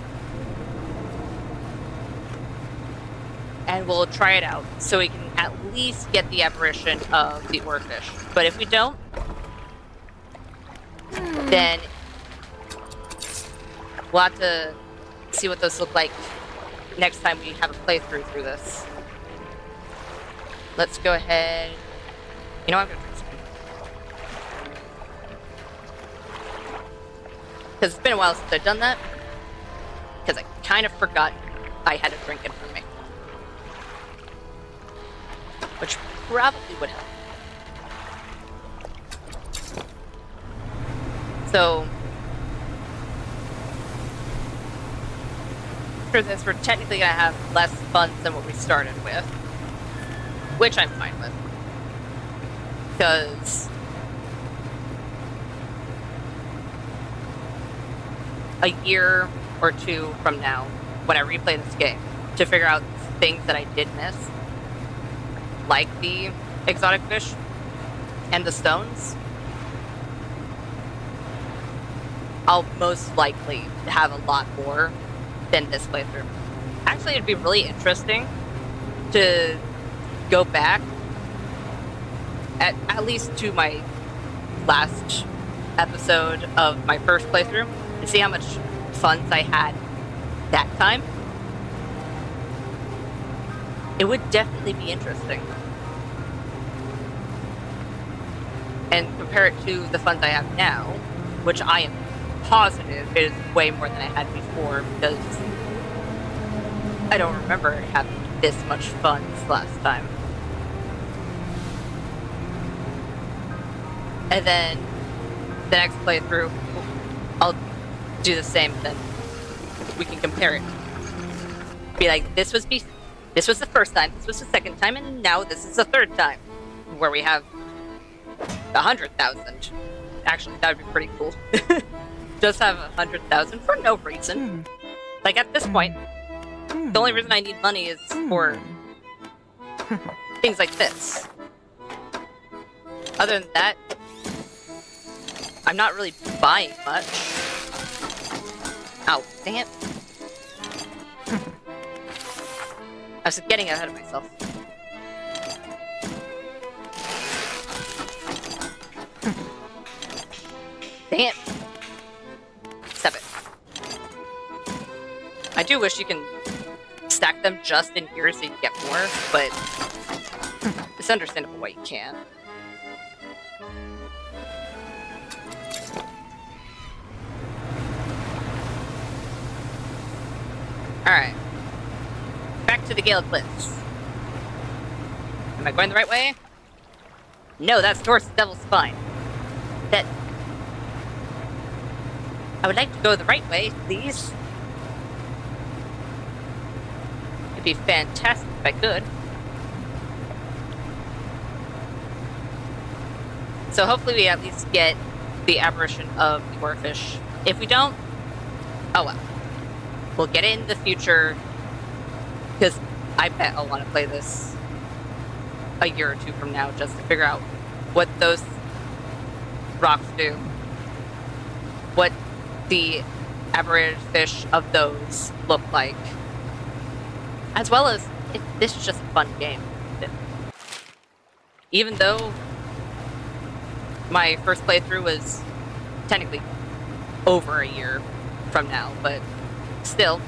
And we'll try it out so we can at least get the apparition of the oarfish. But if we don't, then we'll have to see what those look like next time we have a playthrough through this. Let's go ahead. You know what? I'm going to drink some. Because it's been a while since I've done that. Because I kind of forgot I had a drink in front of me. which probably would help. So, for this, we're technically going to have less funds than what we started with, which I'm fine with. Because a year or two from now, when I replay this game, to figure out things that I did miss, like the exotic fish and the stones, I'll most likely have a lot more than this playthrough. Actually, it'd be really interesting to go back at least to my last episode of my first playthrough and see how much funds I had that time. It would definitely be interesting. And compare it to the funds I have now, which I am positive is way more than I had before, because I don't remember having this much funds last time. And then the next playthrough, I'll do the same, then we can compare it. Be like, this was the first time, this was the second time, and now this is the third time, where we have 100,000. Actually, that would be pretty cool. Just have 100,000 for no reason. Like, at this point, the only reason I need money is for things like this. Other than that, I'm not really buying much. Ow, dang it. I was getting ahead of myself. Dang it. Stop it. I do wish you can stack them just in here so you can get more, but it's understandable why you can't. Alright. Back to the Gale Cliffs. Am I going the right way? No, that's towards the Devil's Spine. That... I would like to go the right way, please. It'd be fantastic if I could. So hopefully we at least get the aberration of the oarfish. If we don't, oh well. We'll get it in the future, because I bet I'll want to play this a year or two from now just to figure out what those rocks do. What the aberrated fish of those look like. As well as, this is just a fun game. Even though my first playthrough was technically over a year from now, but still,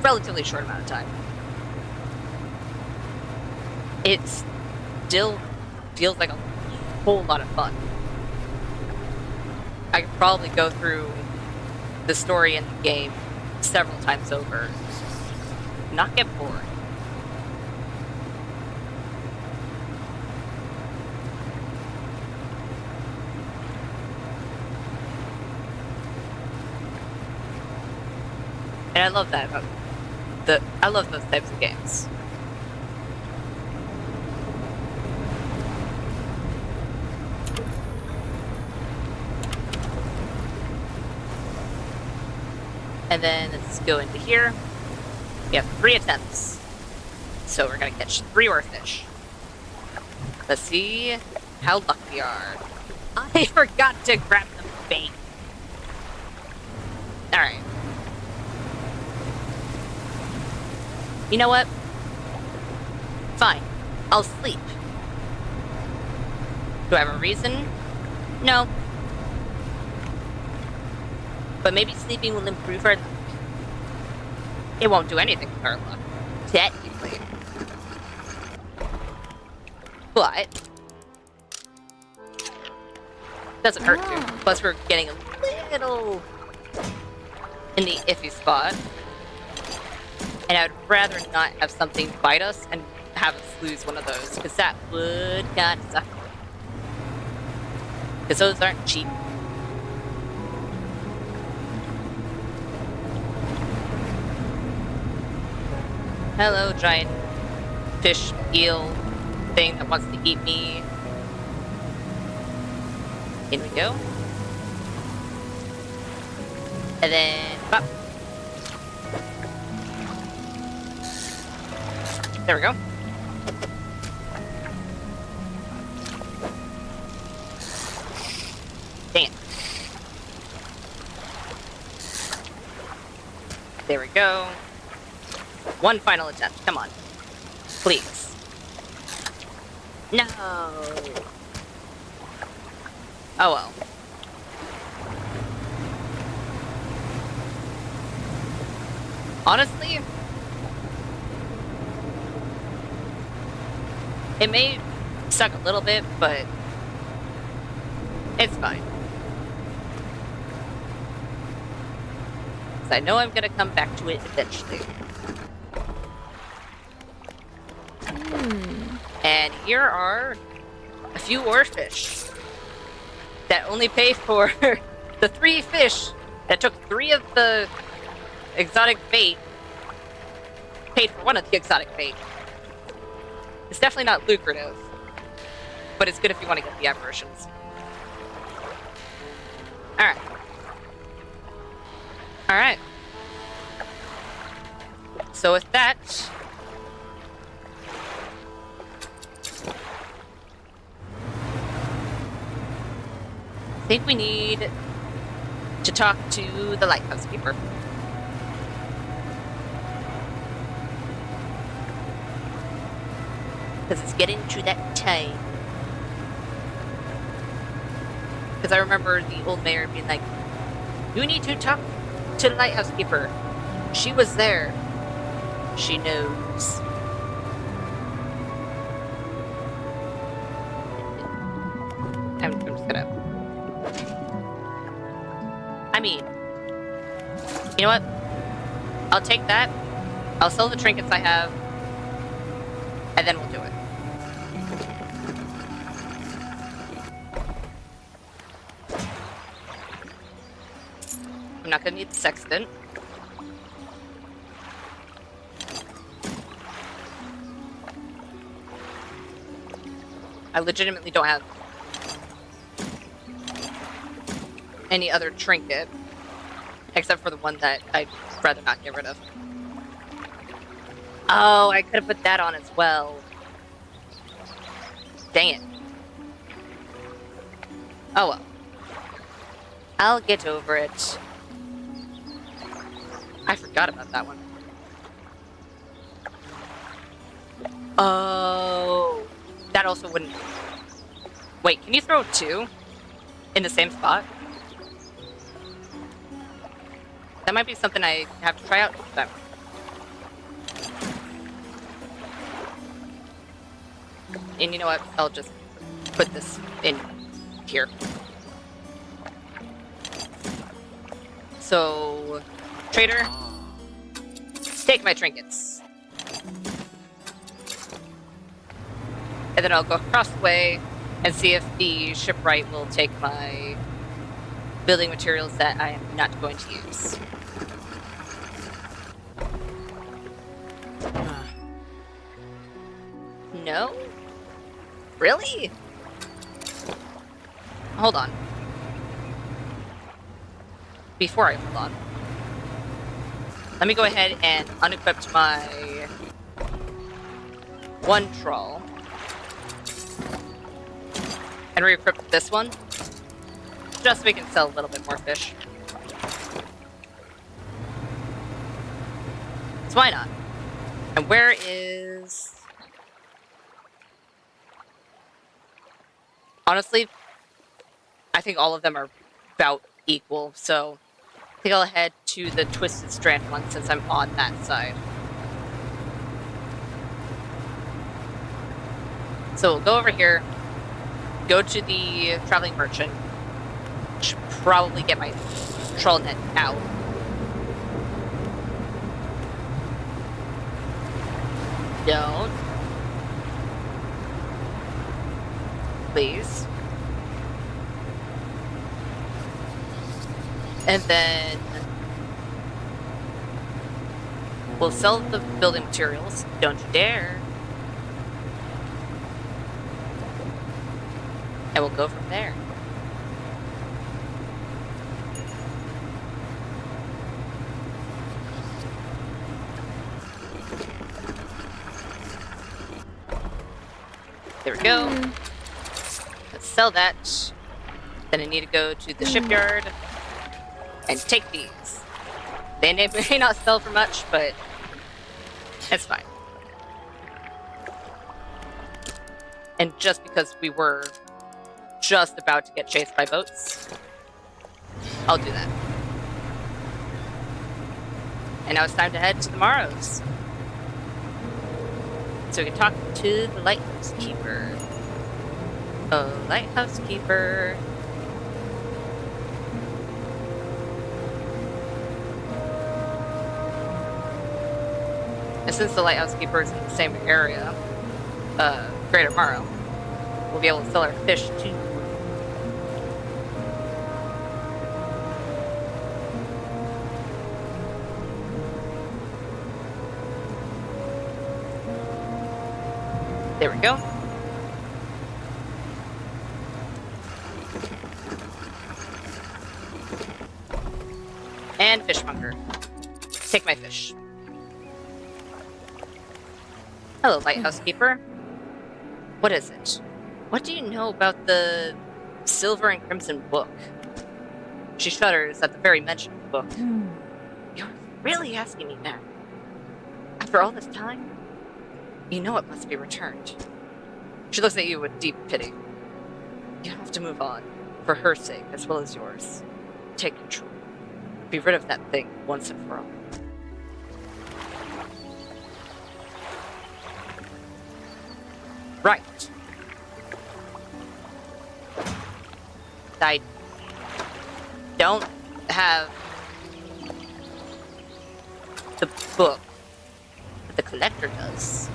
relatively short amount of time. It still feels like a whole lot of fun. I could probably go through the story in the game several times over. Not get bored. And I love that about I love those types of games. And then let's go into here. We have 3 attempts. So we're gonna catch 3 oarfish. Let's see how lucky we are. I forgot to grab the bait. Alright. You know what? Fine. I'll sleep. Do I have a reason? No. But maybe sleeping will improve our luck. It won't do anything with our luck, technically. But doesn't hurt to. Plus we're getting a little in the iffy spot. And I'd rather not have something bite us and have us lose one of those, because that would kind of suck. Because those aren't cheap. Hello, giant fish eel thing that wants to eat me. In we go. And then, pop. There we go. Dang it. There we go. One final attempt. Come on. Please. No. Oh well. Honestly, it may suck a little bit, but it's fine. 'Cause I know I'm gonna come back to it eventually. And here are a few oarfish that only pay for the 3 fish that took 3 of the exotic bait, paid for 1 of the exotic bait. It's definitely not lucrative, but it's good if you want to get the aberrations. Alright. Alright. So with that, I think we need to talk to the lighthouse keeper. Because it's getting to that time. Because I remember the old mayor being like, you need to talk to the lighthouse keeper. She was there. She knows. I'm just gonna... I mean, you know what? I'll take that. I'll sell the trinkets I have. And then we'll do it. I'm not gonna need the sextant. I legitimately don't have any other trinket, except for the one that I'd rather not get rid of. Oh, I could have put that on as well. Dang it. Oh well. I'll get over it. I forgot about that one. Oh, that also wouldn't... Wait, can you throw 2 in the same spot? That might be something I have to try out next time. And you know what? I'll just put this in here. So, trader, take my trinkets. And then I'll go across the way and see if the shipwright will take my building materials that I am not going to use. No? Really? Hold on. Before I hold on, let me go ahead and unequip my 1 trawl and re-equip this one, just so we can sell a little bit more fish. So why not? And where is... Honestly, I think all of them are about equal, so I think I'll head to the Twisted Strand one since I'm on that side. So we'll go over here, go to the Traveling Merchant, should probably get my troll net out. Don't. please. And then we'll sell the building materials. Don't you dare. And we'll go from there. There we go. Let's sell that. Then I need to go to the shipyard and take these. They may not sell for much, but it's fine. And just because we were just about to get chased by boats, I'll do that. And now it's time to head to the Morrows, so we can talk to the lighthouse keeper. Oh, lighthouse keeper. And since the lighthouse keeper is in the same area, Greater Morrow, we'll be able to sell our fish too. There we go. And fishmonger. Take my fish. Hello, lighthouse keeper. What is it? What do you know about the Silver and Crimson book? She shudders at the very mention of the book. You're really asking me that? After all this time? You know it must be returned. She looks at you with deep pity. You have to move on, for her sake as well as yours. Take control. Be rid of that thing once and for all. Right. I don't have the book, but the collector does.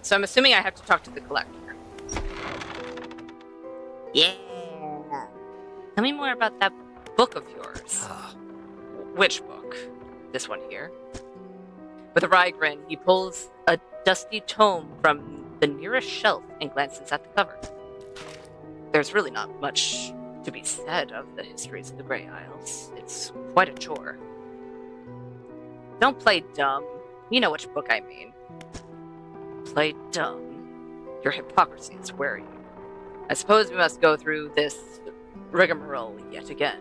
So I'm assuming I have to talk to the collector. Yeah. Tell me more about that book of yours. Which book? This one here. With a wry grin, he pulls a dusty tome from the nearest shelf and glances at the cover. There's really not much to be said of the histories of the Grey Isles. It's quite a chore. Don't play dumb. You know which book I mean. Play dumb. Your hypocrisy is wearing you. I suppose we must go through this rigmarole yet again.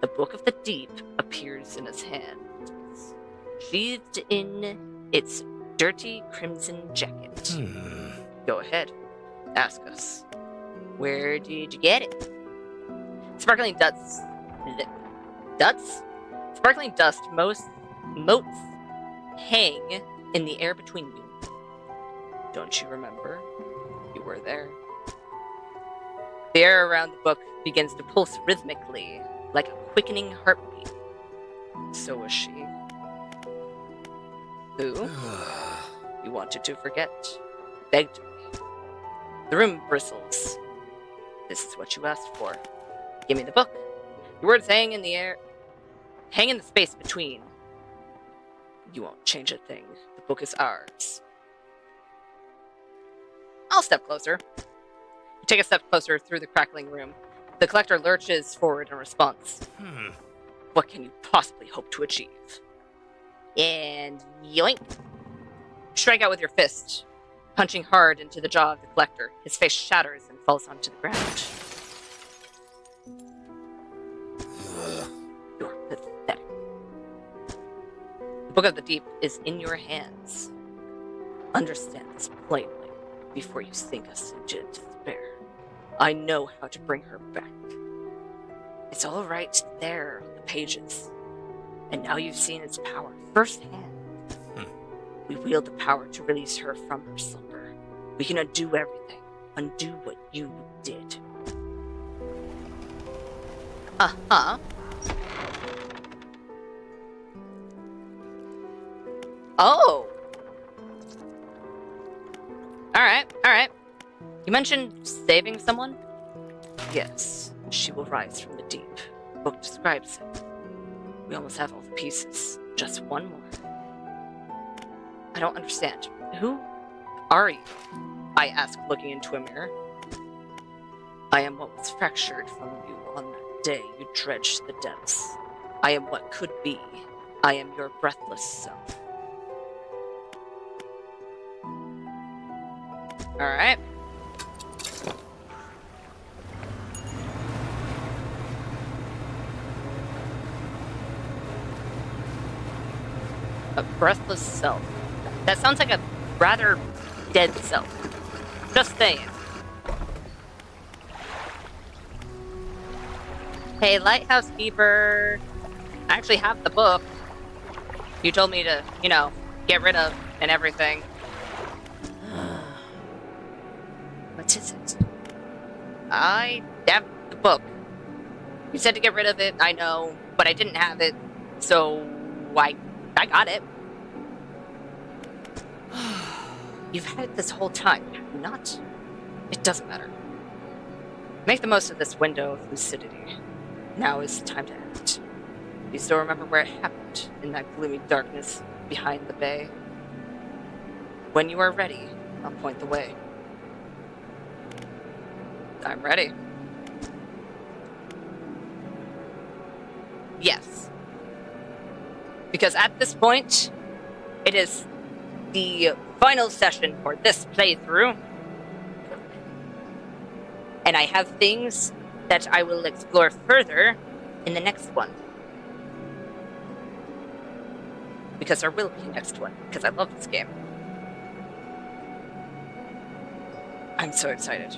The Book of the Deep appears in his hands, sheathed in its dirty crimson jacket. Go ahead. Ask us. Where did you get it? Sparkling dust. Sparkling dust motes hang in the air between you. Don't you remember? You were there. The air around the book begins to pulse rhythmically, like a quickening heartbeat. So was she. Who? You wanted to forget. Begged me. The room bristles. This is what you asked for. Give me the book. Your words hang in the air. Hang in the space between. You won't change a thing. The book is ours. I'll step closer. You take a step closer through the crackling room. The collector lurches forward in response. What can you possibly hope to achieve? And yoink. Strike out with your fist, punching hard into the jaw of the collector. His face shatters and falls onto the ground. You're pathetic. The Book of the Deep is in your hands. Understand this plainly before you sink us into despair. I know how to bring her back. It's all right there on the pages. And now you've seen its power firsthand. We wield the power to release her from her slumber. We can undo everything. Undo what you did. Uh-huh. Oh! Alright. You mentioned saving someone? Yes, she will rise from the deep. The book describes it. We almost have all the pieces. Just one more. I don't understand. Who are you? I asked, looking into a mirror. I am what was fractured from you on that day you dredged the depths. I am what could be. I am your breathless self. Alright. A breathless self. That sounds like a rather dead self. Just saying. Hey, lighthouse keeper. I actually have the book. You told me to, get rid of and everything. What is it? I have the book. You said to get rid of it, I know, but I didn't have it, so I got it. You've had it this whole time, have you not? It doesn't matter. Make the most of this window of lucidity. Now is the time to act. You still remember where it happened, in that gloomy darkness behind the bay? When you are ready, I'll point the way. I'm ready. Yes. Because at this point, it is the final session for this playthrough. And I have things that I will explore further in the next one. Because there will be a next one, because I love this game. I'm so excited.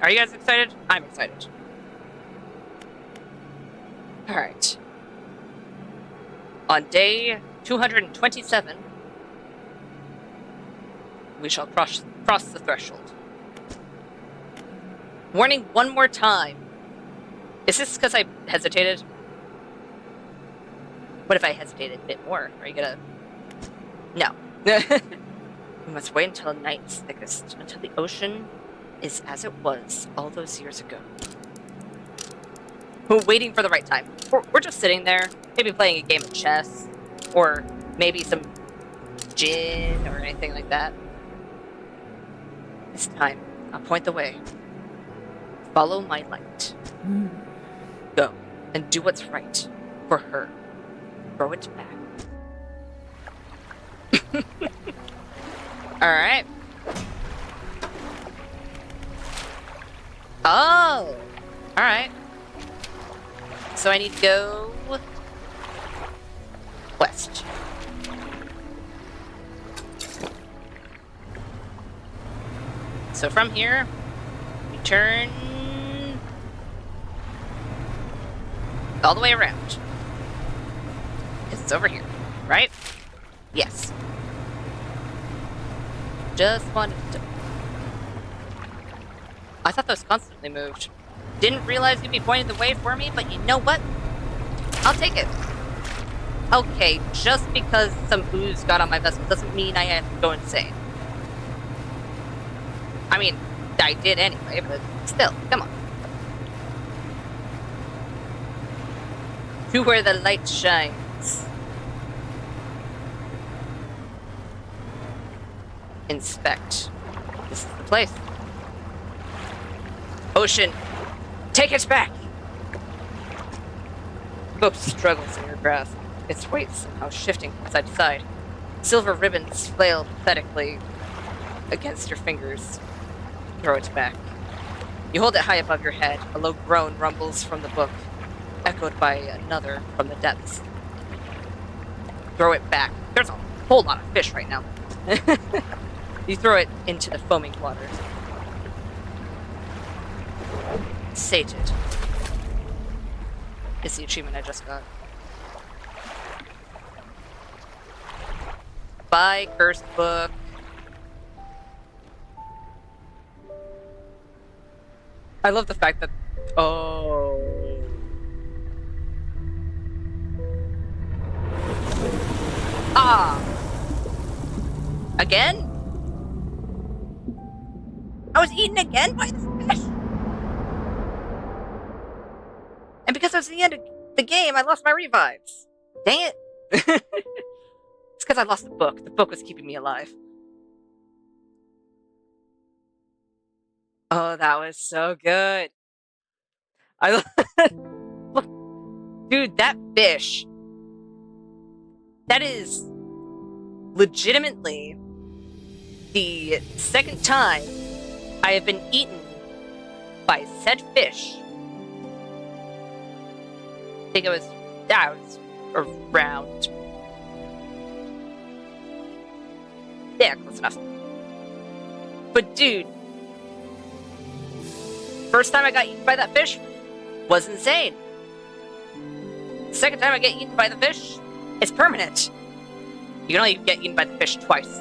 Are you guys excited? I'm excited. Alright. On day 227, we shall cross the threshold. Warning one more time. Is this because I hesitated? What if I hesitated a bit more? Are you gonna... No. We must wait until night is thickest, until the ocean is as it was all those years ago. We're waiting for the right time. We're just sitting there, maybe playing a game of chess, or maybe some gin or anything like that. This time, I'll point the way. Follow my light. Go and do what's right for her. Throw it back. Alright. Oh! Alright. So I need to go west. So from here, we turn all the way around. Because it's over here, right? Yes. Just wanted to... I thought those constantly moved. Didn't realize you'd be pointing the way for me, but you know what? I'll take it. Okay, just because some ooze got on my vessel doesn't mean I have to go insane. I mean, I did anyway, but still, come on. To where the light shines. Inspect. This is the place. Ocean, take it back! The boat struggles in your grasp, its weight somehow shifting from side to side. Silver ribbons flail pathetically against your fingers. Throw it back. You hold it high above your head. A low groan rumbles from the book, echoed by another from the depths. Throw it back. There's a whole lot of fish right now. You throw it into the foaming water. Sated is the achievement I just got. Bye, cursed book. I love the fact that... Oh. Ah! Again? I was eaten again by this fish? And because it was the end of the game, I lost my revives. Dang it. It's because I lost the book. The book was keeping me alive. Oh, that was so good. I look, dude, that fish. That is legitimately the second time I have been eaten by said fish. I think that was around. Yeah, close enough. But dude, first time I got eaten by that fish was insane. Second time I get eaten by the fish, it's permanent. You can only get eaten by the fish twice,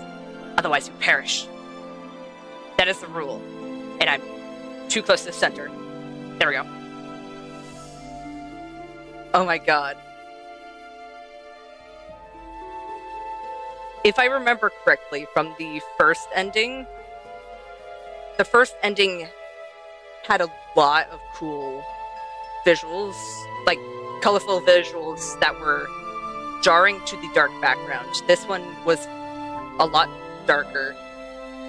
otherwise you perish. That is the rule. And I'm too close to the center. There we go. Oh my god. If I remember correctly from the first ending had a lot of cool visuals, like colorful visuals that were jarring to the dark background. This one was a lot darker,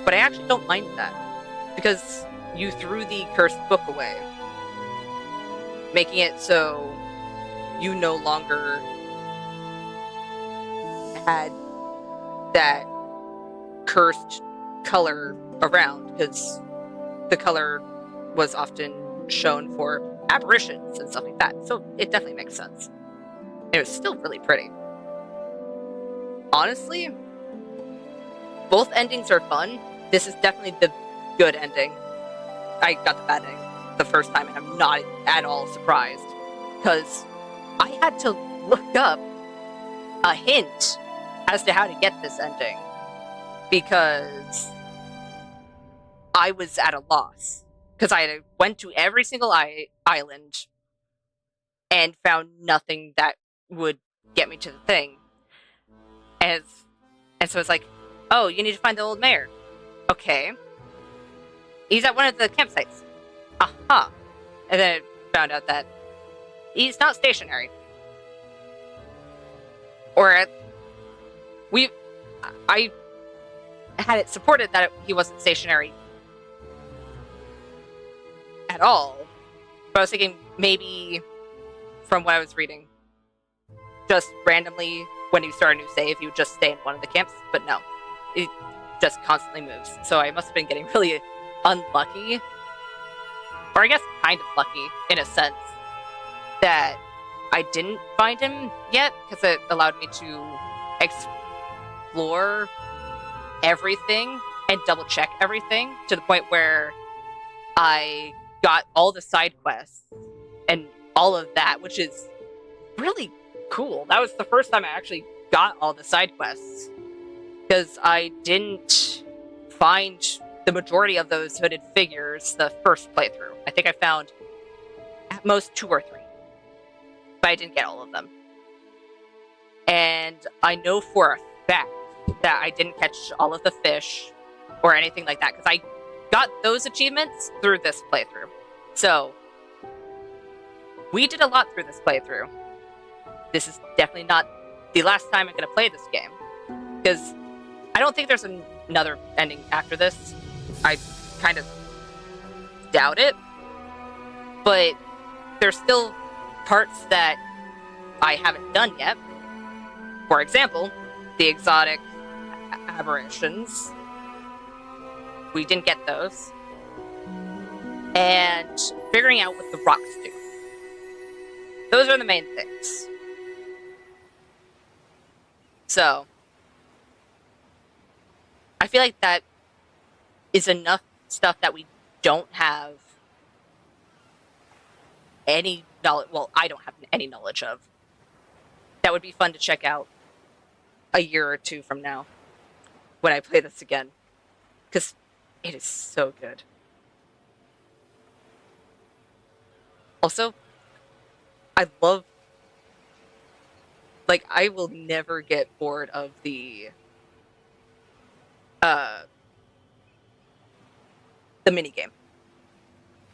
but I actually don't mind that because you threw the cursed book away, making it so you no longer had that cursed color around, because the color was often shown for aberrations and stuff like that. So it definitely makes sense. It was still really pretty. Honestly, both endings are fun. This is definitely the good ending. I got the bad ending the first time, and I'm not at all surprised, because I had to look up a hint as to how to get this ending, because I was at a loss. Because I went to every single island and found nothing that would get me to the thing. And so it's like, oh, you need to find the old mayor. Okay. He's at one of the campsites. Aha. And then I found out that he's not stationary. I had it supported that he wasn't stationary at all. But I was thinking maybe from what I was reading, just randomly when you start a new save, you would just stay in one of the camps. But no, it just constantly moves. So I must have been getting really unlucky, or I guess kind of lucky in a sense, that I didn't find him yet, because it allowed me to explore everything and double check everything to the point where I got all the side quests and all of that, which is really cool. That was the first time I actually got all the side quests, because I didn't find the majority of those hooded figures the first playthrough. I think I found at most 2 or 3, but I didn't get all of them. And I know for a fact that I didn't catch all of the fish or anything like that, because I got those achievements through this playthrough. So we did a lot through this playthrough. This is definitely not the last time I'm going to play this game, because I don't think there's another ending after this. I kind of doubt it, but there's still parts that I haven't done yet. For example, the exotic aberrations. We didn't get those. And figuring out what the rocks do. Those are the main things. So I feel like that is enough stuff that we don't have any knowledge. Well, I don't have any knowledge of. That would be fun to check out a year or 2 from now when I play this again, because it is so good. Also, I love Like, I will never get bored of uh the mini game.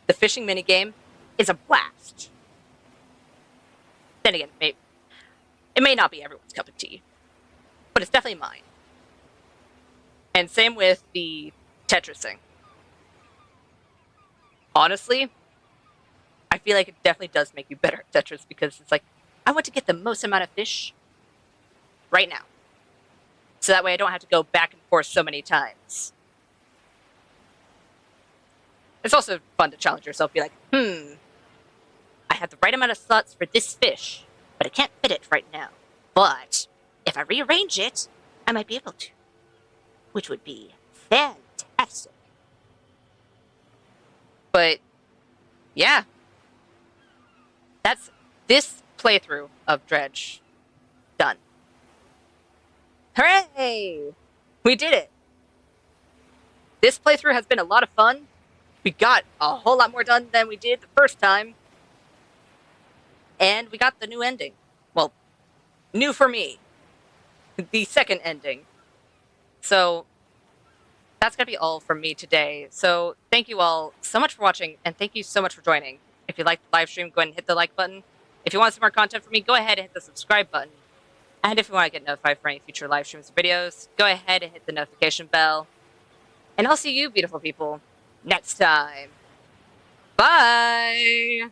The fishing mini game is a blast. Then again, it may not be everyone's cup of tea, but it's definitely mine. And same with the Tetrising. Honestly, I feel like it definitely does make you better at Tetris because it's like, I want to get the most amount of fish right now. So that way I don't have to go back and forth so many times. It's also fun to challenge yourself, be like, I have the right amount of slots for this fish, but I can't fit it right now. But if I rearrange it, I might be able to, which would be fantastic. But yeah, that's this playthrough of Dredge done. Hooray! We did it! This playthrough has been a lot of fun. We got a whole lot more done than we did the first time. And we got the new ending. Well, new for me. The second ending. So, that's going to be all from me today. So, thank you all so much for watching, and thank you so much for joining. If you liked the live stream, go ahead and hit the like button. If you want some more content from me, go ahead and hit the subscribe button. And if you want to get notified for any future live streams or videos, go ahead and hit the notification bell. And I'll see you, beautiful people, next time. Bye!